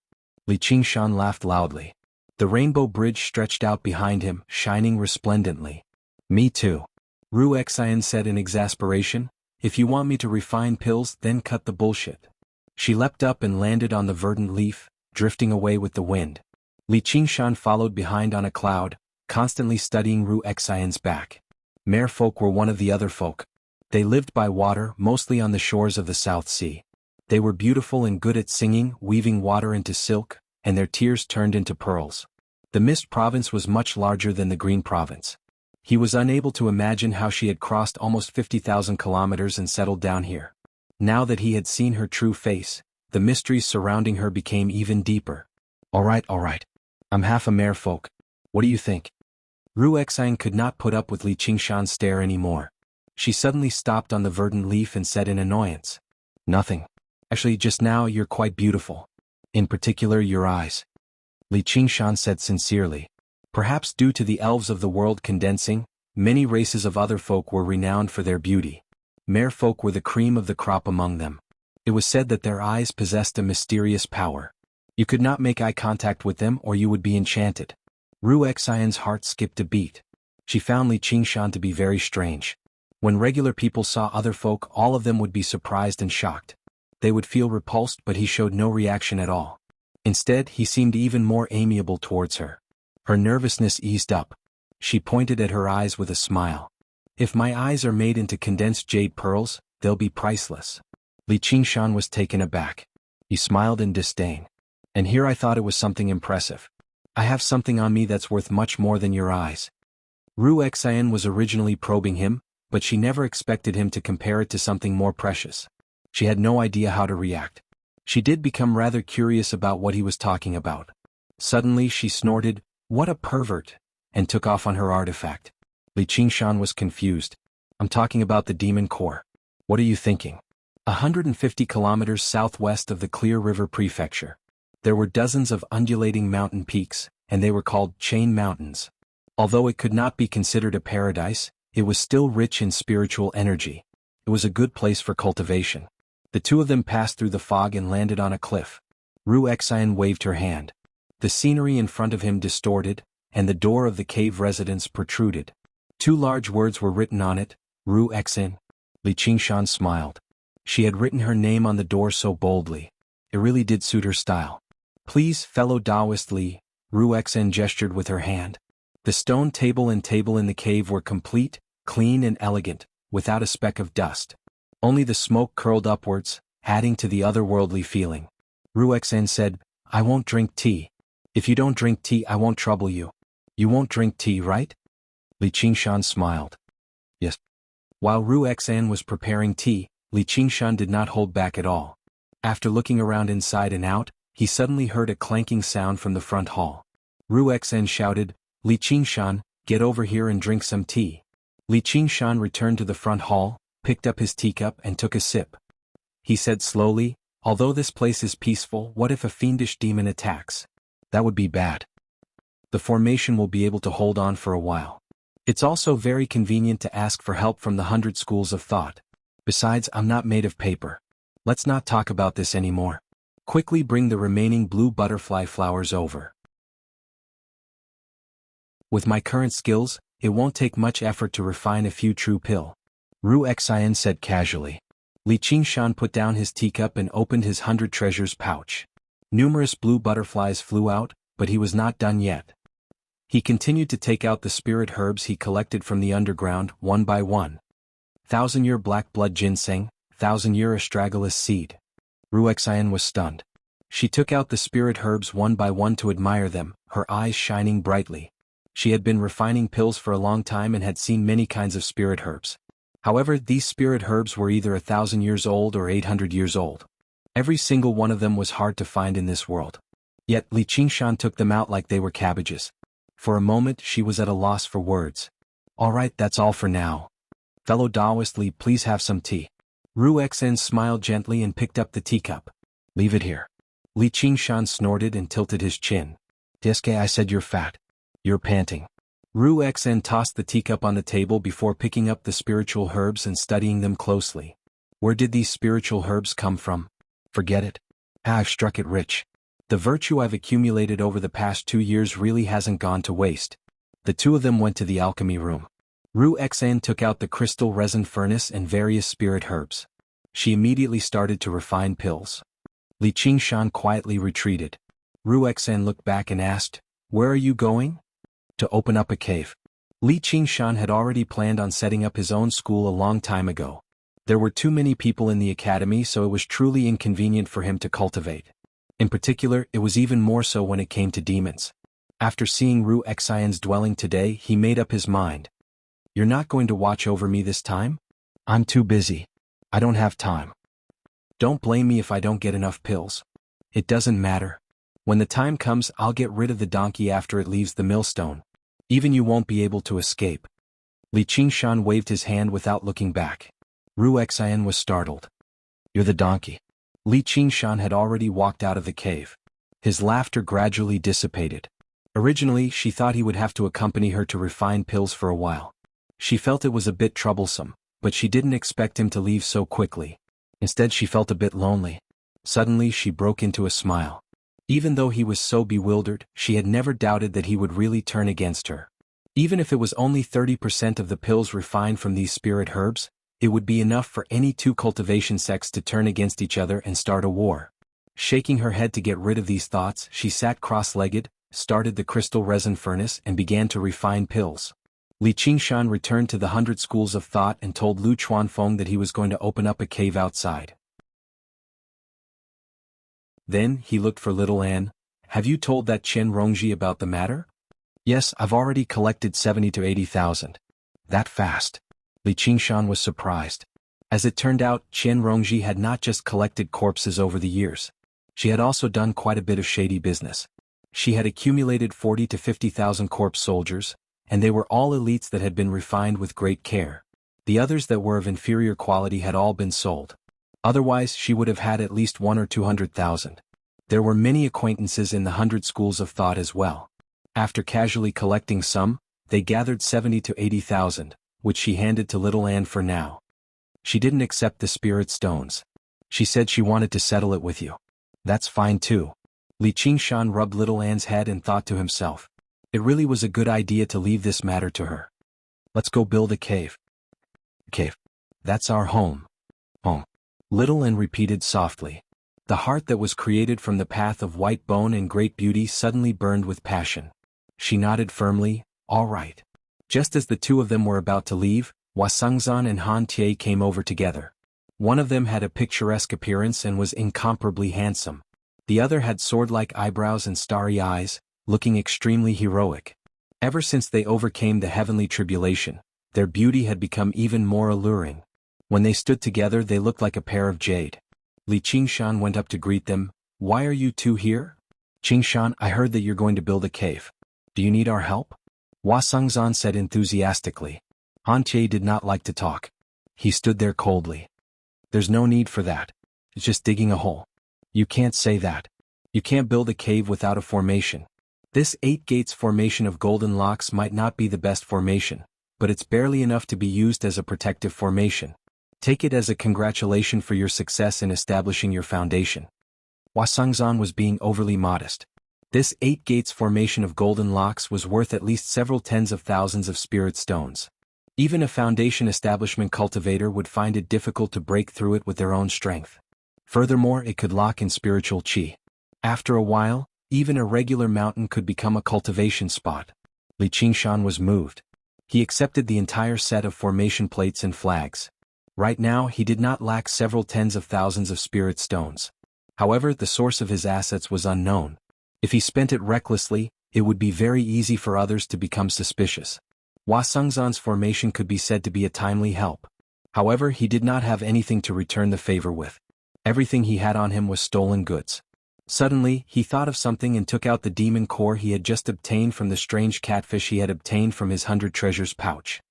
Li Qingshan laughed loudly. The rainbow bridge stretched out behind him, shining resplendently. Me too. Wuxia said in exasperation. If you want me to refine pills, then cut the bullshit. She leapt up and landed on the verdant leaf, drifting away with the wind. Li Qingshan followed behind on a cloud, constantly studying Wuxia's back. Merfolk were one of the other folk. They lived by water, mostly on the shores of the South Sea. They were beautiful and good at singing, weaving water into silk, and their tears turned into pearls. The Mist Province was much larger than the Green Province. He was unable to imagine how she had crossed almost 50,000 kilometers and settled down here. Now that he had seen her true face, the mysteries surrounding her became even deeper. All right. I'm half a merfolk. What do you think? Wuxia could not put up with Li Qingshan's stare anymore. She suddenly stopped on the verdant leaf and said in annoyance. Nothing. Actually, just now you're quite beautiful. In particular, your eyes. Li Qingshan said sincerely. Perhaps due to the elves of the world condensing, many races of other folk were renowned for their beauty. Merfolk were the cream of the crop among them. It was said that their eyes possessed a mysterious power. You could not make eye contact with them or you would be enchanted. Wuxia's heart skipped a beat. She found Li Qingshan to be very strange. When regular people saw other folk, all of them would be surprised and shocked. They would feel repulsed, but he showed no reaction at all. Instead, he seemed even more amiable towards her. Her nervousness eased up. She pointed at her eyes with a smile. If my eyes are made into condensed jade pearls, they'll be priceless. Li Qingshan was taken aback. He smiled in disdain. And here I thought it was something impressive. I have something on me that's worth much more than your eyes. Ru Xian was originally probing him, but she never expected him to compare it to something more precious. She had no idea how to react. She did become rather curious about what he was talking about. Suddenly she snorted, "What a pervert," and took off on her artifact. Li Qingshan was confused. I'm talking about the demon core. What are you thinking? 150 kilometers southwest of the Clear River Prefecture. There were dozens of undulating mountain peaks, and they were called Chain Mountains. Although it could not be considered a paradise, it was still rich in spiritual energy. It was a good place for cultivation. The two of them passed through the fog and landed on a cliff. Ru Xian waved her hand. The scenery in front of him distorted, and the door of the cave residence protruded. Two large words were written on it, Ru Xian. Li Qingshan smiled. She had written her name on the door so boldly. It really did suit her style. Please, fellow Taoist Li, Ru Xian gestured with her hand. The stone table and table in the cave were complete, clean and elegant, without a speck of dust. Only the smoke curled upwards, adding to the otherworldly feeling. Ru Xian said, I won't drink tea. If you don't drink tea, I won't trouble you. You won't drink tea, right? Li Qingshan smiled. Yes. While Ru Xian was preparing tea, Li Qingshan did not hold back at all. After looking around inside and out, he suddenly heard a clanking sound from the front hall. Ru Xian shouted, Li Qingshan, get over here and drink some tea. Li Qingshan returned to the front hall, picked up his teacup and took a sip. He said slowly, although this place is peaceful, what if a fiendish demon attacks? That would be bad. The formation will be able to hold on for a while. It's also very convenient to ask for help from the 100 schools of thought. Besides, I'm not made of paper. Let's not talk about this anymore. Quickly bring the remaining blue butterfly flowers over. With my current skills, it won't take much effort to refine a few true pill. Ru Xian said casually. Li Qingshan put down his teacup and opened his 100 treasures pouch. Numerous blue butterflies flew out, but he was not done yet. He continued to take out the spirit herbs he collected from the underground, one by one. 1,000-year black blood ginseng, 1,000-year astragalus seed. Ru Xian was stunned. She took out the spirit herbs one by one to admire them, her eyes shining brightly. She had been refining pills for a long time and had seen many kinds of spirit herbs. However, these spirit herbs were either 1,000 years old or 800 years old. Every single one of them was hard to find in this world. Yet Li Qingshan took them out like they were cabbages. For a moment she was at a loss for words. All right, that's all for now. Fellow Taoist Li, please have some tea. Ru Xian smiled gently and picked up the teacup. Leave it here. Li Qingshan snorted and tilted his chin. Deske, I said you're fat. You're panting. Ru Xian tossed the teacup on the table before picking up the spiritual herbs and studying them closely. Where did these spiritual herbs come from? Forget it. I've struck it rich. The virtue I've accumulated over the past 2 years really hasn't gone to waste. The two of them went to the alchemy room. Ru Xian took out the crystal resin furnace and various spirit herbs. She immediately started to refine pills. Li Qingshan quietly retreated. Ru Xian looked back and asked, Where are you going? To open up a cave. Li Qingshan had already planned on setting up his own school a long time ago. There were too many people in the academy, so it was truly inconvenient for him to cultivate. In particular, it was even more so when it came to demons. After seeing Ru Xian's dwelling today, he made up his mind. You're not going to watch over me this time? I'm too busy. I don't have time. Don't blame me if I don't get enough pills. It doesn't matter. When the time comes, I'll get rid of the donkey after it leaves the millstone. Even you won't be able to escape. Li Qingshan waved his hand without looking back. Ru Xian was startled. You're the donkey. Li Qingshan had already walked out of the cave. His laughter gradually dissipated. Originally, she thought he would have to accompany her to refine pills for a while. She felt it was a bit troublesome, but she didn't expect him to leave so quickly. Instead, she felt a bit lonely. Suddenly, she broke into a smile. Even though he was so bewildered, she had never doubted that he would really turn against her. Even if it was only 30% of the pills refined from these spirit herbs, it would be enough for any two cultivation sects to turn against each other and start a war. Shaking her head to get rid of these thoughts, she sat cross-legged, started the crystal resin furnace and began to refine pills. Li Qingshan returned to the 100 schools of thought and told Lu Chuanfeng that he was going to open up a cave outside. Then he looked for little Anne, Have you told that Chen Rongji about the matter? Yes, I've already collected 70 to 80,000. That fast? Li Qingshan was surprised. As it turned out, Chen Rongji had not just collected corpses over the years. She had also done quite a bit of shady business. She had accumulated 40 to 50,000 corpse soldiers, and they were all elites that had been refined with great care. The others that were of inferior quality had all been sold. Otherwise, she would have had at least 1 or 200,000. There were many acquaintances in the 100 schools of thought as well. After casually collecting some, they gathered 70 to 80,000, which she handed to Little Anne for now. She didn't accept the spirit stones. She said she wanted to settle it with you. That's fine too. Li Qingshan rubbed Little Anne's head and thought to himself. It really was a good idea to leave this matter to her. Let's go build a cave. Cave. That's our home. Home. Little Anne repeated softly. The heart that was created from the path of white bone and great beauty suddenly burned with passion. She nodded firmly, all right. Just as the two of them were about to leave, Hua Sengzan and Han Tie came over together. One of them had a picturesque appearance and was incomparably handsome. The other had sword-like eyebrows and starry eyes, looking extremely heroic. Ever since they overcame the heavenly tribulation, their beauty had become even more alluring. When they stood together they looked like a pair of jade. Li Qingshan went up to greet them. Why are you two here? Qingshan, I heard that you're going to build a cave. Do you need our help? Hua Sengzan said enthusiastically. Han Tie did not like to talk. He stood there coldly. There's no need for that. It's just digging a hole. You can't say that. You can't build a cave without a formation. This 8 gates formation of golden locks might not be the best formation, but it's barely enough to be used as a protective formation. Take it as a congratulation for your success in establishing your foundation. Hua Sengzan was being overly modest. This 8 gates formation of golden locks was worth at least several tens of thousands of spirit stones. Even a foundation establishment cultivator would find it difficult to break through it with their own strength. Furthermore, it could lock in spiritual qi. After a while, even a regular mountain could become a cultivation spot. Li Qingshan was moved. He accepted the entire set of formation plates and flags. Right now, he did not lack several tens of thousands of spirit stones. However, the source of his assets was unknown. If he spent it recklessly, it would be very easy for others to become suspicious. Hua Sengzan's formation could be said to be a timely help. However, he did not have anything to return the favor with. Everything he had on him was stolen goods. Suddenly, he thought of something and took out the demon core he had just obtained from the strange catfish he had obtained from his 100 treasures pouch.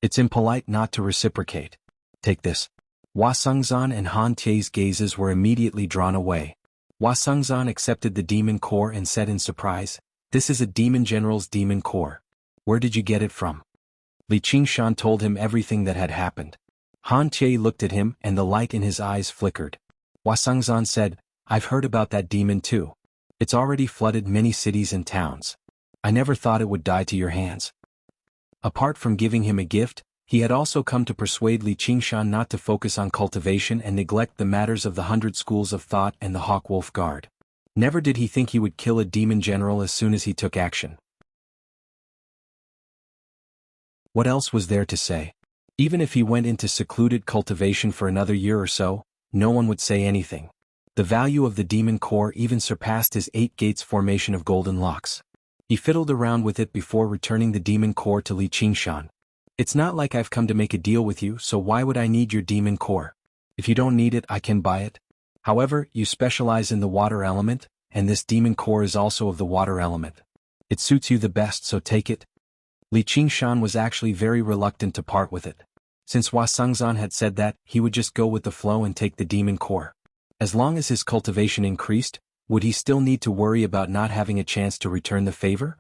It's impolite not to reciprocate. Take this. Hua Sengzan and Han Tie's gazes were immediately drawn away. Hua Sengzan accepted the demon core and said in surprise, "This is a demon general's demon core. Where did you get it from?" Li Qingshan told him everything that had happened. Han Tie looked at him and the light in his eyes flickered. Hua Sengzan said, "I've heard about that demon too. It's already flooded many cities and towns. I never thought it would die to your hands." Apart from giving him a gift, he had also come to persuade Li Qingshan not to focus on cultivation and neglect the matters of the 100 schools of thought and the Hawkwolf Guard. Never did he think he would kill a demon general as soon as he took action. What else was there to say? Even if he went into secluded cultivation for another year or so, no one would say anything. The value of the demon core even surpassed his 8 gates formation of golden locks. He fiddled around with it before returning the demon core to Li Qingshan. "It's not like I've come to make a deal with you, so why would I need your demon core? If you don't need it, I can buy it. However, you specialize in the water element, and this demon core is also of the water element. It suits you the best, so take it." Li Qingshan was actually very reluctant to part with it. Since Hua Sengzan had said that, he would just go with the flow and take the demon core. As long as his cultivation increased, would he still need to worry about not having a chance to return the favor?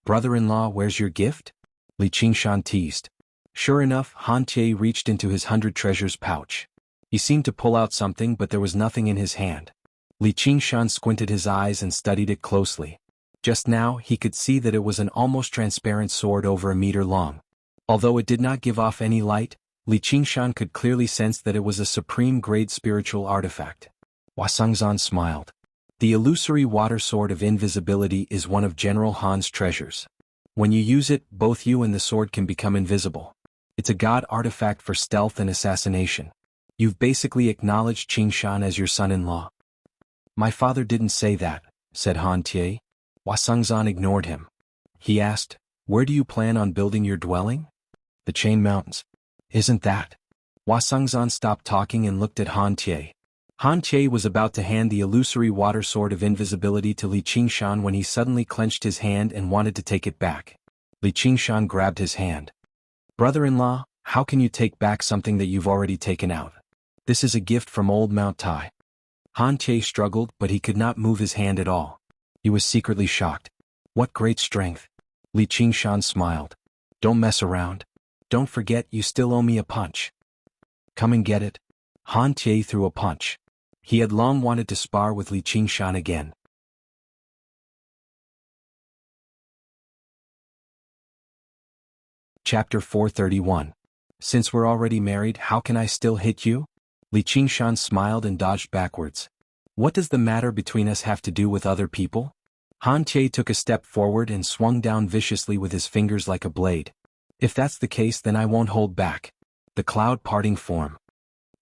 "Brother-in-law, where's your gift?" Li Qingshan teased. Sure enough, Han Tie reached into his 100 treasures pouch. He seemed to pull out something, but there was nothing in his hand. Li Qingshan squinted his eyes and studied it closely. Just now, he could see that it was an almost transparent sword over a meter long. Although it did not give off any light, Li Qingshan could clearly sense that it was a supreme-grade spiritual artifact. Hua Sengzan smiled. The illusory water sword of invisibility is one of General Han's treasures. When you use it, both you and the sword can become invisible. It's a god artifact for stealth and assassination. You've basically acknowledged Qingshan as your son-in-law. My father didn't say that, said Han Tie. Hua Sengzan ignored him. He asked, "Where do you plan on building your dwelling?" "The Chain Mountains." "Isn't that?" Hua Sengzan stopped talking and looked at Han Tie. Han Tie was about to hand the illusory water sword of invisibility to Li Qingshan when he suddenly clenched his hand and wanted to take it back. Li Qingshan grabbed his hand. "Brother-in-law, how can you take back something that you've already taken out? This is a gift from old Mount Tai." Han Tie struggled, but he could not move his hand at all. He was secretly shocked. "What great strength." Li Qingshan smiled. "Don't mess around. Don't forget you still owe me a punch." "Come and get it." Han Tie threw a punch. He had long wanted to spar with Li Qingshan again. Chapter 431. Since we're already married, how can I still hit you? Li Qingshan smiled and dodged backwards. What does the matter between us have to do with other people? Han Tie took a step forward and swung down viciously with his fingers like a blade. If that's the case, then I won't hold back. The cloud parting form.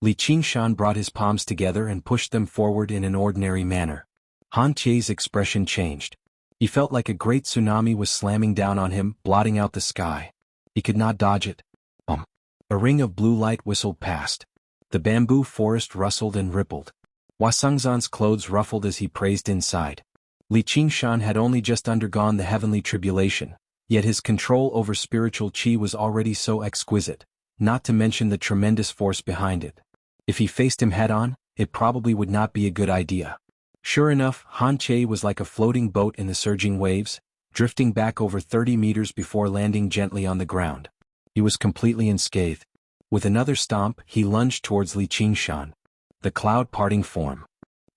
Li Qingshan brought his palms together and pushed them forward in an ordinary manner. Han Tie's expression changed. He felt like a great tsunami was slamming down on him, blotting out the sky. He could not dodge it. A ring of blue light whistled past. The bamboo forest rustled and rippled. Hua Sengzan's clothes ruffled as he praised inside. Li Qingshan had only just undergone the heavenly tribulation, yet his control over spiritual qi was already so exquisite, not to mention the tremendous force behind it. If he faced him head-on, it probably would not be a good idea. Sure enough, Han Tie was like a floating boat in the surging waves, drifting back over 30 meters before landing gently on the ground. He was completely unscathed. With another stomp, he lunged towards Li Qingshan. The cloud parting form.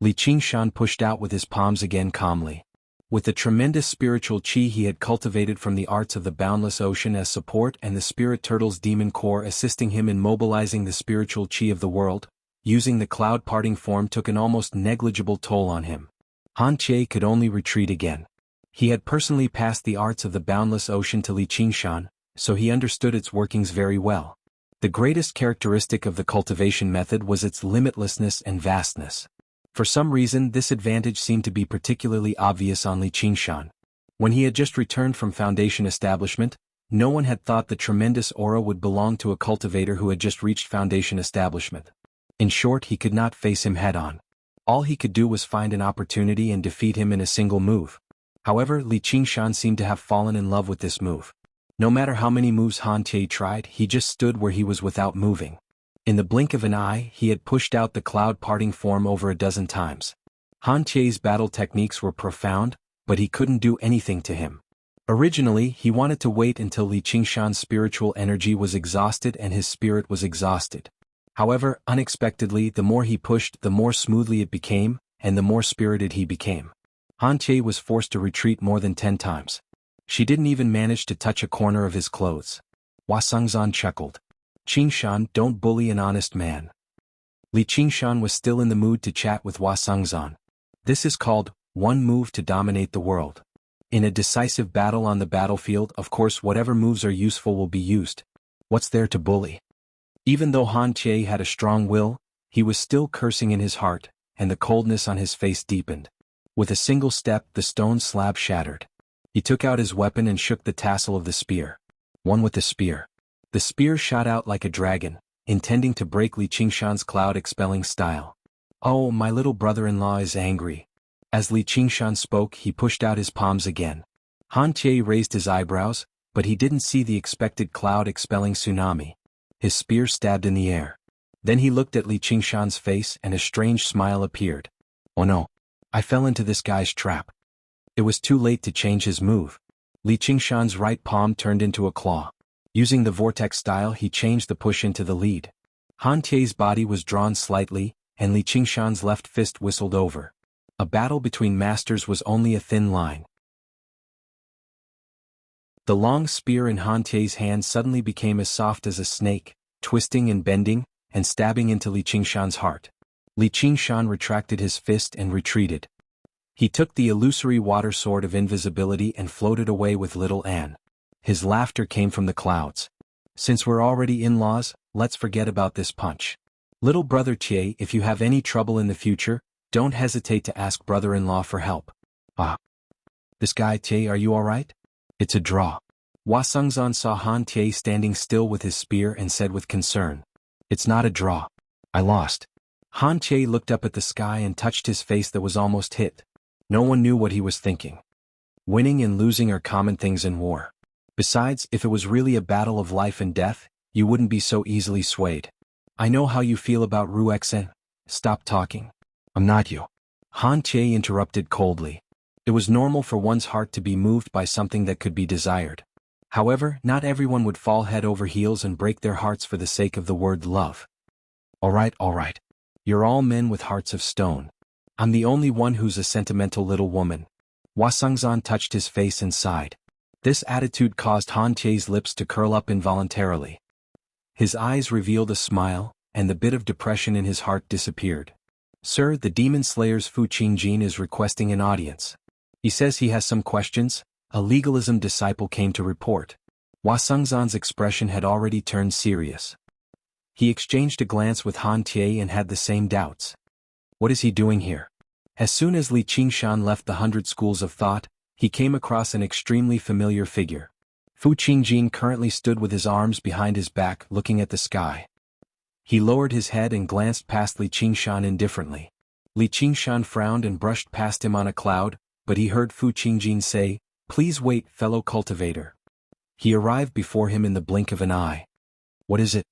Li Qingshan pushed out with his palms again calmly. With the tremendous spiritual qi he had cultivated from the arts of the boundless ocean as support and the spirit turtle's demon core assisting him in mobilizing the spiritual qi of the world, using the cloud parting form took an almost negligible toll on him. Han Tie could only retreat again. He had personally passed the arts of the boundless ocean to Li Qingshan, so he understood its workings very well. The greatest characteristic of the cultivation method was its limitlessness and vastness. For some reason, this advantage seemed to be particularly obvious on Li Qingshan. When he had just returned from Foundation establishment, no one had thought the tremendous aura would belong to a cultivator who had just reached Foundation establishment. In short, he could not face him head-on. All he could do was find an opportunity and defeat him in a single move. However, Li Qingshan seemed to have fallen in love with this move. No matter how many moves Han Tie tried, he just stood where he was without moving. In the blink of an eye, he had pushed out the cloud parting form over a dozen times. Han Tie's battle techniques were profound, but he couldn't do anything to him. Originally, he wanted to wait until Li Qingshan's spiritual energy was exhausted and his spirit was exhausted. However, unexpectedly, the more he pushed, the more smoothly it became, and the more spirited he became. Han Tie was forced to retreat more than 10 times. She didn't even manage to touch a corner of his clothes. Hua Sengzan chuckled. "Qingshan, don't bully an honest man." Li Qingshan was still in the mood to chat with Hua Sengzan. This is called, one move to dominate the world. In a decisive battle on the battlefield, of course whatever moves are useful will be used. What's there to bully? Even though Han Tie had a strong will, he was still cursing in his heart, and the coldness on his face deepened. With a single step, the stone slab shattered. He took out his weapon and shook the tassel of the spear. One with the spear. The spear shot out like a dragon, intending to break Li Qingshan's cloud-expelling style. "Oh, my little brother-in-law is angry." As Li Qingshan spoke, he pushed out his palms again. Han Tie raised his eyebrows, but he didn't see the expected cloud-expelling tsunami. His spear stabbed in the air. Then he looked at Li Qingshan's face and a strange smile appeared. "Oh no. I fell into this guy's trap." It was too late to change his move. Li Qingshan's right palm turned into a claw. Using the vortex style, he changed the push into the lead. Han Tie's body was drawn slightly, and Li Qingshan's left fist whistled over. A battle between masters was only a thin line. The long spear in Han Tie's hand suddenly became as soft as a snake, twisting and bending, and stabbing into Li Qingshan's heart. Li Qingshan retracted his fist and retreated. He took the illusory water sword of invisibility and floated away with little Anne. His laughter came from the clouds. "Since we're already in-laws, let's forget about this punch. Little brother Tie, if you have any trouble in the future, don't hesitate to ask brother-in-law for help." Ah. This guy Tie, are you alright? It's a draw. Hua Sungzan saw Han Tie standing still with his spear and said with concern. It's not a draw. I lost. Han Tie looked up at the sky and touched his face that was almost hit. No one knew what he was thinking. Winning and losing are common things in war. Besides, if it was really a battle of life and death, you wouldn't be so easily swayed. I know how you feel about Ruexen. Stop talking. I'm not you. Han Tie interrupted coldly. It was normal for one's heart to be moved by something that could be desired. However, not everyone would fall head over heels and break their hearts for the sake of the word love. Alright. You're all men with hearts of stone. I'm the only one who's a sentimental little woman. Hua Sungzan touched his face and sighed. This attitude caused Han Tie's lips to curl up involuntarily. His eyes revealed a smile, and the bit of depression in his heart disappeared. Sir, the Demon Slayer's Fu Qingjin is requesting an audience. He says he has some questions. A legalism disciple came to report. Hua Sungzan's expression had already turned serious. He exchanged a glance with Han Tie and had the same doubts. What is he doing here? As soon as Li Qingshan left the 100 schools of thought, he came across an extremely familiar figure. Fu Qingjin currently stood with his arms behind his back looking at the sky. He lowered his head and glanced past Li Qingshan indifferently. Li Qingshan frowned and brushed past him on a cloud, but he heard Fu Qingjin say, "Please wait, fellow cultivator." He arrived before him in the blink of an eye. "What is it?"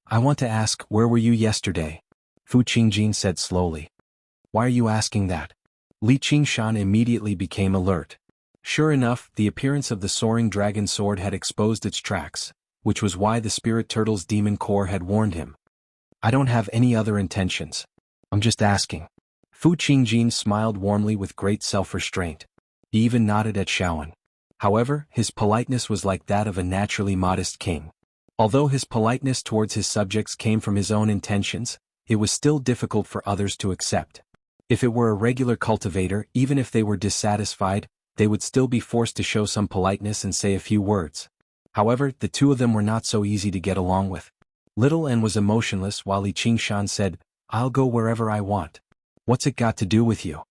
"I want to ask, where were you yesterday?" Fu Qingjin said slowly. "Why are you asking that?" Li Qingshan immediately became alert. Sure enough, the appearance of the soaring dragon sword had exposed its tracks, which was why the spirit turtle's demon core had warned him. "I don't have any other intentions. I'm just asking." Fu Qingjin smiled warmly with great self-restraint. He even nodded at Shaoan. However, his politeness was like that of a naturally modest king. Although his politeness towards his subjects came from his own intentions, it was still difficult for others to accept. If it were a regular cultivator, even if they were dissatisfied, they would still be forced to show some politeness and say a few words. However, the two of them were not so easy to get along with. Little N was emotionless while Li Qingshan said, "I'll go wherever I want. What's it got to do with you?"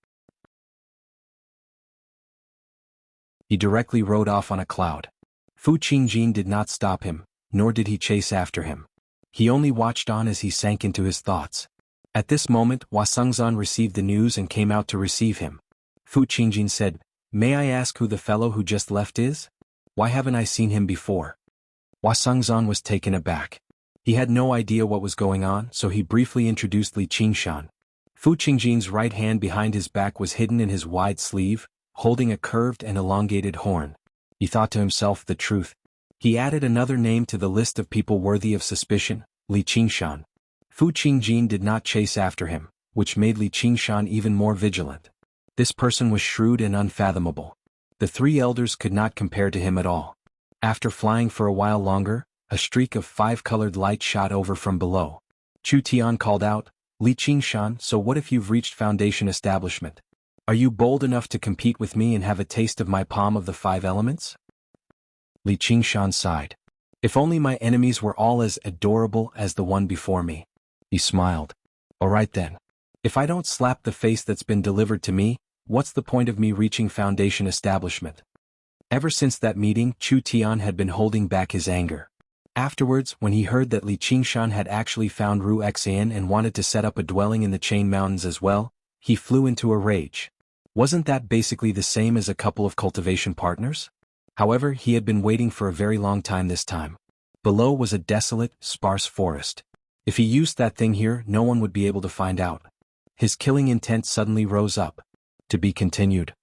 He directly rode off on a cloud. Fu Qingjin did not stop him, nor did he chase after him. He only watched on as he sank into his thoughts. At this moment, Hua Sungzan received the news and came out to receive him. Fu Qingjin said, "May I ask who the fellow who just left is? Why haven't I seen him before?" Hua Sungzan was taken aback. He had no idea what was going on, so he briefly introduced Li Qingshan. Fu Qingjin's right hand behind his back was hidden in his wide sleeve, holding a curved and elongated horn. He thought to himself the truth. He added another name to the list of people worthy of suspicion, Li Qingshan. Fu Qingjin did not chase after him, which made Li Qingshan even more vigilant. This person was shrewd and unfathomable. The three elders could not compare to him at all. After flying for a while longer, a streak of 5-colored light shot over from below. Chu Tian called out, "Li Qingshan, so what if you've reached Foundation Establishment? Are you bold enough to compete with me and have a taste of my palm of the 5 elements?" Li Qingshan sighed. "If only my enemies were all as adorable as the one before me." He smiled. "Alright then. If I don't slap the face that's been delivered to me, what's the point of me reaching Foundation Establishment?" Ever since that meeting, Chu Tian had been holding back his anger. Afterwards, when he heard that Li Qingshan had actually found Ruexan and wanted to set up a dwelling in the Chain Mountains as well, he flew into a rage. Wasn't that basically the same as a couple of cultivation partners? However, he had been waiting for a very long time this time. Below was a desolate, sparse forest. If he used that thing here, no one would be able to find out. His killing intent suddenly rose up. To be continued.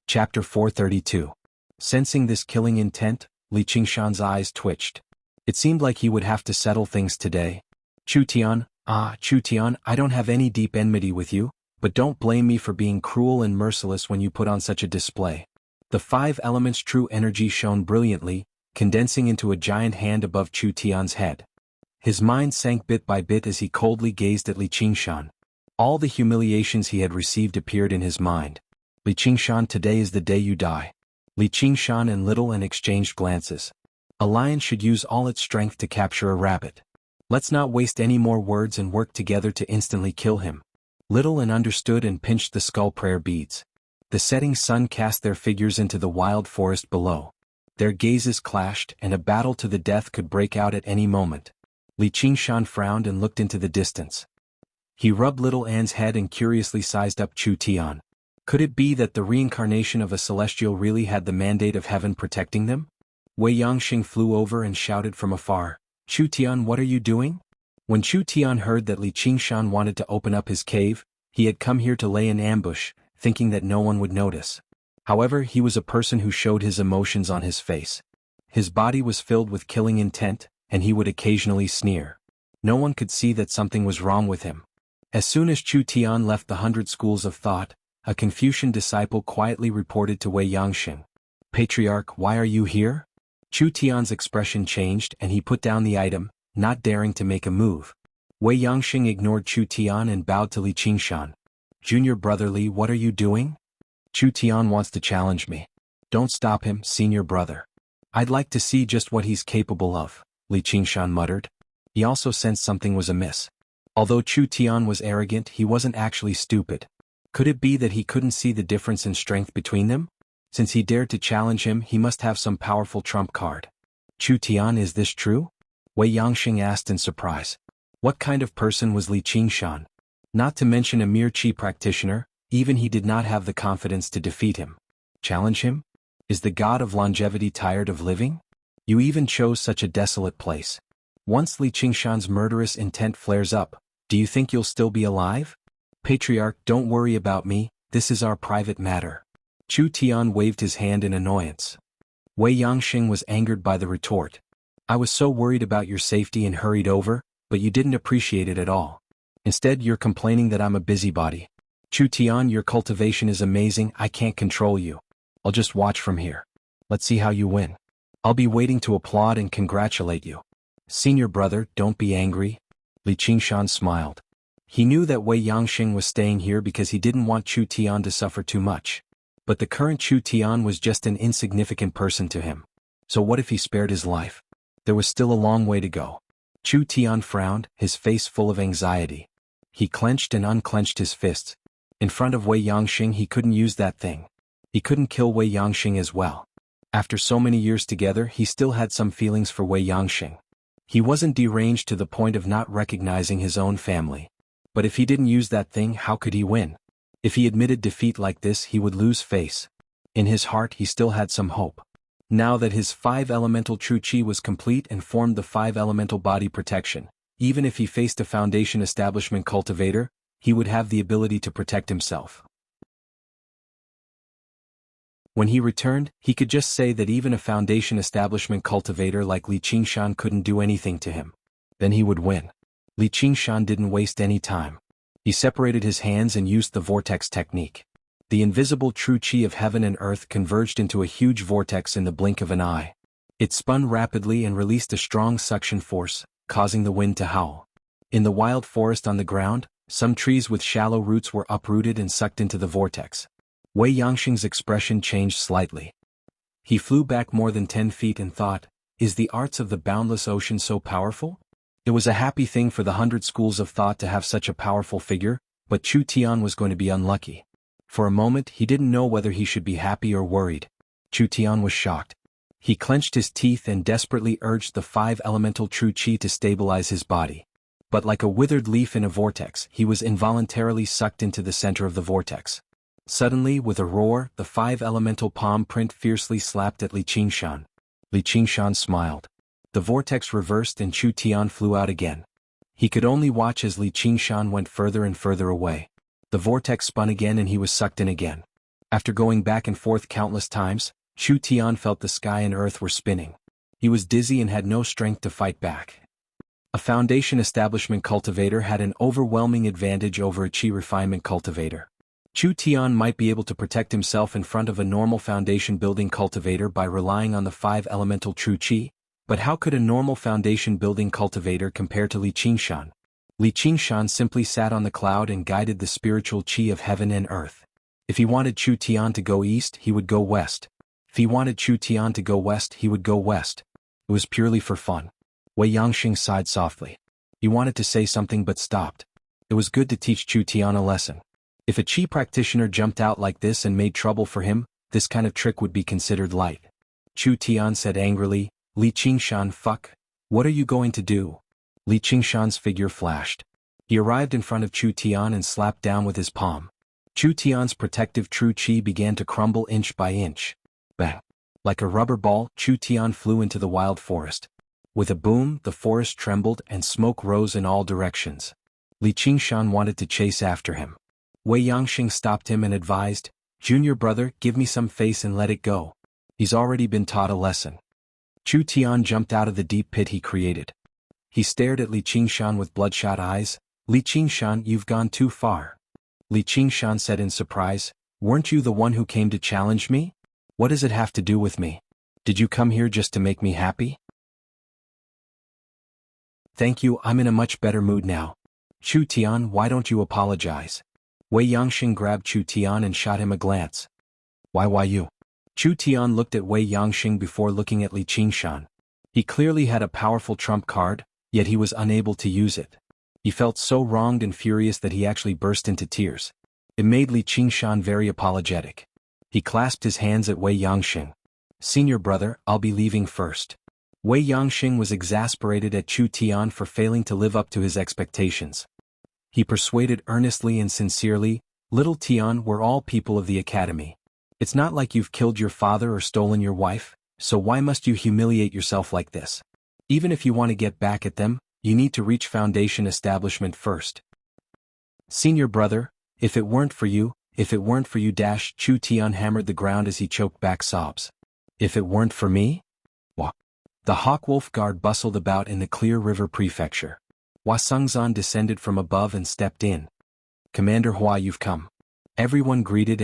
Chapter 432. Sensing this killing intent, Li Qingshan's eyes twitched. It seemed like he would have to settle things today. Chu Tian, I don't have any deep enmity with you, but don't blame me for being cruel and merciless when you put on such a display. The 5 elements' true energy shone brilliantly, condensing into a giant hand above Chu Tian's head. His mind sank bit by bit as he coldly gazed at Li Qingshan. All the humiliations he had received appeared in his mind. Li Qingshan, today is the day you die. Li Qingshan and Little N exchanged glances. A lion should use all its strength to capture a rabbit. Let's not waste any more words and work together to instantly kill him. Little and understood and pinched the skull prayer beads. The setting sun cast their figures into the wild forest below. Their gazes clashed, and a battle to the death could break out at any moment. Li Qingshan frowned and looked into the distance. He rubbed Little Anne's head and curiously sized up Chu Tian. Could it be that the reincarnation of a celestial really had the mandate of heaven protecting them? Wei Yangxing flew over and shouted from afar, "Chu Tian, what are you doing?" When Chu Tian heard that Li Qingshan wanted to open up his cave, he had come here to lay an ambush, thinking that no one would notice. However, he was a person who showed his emotions on his face. His body was filled with killing intent, and he would occasionally sneer. No one could see that something was wrong with him. As soon as Chu Tian left the 100 schools of thought, a Confucian disciple quietly reported to Wei Yangxing, "Patriarch, why are you here?" Chu Tian's expression changed and he put down the item, not daring to make a move. Wei Yangxing ignored Chu Tian and bowed to Li Qingshan. "Junior brother Li, what are you doing?" "Chu Tian wants to challenge me." "Don't stop him, senior brother. I'd like to see just what he's capable of," Li Qingshan muttered. He also sensed something was amiss. Although Chu Tian was arrogant, he wasn't actually stupid. Could it be that he couldn't see the difference in strength between them? Since he dared to challenge him, he must have some powerful trump card. "Chu Tian, is this true?" Wei Yangxing asked in surprise. What kind of person was Li Qingshan? Not to mention a mere qi practitioner, even he did not have the confidence to defeat him. Challenge him? Is the god of longevity tired of living? You even chose such a desolate place. Once Li Qingshan's murderous intent flares up, do you think you'll still be alive? "Patriarch, don't worry about me, this is our private matter." Chu Tian waved his hand in annoyance. Wei Yangxing was angered by the retort. "I was so worried about your safety and hurried over, but you didn't appreciate it at all. Instead, you're complaining that I'm a busybody. Chu Tian, your cultivation is amazing, I can't control you. I'll just watch from here. Let's see how you win. I'll be waiting to applaud and congratulate you." "Senior brother, don't be angry." Li Qingshan smiled. He knew that Wei Yangxing was staying here because he didn't want Chu Tian to suffer too much. But the current Chu Tian was just an insignificant person to him. So what if he spared his life? There was still a long way to go. Chu Tian frowned, his face full of anxiety. He clenched and unclenched his fists. In front of Wei Yangxing he couldn't use that thing. He couldn't kill Wei Yangxing as well. After so many years together, he still had some feelings for Wei Yangxing. He wasn't deranged to the point of not recognizing his own family. But if he didn't use that thing, how could he win? If he admitted defeat like this, he would lose face. In his heart he still had some hope. Now that his 5-elemental true chi was complete and formed the 5-elemental body protection, even if he faced a foundation establishment cultivator, he would have the ability to protect himself. When he returned, he could just say that even a foundation establishment cultivator like Li Qingshan couldn't do anything to him. Then he would win. Li Qingshan didn't waste any time. He separated his hands and used the vortex technique. The invisible true chi of heaven and earth converged into a huge vortex in the blink of an eye. It spun rapidly and released a strong suction force, causing the wind to howl. In the wild forest on the ground, some trees with shallow roots were uprooted and sucked into the vortex. Wei Yangxing's expression changed slightly. He flew back more than 10 feet and thought, is the arts of the boundless ocean so powerful? It was a happy thing for the 100 schools of thought to have such a powerful figure, but Chu Tian was going to be unlucky. For a moment he didn't know whether he should be happy or worried. Chu Tian was shocked. He clenched his teeth and desperately urged the 5-elemental true chi to stabilize his body. But like a withered leaf in a vortex, he was involuntarily sucked into the center of the vortex. Suddenly, with a roar, the 5-elemental palm print fiercely slapped at Li Qingshan. Li Qingshan smiled. The vortex reversed and Chu Tian flew out again. He could only watch as Li Qingshan went further and further away. The vortex spun again and he was sucked in again. After going back and forth countless times, Chu Tian felt the sky and earth were spinning. He was dizzy and had no strength to fight back. A foundation establishment cultivator had an overwhelming advantage over a chi refinement cultivator. Chu Tian might be able to protect himself in front of a normal foundation building cultivator by relying on the 5-elemental true chi, but how could a normal foundation building cultivator compare to Li Qingshan? Li Qingshan simply sat on the cloud and guided the spiritual chi of heaven and earth. If he wanted Chu Tian to go east, he would go west. If he wanted Chu Tian to go west, he would go west. It was purely for fun. Wei Yangxing sighed softly. He wanted to say something but stopped. It was good to teach Chu Tian a lesson. If a Qi practitioner jumped out like this and made trouble for him, this kind of trick would be considered light. Chu Tian said angrily, "Li Qingshan, fuck. What are you going to do?" Li Qingshan's figure flashed. He arrived in front of Chu Tian and slapped down with his palm. Chu Tian's protective true Qi began to crumble inch by inch. Bang! Like a rubber ball, Chu Tian flew into the wild forest. With a boom, the forest trembled and smoke rose in all directions. Li Qingshan wanted to chase after him. Wei Yangxing stopped him and advised, "Junior brother, give me some face and let it go. He's already been taught a lesson." Chu Tian jumped out of the deep pit he created. He stared at Li Qingshan with bloodshot eyes. "Li Qingshan, you've gone too far." Li Qingshan said in surprise, "Weren't you the one who came to challenge me? What does it have to do with me? Did you come here just to make me happy?" "Thank you, I'm in a much better mood now. Chu Tian, why don't you apologize?" Wei Yangxing grabbed Chu Tian and shot him a glance. Why you?" Chu Tian looked at Wei Yangxing before looking at Li Qingshan. He clearly had a powerful trump card, yet he was unable to use it. He felt so wronged and furious that he actually burst into tears. It made Li Qingshan very apologetic. He clasped his hands at Wei Yangxing. "Senior brother, I'll be leaving first." Wei Yangxing was exasperated at Chu Tian for failing to live up to his expectations. He persuaded earnestly and sincerely, "Little Tian, we're all people of the academy. It's not like you've killed your father or stolen your wife, so why must you humiliate yourself like this? Even if you want to get back at them, you need to reach foundation establishment first. Senior brother, if it weren't for you, dash." Chu Tian hammered the ground as he choked back sobs. "If it weren't for me?" Wah. The Hawkwolf Guard bustled about in the Clear River Prefecture. Hua Sengzan descended from above and stepped in. "Commander Hua, you've come." Everyone greeted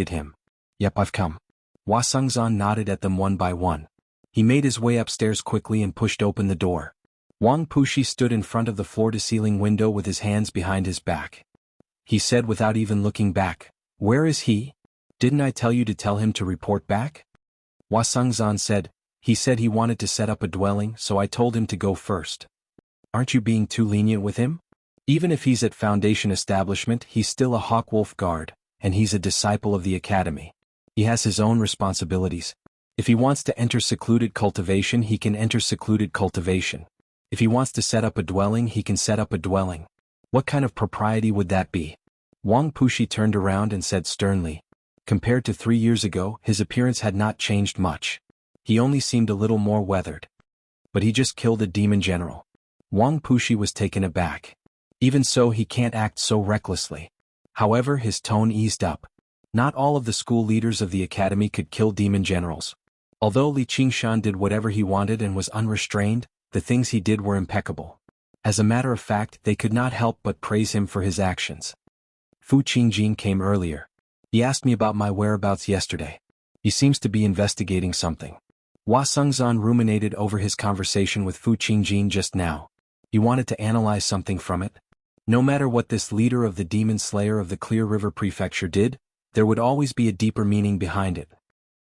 him. "Yep, I've come." Hua Sengzan nodded at them one by one. He made his way upstairs quickly and pushed open the door. Wang Puxi stood in front of the floor-to-ceiling window with his hands behind his back. He said without even looking back, "Where is he? Didn't I tell you to tell him to report back?" Hua Sengzan said, "He said he wanted to set up a dwelling, so I told him to go first." "Aren't you being too lenient with him? Even if he's at Foundation Establishment, he's still a Hawkwolf Guard, and he's a disciple of the Academy. He has his own responsibilities. If he wants to enter secluded cultivation, he can enter secluded cultivation. If he wants to set up a dwelling, he can set up a dwelling. What kind of propriety would that be?" Wang Puxi turned around and said sternly. Compared to 3 years ago, his appearance had not changed much. He only seemed a little more weathered. "But he just killed a demon general." Wang Puxi was taken aback. Even so, he can't act so recklessly. However, his tone eased up. Not all of the school leaders of the academy could kill demon generals. Although Li Qingshan did whatever he wanted and was unrestrained, the things he did were impeccable. As a matter of fact, they could not help but praise him for his actions. Fu Qingjin came earlier. He asked me about my whereabouts yesterday. He seems to be investigating something. Hua Sengzan ruminated over his conversation with Fu Qingjin just now. He wanted to analyze something from it. No matter what this leader of the demon slayer of the Clear River Prefecture did, there would always be a deeper meaning behind it.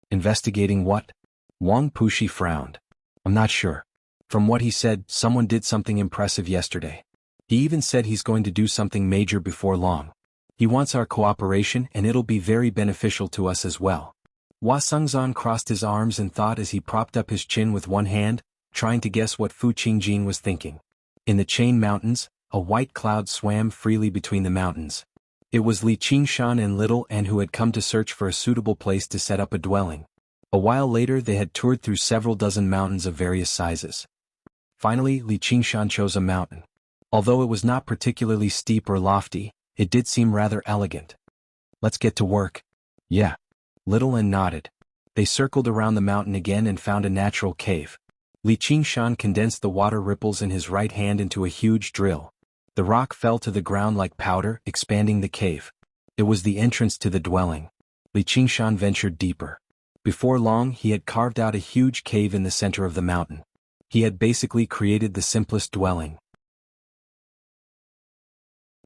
Investigating what? Wang Puxi frowned. "I'm not sure. From what he said, someone did something impressive yesterday. He even said he's going to do something major before long. He wants our cooperation and it'll be very beneficial to us as well." Hua Sengzan crossed his arms and thought as he propped up his chin with one hand, trying to guess what Fu Qingjin was thinking. In the Chain Mountains, a white cloud swam freely between the mountains. It was Li Qingshan and Little An who had come to search for a suitable place to set up a dwelling. A while later they had toured through several dozen mountains of various sizes. Finally, Li Qingshan chose a mountain. Although it was not particularly steep or lofty, it did seem rather elegant. "Let's get to work." "Yeah." Little An nodded. They circled around the mountain again and found a natural cave. Li Qingshan condensed the water ripples in his right hand into a huge drill. The rock fell to the ground like powder, expanding the cave. It was the entrance to the dwelling. Li Qingshan ventured deeper. Before long, he had carved out a huge cave in the center of the mountain. He had basically created the simplest dwelling.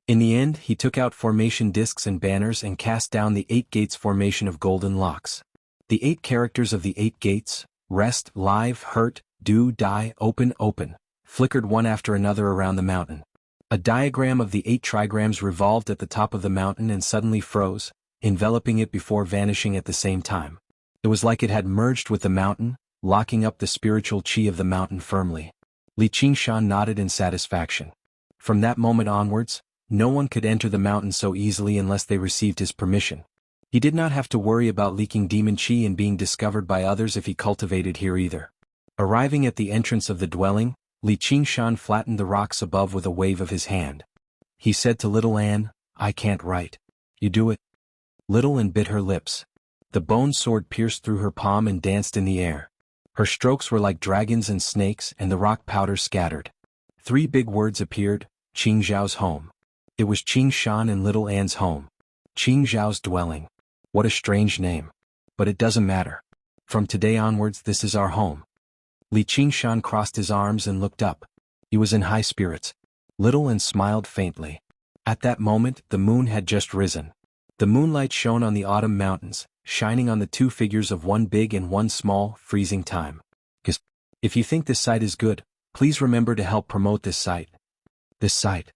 In the end, he took out formation discs and banners and cast down the 8 gates formation of golden locks. The 8 characters of the 8 gates, rest, live, hurt, do, die, open, open, flickered one after another around the mountain. A diagram of the 8 trigrams revolved at the top of the mountain and suddenly froze, enveloping it before vanishing at the same time. It was like it had merged with the mountain, locking up the spiritual chi of the mountain firmly. Li Qingshan nodded in satisfaction. From that moment onwards, no one could enter the mountain so easily unless they received his permission. He did not have to worry about leaking demon chi and being discovered by others if he cultivated here either. Arriving at the entrance of the dwelling, Li Qingshan flattened the rocks above with a wave of his hand. He said to little Anne, "I can't write. You do it." Little Anne bit her lips. The bone sword pierced through her palm and danced in the air. Her strokes were like dragons and snakes, and the rock powder scattered. 3 big words appeared: Qing Zhao's home. It was Qing Shan and little Anne's home. Qing Zhao's dwelling. What a strange name. But it doesn't matter. From today onwards this is our home. Li Qingshan crossed his arms and looked up. He was in high spirits. Little Anne smiled faintly. At that moment the moon had just risen. The moonlight shone on the autumn mountains, shining on the 2 figures of one big and one small, freezing time. If you think this site is good, please remember to help promote this site. This site.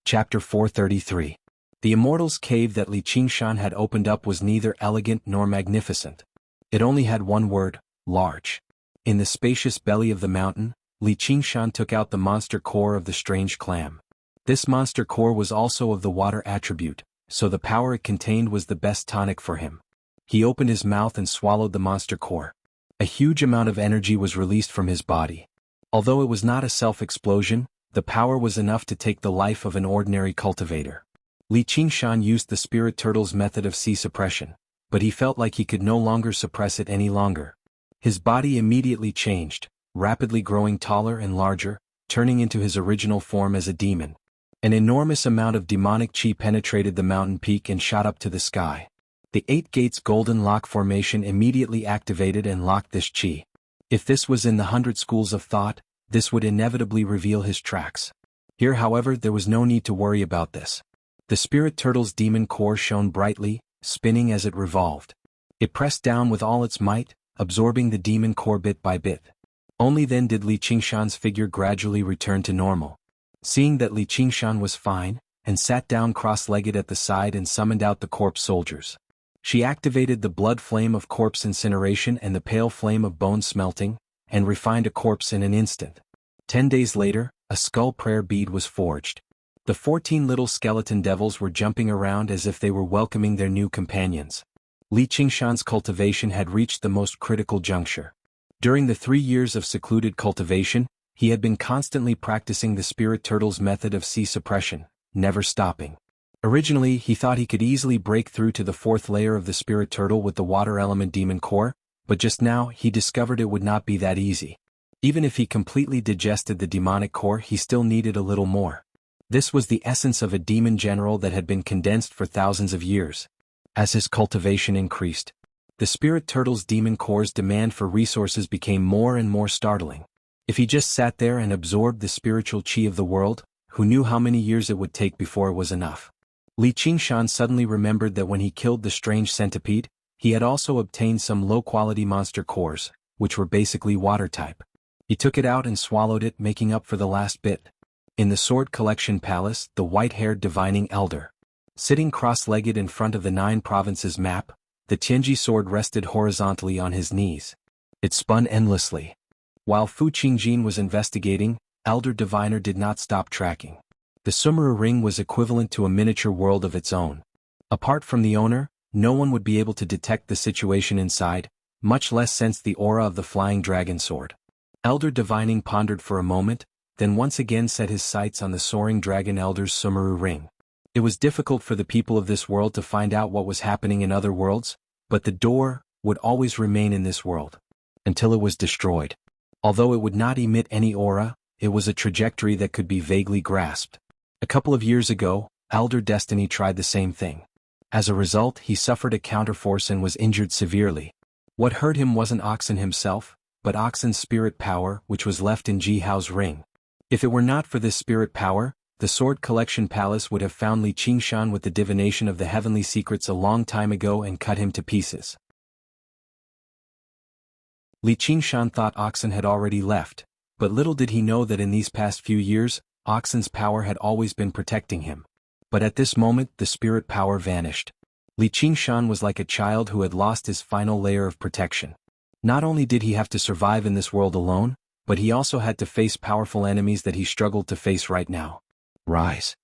Chapter 433. The Immortal's cave that Li Qingshan had opened up was neither elegant nor magnificent. It only had one word: large. In the spacious belly of the mountain, Li Qingshan took out the monster core of the strange clam. This monster core was also of the water attribute, so the power it contained was the best tonic for him. He opened his mouth and swallowed the monster core. A huge amount of energy was released from his body. Although it was not a self-explosion, the power was enough to take the life of an ordinary cultivator. Li Qingshan used the spirit turtle's method of Qi suppression, but he felt like he could no longer suppress it any longer. His body immediately changed, rapidly growing taller and larger, turning into his original form as a demon. An enormous amount of demonic qi penetrated the mountain peak and shot up to the sky. The 8 gates golden lock formation immediately activated and locked this qi. If this was in the 100 schools of thought, this would inevitably reveal his tracks. Here, however, there was no need to worry about this. The spirit turtle's demon core shone brightly, spinning as it revolved. It pressed down with all its might, absorbing the demon core bit by bit. Only then did Li Qingshan's figure gradually return to normal. Seeing that Li Qingshan was fine, and sat down cross-legged at the side and summoned out the corpse soldiers. She activated the blood flame of corpse incineration and the pale flame of bone smelting, and refined a corpse in an instant. 10 days later, a skull prayer bead was forged. The 14 little skeleton devils were jumping around as if they were welcoming their new companions. Li Qingshan's cultivation had reached the most critical juncture. During the 3 years of secluded cultivation, he had been constantly practicing the spirit turtle's method of Qi suppression, never stopping. Originally, he thought he could easily break through to the 4th layer of the spirit turtle with the water element demon core, but just now he discovered it would not be that easy. Even if he completely digested the demonic core, he still needed a little more. This was the essence of a demon general that had been condensed for thousands of years. As his cultivation increased, the spirit turtle's demon core's demand for resources became more and more startling. If he just sat there and absorbed the spiritual qi of the world, who knew how many years it would take before it was enough? Li Qingshan suddenly remembered that when he killed the strange centipede, he had also obtained some low-quality monster cores, which were basically water-type. He took it out and swallowed it, making up for the last bit. In the Sword Collection Palace, the white-haired divining elder. Sitting cross-legged in front of the 9 provinces map, the Tianji sword rested horizontally on his knees. It spun endlessly. While Fu Qingjin was investigating, Elder Diviner did not stop tracking. The Sumeru ring was equivalent to a miniature world of its own. Apart from the owner, no one would be able to detect the situation inside, much less sense the aura of the flying dragon sword. Elder Divining pondered for a moment, then once again set his sights on the soaring dragon elder's Sumeru ring. It was difficult for the people of this world to find out what was happening in other worlds, but the door would always remain in this world. Until it was destroyed. Although it would not emit any aura, it was a trajectory that could be vaguely grasped. A couple of years ago, Elder Destiny tried the same thing. As a result, he suffered a counterforce and was injured severely. What hurt him wasn't Oxen himself, but Oxen's spirit power, which was left in Ji Hao's ring. If it were not for this spirit power, the Sword Collection Palace would have found Li Qingshan with the divination of the heavenly secrets a long time ago and cut him to pieces. Li Qingshan thought Oxen had already left, but little did he know that in these past few years, Oxen's power had always been protecting him. But at this moment the spirit power vanished. Li Qingshan was like a child who had lost his final layer of protection. Not only did he have to survive in this world alone, but he also had to face powerful enemies that he struggled to face right now. Rise.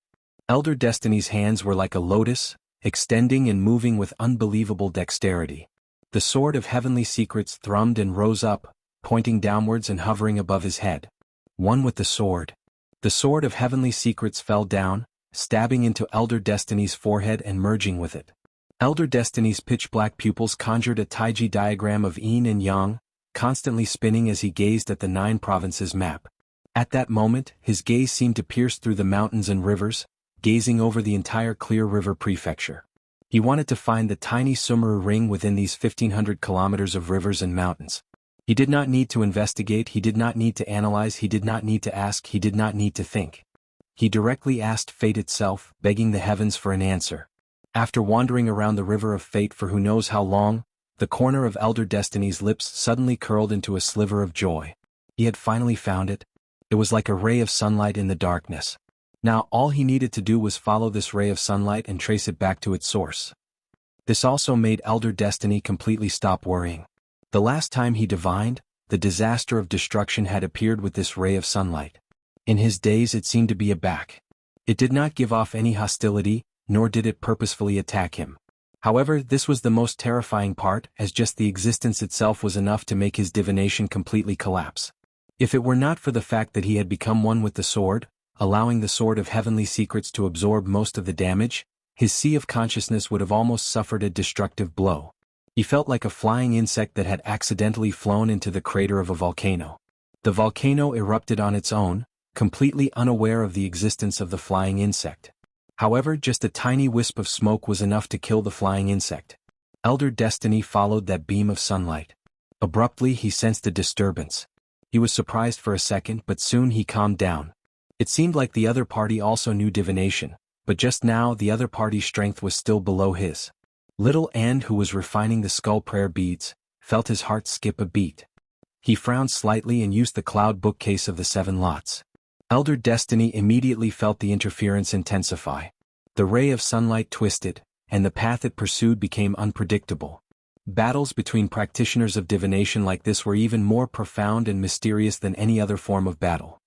Elder Destiny's hands were like a lotus, extending and moving with unbelievable dexterity. The sword of heavenly secrets thrummed and rose up, pointing downwards and hovering above his head. One with the sword. The sword of heavenly secrets fell down, stabbing into Elder Destiny's forehead and merging with it. Elder Destiny's pitch-black pupils conjured a taiji diagram of yin and yang, constantly spinning as he gazed at the 9 provinces map. At that moment, his gaze seemed to pierce through the mountains and rivers, gazing over the entire Clear River Prefecture. He wanted to find the tiny Sumeru ring within these 1,500 kilometers of rivers and mountains. He did not need to investigate, he did not need to analyze, he did not need to ask, he did not need to think. He directly asked fate itself, begging the heavens for an answer. After wandering around the river of fate for who knows how long, the corner of Elder Destiny's lips suddenly curled into a sliver of joy. He had finally found it. It was like a ray of sunlight in the darkness. Now all he needed to do was follow this ray of sunlight and trace it back to its source. This also made Elder Destiny completely stop worrying. The last time he divined, the disaster of destruction had appeared with this ray of sunlight. In his days it seemed to be aback. It did not give off any hostility, nor did it purposefully attack him. However, this was the most terrifying part, as just the existence itself was enough to make his divination completely collapse. If it were not for the fact that he had become one with the sword, allowing the sword of heavenly secrets to absorb most of the damage, his sea of consciousness would have almost suffered a destructive blow. He felt like a flying insect that had accidentally flown into the crater of a volcano. The volcano erupted on its own, completely unaware of the existence of the flying insect. However, just a tiny wisp of smoke was enough to kill the flying insect. Elder Destiny followed that beam of sunlight. Abruptly he sensed a disturbance. He was surprised for a second, but soon he calmed down. It seemed like the other party also knew divination, but just now the other party's strength was still below his. Little And, who was refining the skull prayer beads, felt his heart skip a beat. He frowned slightly and used the cloud bookcase of the 7 lots. Elder Destiny immediately felt the interference intensify. The ray of sunlight twisted, and the path it pursued became unpredictable. Battles between practitioners of divination like this were even more profound and mysterious than any other form of battle.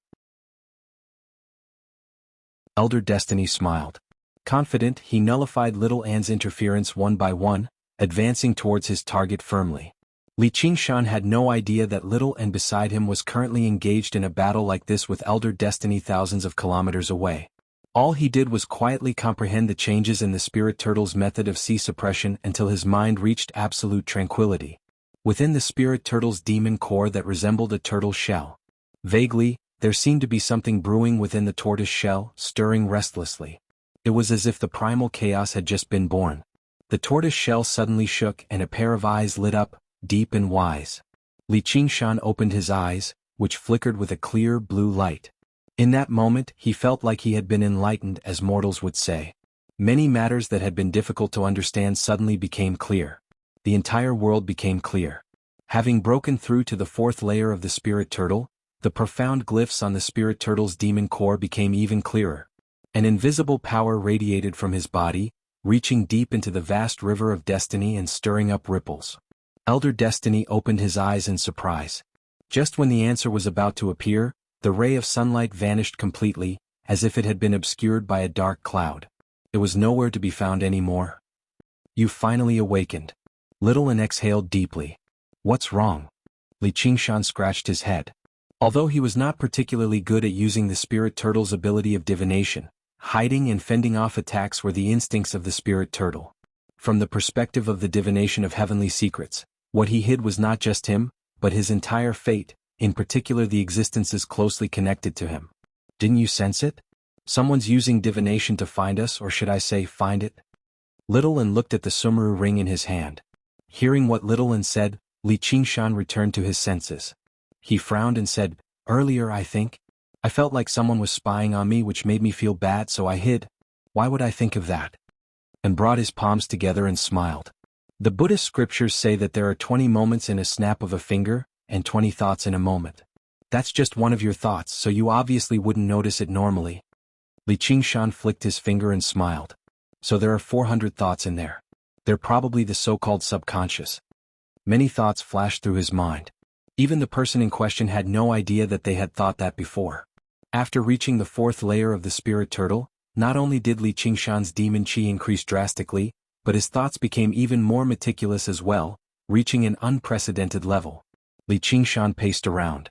Elder Destiny smiled. Confident, he nullified Little An's interference one by one, advancing towards his target firmly. Li Qingshan had no idea that Little An beside him was currently engaged in a battle like this with Elder Destiny thousands of kilometers away. All he did was quietly comprehend the changes in the spirit turtle's method of sea suppression until his mind reached absolute tranquility. Within the spirit turtle's demon core that resembled a turtle shell. Vaguely, there seemed to be something brewing within the tortoise shell, stirring restlessly. It was as if the primal chaos had just been born. The tortoise shell suddenly shook and a pair of eyes lit up, deep and wise. Li Qingshan opened his eyes, which flickered with a clear blue light. In that moment he felt like he had been enlightened, as mortals would say. Many matters that had been difficult to understand suddenly became clear. The entire world became clear. Having broken through to the 4th layer of the spirit turtle, the profound glyphs on the spirit turtle's demon core became even clearer. An invisible power radiated from his body, reaching deep into the vast river of destiny and stirring up ripples. Elder Destiny opened his eyes in surprise. Just when the answer was about to appear, the ray of sunlight vanished completely, as if it had been obscured by a dark cloud. It was nowhere to be found anymore. You finally awakened. Little An exhaled deeply. What's wrong? Li Qingshan scratched his head. Although he was not particularly good at using the spirit turtle's ability of divination, hiding and fending off attacks were the instincts of the spirit turtle. From the perspective of the divination of heavenly secrets, what he hid was not just him, but his entire fate, in particular the existences closely connected to him. Didn't you sense it? Someone's using divination to find us, or should I say find it? Little An looked at the Sumeru ring in his hand. Hearing what Little An said, Li Qingshan returned to his senses. He frowned and said, "Earlier I think. I felt like someone was spying on me, which made me feel bad, so I hid. Why would I think of that?" And brought his palms together and smiled. The Buddhist scriptures say that there are 20 moments in a snap of a finger, and 20 thoughts in a moment. That's just one of your thoughts, so you obviously wouldn't notice it normally. Li Qingshan flicked his finger and smiled. So there are 400 thoughts in there. They're probably the so-called subconscious. Many thoughts flashed through his mind. Even the person in question had no idea that they had thought that before. After reaching the 4th layer of the spirit turtle, not only did Li Qingshan's demon qi increase drastically, but his thoughts became even more meticulous as well, reaching an unprecedented level. Li Qingshan paced around.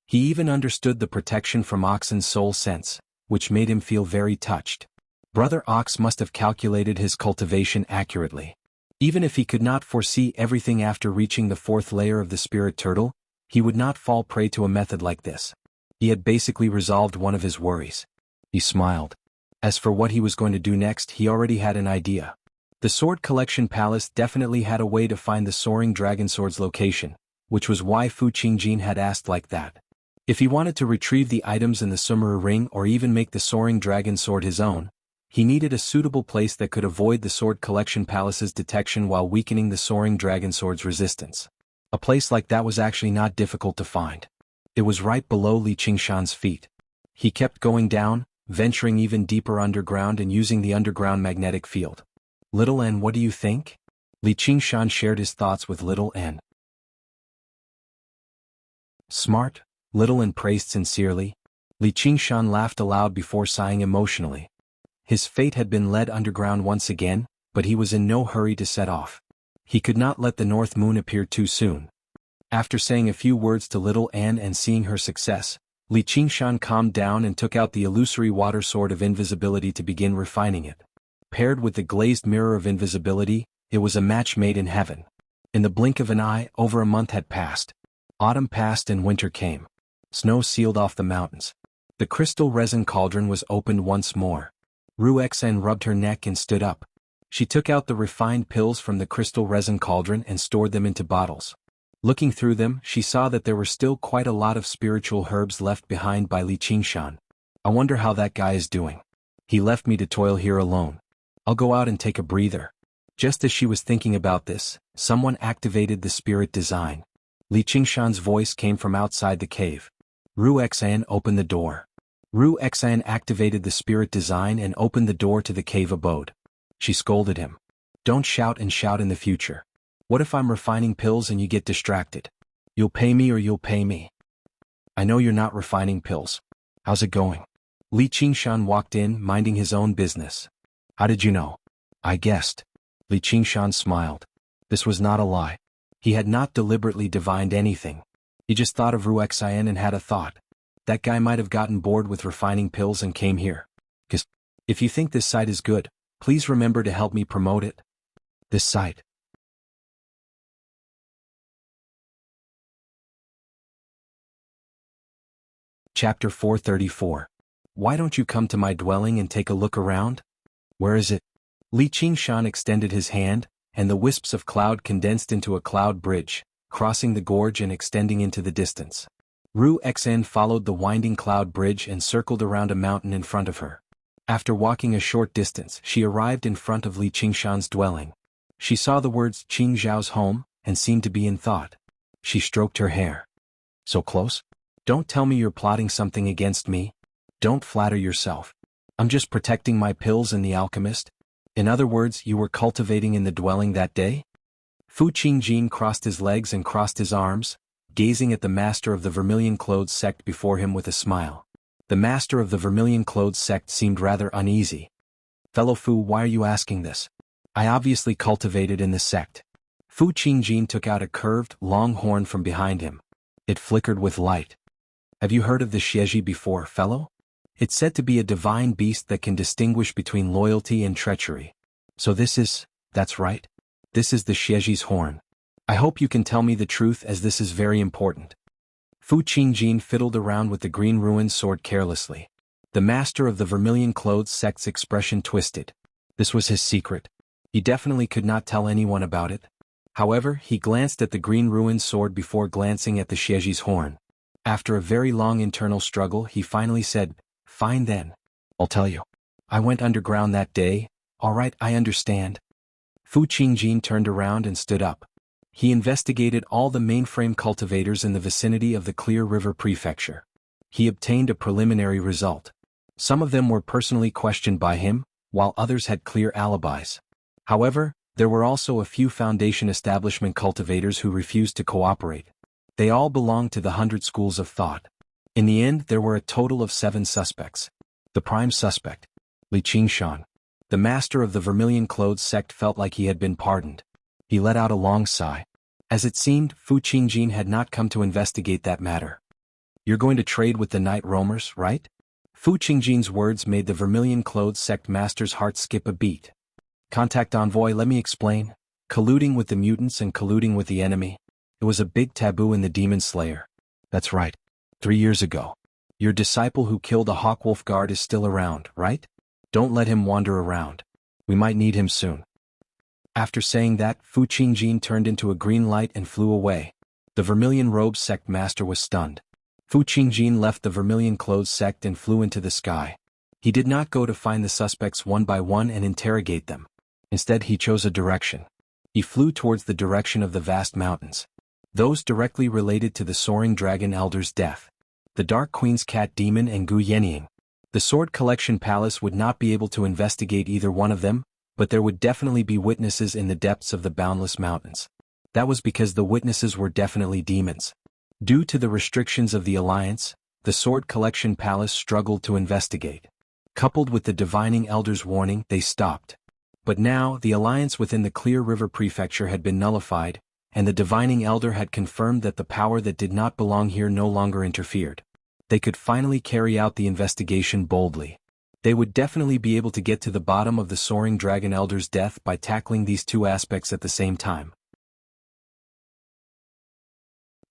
He even understood the protection from Oxen's soul sense, which made him feel very touched. Brother Ox must have calculated his cultivation accurately. Even if he could not foresee everything after reaching the 4th layer of the spirit turtle, he would not fall prey to a method like this. He had basically resolved one of his worries. He smiled. As for what he was going to do next, he already had an idea. The Sword Collection Palace definitely had a way to find the Soaring Dragon Sword's location, which was why Fu Qingjin had asked like that. If he wanted to retrieve the items in the Sumeru Ring or even make the Soaring Dragon Sword his own, he needed a suitable place that could avoid the Sword Collection Palace's detection while weakening the Soaring Dragon Sword's resistance. A place like that was actually not difficult to find. It was right below Li Qingshan's feet. He kept going down, venturing even deeper underground and using the underground magnetic field. Little N, what do you think? Li Qingshan shared his thoughts with Little N. Smart, Little N praised sincerely. Li Qingshan laughed aloud before sighing emotionally. His fate had been led underground once again, but he was in no hurry to set off. He could not let the North Moon appear too soon. After saying a few words to Little Anne and seeing her success, Li Qingshan calmed down and took out the illusory water sword of invisibility to begin refining it. Paired with the glazed mirror of invisibility, it was a match made in heaven. In the blink of an eye, over a month had passed. Autumn passed and winter came. Snow sealed off the mountains. The crystal resin cauldron was opened once more. Ruexen rubbed her neck and stood up. She took out the refined pills from the crystal resin cauldron and stored them into bottles. Looking through them, she saw that there were still quite a lot of spiritual herbs left behind by Li Qingshan. I wonder how that guy is doing. He left me to toil here alone. I'll go out and take a breather. Just as she was thinking about this, someone activated the spirit design. Li Qingshan's voice came from outside the cave. Ruexan opened the door. Ruexan activated the spirit design and opened the door to the cave abode. She scolded him. Don't shout and shout in the future. What if I'm refining pills and you get distracted? You'll pay me or you'll pay me. I know you're not refining pills. How's it going? Li Qingshan walked in, minding his own business. How did you know? I guessed. Li Qingshan smiled. This was not a lie. He had not deliberately divined anything. He just thought of Ruexan and had a thought. That guy might have gotten bored with refining pills and came here. 'Cause if you think this site is good, please remember to help me promote it. This site. Chapter 434. Why don't you come to my dwelling and take a look around? Where is it? Li Qingshan extended his hand, and the wisps of cloud condensed into a cloud bridge, crossing the gorge and extending into the distance. Ruexan followed the winding cloud bridge and circled around a mountain in front of her. After walking a short distance, she arrived in front of Li Qingshan's dwelling. She saw the words Qing Zhao's home, and seemed to be in thought. She stroked her hair. So close? Don't tell me you're plotting something against me. Don't flatter yourself. I'm just protecting my pills and the alchemist. In other words, you were cultivating in the dwelling that day? Fu Qingjin crossed his legs and crossed his arms, gazing at the master of the vermilion-clothed sect before him with a smile. The master of the vermilion-clothed sect seemed rather uneasy. Fellow Fu, why are you asking this? I obviously cultivated in the sect. Fu Qingjin took out a curved, long horn from behind him. It flickered with light. Have you heard of the Xieji before, fellow? It's said to be a divine beast that can distinguish between loyalty and treachery. So that's right. This is the Xieji's horn. I hope you can tell me the truth as this is very important. Fu Qingjin fiddled around with the green ruined sword carelessly. The master of the vermilion-clothed sect's expression twisted. This was his secret. He definitely could not tell anyone about it. However, he glanced at the green ruined sword before glancing at the Xieji's horn. After a very long internal struggle, he finally said, Fine then. I'll tell you. I went underground that day. All right, I understand. Fu Qingjin turned around and stood up. He investigated all the mainframe cultivators in the vicinity of the Clear River Prefecture. He obtained a preliminary result. Some of them were personally questioned by him, while others had clear alibis. However, there were also a few Foundation establishment cultivators who refused to cooperate. They all belonged to the 100 schools of thought. In the end, there were a total of 7 suspects. The prime suspect, Li Qingshan, the master of the Vermilion Clothes sect, felt like he had been pardoned. He let out a long sigh. As it seemed, Fu Qingjin had not come to investigate that matter. "You're going to trade with the Night Roamers, right?" Fu Qingjin's words made the Vermilion Clothes sect master's heart skip a beat. "Contact envoy, let me explain. Colluding with the mutants and colluding with the enemy. It was a big taboo in the Demon Slayer." "That's right. 3 years ago. Your disciple who killed a Hawkwolf guard is still around, right? Don't let him wander around. We might need him soon." After saying that, Fu Qingjin turned into a green light and flew away. The Vermilion Robes sect master was stunned. Fu Qingjin left the Vermilion Clothes sect and flew into the sky. He did not go to find the suspects one by one and interrogate them. Instead, he chose a direction. He flew towards the direction of the vast mountains. Those directly related to the Soaring Dragon Elder's death. The Dark Queen's Cat Demon and Gu Yenying. The Sword Collection Palace would not be able to investigate either one of them, but there would definitely be witnesses in the depths of the boundless mountains. That was because the witnesses were definitely demons. Due to the restrictions of the Alliance, the Sword Collection Palace struggled to investigate. Coupled with the Divining Elder's warning, they stopped. But now, the alliance within the Clear River Prefecture had been nullified, and the Divining Elder had confirmed that the power that did not belong here no longer interfered. They could finally carry out the investigation boldly. They would definitely be able to get to the bottom of the Soaring Dragon Elder's death by tackling these two aspects at the same time.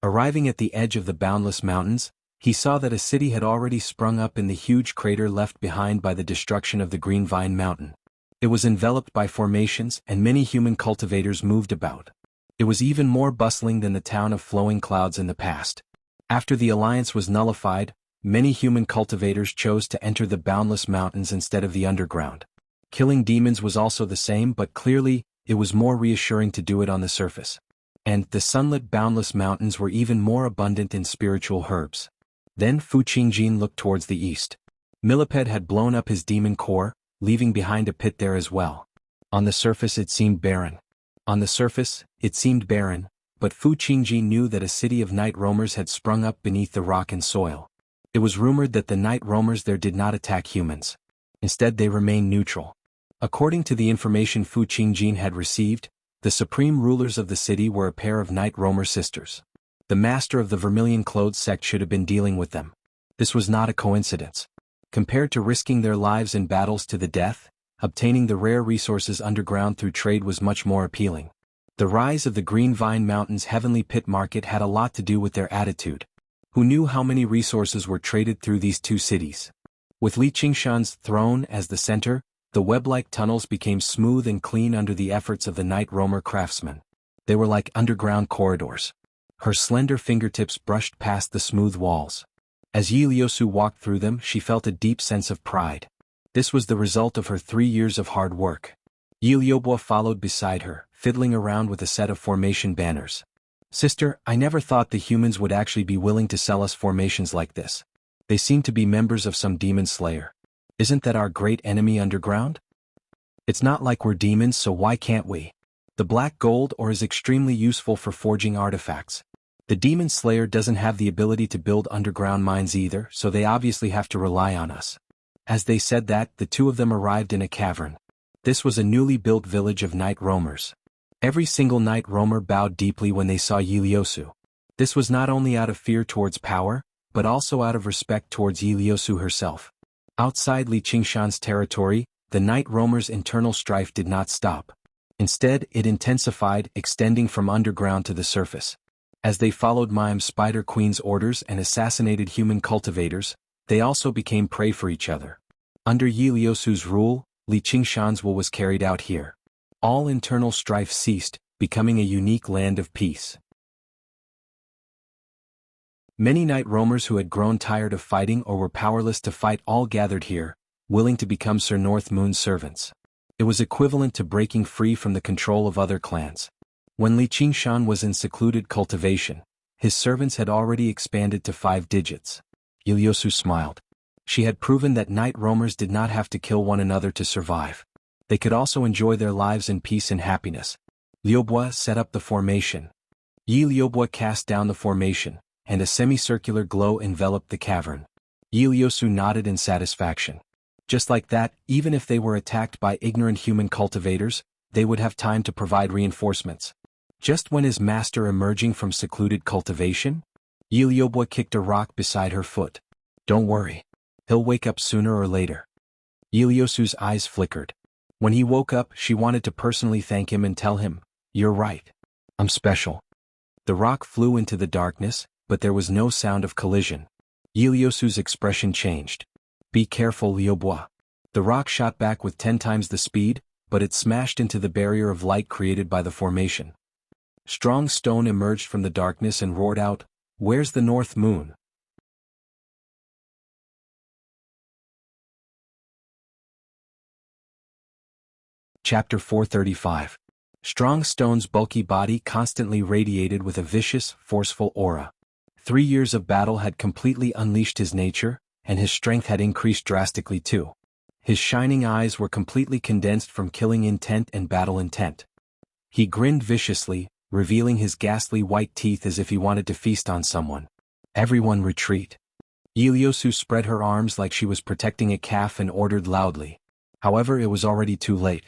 Arriving at the edge of the boundless mountains, he saw that a city had already sprung up in the huge crater left behind by the destruction of the Green Vine Mountain. It was enveloped by formations, and many human cultivators moved about. It was even more bustling than the town of Flowing Clouds in the past. After the alliance was nullified, many human cultivators chose to enter the boundless mountains instead of the underground. Killing demons was also the same, but clearly, it was more reassuring to do it on the surface. And the sunlit boundless mountains were even more abundant in spiritual herbs. Then Fu Qingjin looked towards the east. Millipede had blown up his demon core, leaving behind a pit there as well. On the surface it seemed barren. But Fu Qingjin knew that a city of night roamers had sprung up beneath the rock and soil. It was rumored that the night roamers there did not attack humans. Instead, they remained neutral. According to the information Fu Qingjin had received, the supreme rulers of the city were a pair of night roamer sisters. The master of the Vermilion Clothes sect should have been dealing with them. This was not a coincidence. Compared to risking their lives in battles to the death, obtaining the rare resources underground through trade was much more appealing. The rise of the Green Vine Mountain's heavenly pit market had a lot to do with their attitude. Who knew how many resources were traded through these two cities? With Li Qingshan's throne as the center, the web-like tunnels became smooth and clean under the efforts of the night roamer craftsmen. They were like underground corridors. Her slender fingertips brushed past the smooth walls. As Yi Liusu walked through them, she felt a deep sense of pride. This was the result of her 3 years of hard work. Yi Liubo followed beside her, fiddling around with a set of formation banners. "Sister, I never thought the humans would actually be willing to sell us formations like this. They seem to be members of some demon slayer. Isn't that our great enemy underground? It's not like we're demons, so why can't we? The black gold ore is extremely useful for forging artifacts. The demon slayer doesn't have the ability to build underground mines either, so they obviously have to rely on us." As they said that, the two of them arrived in a cavern. This was a newly built village of night roamers. Every single night roamer bowed deeply when they saw Yi Liusu. This was not only out of fear towards power, but also out of respect towards Yi Liusu herself. Outside Li Qingshan's territory, the night roamer's internal strife did not stop. Instead, it intensified, extending from underground to the surface. As they followed Mime Spider Queen's orders and assassinated human cultivators, they also became prey for each other. Under Yi Liusu's rule, Li Qingshan's will was carried out here. All internal strife ceased, becoming a unique land of peace. Many night roamers who had grown tired of fighting or were powerless to fight all gathered here, willing to become Sir North Moon's servants. It was equivalent to breaking free from the control of other clans. When Li Qingshan was in secluded cultivation, his servants had already expanded to 5 digits. Iliosu smiled. She had proven that night roamers did not have to kill one another to survive. They could also enjoy their lives in peace and happiness. Liubo set up the formation. Yi Liubo cast down the formation, and a semicircular glow enveloped the cavern. Iliosu nodded in satisfaction. Just like that, even if they were attacked by ignorant human cultivators, they would have time to provide reinforcements. Just when his master emerging from secluded cultivation? Iliobo kicked a rock beside her foot. Don't worry. He'll wake up sooner or later. Iliosu's eyes flickered. When he woke up, she wanted to personally thank him and tell him, "You're right. I'm special." The rock flew into the darkness, but there was no sound of collision. Iliosu's expression changed. "Be careful, Liubo." The rock shot back with 10 times the speed, but it smashed into the barrier of light created by the formation. Strong Stone emerged from the darkness and roared out, "Where's the North Moon?" Chapter 435. Strong Stone's bulky body constantly radiated with a vicious, forceful aura. 3 years of battle had completely unleashed his nature, and his strength had increased drastically too. His shining eyes were completely condensed from killing intent and battle intent. He grinned viciously, revealing his ghastly white teeth as if he wanted to feast on someone. "Everyone retreat." Iliosu spread her arms like she was protecting a calf and ordered loudly. However, it was already too late.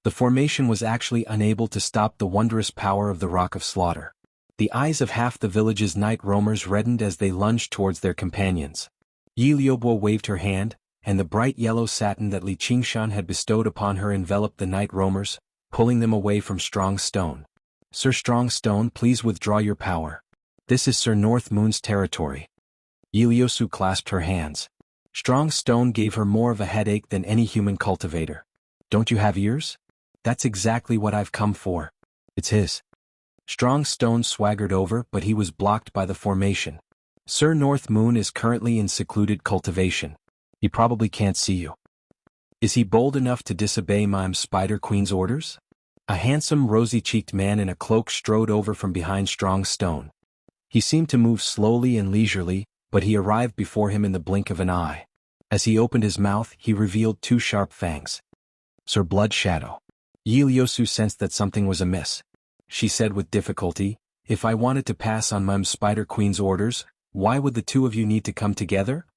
The formation was actually unable to stop the wondrous power of the Rock of Slaughter. The eyes of half the village's night roamers reddened as they lunged towards their companions. Yi Liubo waved her hand, and the bright yellow satin that Li Qingshan had bestowed upon her enveloped the night roamers, pulling them away from Strong Stone. "Sir Strong Stone, please withdraw your power. This is Sir North Moon's territory." Iliosu clasped her hands. Strong Stone gave her more of a headache than any human cultivator. "Don't you have ears? That's exactly what I've come for." "It's his." Strong Stone swaggered over, but he was blocked by the formation. "Sir North Moon is currently in secluded cultivation. He probably can't see you." "Is he bold enough to disobey my Spider Queen's orders?" A handsome rosy-cheeked man in a cloak strode over from behind Strong Stone. He seemed to move slowly and leisurely, but he arrived before him in the blink of an eye. As he opened his mouth, he revealed 2 sharp fangs. "Sir Blood Shadow." Iliosu sensed that something was amiss. She said with difficulty, "If I wanted to pass on my Spider Queen's orders, why would the 2 of you need to come together?"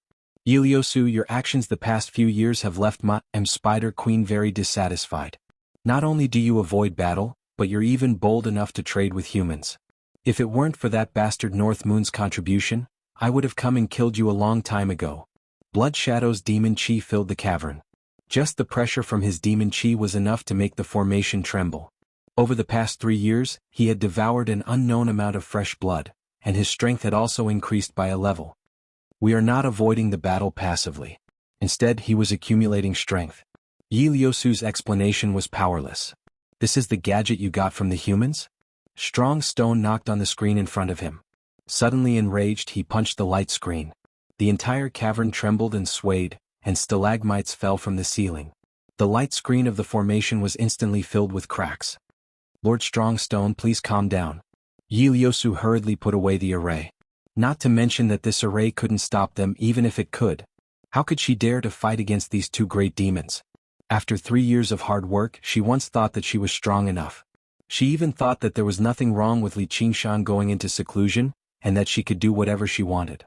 "Iliosu, your actions the past few years have left my Spider Queen very dissatisfied. Not only do you avoid battle, but you're even bold enough to trade with humans. If it weren't for that bastard North Moon's contribution, I would have come and killed you a long time ago." Blood Shadow's demon chi filled the cavern. Just the pressure from his demon chi was enough to make the formation tremble. Over the past 3 years, he had devoured an unknown amount of fresh blood, and his strength had also increased by a level. We are not avoiding the battle passively. Instead, he was accumulating strength. Iliosu's explanation was powerless. "This is the gadget you got from the humans?" Strong Stone knocked on the screen in front of him. Suddenly enraged, he punched the light screen. The entire cavern trembled and swayed, and stalagmites fell from the ceiling. The light screen of the formation was instantly filled with cracks. "Lord Strongstone, please calm down." Iliosu hurriedly put away the array. Not to mention that this array couldn't stop them even if it could. How could she dare to fight against these 2 great demons? After 3 years of hard work, she once thought that she was strong enough. She even thought that there was nothing wrong with Li Qingshan going into seclusion, and that she could do whatever she wanted.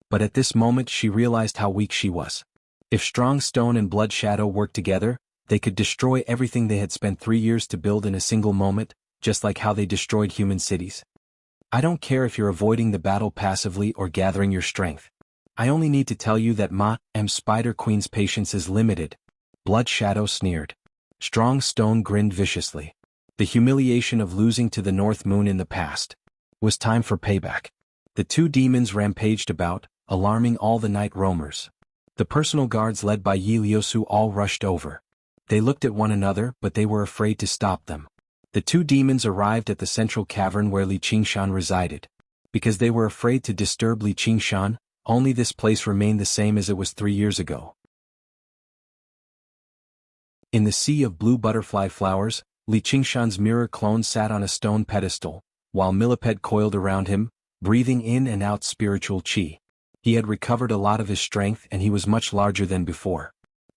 But at this moment she realized how weak she was. If Strong Stone and Blood Shadow worked together, they could destroy everything they had spent 3 years to build in a single moment, just like how they destroyed human cities. "I don't care if you're avoiding the battle passively or gathering your strength. I only need to tell you that Ma Spider Queen's patience is limited." Blood Shadow sneered. Strong Stone grinned viciously. The humiliation of losing to the North Moon in the past was time for payback. The 2 demons rampaged about, alarming all the night roamers. The personal guards led by Iliosu all rushed over. They looked at one another, but they were afraid to stop them. The 2 demons arrived at the central cavern where Li Qingshan resided. Because they were afraid to disturb Li Qingshan, only this place remained the same as it was 3 years ago. In the sea of blue butterfly flowers, Li Qingshan's mirror clone sat on a stone pedestal, while Millipede coiled around him, breathing in and out spiritual qi. He had recovered a lot of his strength and he was much larger than before.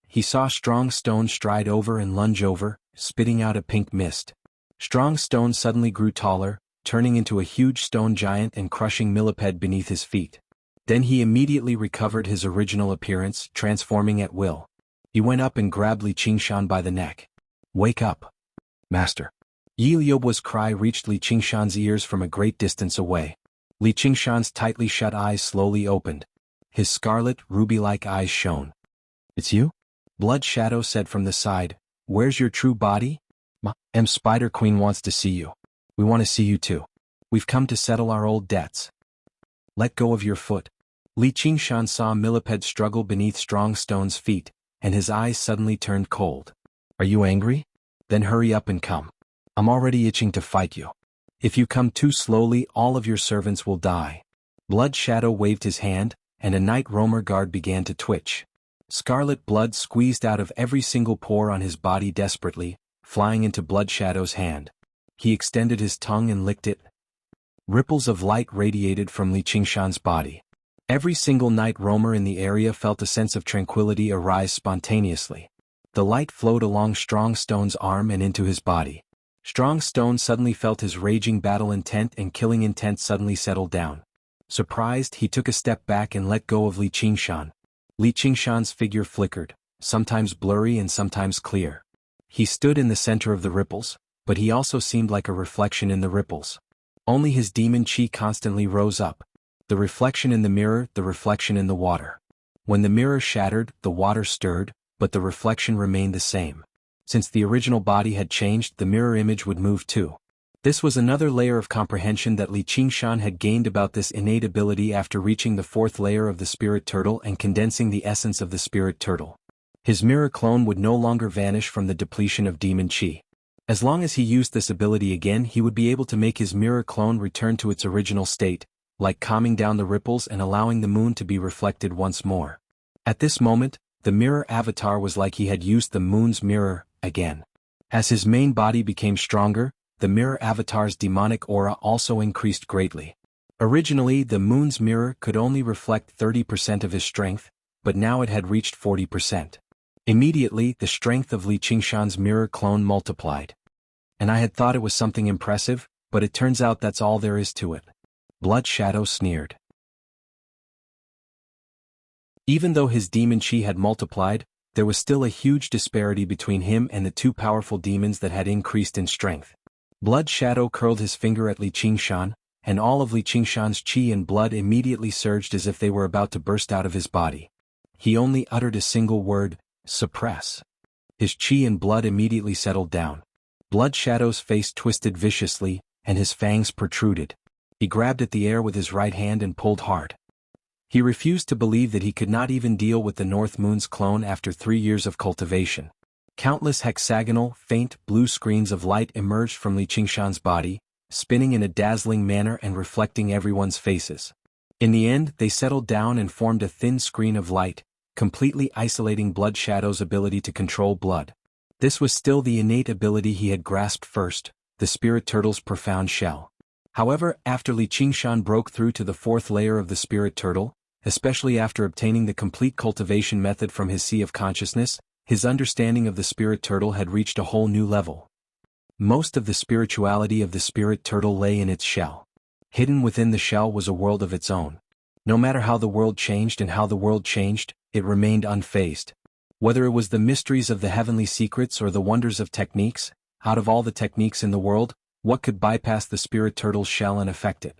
He saw Strong Stone stride over and lunge over, spitting out a pink mist. Strong Stone suddenly grew taller, turning into a huge stone giant and crushing Millipede beneath his feet. Then he immediately recovered his original appearance, transforming at will. He went up and grabbed Li Qingshan by the neck. "Wake up, Master." Yi Liubu's cry reached Li Qingshan's ears from a great distance away. Li Qingshan's tightly shut eyes slowly opened. His scarlet, ruby-like eyes shone. "It's you?" Blood Shadow said from the side. "Where's your true body?" Spider Queen wants to see you. We want to see you too. We've come to settle our old debts." "Let go of your foot." Li Qingshan saw Millipede struggle beneath Strong Stone's feet, and his eyes suddenly turned cold. "Are you angry? Then hurry up and come. I'm already itching to fight you. If you come too slowly, all of your servants will die." Blood Shadow waved his hand, and a night roamer guard began to twitch. Scarlet blood squeezed out of every single pore on his body desperately, flying into Blood Shadow's hand. He extended his tongue and licked it. Ripples of light radiated from Li Qingshan's body. Every single night roamer in the area felt a sense of tranquility arise spontaneously. The light flowed along Strong Stone's arm and into his body. Strong Stone suddenly felt his raging battle intent and killing intent suddenly settle down. Surprised, he took a step back and let go of Li Qingshan. Li Qingshan's figure flickered, sometimes blurry and sometimes clear. He stood in the center of the ripples, but he also seemed like a reflection in the ripples. Only his demon chi constantly rose up. The reflection in the mirror, the reflection in the water. When the mirror shattered, the water stirred, but the reflection remained the same. Since the original body had changed, the mirror image would move too. This was another layer of comprehension that Li Qingshan had gained about this innate ability after reaching the fourth layer of the spirit turtle and condensing the essence of the spirit turtle. His mirror clone would no longer vanish from the depletion of demon chi. As long as he used this ability again, he would be able to make his mirror clone return to its original state, like calming down the ripples and allowing the moon to be reflected once more. At this moment, the mirror avatar was like he had used the moon's mirror again. As his main body became stronger, the mirror avatar's demonic aura also increased greatly. Originally, the moon's mirror could only reflect 30% of his strength, but now it had reached 40%. Immediately, the strength of Li Qingshan's mirror clone multiplied. "And I had thought it was something impressive, but it turns out that's all there is to it." Blood Shadow sneered. Even though his demon chi had multiplied, there was still a huge disparity between him and the two powerful demons that had increased in strength. Blood Shadow curled his finger at Li Qingshan, and all of Li Qingshan's chi and blood immediately surged as if they were about to burst out of his body. He only uttered a single word, "Suppress." His chi and blood immediately settled down. Blood Shadow's face twisted viciously, and his fangs protruded. He grabbed at the air with his right hand and pulled hard. He refused to believe that he could not even deal with the North Moon's clone after 3 years of cultivation. Countless hexagonal, faint blue screens of light emerged from Li Qingshan's body, spinning in a dazzling manner and reflecting everyone's faces. In the end, they settled down and formed a thin screen of light, completely isolating Blood Shadow's ability to control blood. This was still the innate ability he had grasped first, the spirit turtle's profound shell. However, after Li Qingshan broke through to the fourth layer of the spirit turtle, especially after obtaining the complete cultivation method from his sea of consciousness, his understanding of the spirit turtle had reached a whole new level. Most of the spirituality of the spirit turtle lay in its shell. Hidden within the shell was a world of its own. No matter how the world changed and how the world changed, it remained unfazed. Whether it was the mysteries of the heavenly secrets or the wonders of techniques, out of all the techniques in the world, what could bypass the spirit turtle's shell and affect it?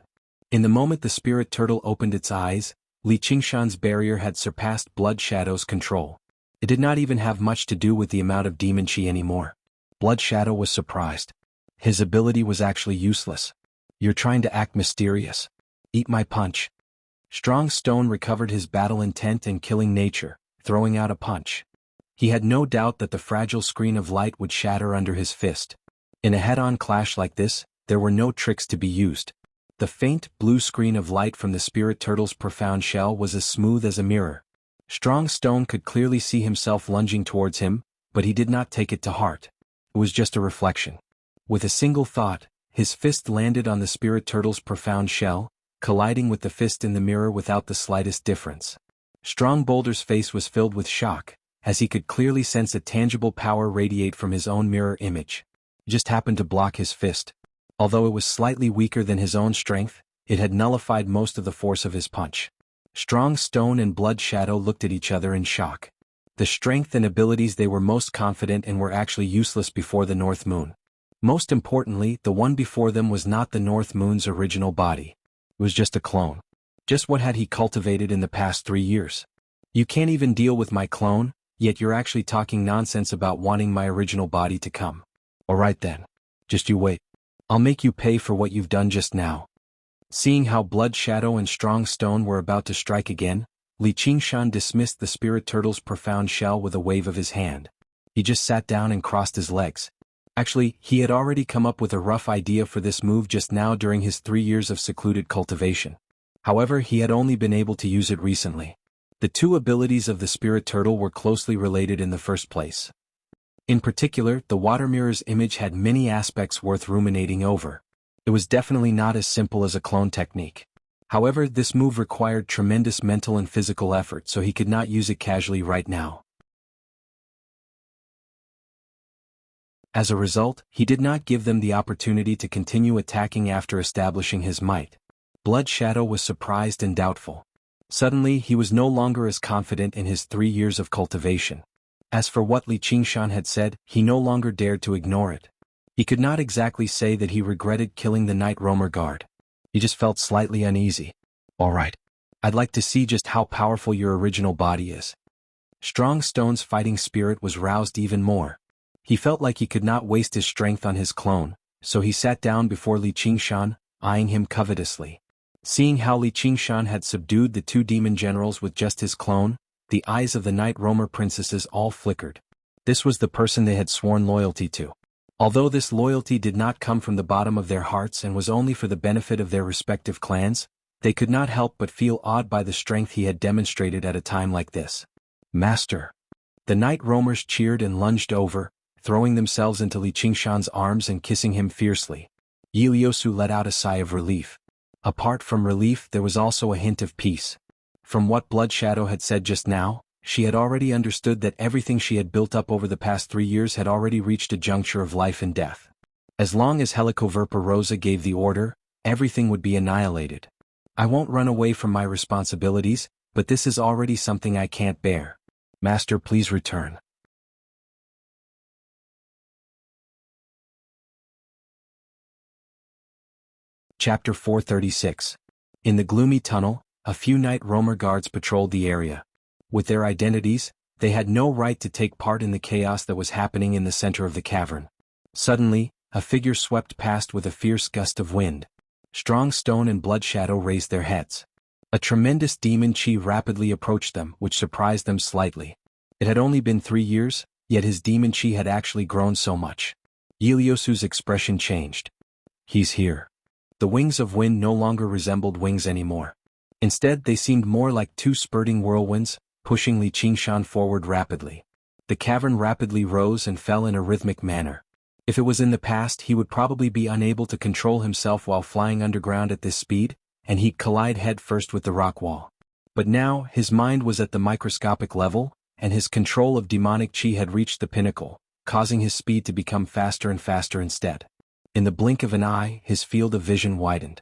In the moment the spirit turtle opened its eyes, Li Qingshan's barrier had surpassed Blood Shadow's control. It did not even have much to do with the amount of demon chi anymore. Blood Shadow was surprised. His ability was actually useless. "You're trying to act mysterious. Eat my punch." Strong Stone recovered his battle intent and killing nature, throwing out a punch. He had no doubt that the fragile screen of light would shatter under his fist. In a head-on clash like this, there were no tricks to be used. The faint, blue screen of light from the spirit turtle's profound shell was as smooth as a mirror. Strong Stone could clearly see himself lunging towards him, but he did not take it to heart. It was just a reflection. With a single thought, his fist landed on the spirit turtle's profound shell, colliding with the fist in the mirror without the slightest difference. Strong Boulder's face was filled with shock, as he could clearly sense a tangible power radiate from his own mirror image. It just happened to block his fist. Although it was slightly weaker than his own strength, it had nullified most of the force of his punch. Strong Stone and Blood Shadow looked at each other in shock. The strength and abilities they were most confident in were actually useless before the North Moon. Most importantly, the one before them was not the North Moon's original body. It was just a clone. Just what had he cultivated in the past 3 years? You can't even deal with my clone, yet you're actually talking nonsense about wanting my original body to come. Alright then. Just you wait. I'll make you pay for what you've done just now. Seeing how Blood Shadow and Strong Stone were about to strike again, Li Qingshan dismissed the spirit turtle's profound shell with a wave of his hand. He just sat down and crossed his legs. Actually, he had already come up with a rough idea for this move just now during his 3 years of secluded cultivation. However, he had only been able to use it recently. The two abilities of the spirit turtle were closely related in the first place. In particular, the water mirror's image had many aspects worth ruminating over. It was definitely not as simple as a clone technique. However, this move required tremendous mental and physical effort, so he could not use it casually right now. As a result, he did not give them the opportunity to continue attacking after establishing his might. Blood Shadow was surprised and doubtful. Suddenly, he was no longer as confident in his 3 years of cultivation. As for what Li Qingshan had said, he no longer dared to ignore it. He could not exactly say that he regretted killing the Night Roamer guard. He just felt slightly uneasy. Alright. I'd like to see just how powerful your original body is. Strong Stone's fighting spirit was roused even more. He felt like he could not waste his strength on his clone, so he sat down before Li Qingshan, eyeing him covetously. Seeing how Li Qingshan had subdued the 2 demon generals with just his clone, the eyes of the Night Roamer princesses all flickered. This was the person they had sworn loyalty to. Although this loyalty did not come from the bottom of their hearts and was only for the benefit of their respective clans, they could not help but feel awed by the strength he had demonstrated at a time like this. Master! The Night Roamers cheered and lunged over, throwing themselves into Li Qingshan's arms and kissing him fiercely. Yiliosu let out a sigh of relief. Apart from relief, there was also a hint of peace. From what Blood Shadow had said just now, she had already understood that everything she had built up over the past 3 years had already reached a juncture of life and death. As long as Helicoverpa Rosa gave the order, everything would be annihilated. I won't run away from my responsibilities, but this is already something I can't bear. Master, please return. Chapter 436. In the gloomy tunnel, a few Night Roamer guards patrolled the area. With their identities, they had no right to take part in the chaos that was happening in the center of the cavern. Suddenly, a figure swept past with a fierce gust of wind. Strong Stone and Blood Shadow raised their heads. A tremendous demon chi rapidly approached them, which surprised them slightly. It had only been 3 years, yet his demon chi had actually grown so much. Yiliosu's expression changed. He's here. The wings of wind no longer resembled wings anymore. Instead, they seemed more like 2 spurting whirlwinds, pushing Li Qingshan forward rapidly. The cavern rapidly rose and fell in a rhythmic manner. If it was in the past, he would probably be unable to control himself while flying underground at this speed, and he'd collide headfirst with the rock wall. But now, his mind was at the microscopic level, and his control of demonic chi had reached the pinnacle, causing his speed to become faster and faster instead. In the blink of an eye, his field of vision widened.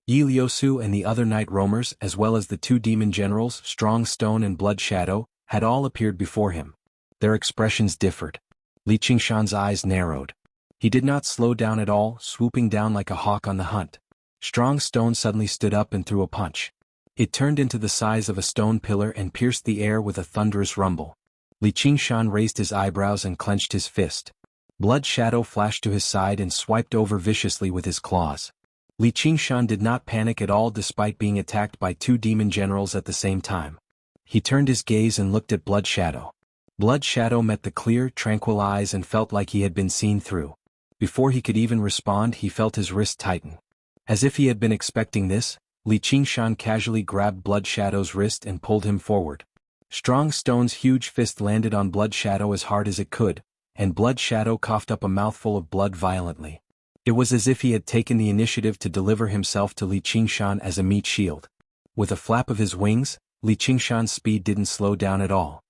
Yiliosu and the other Night Roamers, as well as the 2 demon generals, Strong Stone and Blood Shadow, had all appeared before him. Their expressions differed. Li Qingshan's eyes narrowed. He did not slow down at all, swooping down like a hawk on the hunt. Strong Stone suddenly stood up and threw a punch. It turned into the size of a stone pillar and pierced the air with a thunderous rumble. Li Qingshan raised his eyebrows and clenched his fist. Blood Shadow flashed to his side and swiped over viciously with his claws. Li Qingshan did not panic at all despite being attacked by 2 demon generals at the same time. He turned his gaze and looked at Blood Shadow. Blood Shadow met the clear, tranquil eyes and felt like he had been seen through. Before he could even respond, he felt his wrist tighten. As if he had been expecting this, Li Qingshan casually grabbed Blood Shadow's wrist and pulled him forward. Strong Stone's huge fist landed on Blood Shadow as hard as it could, and Blood Shadow coughed up a mouthful of blood violently. It was as if he had taken the initiative to deliver himself to Li Qingshan as a meat shield. With a flap of his wings, Li Qingshan's speed didn't slow down at all.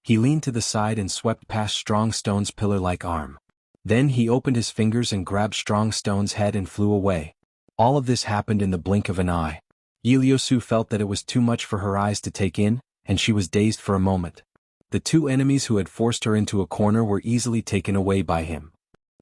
He leaned to the side and swept past Strong Stone's pillar-like arm. Then he opened his fingers and grabbed Strong Stone's head and flew away. All of this happened in the blink of an eye. Iliyosu felt that it was too much for her eyes to take in, and she was dazed for a moment. The two enemies who had forced her into a corner were easily taken away by him.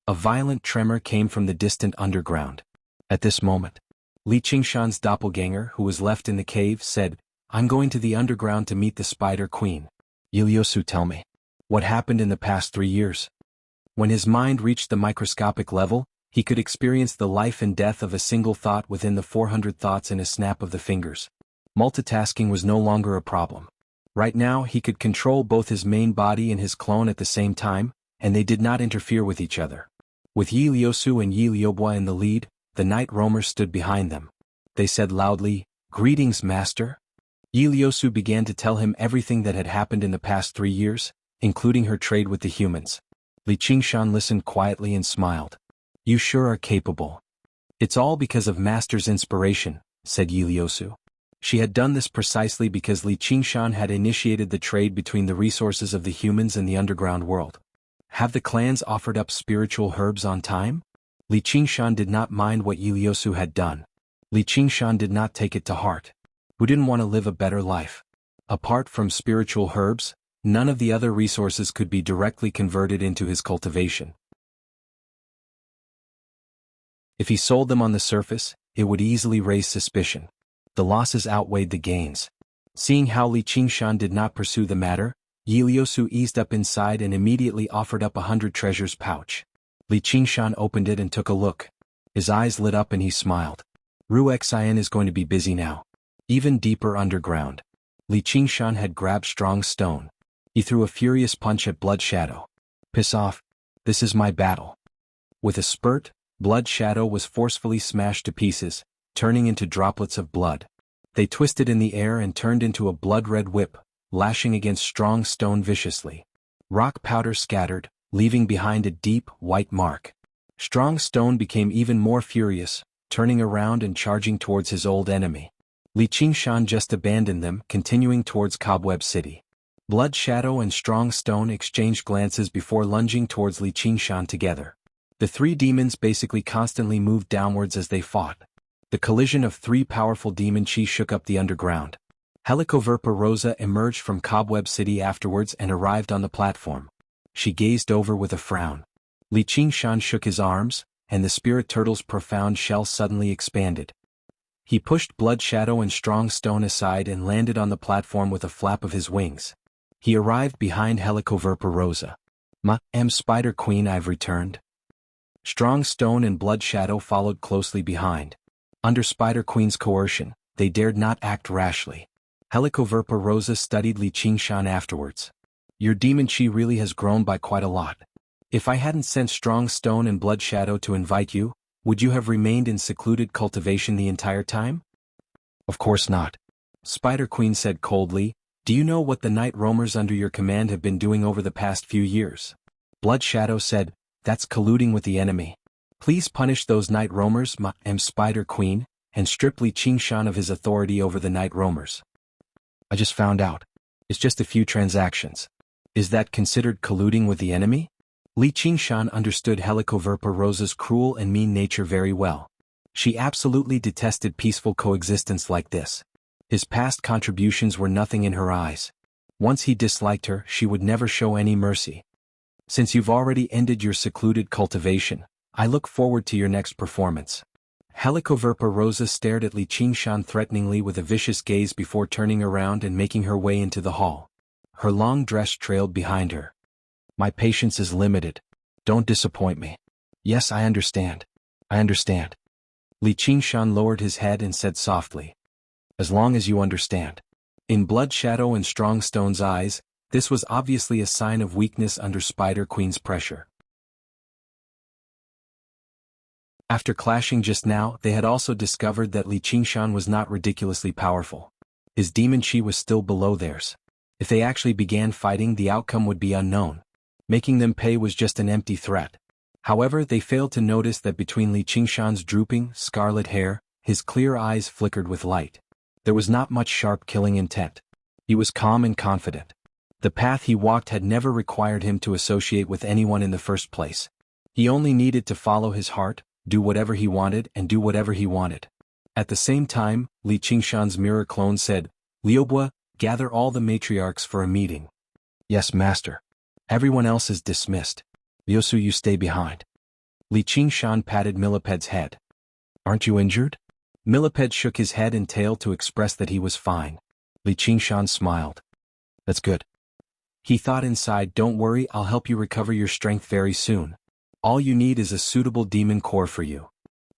A violent tremor came from the distant underground. At this moment, Li Qingshan's doppelganger, who was left in the cave, said, "I'm going to the underground to meet the Spider Queen. Iliyosu, tell me, what happened in the past 3 years?" When his mind reached the microscopic level, he could experience the life and death of a single thought within the 400 thoughts in a snap of the fingers. Multitasking was no longer a problem. Right now he could control both his main body and his clone at the same time, and they did not interfere with each other. With Yi Liusu and Yi Liubo in the lead, the night roamers stood behind them. They said loudly, "Greetings, Master." Yi Liusu began to tell him everything that had happened in the past 3 years, including her trade with the humans. Li Qingshan listened quietly and smiled. "You sure are capable." "It's all because of Master's inspiration," said Yi Liusu. She had done this precisely because Li Qingshan had initiated the trade between the resources of the humans and the underground world. Have the clans offered up spiritual herbs on time? Li Qingshan did not mind what Yi Liusu had done. Li Qingshan did not take it to heart. Who didn't want to live a better life? Apart from spiritual herbs, none of the other resources could be directly converted into his cultivation. If he sold them on the surface, it would easily raise suspicion. The losses outweighed the gains. Seeing how Li Qingshan did not pursue the matter, Yi Liusu eased up inside and immediately offered up 100 treasures pouch. Li Qingshan opened it and took a look. His eyes lit up and he smiled. Ruxian is going to be busy now. Even deeper underground. Li Qingshan had grabbed Strong Stone. He threw a furious punch at Blood Shadow. "Piss off. This is my battle." With a spurt, Blood Shadow was forcefully smashed to pieces, turning into droplets of blood. They twisted in the air and turned into a blood-red whip, lashing against Strong Stone viciously. Rock powder scattered, leaving behind a deep, white mark. Strong Stone became even more furious, turning around and charging towards his old enemy. Li Qingshan just abandoned them, continuing towards Cobweb City. Blood Shadow and Strong Stone exchanged glances before lunging towards Li Qingshan together. The three demons basically constantly moved downwards as they fought. The collision of three powerful demon chi shook up the underground. Helicoverpa Rosa emerged from Cobweb City afterwards and arrived on the platform. She gazed over with a frown. Li Qingshan shook his arms, and the spirit turtle's profound shell suddenly expanded. He pushed Blood Shadow and Strong Stone aside and landed on the platform with a flap of his wings. He arrived behind Helicoverpa Rosa. Spider Queen, I've returned." Strong Stone and Blood Shadow followed closely behind. Under Spider Queen's coercion, they dared not act rashly. Helicoverpa Rosa studied Li Qingshan afterwards. "Your demon chi really has grown by quite a lot. If I hadn't sent Strong Stone and Blood Shadow to invite you, would you have remained in secluded cultivation the entire time?" "Of course not." Spider Queen said coldly. "Do you know what the night roamers under your command have been doing over the past few years?" Blood Shadow said, "That's colluding with the enemy. Please punish those night roamers, Spider Queen, and strip Li Qingshan of his authority over the night roamers." "I just found out. It's just a few transactions. Is that considered colluding with the enemy?" Li Qingshan understood Helicoverpa Rosa's cruel and mean nature very well. She absolutely detested peaceful coexistence like this. His past contributions were nothing in her eyes. Once he disliked her, she would never show any mercy. "Since you've already ended your secluded cultivation, I look forward to your next performance." Helicoverpa Rosa stared at Li Qingshan threateningly with a vicious gaze before turning around and making her way into the hall. Her long dress trailed behind her. "My patience is limited. Don't disappoint me." "Yes, I understand. I understand." Li Qingshan lowered his head and said softly, "As long as you understand." In Blood Shadow and Strong Stone's eyes, this was obviously a sign of weakness under Spider Queen's pressure. After clashing just now, they had also discovered that Li Qingshan was not ridiculously powerful. His demon chi was still below theirs. If they actually began fighting, the outcome would be unknown. Making them pay was just an empty threat. However, they failed to notice that between Li Qingshan's drooping, scarlet hair, his clear eyes flickered with light. There was not much sharp killing intent. He was calm and confident. The path he walked had never required him to associate with anyone in the first place. He only needed to follow his heart, do whatever he wanted and do whatever he wanted. At the same time, Li Qingshan's mirror clone said, "Liubo, gather all the matriarchs for a meeting." "Yes, master. Everyone else is dismissed. Liusu, you stay behind." Li Qingshan patted Milliped's head. "Aren't you injured?" Millipede shook his head and tail to express that he was fine. Li Qingshan smiled. "That's good." He thought inside, "Don't worry, I'll help you recover your strength very soon. All you need is a suitable demon core for you."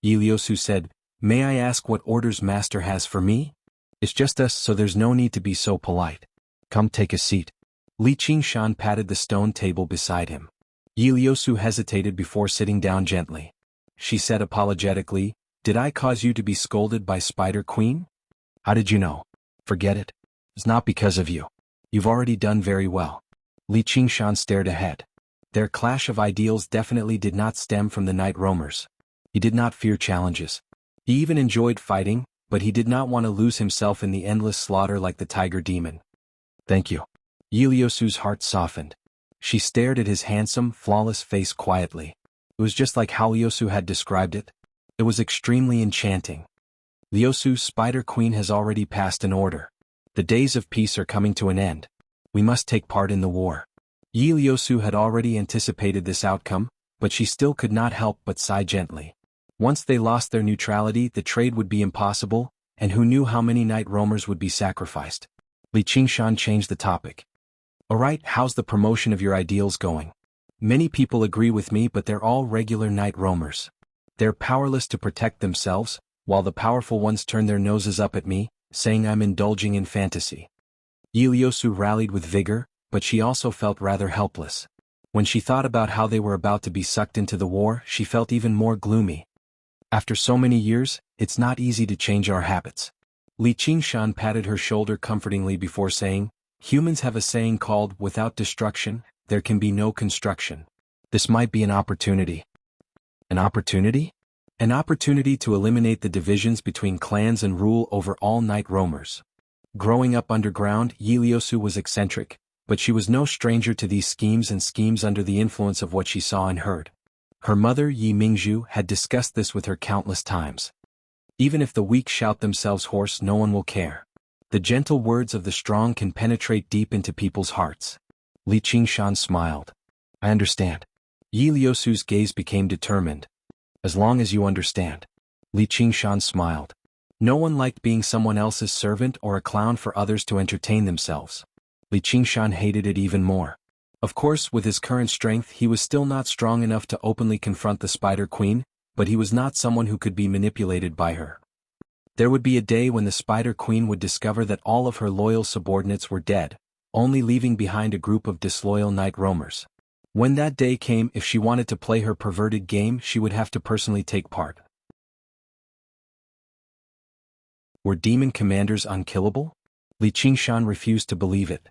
Yi Liusu said, "May I ask what orders master has for me?" "It's just us, so there's no need to be so polite. Come take a seat." Li Qingshan patted the stone table beside him. Yi Liusu hesitated before sitting down gently. She said apologetically, "Did I cause you to be scolded by Spider Queen?" "How did you know?" "Forget it. It's not because of you. You've already done very well." Li Qingshan stared ahead. Their clash of ideals definitely did not stem from the night roamers. He did not fear challenges. He even enjoyed fighting, but he did not want to lose himself in the endless slaughter like the tiger demon. "Thank you." Yi Liusu's heart softened. She stared at his handsome, flawless face quietly. It was just like how Liusu had described it. It was extremely enchanting. "Liusu, Spider Queen has already passed an order. The days of peace are coming to an end. We must take part in the war." Yi Liusu had already anticipated this outcome, but she still could not help but sigh gently. Once they lost their neutrality, the trade would be impossible, and who knew how many night roamers would be sacrificed. Li Qingshan changed the topic. "Alright, how's the promotion of your ideals going? Many people agree with me, but they're all regular night roamers. They're powerless to protect themselves, while the powerful ones turn their noses up at me, saying I'm indulging in fantasy." Yi Liusu rallied with vigor, but she also felt rather helpless. When she thought about how they were about to be sucked into the war, she felt even more gloomy. "After so many years, it's not easy to change our habits." Li Qingshan patted her shoulder comfortingly before saying, "Humans have a saying called, 'Without destruction, there can be no construction.' This might be an opportunity." "An opportunity?" "An opportunity to eliminate the divisions between clans and rule over all night roamers." Growing up underground, Yi Liusu was eccentric, but she was no stranger to these schemes under the influence of what she saw and heard. Her mother, Yi Mingzhu, had discussed this with her countless times. "Even if the weak shout themselves hoarse, no one will care. The gentle words of the strong can penetrate deep into people's hearts." Li Qingshan smiled. "I understand." Yi Liusu's gaze became determined. "As long as you understand." Li Qingshan smiled. No one liked being someone else's servant or a clown for others to entertain themselves. Li Qingshan hated it even more. Of course, with his current strength, he was still not strong enough to openly confront the Spider Queen, but he was not someone who could be manipulated by her. There would be a day when the Spider Queen would discover that all of her loyal subordinates were dead, only leaving behind a group of disloyal night roamers. When that day came, if she wanted to play her perverted game, she would have to personally take part. Were demon commanders unkillable? Li Qingshan refused to believe it.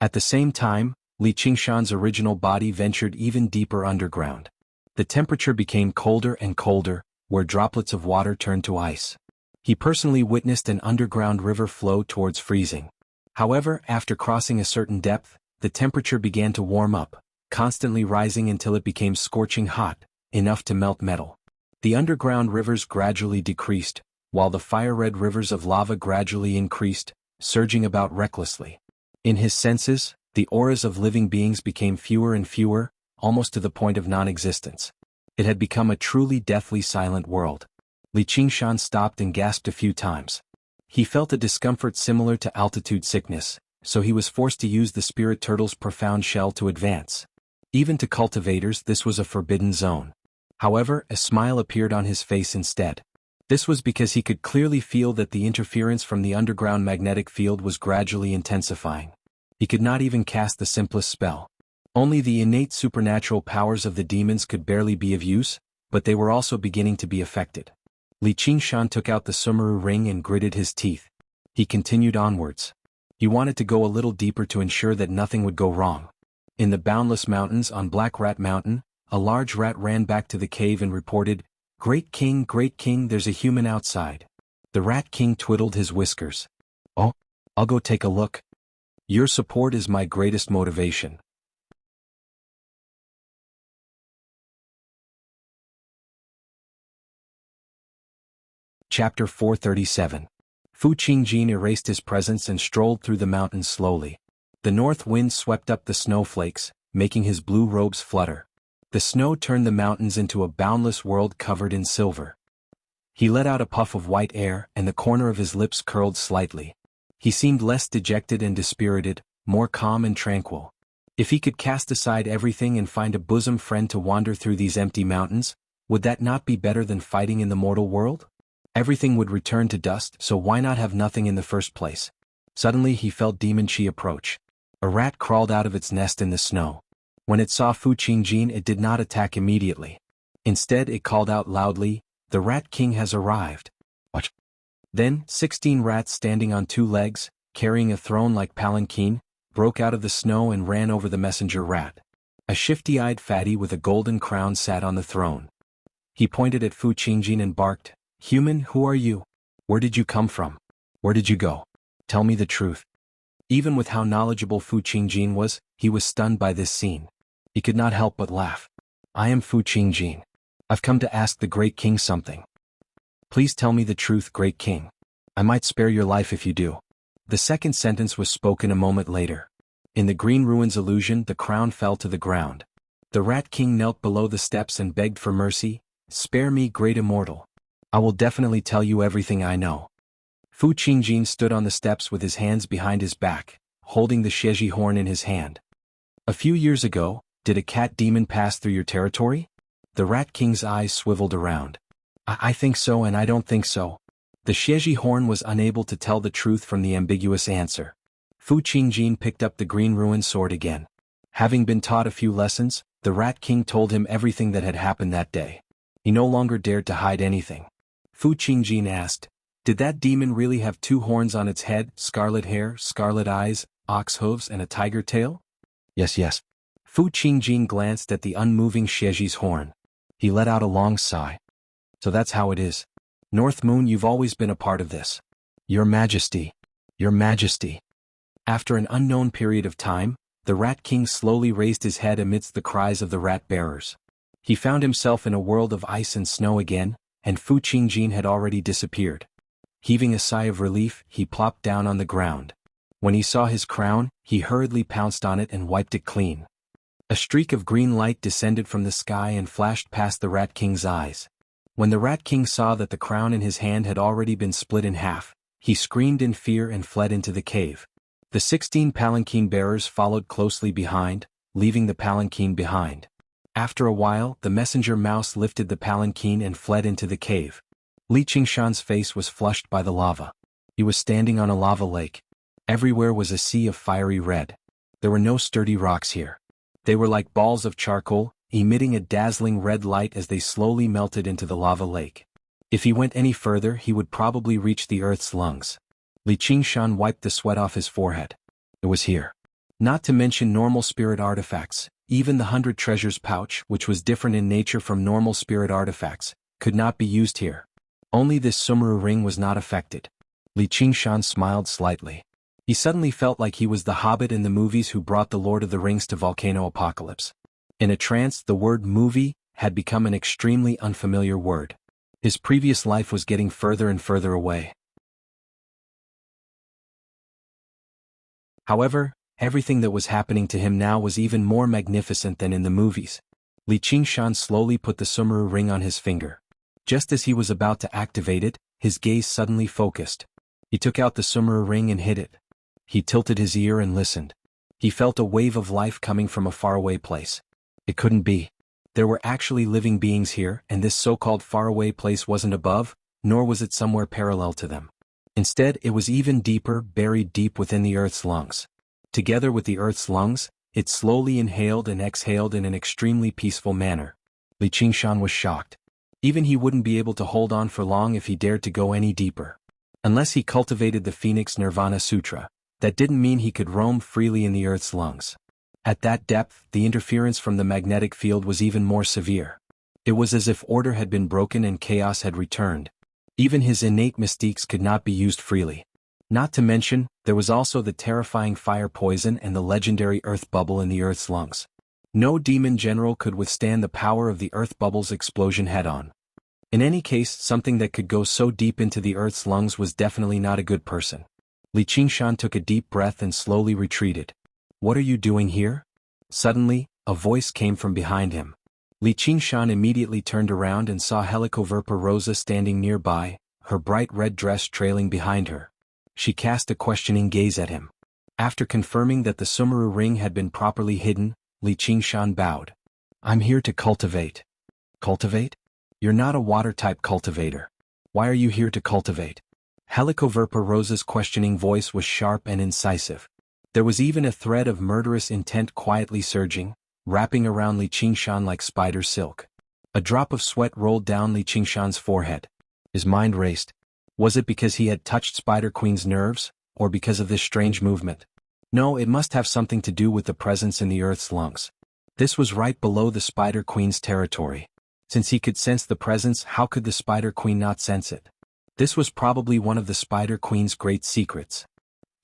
At the same time, Li Qingshan's original body ventured even deeper underground. The temperature became colder and colder, where droplets of water turned to ice. He personally witnessed an underground river flow towards freezing. However, after crossing a certain depth, the temperature began to warm up, constantly rising until it became scorching hot, enough to melt metal. The underground rivers gradually decreased, while the fire-red rivers of lava gradually increased, surging about recklessly. In his senses, the auras of living beings became fewer and fewer, almost to the point of non-existence. It had become a truly deathly silent world. Li Qingshan stopped and gasped a few times. He felt a discomfort similar to altitude sickness, so he was forced to use the spirit turtle's profound shell to advance. Even to cultivators, this was a forbidden zone. However, a smile appeared on his face instead. This was because he could clearly feel that the interference from the underground magnetic field was gradually intensifying. He could not even cast the simplest spell. Only the innate supernatural powers of the demons could barely be of use, but they were also beginning to be affected. Li Qingshan took out the Sumeru ring and gritted his teeth. He continued onwards. He wanted to go a little deeper to ensure that nothing would go wrong. In the boundless mountains on Black Rat Mountain, a large rat ran back to the cave and reported, Great King, there's a human outside." The Rat King twiddled his whiskers. "Oh, I'll go take a look. Your support is my greatest motivation." Chapter 437. Fu Qingjin erased his presence and strolled through the mountains slowly. The north wind swept up the snowflakes, making his blue robes flutter. The snow turned the mountains into a boundless world covered in silver. He let out a puff of white air, and the corner of his lips curled slightly. He seemed less dejected and dispirited, more calm and tranquil. If he could cast aside everything and find a bosom friend to wander through these empty mountains, would that not be better than fighting in the mortal world? Everything would return to dust, so why not have nothing in the first place? Suddenly he felt demon chi approach. A rat crawled out of its nest in the snow. When it saw Fu Qingjin, it did not attack immediately. Instead it called out loudly, "The Rat King has arrived." What? Then 16 rats standing on 2 legs, carrying a throne like palanquin, broke out of the snow and ran over the messenger rat. A shifty-eyed fatty with a golden crown sat on the throne. He pointed at Fu Qingjin and barked, "Human, who are you? Where did you come from? Where did you go? Tell me the truth." Even with how knowledgeable Fu Qingjin was, he was stunned by this scene. He could not help but laugh. "I am Fu Qingjin. I've come to ask the Great King something. Please tell me the truth, Great King. I might spare your life if you do." The second sentence was spoken a moment later. In the green ruins illusion, the crown fell to the ground. The Rat King knelt below the steps and begged for mercy. "Spare me, great immortal. I will definitely tell you everything I know." Fu Qingjin stood on the steps with his hands behind his back, holding the Sheji horn in his hand. "A few years ago, did a cat demon pass through your territory?" The Rat King's eyes swiveled around. I think so and I don't think so." The Sheji horn was unable to tell the truth from the ambiguous answer. Fu Qingjin picked up the green ruined sword again. Having been taught a few lessons, the Rat King told him everything that had happened that day. He no longer dared to hide anything. Fu Qingjin asked, "Did that demon really have 2 horns on its head, scarlet hair, scarlet eyes, ox hooves and a tiger tail?" Yes. Fu Qingjin glanced at the unmoving Sheji's horn. He let out a long sigh. "So that's how it is. North Moon, you've always been a part of this. Your Majesty. Your Majesty." After an unknown period of time, the Rat King slowly raised his head amidst the cries of the rat bearers. He found himself in a world of ice and snow again, and Fu Qingjin had already disappeared. Heaving a sigh of relief, he plopped down on the ground. When he saw his crown, he hurriedly pounced on it and wiped it clean. A streak of green light descended from the sky and flashed past the Rat King's eyes. When the Rat King saw that the crown in his hand had already been split in half, he screamed in fear and fled into the cave. The 16 palanquin bearers followed closely behind, leaving the palanquin behind. After a while, the messenger mouse lifted the palanquin and fled into the cave. Li Qingshan's face was flushed by the lava. He was standing on a lava lake. Everywhere was a sea of fiery red. There were no sturdy rocks here. They were like balls of charcoal, emitting a dazzling red light as they slowly melted into the lava lake. If he went any further, he would probably reach the earth's lungs. Li Qingshan wiped the sweat off his forehead. It was here. Not to mention normal spirit artifacts, even the 100 treasures pouch, which was different in nature from normal spirit artifacts, could not be used here. Only this Sumeru ring was not affected. Li Qingshan smiled slightly. He suddenly felt like he was the Hobbit in the movies who brought the Lord of the Rings to Volcano Apocalypse. In a trance, the word movie had become an extremely unfamiliar word. His previous life was getting further and further away. However, everything that was happening to him now was even more magnificent than in the movies. Li Qingshan slowly put the Sumeru ring on his finger. Just as he was about to activate it, his gaze suddenly focused. He took out the Sumeru ring and hid it. He tilted his ear and listened. He felt a wave of life coming from a faraway place. It couldn't be. There were actually living beings here, and this so-called faraway place wasn't above, nor was it somewhere parallel to them. Instead, it was even deeper, buried deep within the Earth's lungs. Together with the Earth's lungs, it slowly inhaled and exhaled in an extremely peaceful manner. Li Qingshan was shocked. Even he wouldn't be able to hold on for long if he dared to go any deeper. Unless he cultivated the Phoenix Nirvana Sutra, that didn't mean he could roam freely in the Earth's lungs. At that depth, the interference from the magnetic field was even more severe. It was as if order had been broken and chaos had returned. Even his innate mystiques could not be used freely. Not to mention, there was also the terrifying fire poison and the legendary earth bubble in the earth's lungs. No demon general could withstand the power of the earth bubble's explosion head-on. In any case, something that could go so deep into the earth's lungs was definitely not a good person. Li Qingshan took a deep breath and slowly retreated. "What are you doing here?" Suddenly, a voice came from behind him. Li Qingshan immediately turned around and saw Helicoverpa Rosa standing nearby, her bright red dress trailing behind her. She cast a questioning gaze at him. After confirming that the Sumeru ring had been properly hidden, Li Qingshan bowed. "I'm here to cultivate." "Cultivate? You're not a water-type cultivator. Why are you here to cultivate?" Helicoverpa Rosa's questioning voice was sharp and incisive. There was even a thread of murderous intent quietly surging, wrapping around Li Qingshan like spider silk. A drop of sweat rolled down Li Qingshan's forehead. His mind raced. Was it because he had touched Spider Queen's nerves, or because of this strange movement? No, it must have something to do with the presence in the Earth's lungs. This was right below the Spider Queen's territory. Since he could sense the presence, how could the Spider Queen not sense it? This was probably one of the Spider Queen's great secrets.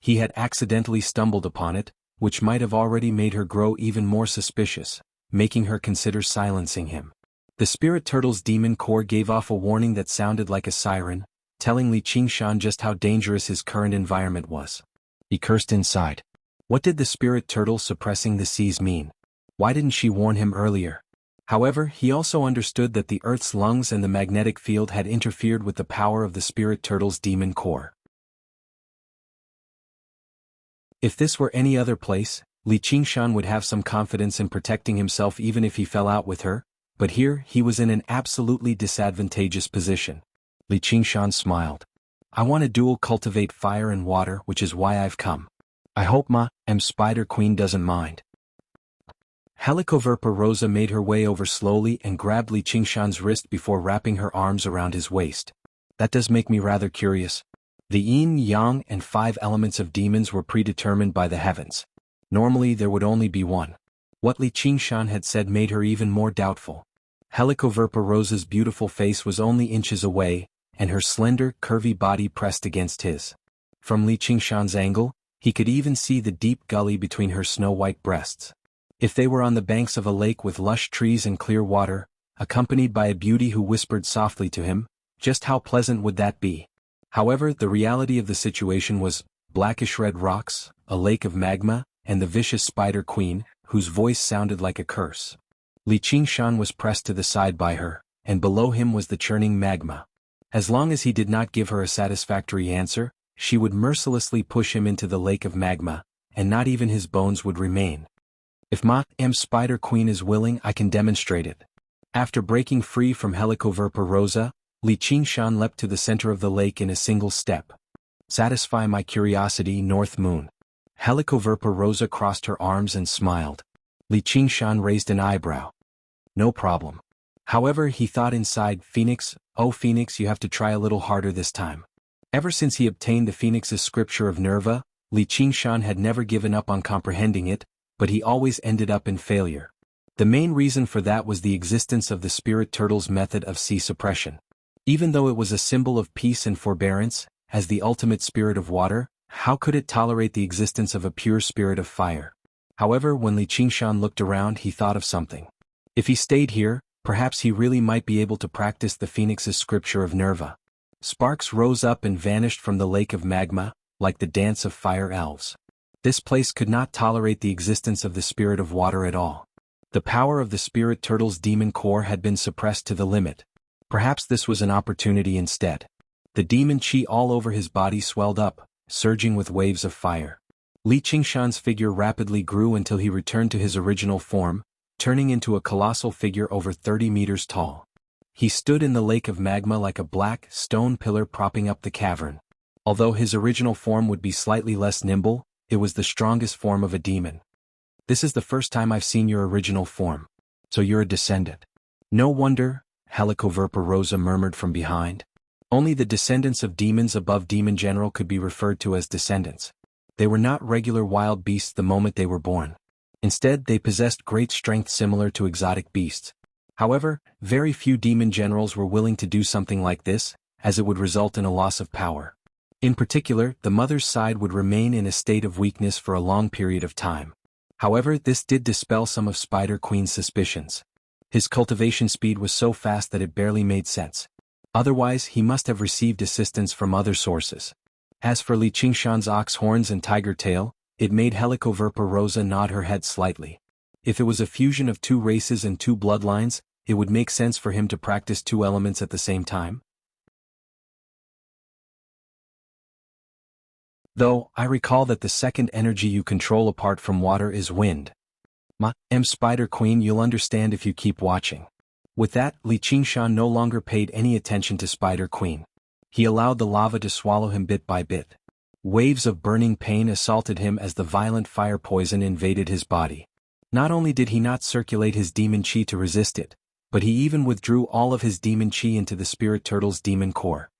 He had accidentally stumbled upon it, which might have already made her grow even more suspicious, making her consider silencing him. The spirit turtle's demon core gave off a warning that sounded like a siren, telling Li Qingshan just how dangerous his current environment was. He cursed inside. What did the spirit turtle suppressing the seas mean? Why didn't she warn him earlier? However, he also understood that the Earth's lungs and the magnetic field had interfered with the power of the spirit turtle's demon core. If this were any other place, Li Qingshan would have some confidence in protecting himself even if he fell out with her, but here he was in an absolutely disadvantageous position. Li Qingshan smiled. "I want to dual cultivate fire and water, which is why I've come. I hope Spider Queen doesn't mind." Helicoverpa Rosa made her way over slowly and grabbed Li Qingshan's wrist before wrapping her arms around his waist. "That does make me rather curious. The yin, yang, and 5 elements of demons were predetermined by the heavens. Normally there would only be one." What Li Qingshan had said made her even more doubtful. Helicoverpa Rosa's beautiful face was only inches away, and her slender, curvy body pressed against his. From Li Qingshan's angle, he could even see the deep gully between her snow-white breasts. If they were on the banks of a lake with lush trees and clear water, accompanied by a beauty who whispered softly to him, just how pleasant would that be? However, the reality of the situation was blackish-red rocks, a lake of magma, and the vicious Spider Queen, whose voice sounded like a curse. Li Qingshan was pressed to the side by her, and below him was the churning magma. As long as he did not give her a satisfactory answer, she would mercilessly push him into the lake of magma, and not even his bones would remain. If Spider Queen is willing, I can demonstrate it. After breaking free from Helicoverpa Rosa, Li Qingshan leapt to the center of the lake in a single step. "Satisfy my curiosity, North Moon." Helicoverpa Rosa crossed her arms and smiled. Li Qingshan raised an eyebrow. "No problem." However, he thought inside, "Phoenix, oh Phoenix, you have to try a little harder this time." Ever since he obtained the Phoenix's scripture of Nerva, Li Qingshan had never given up on comprehending it, but he always ended up in failure. The main reason for that was the existence of the spirit turtle's method of sea suppression. Even though it was a symbol of peace and forbearance, as the ultimate spirit of water, how could it tolerate the existence of a pure spirit of fire? However, when Li Qingshan looked around, he thought of something. If he stayed here, perhaps he really might be able to practice the Phoenix's scripture of Nerva. Sparks rose up and vanished from the lake of magma, like the dance of fire elves. This place could not tolerate the existence of the spirit of water at all. The power of the spirit turtle's demon core had been suppressed to the limit. Perhaps this was an opportunity instead. The demon chi all over his body swelled up, surging with waves of fire. Li Qingshan's figure rapidly grew until he returned to his original form, turning into a colossal figure over 30 meters tall. He stood in the lake of magma like a black, stone pillar propping up the cavern. Although his original form would be slightly less nimble, it was the strongest form of a demon. "This is the first time I've seen your original form. So you're a descendant." "No wonder," Helicoverpa Rosa murmured from behind. Only the descendants of demons above Demon General could be referred to as descendants. They were not regular wild beasts the moment they were born. Instead, they possessed great strength similar to exotic beasts. However, very few demon generals were willing to do something like this, as it would result in a loss of power. In particular, the mother's side would remain in a state of weakness for a long period of time. However, this did dispel some of Spider Queen's suspicions. His cultivation speed was so fast that it barely made sense. Otherwise, he must have received assistance from other sources. As for Li Qingshan's ox horns and tiger tail, it made Helicoverpa Rosa nod her head slightly. If it was a fusion of two races and two bloodlines, it would make sense for him to practice two elements at the same time. Though, I recall that the second energy you control apart from water is wind. Spider Queen, you'll understand if you keep watching. With that, Li Qingshan no longer paid any attention to Spider Queen. He allowed the lava to swallow him bit by bit. Waves of burning pain assaulted him as the violent fire poison invaded his body. Not only did he not circulate his demon chi to resist it, but he even withdrew all of his demon chi into the spirit turtle's demon core.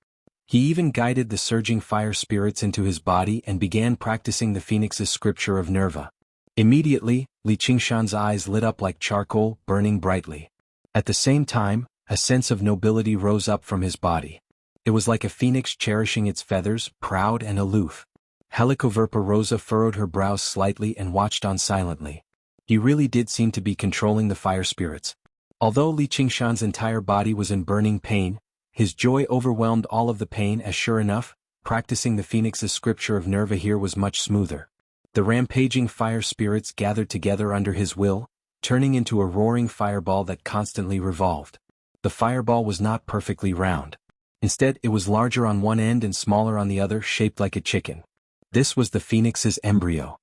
He even guided the surging fire spirits into his body and began practicing the phoenix's scripture of Nerva. Immediately, Li Qingshan's eyes lit up like charcoal, burning brightly. At the same time, a sense of nobility rose up from his body. It was like a phoenix cherishing its feathers, proud and aloof. Helicoverpa Rosa furrowed her brows slightly and watched on silently. He really did seem to be controlling the fire spirits. Although Li Qingshan's entire body was in burning pain, his joy overwhelmed all of the pain as sure enough, practicing the phoenix's scripture of Nerva here was much smoother. The rampaging fire spirits gathered together under his will, turning into a roaring fireball that constantly revolved. The fireball was not perfectly round. Instead, it was larger on one end and smaller on the other, shaped like a chicken. This was the phoenix's embryo.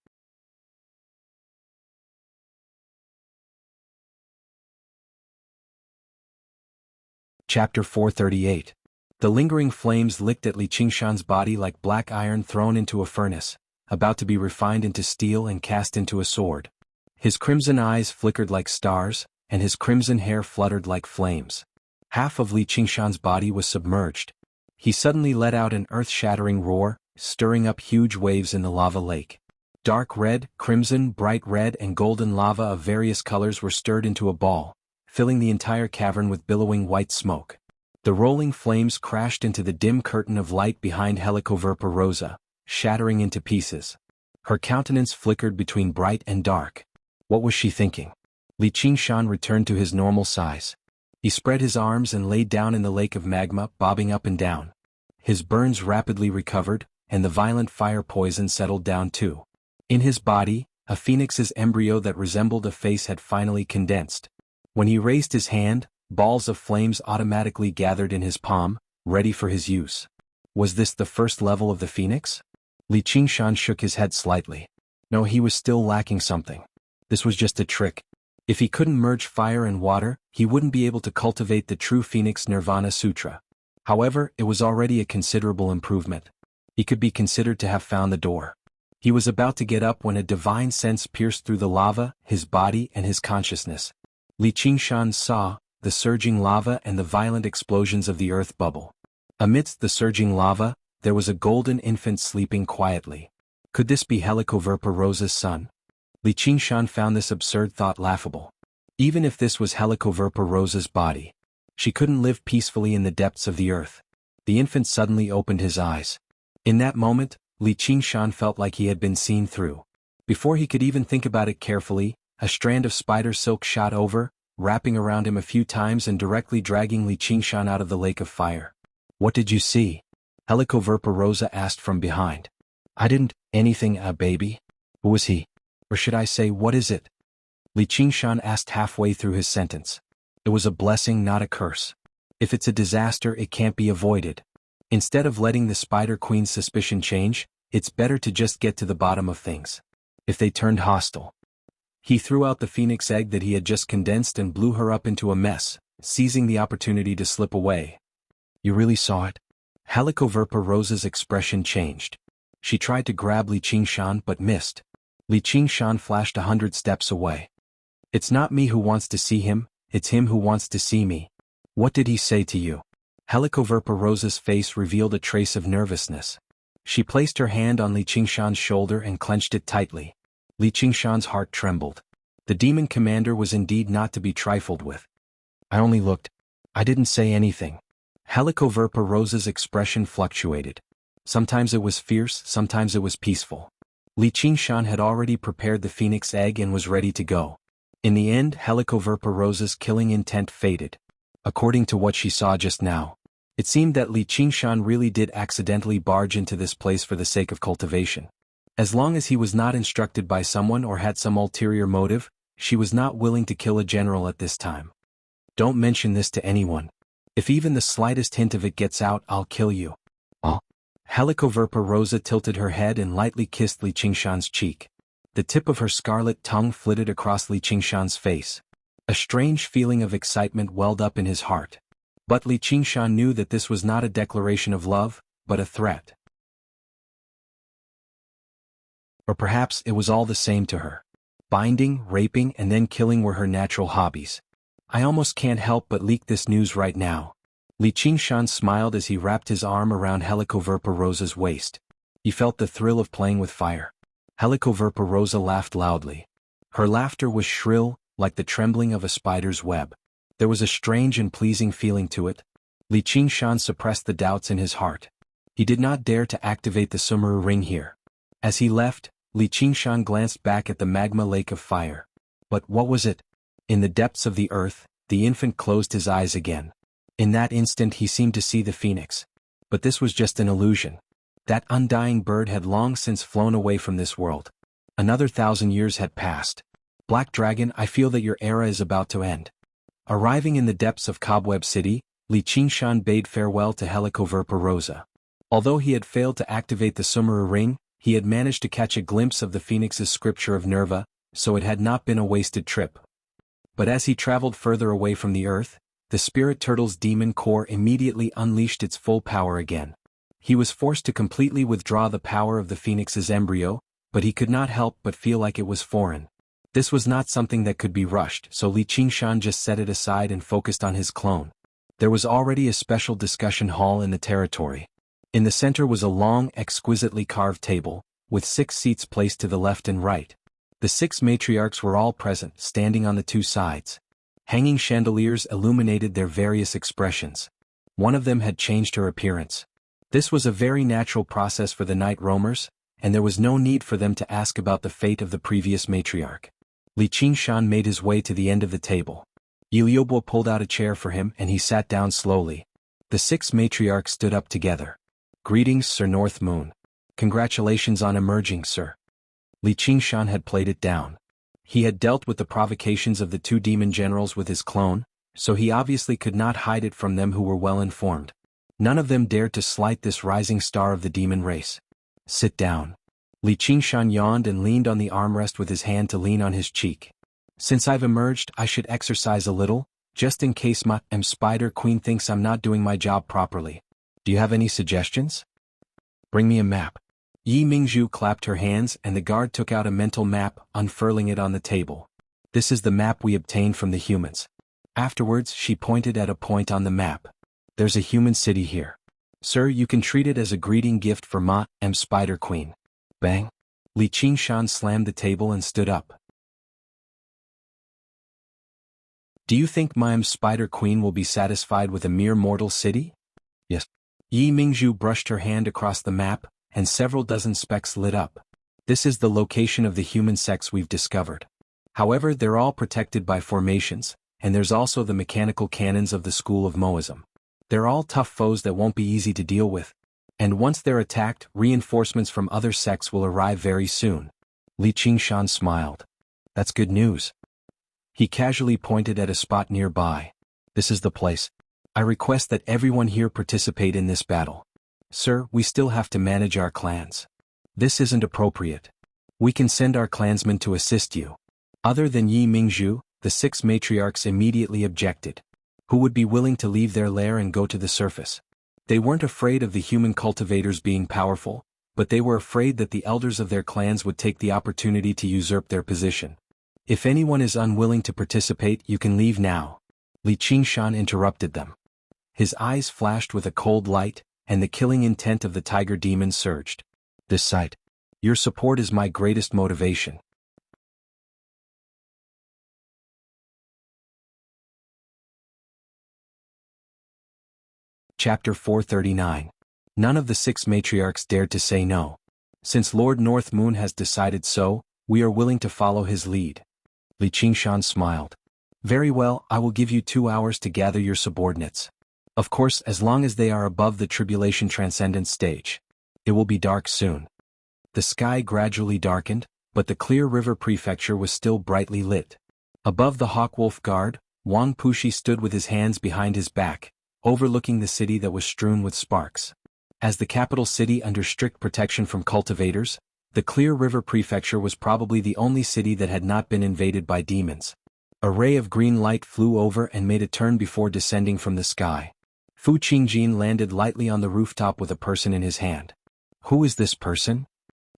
Chapter 438. The lingering flames licked at Li Qingshan's body like black iron thrown into a furnace, about to be refined into steel and cast into a sword. His crimson eyes flickered like stars, and his crimson hair fluttered like flames. Half of Li Qingshan's body was submerged. He suddenly let out an earth-shattering roar, stirring up huge waves in the lava lake. Dark red, crimson, bright red and golden lava of various colors were stirred into a ball, filling the entire cavern with billowing white smoke. The rolling flames crashed into the dim curtain of light behind Helicoverpa Rosa, shattering into pieces. Her countenance flickered between bright and dark. What was she thinking? Li Qingshan returned to his normal size. He spread his arms and lay down in the lake of magma, bobbing up and down. His burns rapidly recovered, and the violent fire poison settled down too. In his body, a phoenix's embryo that resembled a face had finally condensed. When he raised his hand, balls of flames automatically gathered in his palm, ready for his use. Was this the first level of the phoenix? Li Qingshan shook his head slightly. No, he was still lacking something. This was just a trick. If he couldn't merge fire and water, he wouldn't be able to cultivate the true Phoenix Nirvana Sutra. However, it was already a considerable improvement. He could be considered to have found the door. He was about to get up when a divine sense pierced through the lava, his body and his consciousness. Li Qingshan saw the surging lava and the violent explosions of the earth bubble. Amidst the surging lava, there was a golden infant sleeping quietly. Could this be Helicoverpa Rosa's son? Li Qingshan found this absurd thought laughable. Even if this was Helicoverpa Rosa's body, she couldn't live peacefully in the depths of the earth. The infant suddenly opened his eyes. In that moment, Li Qingshan felt like he had been seen through. Before he could even think about it carefully, a strand of spider silk shot over, wrapping around him a few times and directly dragging Li Qingshan out of the lake of fire. What did you see? Helicoverpa Rosa asked from behind. I didn't, anything, baby. Who was he? Or should I say, what is it? Li Qingshan asked halfway through his sentence. It was a blessing, not a curse. If it's a disaster, it can't be avoided. Instead of letting the Spider Queen's suspicion change, it's better to just get to the bottom of things. If they turned hostile. He threw out the phoenix egg that he had just condensed and blew her up into a mess, seizing the opportunity to slip away. You really saw it? Helicoverpa Rosa's expression changed. She tried to grab Li Qingshan but missed. Li Qingshan flashed 100 steps away. It's not me who wants to see him, it's him who wants to see me. What did he say to you? Helicoverpa Rosa's face revealed a trace of nervousness. She placed her hand on Li Qingshan's shoulder and clenched it tightly. Li Qingshan's heart trembled. The demon commander was indeed not to be trifled with. I only looked. I didn't say anything. Helicoverpa Rosa's expression fluctuated. Sometimes it was fierce, sometimes it was peaceful. Li Qingshan had already prepared the phoenix egg and was ready to go. In the end, Helicoverpa Rosa's killing intent faded. According to what she saw just now, it seemed that Li Qingshan really did accidentally barge into this place for the sake of cultivation. As long as he was not instructed by someone or had some ulterior motive, she was not willing to kill a general at this time. Don't mention this to anyone. If even the slightest hint of it gets out, I'll kill you. Oh. Helicoverpa Rosa tilted her head and lightly kissed Li Qingshan's cheek. The tip of her scarlet tongue flitted across Li Qingshan's face. A strange feeling of excitement welled up in his heart. But Li Qingshan knew that this was not a declaration of love, but a threat. Or perhaps it was all the same to her. Binding, raping, and then killing were her natural hobbies. I almost can't help but leak this news right now. Li Qingshan smiled as he wrapped his arm around Helicoverpa Rosa's waist. He felt the thrill of playing with fire. Helicoverpa Rosa laughed loudly. Her laughter was shrill, like the trembling of a spider's web. There was a strange and pleasing feeling to it. Li Qingshan suppressed the doubts in his heart. He did not dare to activate the Sumeru ring here. As he left, Li Qingshan glanced back at the magma lake of fire. But what was it? In the depths of the earth, the infant closed his eyes again. In that instant he seemed to see the phoenix. But this was just an illusion. That undying bird had long since flown away from this world. Another 1,000 years had passed. Black Dragon, I feel that your era is about to end. Arriving in the depths of Cobweb City, Li Qingshan bade farewell to Helicoverpa Rosa. Although he had failed to activate the Sumeru ring, he had managed to catch a glimpse of the phoenix's scripture of Nerva, so it had not been a wasted trip. But as he traveled further away from the earth, the spirit turtle's demon core immediately unleashed its full power again. He was forced to completely withdraw the power of the phoenix's embryo, but he could not help but feel like it was foreign. This was not something that could be rushed, so Li Qingshan just set it aside and focused on his clone. There was already a special discussion hall in the territory. In the center was a long, exquisitely carved table, with 6 seats placed to the left and right. The 6 matriarchs were all present, standing on the 2 sides. Hanging chandeliers illuminated their various expressions. One of them had changed her appearance. This was a very natural process for the night roamers, and there was no need for them to ask about the fate of the previous matriarch. Li Qingshan made his way to the end of the table. Iliobo pulled out a chair for him and he sat down slowly. The 6 matriarchs stood up together. Greetings, Sir North Moon. Congratulations on emerging, sir. Li Qingshan had played it down. He had dealt with the provocations of the 2 demon generals with his clone, so he obviously could not hide it from them who were well informed. None of them dared to slight this rising star of the demon race. Sit down. Li Qingshan yawned and leaned on the armrest with his hand to lean on his cheek. Since I've emerged, I should exercise a little, just in case my Spider Queen thinks I'm not doing my job properly. Do you have any suggestions? Bring me a map. Yi Mingzhu clapped her hands and the guard took out a mental map, unfurling it on the table. This is the map we obtained from the humans. Afterwards, she pointed at a point on the map. There's a human city here. Sir, you can treat it as a greeting gift for Ma, Spider Queen. Bang. Li Qingshan slammed the table and stood up. Do you think my Spider Queen will be satisfied with a mere mortal city? Yes. Yi Mingzhu brushed her hand across the map, and several dozen specks lit up. This is the location of the human sects we've discovered. However, they're all protected by formations, and there's also the mechanical cannons of the school of Moism. They're all tough foes that won't be easy to deal with. And once they're attacked, reinforcements from other sects will arrive very soon. Li Qingshan smiled. That's good news. He casually pointed at a spot nearby. This is the place. I request that everyone here participate in this battle. Sir, we still have to manage our clans. This isn't appropriate. We can send our clansmen to assist you. Other than Yi Mingzhu, the 6 matriarchs immediately objected. Who would be willing to leave their lair and go to the surface? They weren't afraid of the human cultivators being powerful, but they were afraid that the elders of their clans would take the opportunity to usurp their position. If anyone is unwilling to participate, you can leave now. Li Qingshan interrupted them. His eyes flashed with a cold light, and the killing intent of the tiger demon surged. This sight. Your support is my greatest motivation. Chapter 439. None of the 6 matriarchs dared to say no. Since Lord North Moon has decided so, we are willing to follow his lead. Li Qingshan smiled. Very well, I will give you 2 hours to gather your subordinates. Of course, as long as they are above the tribulation transcendence stage. It will be dark soon. The sky gradually darkened, but the Clear River Prefecture was still brightly lit. Above the Hawkwolf Guard, Wang Pushi stood with his hands behind his back, overlooking the city that was strewn with sparks. As the capital city under strict protection from cultivators, the Clear River Prefecture was probably the only city that had not been invaded by demons. A ray of green light flew over and made a turn before descending from the sky. Fu Qingjin landed lightly on the rooftop with a person in his hand. Who is this person?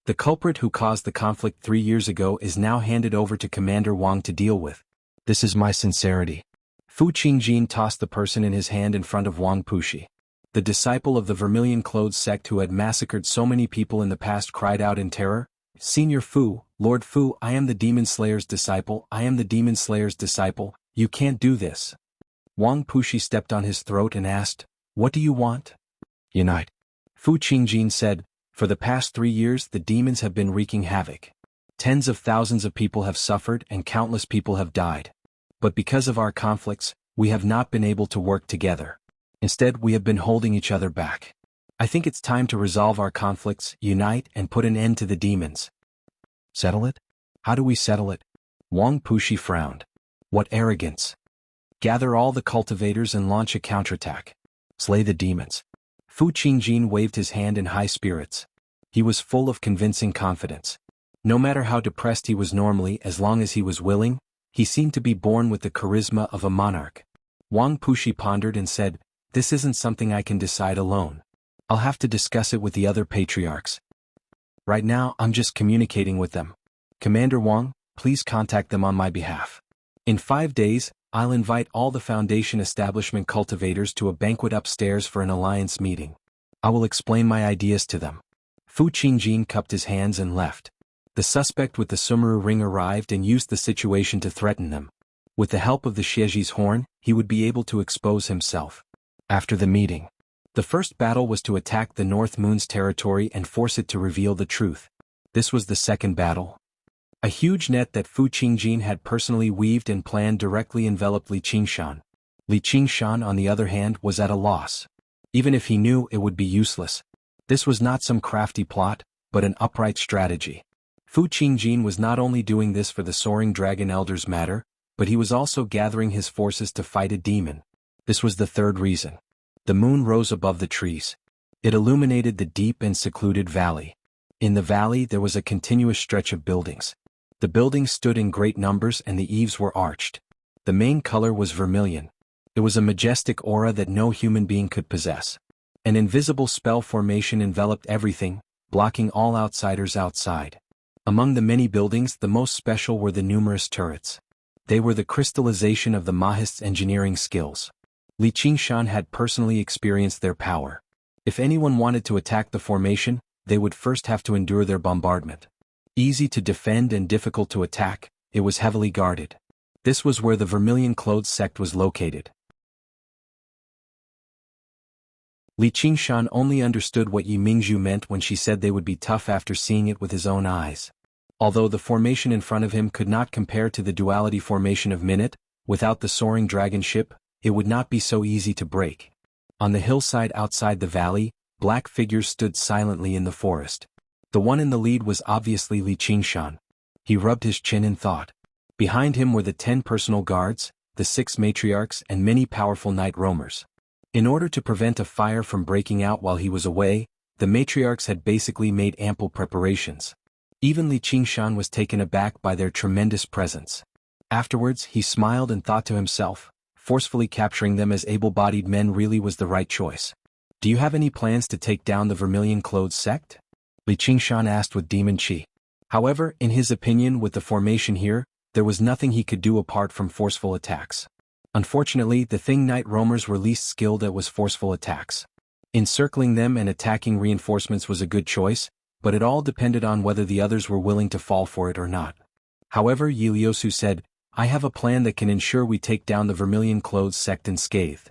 The culprit who caused the conflict 3 years ago is now handed over to Commander Wang to deal with. This is my sincerity. Fu Qingjin tossed the person in his hand in front of Wang Pushi. The disciple of the Vermilion-Clothes sect who had massacred so many people in the past cried out in terror, "Senior Fu, Lord Fu, I am the Demon Slayer's disciple, I am the Demon Slayer's disciple, you can't do this." Wang Pushi stepped on his throat and asked, "What do you want?" "Unite." Fu Qingjin said, "For the past 3 years the demons have been wreaking havoc. Tens of thousands of people have suffered and countless people have died. But because of our conflicts, we have not been able to work together. Instead, we have been holding each other back. I think it's time to resolve our conflicts, unite, and put an end to the demons." "Settle it? How do we settle it?" Wang Pushi frowned. "What arrogance! Gather all the cultivators and launch a counterattack. Slay the demons." Fu Qingjin waved his hand in high spirits. He was full of convincing confidence. No matter how depressed he was normally, as long as he was willing, he seemed to be born with the charisma of a monarch. Wang Pushi pondered and said, "This isn't something I can decide alone. I'll have to discuss it with the other patriarchs. Right now, I'm just communicating with them. Commander Wang, please contact them on my behalf. In 5 days, I'll invite all the Foundation establishment cultivators to a banquet upstairs for an alliance meeting. I will explain my ideas to them." Fu Qingjin cupped his hands and left. The suspect with the Sumeru ring arrived and used the situation to threaten them. With the help of the Xieji's horn, he would be able to expose himself. After the meeting, the first battle was to attack the North Moon's territory and force it to reveal the truth. This was the second battle. A huge net that Fu Qingjin had personally weaved and planned directly enveloped Li Qingshan. Li Qingshan, on the other hand, was at a loss. Even if he knew, it would be useless. This was not some crafty plot, but an upright strategy. Fu Qingjin was not only doing this for the Soaring Dragon Elder's matter, but he was also gathering his forces to fight a demon. This was the third reason. The moon rose above the trees. It illuminated the deep and secluded valley. In the valley there was a continuous stretch of buildings. The buildings stood in great numbers and the eaves were arched. The main color was vermilion. It was a majestic aura that no human being could possess. An invisible spell formation enveloped everything, blocking all outsiders outside. Among the many buildings, the most special were the numerous turrets. They were the crystallization of the Mahist's engineering skills. Li Qingshan had personally experienced their power. If anyone wanted to attack the formation, they would first have to endure their bombardment. Easy to defend and difficult to attack, it was heavily guarded. This was where the Vermilion-Clothes sect was located. Li Qingshan only understood what Yi Mingzhu meant when she said they would be tough after seeing it with his own eyes. Although the formation in front of him could not compare to the duality formation of Minute, without the soaring dragon ship, it would not be so easy to break. On the hillside outside the valley, black figures stood silently in the forest. The one in the lead was obviously Li Qingshan. He rubbed his chin in thought. Behind him were the 10 personal guards, the 6 matriarchs and many powerful night roamers. In order to prevent a fire from breaking out while he was away, the matriarchs had basically made ample preparations. Even Li Qingshan was taken aback by their tremendous presence. Afterwards, he smiled and thought to himself, forcefully capturing them as able-bodied men really was the right choice. "Do you have any plans to take down the Vermilion-Clothes sect?" Li Qingshan asked with demon chi. However, in his opinion, with the formation here, there was nothing he could do apart from forceful attacks. Unfortunately, the thing night roamers were least skilled at was forceful attacks. Encircling them and attacking reinforcements was a good choice, but it all depended on whether the others were willing to fall for it or not. However, Yi Liusu said, "I have a plan that can ensure we take down the Vermilion-Clothes sect unscathed."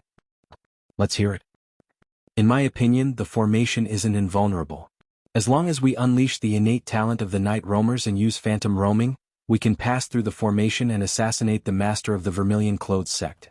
"Let's hear it." In my opinion, the formation isn't invulnerable. As long as we unleash the innate talent of the night roamers and use phantom roaming, we can pass through the formation and assassinate the master of the Vermilion Clothes sect.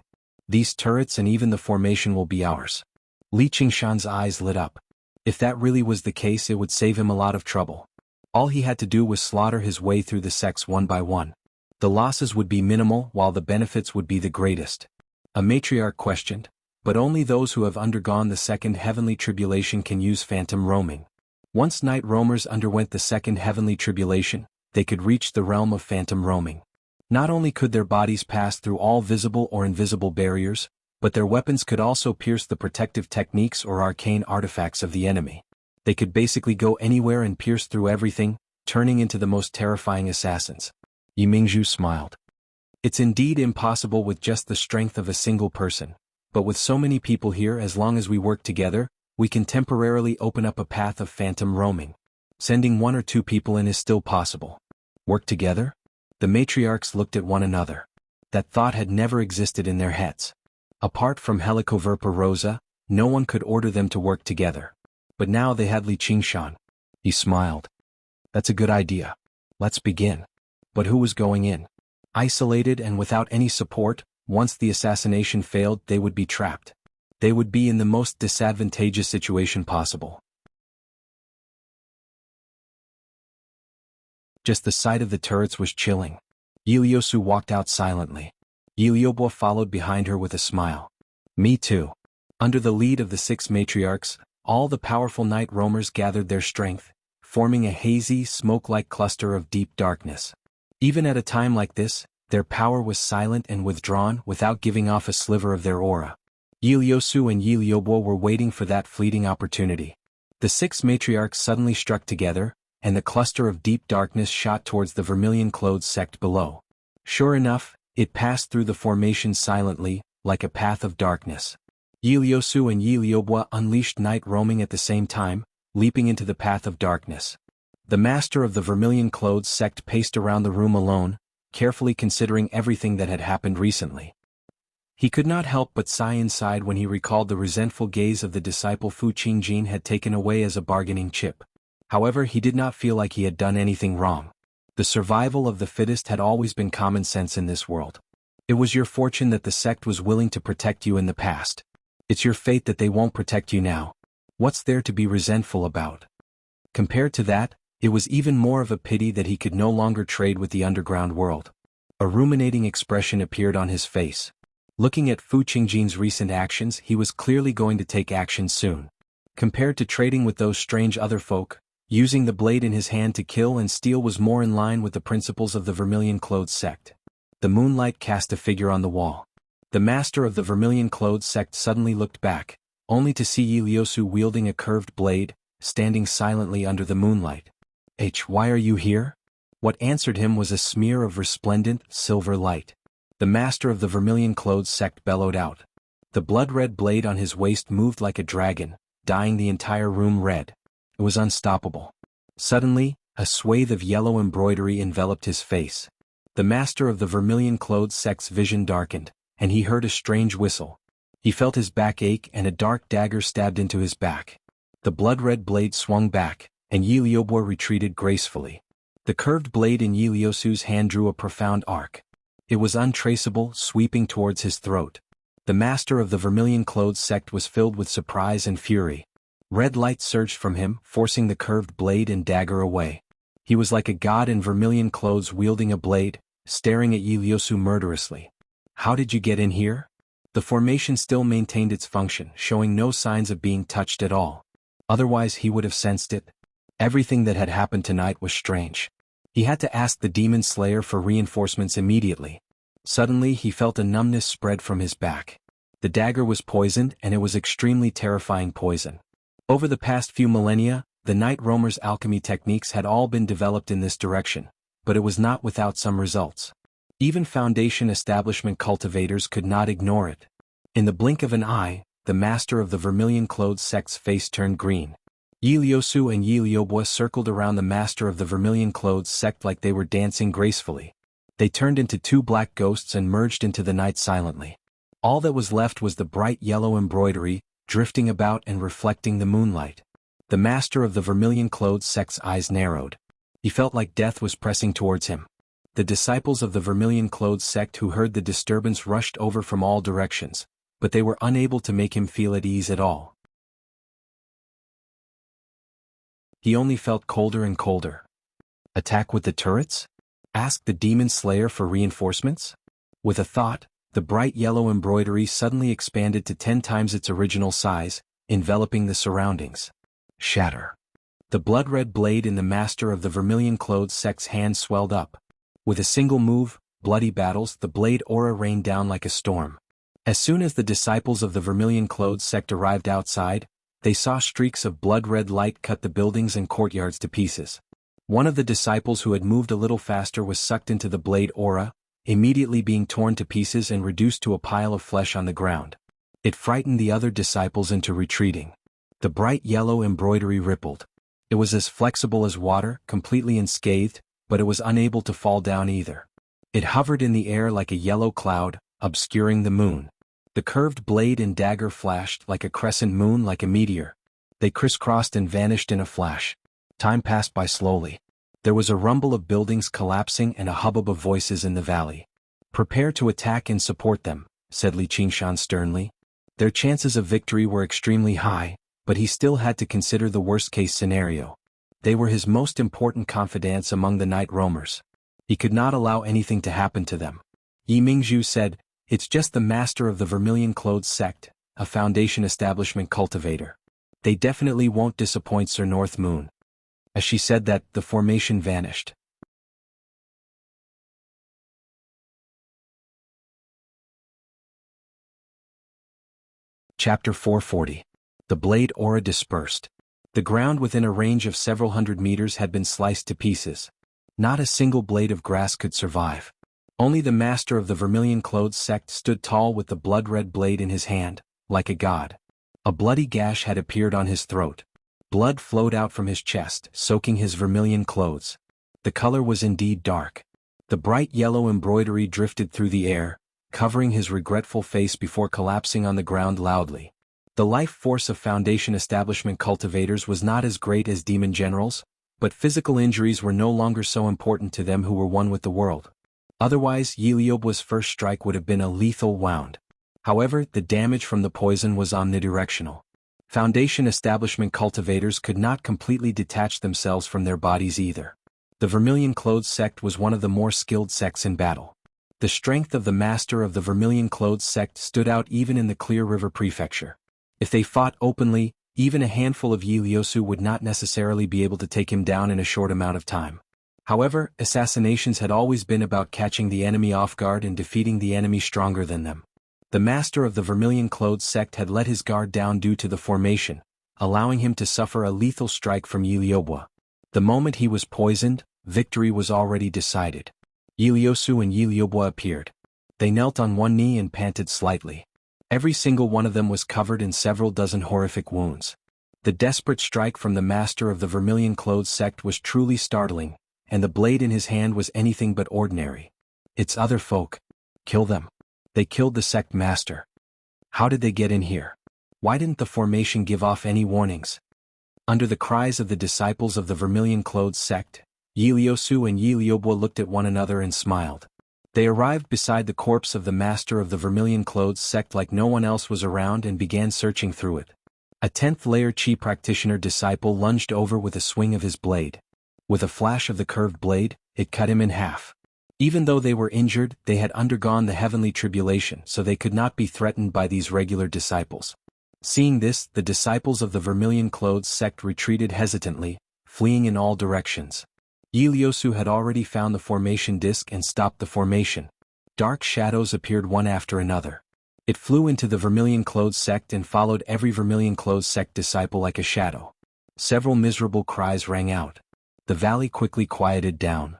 These turrets and even the formation will be ours. Li Qingshan's eyes lit up. If that really was the case, it would save him a lot of trouble. All he had to do was slaughter his way through the sects one by one. The losses would be minimal while the benefits would be the greatest. A matriarch questioned, but only those who have undergone the second heavenly tribulation can use phantom roaming. Once night roamers underwent the second heavenly tribulation, they could reach the realm of phantom roaming. Not only could their bodies pass through all visible or invisible barriers, but their weapons could also pierce the protective techniques or arcane artifacts of the enemy. They could basically go anywhere and pierce through everything, turning into the most terrifying assassins. Yi Mingzhu smiled. It's indeed impossible with just the strength of a single person, but with so many people here, as long as we work together, we can temporarily open up a path of phantom roaming. Sending 1 or 2 people in is still possible. Work together? The matriarchs looked at one another. That thought had never existed in their heads. Apart from Helicoverpa Rosa, no one could order them to work together. But now they had Li Qingshan. He smiled. That's a good idea. Let's begin. But who was going in? Isolated and without any support, once the assassination failed, they would be trapped. They would be in the most disadvantageous situation possible. Just the sight of the turrets was chilling. Iliosu walked out silently. Iliobwa followed behind her with a smile. Me too. Under the lead of the 6 matriarchs, all the powerful night roamers gathered their strength, forming a hazy, smoke-like cluster of deep darkness. Even at a time like this, their power was silent and withdrawn without giving off a sliver of their aura. Iliosu and Iliobwa were waiting for that fleeting opportunity. The 6 matriarchs suddenly struck together, and the cluster of deep darkness shot towards the Vermilion Clothes sect below. Sure enough, it passed through the formation silently, like a path of darkness. Iliosu and Iliobwa unleashed night roaming at the same time, leaping into the path of darkness. The master of the Vermilion Clothes sect paced around the room alone, carefully considering everything that had happened recently. He could not help but sigh inside when he recalled the resentful gaze of the disciple Fu Qingjin had taken away as a bargaining chip. However, he did not feel like he had done anything wrong. The survival of the fittest had always been common sense in this world. It was your fortune that the sect was willing to protect you in the past. It's your fate that they won't protect you now. What's there to be resentful about? Compared to that, it was even more of a pity that he could no longer trade with the underground world. A ruminating expression appeared on his face. Looking at Fu Qingjin's recent actions, he was clearly going to take action soon. Compared to trading with those strange other folk, using the blade in his hand to kill and steal was more in line with the principles of the Vermilion Clothes sect. The moonlight cast a figure on the wall. The master of the Vermilion Clothes sect suddenly looked back, only to see Iliosu wielding a curved blade, standing silently under the moonlight. Why are you here? What answered him was a smear of resplendent, silver light. The master of the Vermilion Clothes sect bellowed out. The blood-red blade on his waist moved like a dragon, dyeing the entire room red. It was unstoppable. Suddenly, a swathe of yellow embroidery enveloped his face. The master of the Vermilion Clothes sect's vision darkened, and he heard a strange whistle. He felt his back ache and a dark dagger stabbed into his back. The blood-red blade swung back, and Iliobwa retreated gracefully. The curved blade in Iliosu's hand drew a profound arc. It was untraceable, sweeping towards his throat. The master of the Vermilion Clothes sect was filled with surprise and fury. Red light surged from him, forcing the curved blade and dagger away. He was like a god in vermilion clothes wielding a blade, staring at Iliosu murderously. How did you get in here? The formation still maintained its function, showing no signs of being touched at all. Otherwise he would have sensed it. Everything that had happened tonight was strange. He had to ask the demon slayer for reinforcements immediately. Suddenly he felt a numbness spread from his back. The dagger was poisoned, and it was extremely terrifying poison. Over the past few millennia, the night roamers' alchemy techniques had all been developed in this direction, but it was not without some results. Even Foundation establishment cultivators could not ignore it. In the blink of an eye, the master of the Vermilion Clothes sect's face turned green. Iliosu and Iliobwa circled around the master of the Vermilion Clothes sect like they were dancing gracefully. They turned into 2 black ghosts and merged into the night silently. All that was left was the bright yellow embroidery, drifting about and reflecting the moonlight. The master of the vermilion-clothed sect's eyes narrowed. He felt like death was pressing towards him. The disciples of the vermilion-clothed sect who heard the disturbance rushed over from all directions, but they were unable to make him feel at ease at all. He only felt colder and colder. Attack with the turrets? Ask the demon slayer for reinforcements? With a thought, the bright yellow embroidery suddenly expanded to 10 times its original size, enveloping the surroundings. Shatter. The blood-red blade in the master of the vermilion-clothed sect's hand swelled up. With a single move, bloody battles, the blade aura rained down like a storm. As soon as the disciples of the vermilion-clothed sect arrived outside, they saw streaks of blood-red light cut the buildings and courtyards to pieces. One of the disciples who had moved a little faster was sucked into the blade aura, immediately being torn to pieces and reduced to a pile of flesh on the ground. It frightened the other disciples into retreating. The bright yellow embroidery rippled. It was as flexible as water, completely unscathed, but it was unable to fall down either. It hovered in the air like a yellow cloud, obscuring the moon. The curved blade and dagger flashed like a crescent moon, like a meteor. They crisscrossed and vanished in a flash. Time passed by slowly. There was a rumble of buildings collapsing and a hubbub of voices in the valley. "Prepare to attack and support them," said Li Qingshan sternly. Their chances of victory were extremely high, but he still had to consider the worst-case scenario. They were his most important confidants among the night roamers. He could not allow anything to happen to them. Yi Mingzhu said, "It's just the master of the vermilion-clothed sect, a Foundation establishment cultivator. They definitely won't disappoint Sir North Moon." As she said that, the formation vanished. Chapter 440. The blade aura dispersed. The ground within a range of several hundred meters had been sliced to pieces. Not a single blade of grass could survive. Only the master of the vermilion-clothed sect stood tall with the blood-red blade in his hand, like a god. A bloody gash had appeared on his throat. Blood flowed out from his chest, soaking his vermilion clothes. The color was indeed dark. The bright yellow embroidery drifted through the air, covering his regretful face before collapsing on the ground loudly. The life force of Foundation establishment cultivators was not as great as demon generals, but physical injuries were no longer so important to them who were one with the world. Otherwise, Yi Liubua's first strike would have been a lethal wound. However, the damage from the poison was omnidirectional. Foundation establishment cultivators could not completely detach themselves from their bodies either. The vermilion-clothed sect was one of the more skilled sects in battle. The strength of the master of the vermilion-clothed sect stood out even in the Clear River Prefecture. If they fought openly, even a handful of Yi Liusu would not necessarily be able to take him down in a short amount of time. However, assassinations had always been about catching the enemy off guard and defeating the enemy stronger than them. The master of the vermilion-clothed sect had let his guard down due to the formation, allowing him to suffer a lethal strike from Yi Liubua. The moment he was poisoned, victory was already decided. Yi Liusu and Yi Liubua appeared. They knelt on one knee and panted slightly. Every single one of them was covered in several dozen horrific wounds. The desperate strike from the master of the vermilion-clothed sect was truly startling, and the blade in his hand was anything but ordinary. "It's other folk. Kill them." They killed the sect master. How did they get in here? Why didn't the formation give off any warnings? Under the cries of the disciples of the vermilion-clothed sect, Yi Liusu and Yi Liubua looked at one another and smiled. They arrived beside the corpse of the master of the vermilion-clothed sect like no one else was around and began searching through it. A 10th layer chi practitioner disciple lunged over with a swing of his blade. With a flash of the curved blade, it cut him in half. Even though they were injured, they had undergone the heavenly tribulation, so they could not be threatened by these regular disciples. Seeing this, the disciples of the vermilion-clothed sect retreated hesitantly, fleeing in all directions. Yi Liusu had already found the formation disk and stopped the formation. Dark shadows appeared one after another. It flew into the vermilion-clothed sect and followed every vermilion-clothed sect disciple like a shadow. Several miserable cries rang out. The valley quickly quieted down.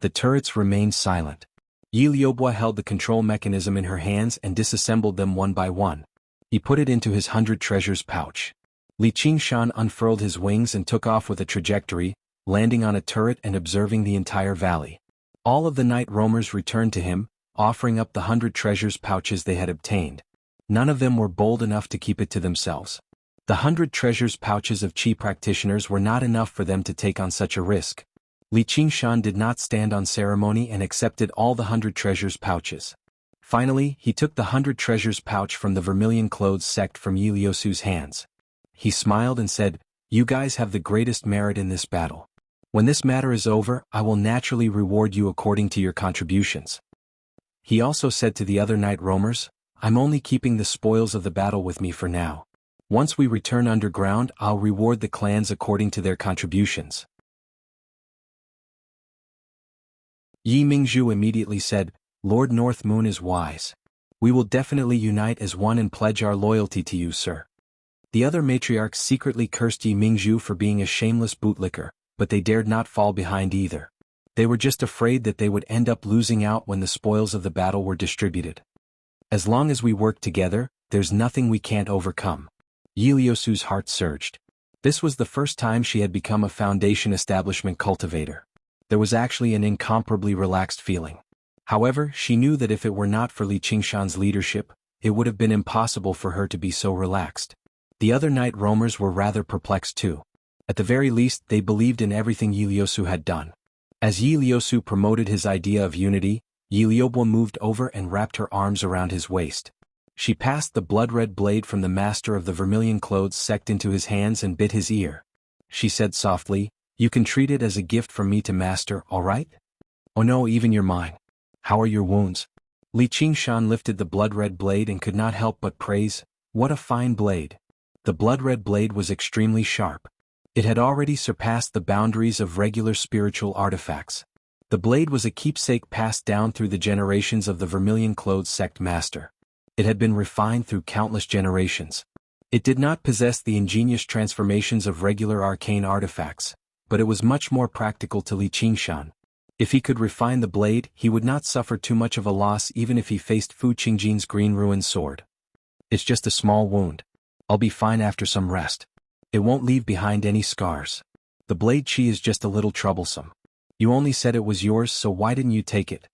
The turrets remained silent. Yi Liubua held the control mechanism in her hands and disassembled them one by one. He put it into his 100 treasures pouch. Li Qingshan unfurled his wings and took off with a trajectory, landing on a turret and observing the entire valley. All of the night roamers returned to him, offering up the 100 treasures pouches they had obtained. None of them were bold enough to keep it to themselves. The 100 treasures pouches of Qi practitioners were not enough for them to take on such a risk. Li Qingshan did not stand on ceremony and accepted all the 100 treasures pouches. Finally, he took the 100 treasures pouch from the Vermilion Clothes sect from Yi Liusu's hands. He smiled and said, "You guys have the greatest merit in this battle. When this matter is over, I will naturally reward you according to your contributions." He also said to the other night roamers, "I'm only keeping the spoils of the battle with me for now. Once we return underground, I'll reward the clans according to their contributions." Yi Mingzhu immediately said, "Lord North Moon is wise. We will definitely unite as one and pledge our loyalty to you, sir." The other matriarchs secretly cursed Yi Mingzhu for being a shameless bootlicker, but they dared not fall behind either. They were just afraid that they would end up losing out when the spoils of the battle were distributed. "As long as we work together, there's nothing we can't overcome." Yi Liusu's heart surged. This was the first time she had become a foundation establishment cultivator. There was actually an incomparably relaxed feeling. However, she knew that if it were not for Li Qingshan's leadership, it would have been impossible for her to be so relaxed. The other night roamers were rather perplexed too. At the very least, they believed in everything Yi Liusu had done. As Yi Liusu promoted his idea of unity, Yi Liubo moved over and wrapped her arms around his waist. She passed the blood-red blade from the master of the Vermilion Clothes sect into his hands and bit his ear. She said softly, "You can treat it as a gift from me to master, all right?" "Oh no, even you're mine. How are your wounds?" Li Qingshan lifted the blood-red blade and could not help but praise, "What a fine blade." The blood-red blade was extremely sharp. It had already surpassed the boundaries of regular spiritual artifacts. The blade was a keepsake passed down through the generations of the Vermilion Clothes sect master. It had been refined through countless generations. It did not possess the ingenious transformations of regular arcane artifacts, but it was much more practical to Li Qingshan. If he could refine the blade, he would not suffer too much of a loss even if he faced Fu Qingjin's green ruined sword. "It's just a small wound. I'll be fine after some rest. It won't leave behind any scars. The blade Qi is just a little troublesome. You only said it was yours, so why didn't you take it?"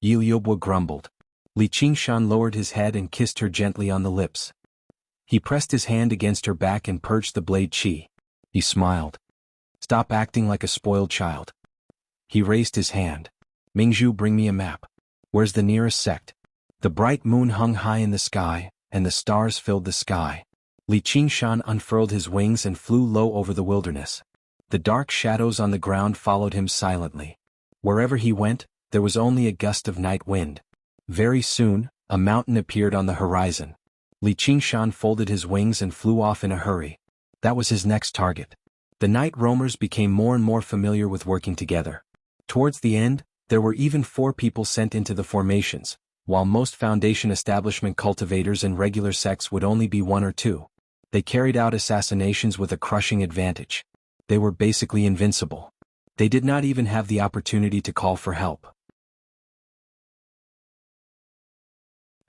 Yi Liubo grumbled. Li Qingshan lowered his head and kissed her gently on the lips. He pressed his hand against her back and purged the blade Qi. He smiled. "Stop acting like a spoiled child." He raised his hand. "Mingzhu, bring me a map. Where's the nearest sect?" The bright moon hung high in the sky, and the stars filled the sky. Li Qingshan unfurled his wings and flew low over the wilderness. The dark shadows on the ground followed him silently. Wherever he went, there was only a gust of night wind. Very soon, a mountain appeared on the horizon. Li Qingshan folded his wings and flew off in a hurry. That was his next target. The night roamers became more and more familiar with working together. Towards the end, there were even 4 people sent into the formations, while most foundation establishment cultivators and regular sects would only be 1 or 2. They carried out assassinations with a crushing advantage. They were basically invincible. They did not even have the opportunity to call for help.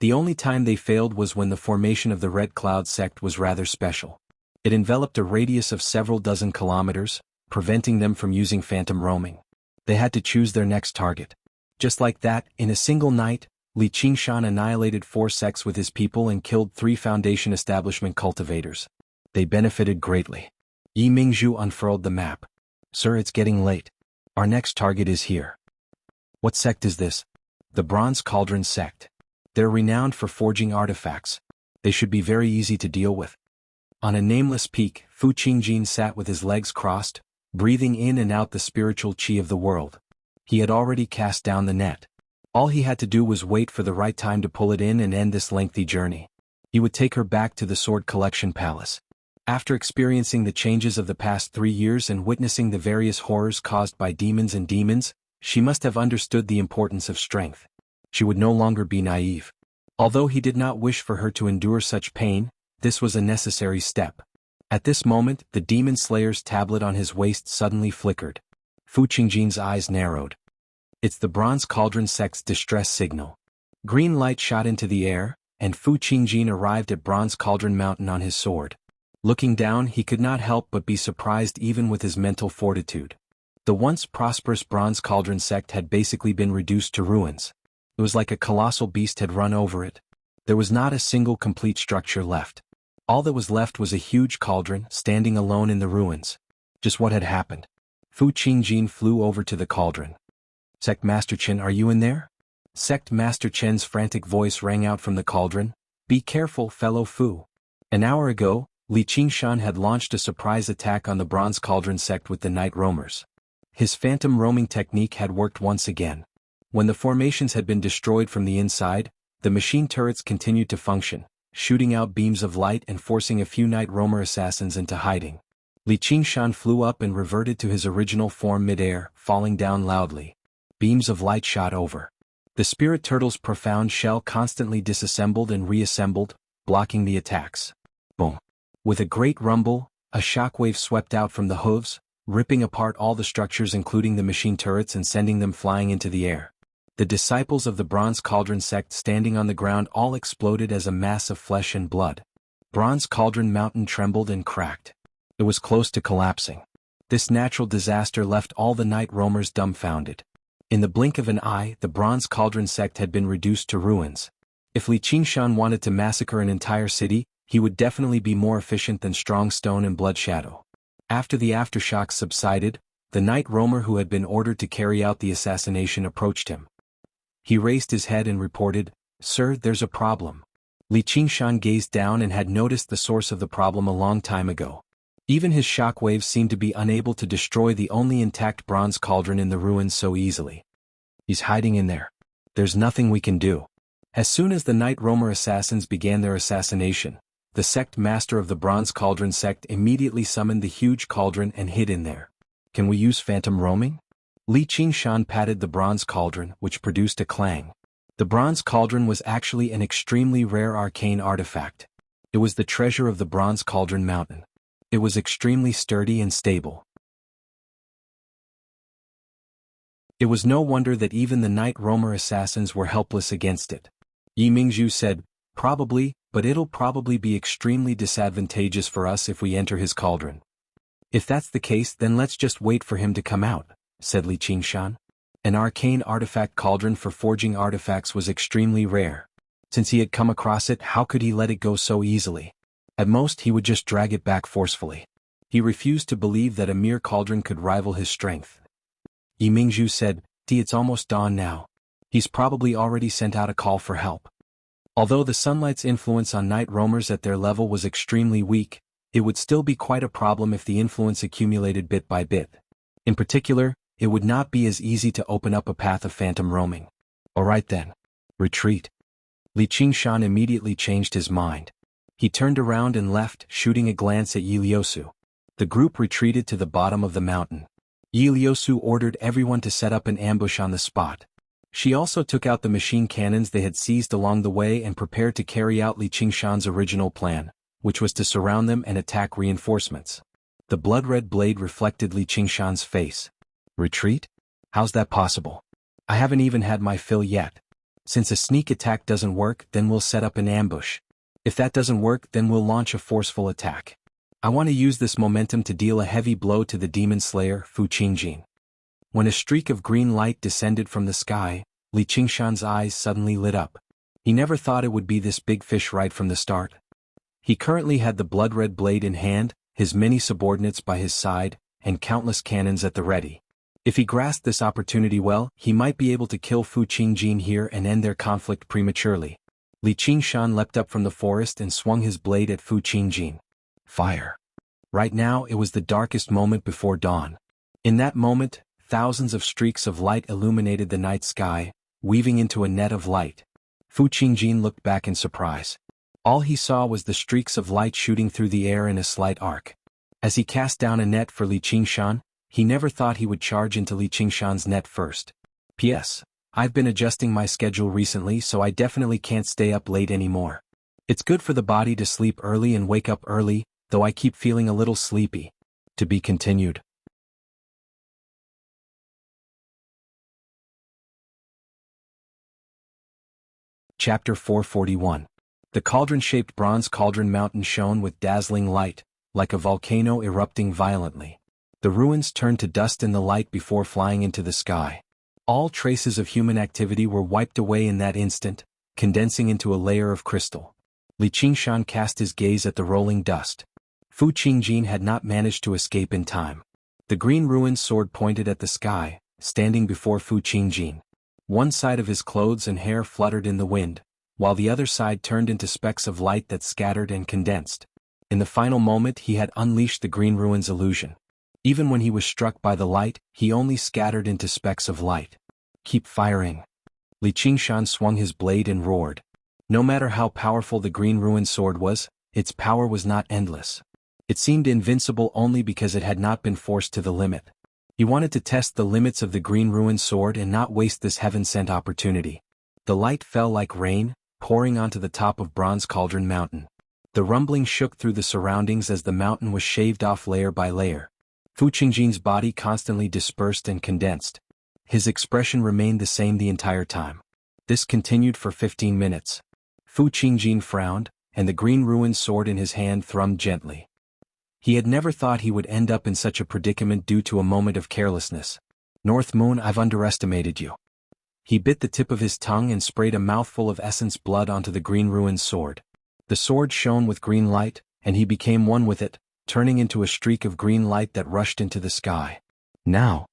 The only time they failed was when the formation of the Red Cloud sect was rather special. It enveloped a radius of several dozen kilometers, preventing them from using phantom roaming. They had to choose their next target. Just like that, in a single night, Li Qingshan annihilated 4 sects with his people and killed 3 foundation establishment cultivators. They benefited greatly. Yi Mingzhu unfurled the map. "Sir, it's getting late. Our next target is here." "What sect is this?" "The Bronze Cauldron sect. They're renowned for forging artifacts. They should be very easy to deal with." On a nameless peak, Fu Qingjin sat with his legs crossed, breathing in and out the spiritual qi of the world. He had already cast down the net. All he had to do was wait for the right time to pull it in and end this lengthy journey. He would take her back to the Sword Collection Palace. After experiencing the changes of the past 3 years and witnessing the various horrors caused by demons, she must have understood the importance of strength. She would no longer be naive. Although he did not wish for her to endure such pain, this was a necessary step. At this moment, the Demon Slayer's tablet on his waist suddenly flickered. Fu Qingjin's eyes narrowed. "It's the Bronze Cauldron sect's distress signal." Green light shot into the air, and Fu Qingjin arrived at Bronze Cauldron Mountain on his sword. Looking down, he could not help but be surprised even with his mental fortitude. The once prosperous Bronze Cauldron sect had basically been reduced to ruins. It was like a colossal beast had run over it. There was not a single complete structure left. All that was left was a huge cauldron standing alone in the ruins. Just what had happened? Fu Qingjin flew over to the cauldron. Sect Master Chen, are you in there? Sect Master Chen's frantic voice rang out from the cauldron. Be careful, fellow Fu. An hour ago, Li Qingshan had launched a surprise attack on the Bronze Cauldron sect with the night roamers. His phantom roaming technique had worked once again. When the formations had been destroyed from the inside, the machine turrets continued to function, shooting out beams of light and forcing a few night roamer assassins into hiding. Li Qingshan flew up and reverted to his original form mid-air, falling down loudly. Beams of light shot over. The spirit turtle's profound shell constantly disassembled and reassembled, blocking the attacks. Boom. With a great rumble, a shockwave swept out from the hooves, ripping apart all the structures including the machine turrets and sending them flying into the air. The disciples of the Bronze Cauldron sect standing on the ground all exploded as a mass of flesh and blood. Bronze Cauldron Mountain trembled and cracked. It was close to collapsing. This natural disaster left all the night roamers dumbfounded. In the blink of an eye, the Bronze Cauldron sect had been reduced to ruins. If Li Qingshan wanted to massacre an entire city, he would definitely be more efficient than Strong Stone and Blood Shadow. After the aftershocks subsided, the night roamer who had been ordered to carry out the assassination approached him. He raised his head and reported, "Sir, there's a problem." Li Qingshan gazed down and had noticed the source of the problem a long time ago. Even his shockwaves seemed to be unable to destroy the only intact bronze cauldron in the ruins so easily. He's hiding in there. There's nothing we can do. As soon as the night roamer assassins began their assassination, the sect master of the Bronze Cauldron sect immediately summoned the huge cauldron and hid in there. Can we use phantom roaming? Li Qingshan patted the bronze cauldron, which produced a clang. The bronze cauldron was actually an extremely rare arcane artifact. It was the treasure of the Bronze Cauldron Mountain. It was extremely sturdy and stable. It was no wonder that even the night roamer assassins were helpless against it. Yi Mingzhu said, "Probably, but it'll probably be extremely disadvantageous for us if we enter his cauldron." "If that's the case, then let's just wait for him to come out," said Li Qingshan. An arcane artifact cauldron for forging artifacts was extremely rare. Since he had come across it, how could he let it go so easily? At most he would just drag it back forcefully. He refused to believe that a mere cauldron could rival his strength. Yi Mingzhu said, "It's almost dawn now. He's probably already sent out a call for help." Although the sunlight's influence on night roamers at their level was extremely weak, it would still be quite a problem if the influence accumulated bit by bit. In particular, it would not be as easy to open up a path of phantom roaming. Alright then. Retreat. Li Qingshan immediately changed his mind. He turned around and left, shooting a glance at Yi Liusu. The group retreated to the bottom of the mountain. Yi Liusu ordered everyone to set up an ambush on the spot. She also took out the machine cannons they had seized along the way and prepared to carry out Li Qingshan's original plan, which was to surround them and attack reinforcements. The blood-red blade reflected Li Qingshan's face. "Retreat? How's that possible? I haven't even had my fill yet. Since a sneak attack doesn't work, then we'll set up an ambush. If that doesn't work, then we'll launch a forceful attack. I want to use this momentum to deal a heavy blow to the demon slayer, Fu Qingjin." When a streak of green light descended from the sky, Li Qingshan's eyes suddenly lit up. He never thought it would be this big fish right from the start. He currently had the blood-red blade in hand, his many subordinates by his side, and countless cannons at the ready. If he grasped this opportunity well, he might be able to kill Fu Qingjin here and end their conflict prematurely. Li Qingshan leapt up from the forest and swung his blade at Fu Qingjin. Fire. Right now it was the darkest moment before dawn. In that moment, thousands of streaks of light illuminated the night sky, weaving into a net of light. Fu Qingjin looked back in surprise. All he saw was the streaks of light shooting through the air in a slight arc. As he cast down a net for Li Qingshan, he never thought he would charge into Li Qingshan's net first. P.S. I've been adjusting my schedule recently, so I definitely can't stay up late anymore. It's good for the body to sleep early and wake up early, though I keep feeling a little sleepy. To be continued. Chapter 441. The cauldron-shaped bronze cauldron mountain shone with dazzling light, like a volcano erupting violently. The ruins turned to dust in the light before flying into the sky. All traces of human activity were wiped away in that instant, condensing into a layer of crystal. Li Qingshan cast his gaze at the rolling dust. Fu Qingjin had not managed to escape in time. The green ruined sword pointed at the sky, standing before Fu Qingjin. One side of his clothes and hair fluttered in the wind, while the other side turned into specks of light that scattered and condensed. In the final moment he had unleashed the green ruin's illusion. Even when he was struck by the light, he only scattered into specks of light. Keep firing. Li Qingshan swung his blade and roared. No matter how powerful the green ruined sword was, its power was not endless. It seemed invincible only because it had not been forced to the limit. He wanted to test the limits of the green ruined sword and not waste this heaven-sent opportunity. The light fell like rain, pouring onto the top of Bronze Cauldron Mountain. The rumbling shook through the surroundings as the mountain was shaved off layer by layer. Fu Qingjin's body constantly dispersed and condensed. His expression remained the same the entire time. This continued for 15 minutes. Fu Qingjin frowned, and the green ruined sword in his hand thrummed gently. He had never thought he would end up in such a predicament due to a moment of carelessness. North Moon, I've underestimated you. He bit the tip of his tongue and sprayed a mouthful of essence blood onto the green ruined sword. The sword shone with green light, and he became one with it, turning into a streak of green light that rushed into the sky. Now,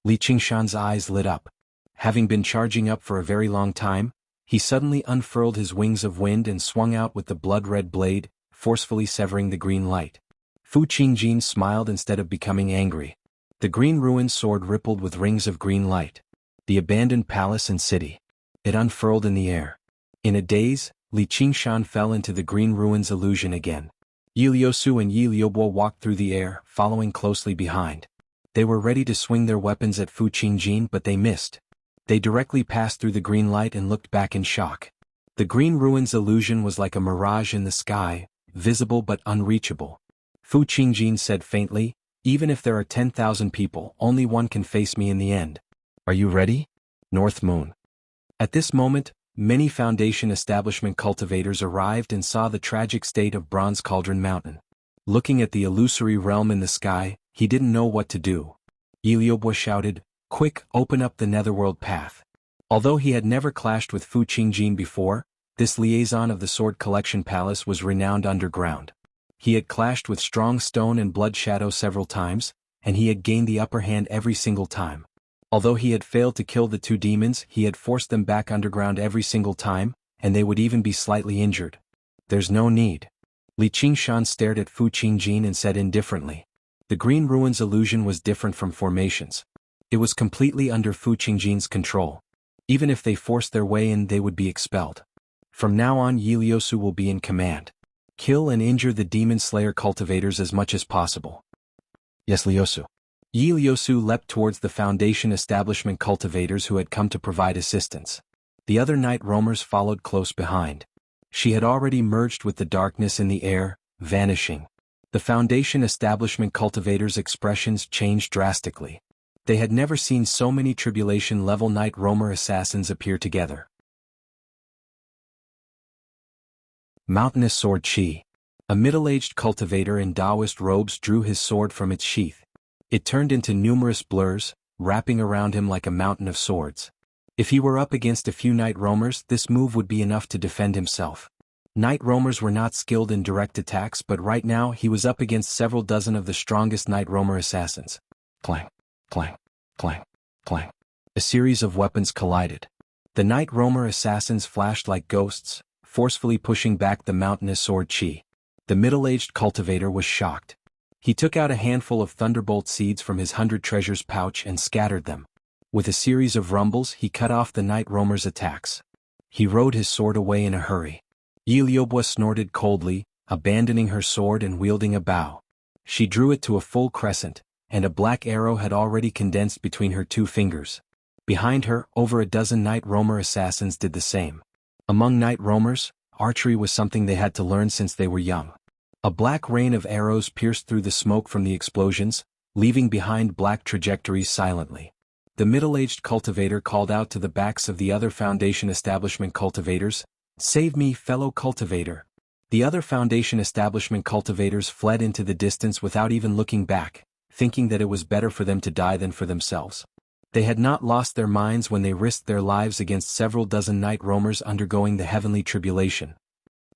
Li Qingshan's eyes lit up. Having been charging up for a very long time, he suddenly unfurled his wings of wind and swung out with the blood-red blade, forcefully severing the green light. Fu Qingjin smiled instead of becoming angry. The green ruined sword rippled with rings of green light. The abandoned palace and city. It unfurled in the air. In a daze, Li Qingshan fell into the green ruins illusion again. Yi Liusu and Yi Liubo walked through the air, following closely behind. They were ready to swing their weapons at Fu Qingjin, but they missed. They directly passed through the green light and looked back in shock. The green ruins illusion was like a mirage in the sky, visible but unreachable. Fu Qingjin said faintly, "Even if there are 10,000 people, only one can face me in the end. Are you ready? North Moon." At this moment, many Foundation establishment cultivators arrived and saw the tragic state of Bronze Cauldron Mountain. Looking at the illusory realm in the sky, he didn't know what to do. Yi Liubo shouted, "Quick, open up the netherworld path." Although he had never clashed with Fu Qingjin before, this liaison of the Sword Collection Palace was renowned underground. He had clashed with Strong Stone and Blood Shadow several times, and he had gained the upper hand every single time. Although he had failed to kill the two demons, he had forced them back underground every single time, and they would even be slightly injured. "There's no need." Li Qingshan stared at Fu Qingjin and said indifferently. The green ruins illusion was different from formations. It was completely under Fu Qingjin's control. Even if they forced their way in, they would be expelled. From now on, Yi Liusu will be in command. Kill and injure the Demon Slayer cultivators as much as possible. Yes, Liusu. Yi Liusu leapt towards the Foundation establishment cultivators who had come to provide assistance. The other night roamers followed close behind. She had already merged with the darkness in the air, vanishing. The Foundation establishment cultivators' expressions changed drastically. They had never seen so many tribulation-level night roamer assassins appear together. Mountainous Sword Chi. A middle-aged cultivator in Taoist robes drew his sword from its sheath. It turned into numerous blurs, wrapping around him like a mountain of swords. If he were up against a few night roamers, this move would be enough to defend himself. Night roamers were not skilled in direct attacks, but right now he was up against several dozen of the strongest night roamer assassins. Clang, clang, clang, clang. A series of weapons collided. The night roamer assassins flashed like ghosts, forcefully pushing back the mountainous sword Chi. The middle-aged cultivator was shocked. He took out a handful of thunderbolt seeds from his 100 treasures pouch and scattered them. With a series of rumbles, he cut off the night roamer's attacks. He rode his sword away in a hurry. Yi Liubo snorted coldly, abandoning her sword and wielding a bow. She drew it to a full crescent, and a black arrow had already condensed between her two fingers. Behind her, over a dozen night roamer assassins did the same. Among night roamers, archery was something they had to learn since they were young. A black rain of arrows pierced through the smoke from the explosions, leaving behind black trajectories silently. The middle-aged cultivator called out to the backs of the other Foundation establishment cultivators, "Save me, fellow cultivator." The other Foundation establishment cultivators fled into the distance without even looking back, thinking that it was better for them to die than for themselves. They had not lost their minds when they risked their lives against several dozen night roamers undergoing the heavenly tribulation.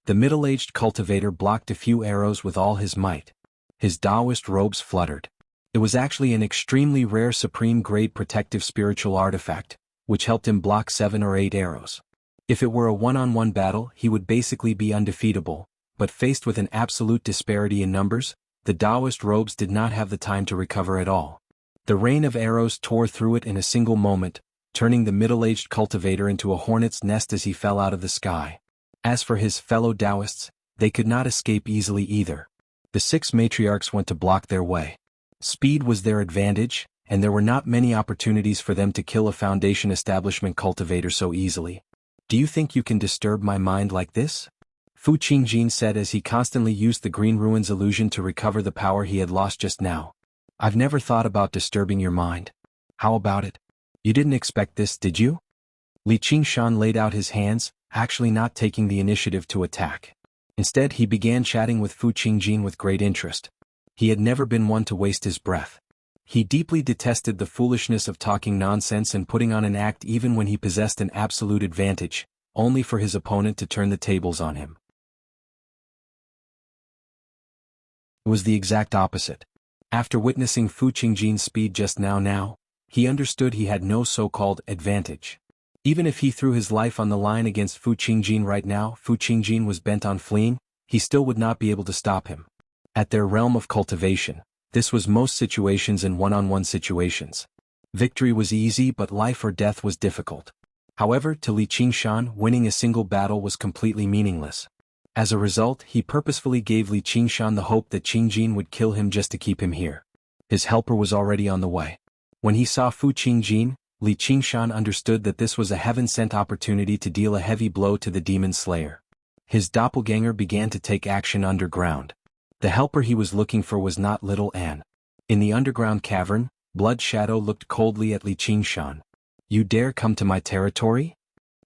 The middle-aged cultivator blocked a few arrows with all his might. His Taoist robes fluttered. It was actually an extremely rare supreme-grade protective spiritual artifact, which helped him block 7 or 8 arrows. If it were a one-on-one battle, he would basically be undefeatable, but faced with an absolute disparity in numbers, the Taoist robes did not have the time to recover at all. The rain of arrows tore through it in a single moment, turning the middle-aged cultivator into a hornet's nest as he fell out of the sky. As for his fellow Taoists, they could not escape easily either. The 6 matriarchs went to block their way. Speed was their advantage, and there were not many opportunities for them to kill a Foundation establishment cultivator so easily. "Do you think you can disturb my mind like this?" Fu Qingjin said as he constantly used the Green Ruins illusion to recover the power he had lost just now. "I've never thought about disturbing your mind. How about it? You didn't expect this, did you?" Li Qingshan laid out his hands, actually not taking the initiative to attack. Instead, he began chatting with Fu Qingjin with great interest. He had never been one to waste his breath. He deeply detested the foolishness of talking nonsense and putting on an act even when he possessed an absolute advantage, only for his opponent to turn the tables on him. It was the exact opposite. After witnessing Fu Qingjin's speed just now, he understood he had no so-called advantage. Even if he threw his life on the line against Fu Qingjin right now, Fu Qingjin was bent on fleeing, he still would not be able to stop him. At their realm of cultivation, this was most situations and one-on-one situations. Victory was easy, but life or death was difficult. However, to Li Qingshan, winning a single battle was completely meaningless. As a result, he purposefully gave Li Qingshan the hope that Qingjin would kill him just to keep him here. His helper was already on the way. When he saw Fu Qingjin, Li Qingshan understood that this was a heaven-sent opportunity to deal a heavy blow to the demon slayer. His doppelganger began to take action underground. The helper he was looking for was not little Anne. In the underground cavern, Blood Shadow looked coldly at Li Qingshan. "You dare come to my territory?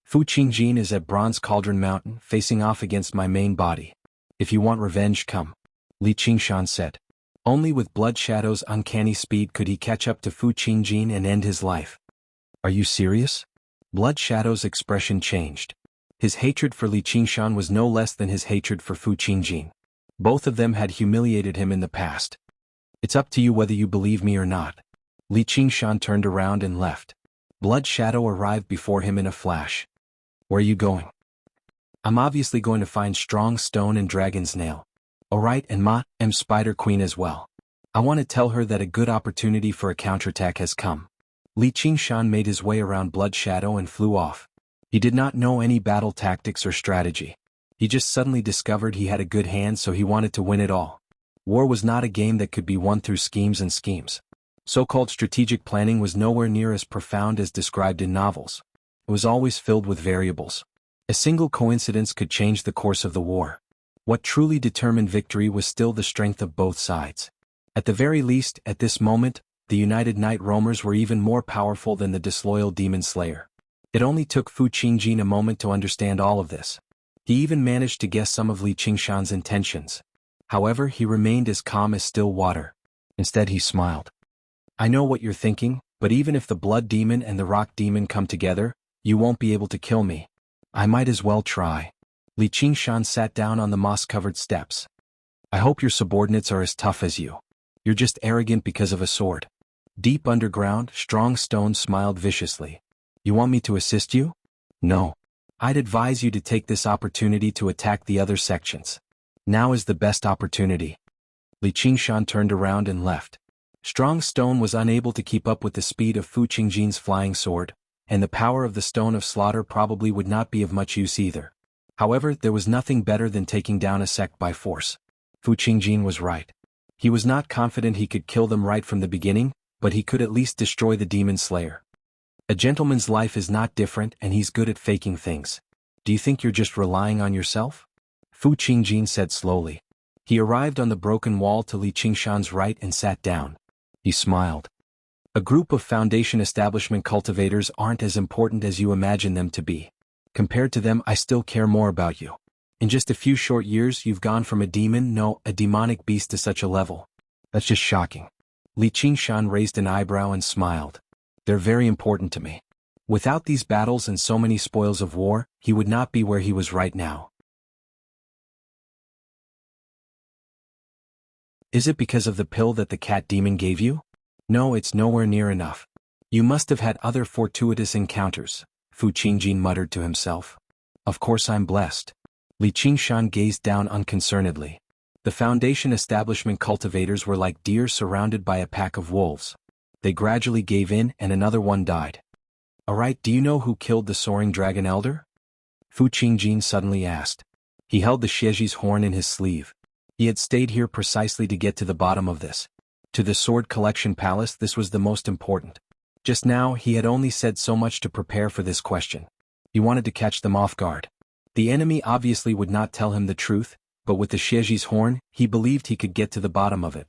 Fu Qingjin is at Bronze Cauldron Mountain, facing off against my main body. If you want revenge, come," Li Qingshan said. Only with Blood Shadow's uncanny speed could he catch up to Fu Qingjin and end his life. "Are you serious?" Blood Shadow's expression changed. His hatred for Li Qingshan was no less than his hatred for Fu Qingjin. Both of them had humiliated him in the past. "It's up to you whether you believe me or not." Li Qingshan turned around and left. Blood Shadow arrived before him in a flash. "Where are you going?" "I'm obviously going to find Strong Stone and Dragon's Nail. Alright, and am Spider Queen as well. I want to tell her that a good opportunity for a counterattack has come." Li Qingshan made his way around Blood Shadow and flew off. He did not know any battle tactics or strategy. He just suddenly discovered he had a good hand, so he wanted to win it all. War was not a game that could be won through schemes and schemes. So-called strategic planning was nowhere near as profound as described in novels. It was always filled with variables. A single coincidence could change the course of the war. What truly determined victory was still the strength of both sides. At the very least, at this moment, the United Night Roamers were even more powerful than the disloyal Demon Slayer. It only took Fu Qingjin a moment to understand all of this. He even managed to guess some of Li Qingshan's intentions. However, he remained as calm as still water. Instead, he smiled. "I know what you're thinking, but even if the Blood Demon and the Rock Demon come together, you won't be able to kill me. I might as well try." Li Qingshan sat down on the moss-covered steps. "I hope your subordinates are as tough as you. You're just arrogant because of a sword." Deep underground, Strong Stone smiled viciously. "You want me to assist you?" "No. I'd advise you to take this opportunity to attack the other sections. Now is the best opportunity." Li Qingshan turned around and left. Strong Stone was unable to keep up with the speed of Fu Qingjin's flying sword, and the power of the Stone of Slaughter probably would not be of much use either. However, there was nothing better than taking down a sect by force. Fu Qingjin was right. He was not confident he could kill them right from the beginning, but he could at least destroy the Demon Slayer. A gentleman's life is not different, and he's good at faking things. "Do you think you're just relying on yourself?" Fu Qingjin said slowly. He arrived on the broken wall to Li Qingshan's right and sat down. He smiled. "A group of Foundation establishment cultivators aren't as important as you imagine them to be. Compared to them, I still care more about you. In just a few short years, you've gone from a demonic beast to such a level. That's just shocking." Li Qingshan raised an eyebrow and smiled. They're very important to me. Without these battles and so many spoils of war, he would not be where he was right now. Is it because of the pill that the cat demon gave you? No, it's nowhere near enough. You must have had other fortuitous encounters, Fu Qingjin muttered to himself. Of course I'm blessed. Li Qingshan gazed down unconcernedly. The Foundation establishment cultivators were like deer surrounded by a pack of wolves. They gradually gave in and another one died. Alright, do you know who killed the soaring dragon elder? Fu Qingjin suddenly asked. He held the Xieji's horn in his sleeve. He had stayed here precisely to get to the bottom of this. To the Sword Collection Palace this was the most important. Just now he had only said so much to prepare for this question. He wanted to catch them off guard. The enemy obviously would not tell him the truth, but with the Xieji's horn, he believed he could get to the bottom of it.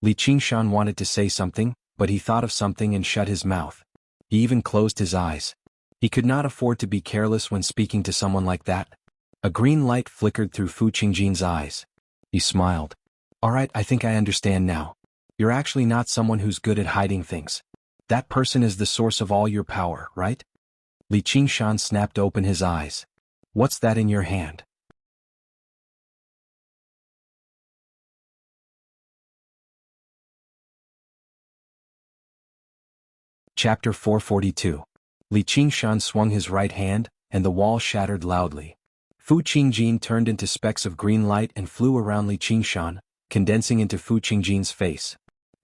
Li Qingshan wanted to say something, but he thought of something and shut his mouth. He even closed his eyes. He could not afford to be careless when speaking to someone like that. A green light flickered through Fu Qingjin's eyes. He smiled. Alright, I think I understand now. You're actually not someone who's good at hiding things. That person is the source of all your power, right? Li Qingshan snapped open his eyes. What's that in your hand? Chapter 442. Li Qingshan swung his right hand, and the wall shattered loudly. Fu Qingjin turned into specks of green light and flew around Li Qingshan, condensing into Fu Qingjin's face.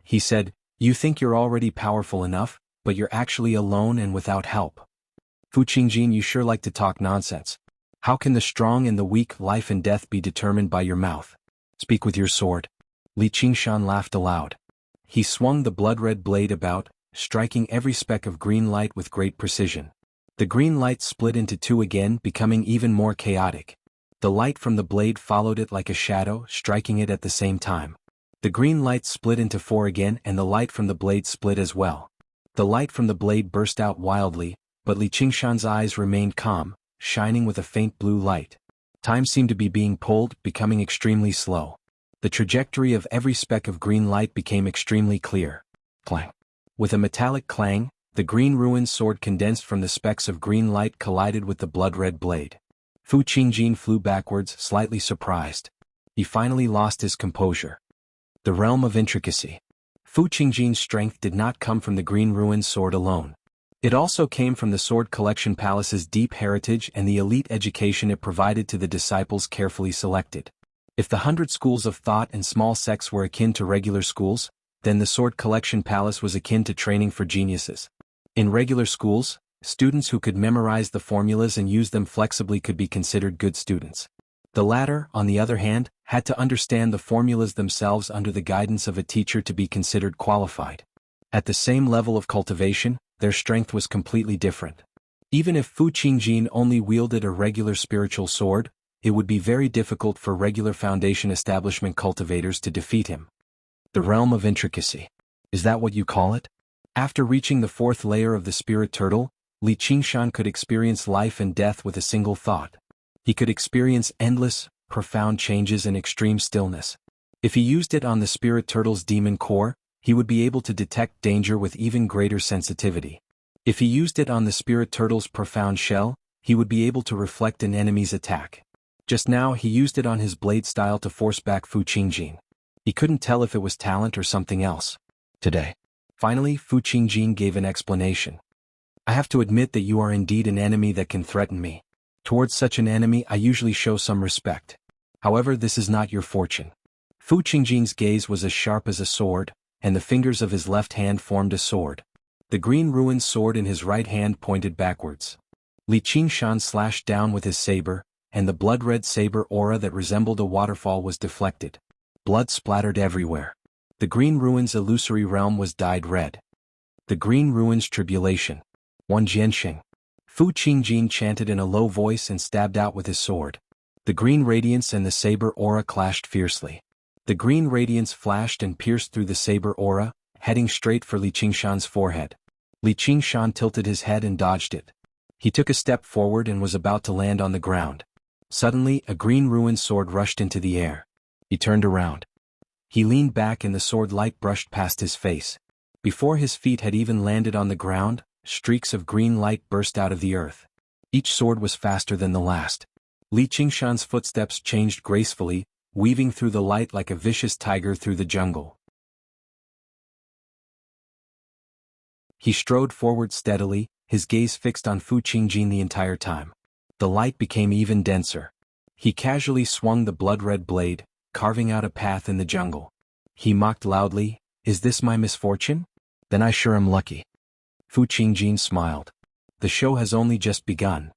He said, You think you're already powerful enough, but you're actually alone and without help. Fu Qingjin, you sure like to talk nonsense. How can the strong and the weak, life and death be determined by your mouth? Speak with your sword. Li Qingshan laughed aloud. He swung the blood-red blade about, striking every speck of green light with great precision. The green light split into two again, becoming even more chaotic. The light from the blade followed it like a shadow, striking it at the same time. The green light split into four again and the light from the blade split as well. The light from the blade burst out wildly, but Li Qingshan's eyes remained calm, shining with a faint blue light. Time seemed to be being pulled, becoming extremely slow. The trajectory of every speck of green light became extremely clear. Clang. With a metallic clang, the green ruined sword condensed from the specks of green light collided with the blood-red blade. Fu Qingjin flew backwards, slightly surprised. He finally lost his composure. The realm of intricacy. Fu Qingjin's strength did not come from the green ruined sword alone. It also came from the Sword Collection Palace's deep heritage and the elite education it provided to the disciples carefully selected. If the 100 schools of thought and small sects were akin to regular schools, then the Sword Collection Palace was akin to training for geniuses. In regular schools, students who could memorize the formulas and use them flexibly could be considered good students. The latter, on the other hand, had to understand the formulas themselves under the guidance of a teacher to be considered qualified. At the same level of cultivation, their strength was completely different. Even if Fu Qingjin only wielded a regular spiritual sword, it would be very difficult for regular Foundation establishment cultivators to defeat him. The realm of intricacy. Is that what you call it? After reaching the fourth layer of the spirit turtle, Li Qingshan could experience life and death with a single thought. He could experience endless, profound changes in extreme stillness. If he used it on the spirit turtle's demon core, he would be able to detect danger with even greater sensitivity. If he used it on the spirit turtle's profound shell, he would be able to reflect an enemy's attack. Just now he used it on his blade style to force back Fu Qingjin. He couldn't tell if it was talent or something else. Today. Finally, Fu Qingjin gave an explanation. I have to admit that you are indeed an enemy that can threaten me. Towards such an enemy I usually show some respect. However, this is not your fortune. Fu Qingjin's gaze was as sharp as a sword, and the fingers of his left hand formed a sword. The green ruined sword in his right hand pointed backwards. Li Qingshan slashed down with his saber, and the blood-red saber aura that resembled a waterfall was deflected. Blood splattered everywhere. The green ruins' illusory realm was dyed red. The green ruins' tribulation. One Jianxing. Fu Qingjin chanted in a low voice and stabbed out with his sword. The green radiance and the saber aura clashed fiercely. The green radiance flashed and pierced through the saber aura, heading straight for Li Qingshan's forehead. Li Qingshan tilted his head and dodged it. He took a step forward and was about to land on the ground. Suddenly, a green ruined sword rushed into the air. He turned around. He leaned back and the sword light brushed past his face. Before his feet had even landed on the ground, streaks of green light burst out of the earth. Each sword was faster than the last. Li Qingshan's footsteps changed gracefully, weaving through the light like a vicious tiger through the jungle. He strode forward steadily, his gaze fixed on Fu Qingjin the entire time. The light became even denser. He casually swung the blood-red blade, carving out a path in the jungle. He mocked loudly, "Is this my misfortune? Then I sure am lucky." Fu Qingjin smiled. The show has only just begun.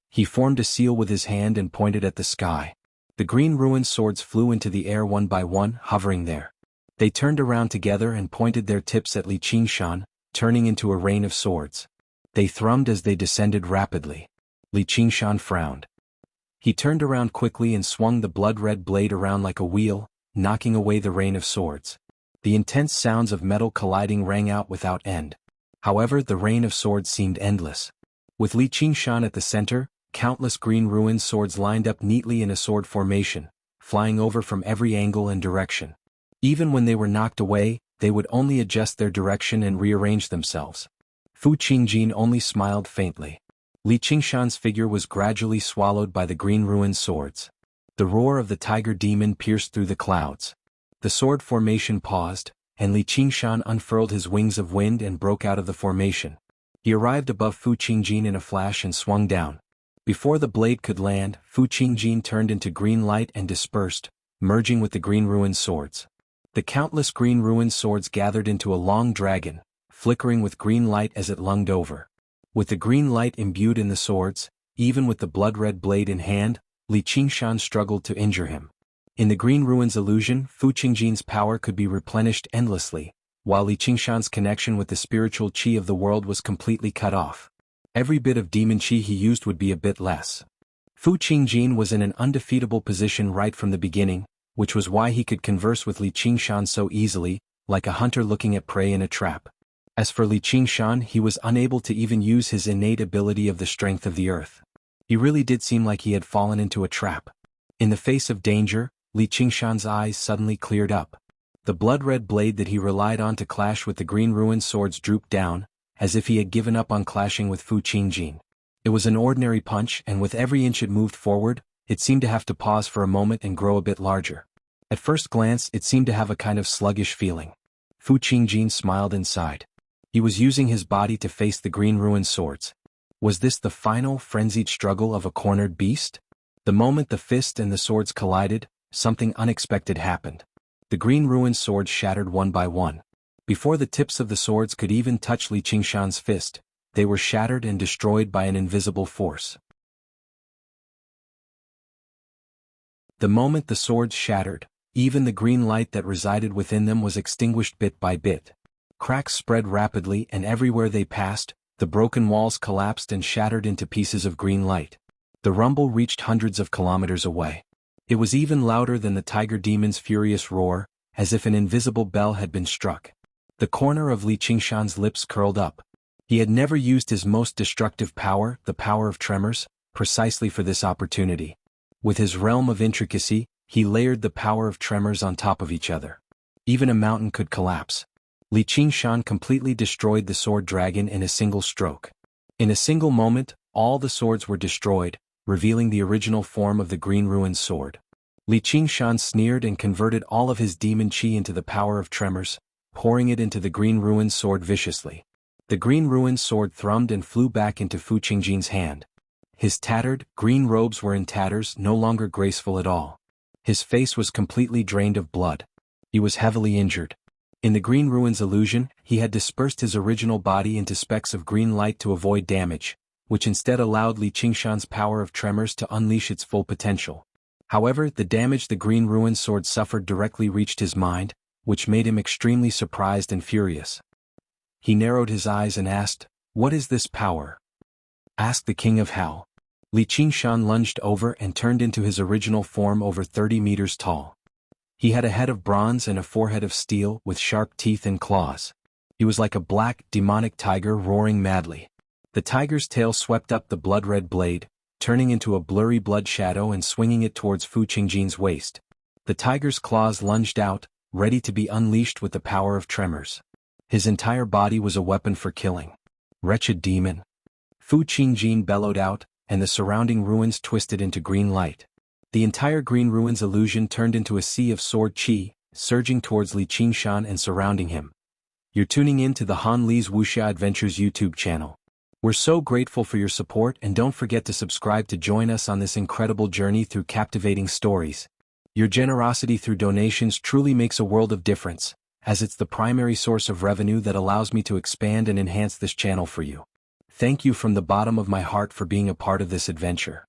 He formed a seal with his hand and pointed at the sky. The green ruined swords flew into the air one by one, hovering there. They turned around together and pointed their tips at Li Qingshan, turning into a rain of swords. They thrummed as they descended rapidly. Li Qingshan frowned. He turned around quickly and swung the blood-red blade around like a wheel, knocking away the rain of swords. The intense sounds of metal colliding rang out without end. However, the rain of swords seemed endless. With Li Qingshan at the center, countless green ruined swords lined up neatly in a sword formation, flying over from every angle and direction. Even when they were knocked away, they would only adjust their direction and rearrange themselves. Fu Qingjin only smiled faintly. Li Qingshan's figure was gradually swallowed by the green ruined swords. The roar of the tiger demon pierced through the clouds. The sword formation paused, and Li Qingshan unfurled his wings of wind and broke out of the formation. He arrived above Fu Qingjin in a flash and swung down. Before the blade could land, Fu Qingjin turned into green light and dispersed, merging with the green ruined swords. The countless green ruined swords gathered into a long dragon, flickering with green light as it lunged over. With the green light imbued in the swords, even with the blood-red blade in hand, Li Qingshan struggled to injure him. In the green ruins illusion, Fu Qingjin's power could be replenished endlessly, while Li Qingshan's connection with the spiritual qi of the world was completely cut off. Every bit of demon qi he used would be a bit less. Fu Qingjin was in an undefeatable position right from the beginning, which was why he could converse with Li Qingshan so easily, like a hunter looking at prey in a trap. As for Li Qingshan, he was unable to even use his innate ability of the strength of the earth. He really did seem like he had fallen into a trap. In the face of danger, Li Qingshan's eyes suddenly cleared up. The blood-red blade that he relied on to clash with the green ruined swords drooped down, as if he had given up on clashing with Fu Qingjin. It was an ordinary punch, and with every inch it moved forward, it seemed to have to pause for a moment and grow a bit larger. At first glance, it seemed to have a kind of sluggish feeling. Fu Qingjin smiled inside. He was using his body to face the green ruined swords. Was this the final, frenzied struggle of a cornered beast? The moment the fist and the swords collided, something unexpected happened. The green ruined swords shattered one by one. Before the tips of the swords could even touch Li Qingshan's fist, they were shattered and destroyed by an invisible force. The moment the swords shattered, even the green light that resided within them was extinguished bit by bit. Cracks spread rapidly, and everywhere they passed, the broken walls collapsed and shattered into pieces of green light. The rumble reached hundreds of kilometers away. It was even louder than the tiger demon's furious roar, as if an invisible bell had been struck. The corner of Li Qingshan's lips curled up. He had never used his most destructive power, the power of tremors, precisely for this opportunity. With his realm of intricacy, he layered the power of tremors on top of each other. Even a mountain could collapse. Li Qingshan completely destroyed the sword dragon in a single stroke. In a single moment, all the swords were destroyed, revealing the original form of the green ruined sword. Li Qingshan sneered and converted all of his demon qi into the power of tremors, pouring it into the green ruined sword viciously. The green ruined sword thrummed and flew back into Fu Qingjin's hand. His tattered, green robes were in tatters, no longer graceful at all. His face was completely drained of blood. He was heavily injured. In the green ruins illusion, he had dispersed his original body into specks of green light to avoid damage, which instead allowed Li Qingshan's power of tremors to unleash its full potential. However, the damage the green ruined sword suffered directly reached his mind, which made him extremely surprised and furious. He narrowed his eyes and asked, "What is this power?" "Ask the King of Hell." Li Qingshan lunged over and turned into his original form over 30 meters tall. He had a head of bronze and a forehead of steel with sharp teeth and claws. He was like a black, demonic tiger roaring madly. The tiger's tail swept up the blood-red blade, turning into a blurry blood shadow and swinging it towards Fu Qingjin's waist. The tiger's claws lunged out, ready to be unleashed with the power of tremors. His entire body was a weapon for killing. Wretched demon. Fu Qingjin bellowed out, and the surrounding ruins twisted into green light. The entire green ruins illusion turned into a sea of sword qi, surging towards Li Qingshan and surrounding him. You're tuning in to the Han Li's Wuxia Adventures YouTube channel. We're so grateful for your support, and don't forget to subscribe to join us on this incredible journey through captivating stories. Your generosity through donations truly makes a world of difference, as it's the primary source of revenue that allows me to expand and enhance this channel for you. Thank you from the bottom of my heart for being a part of this adventure.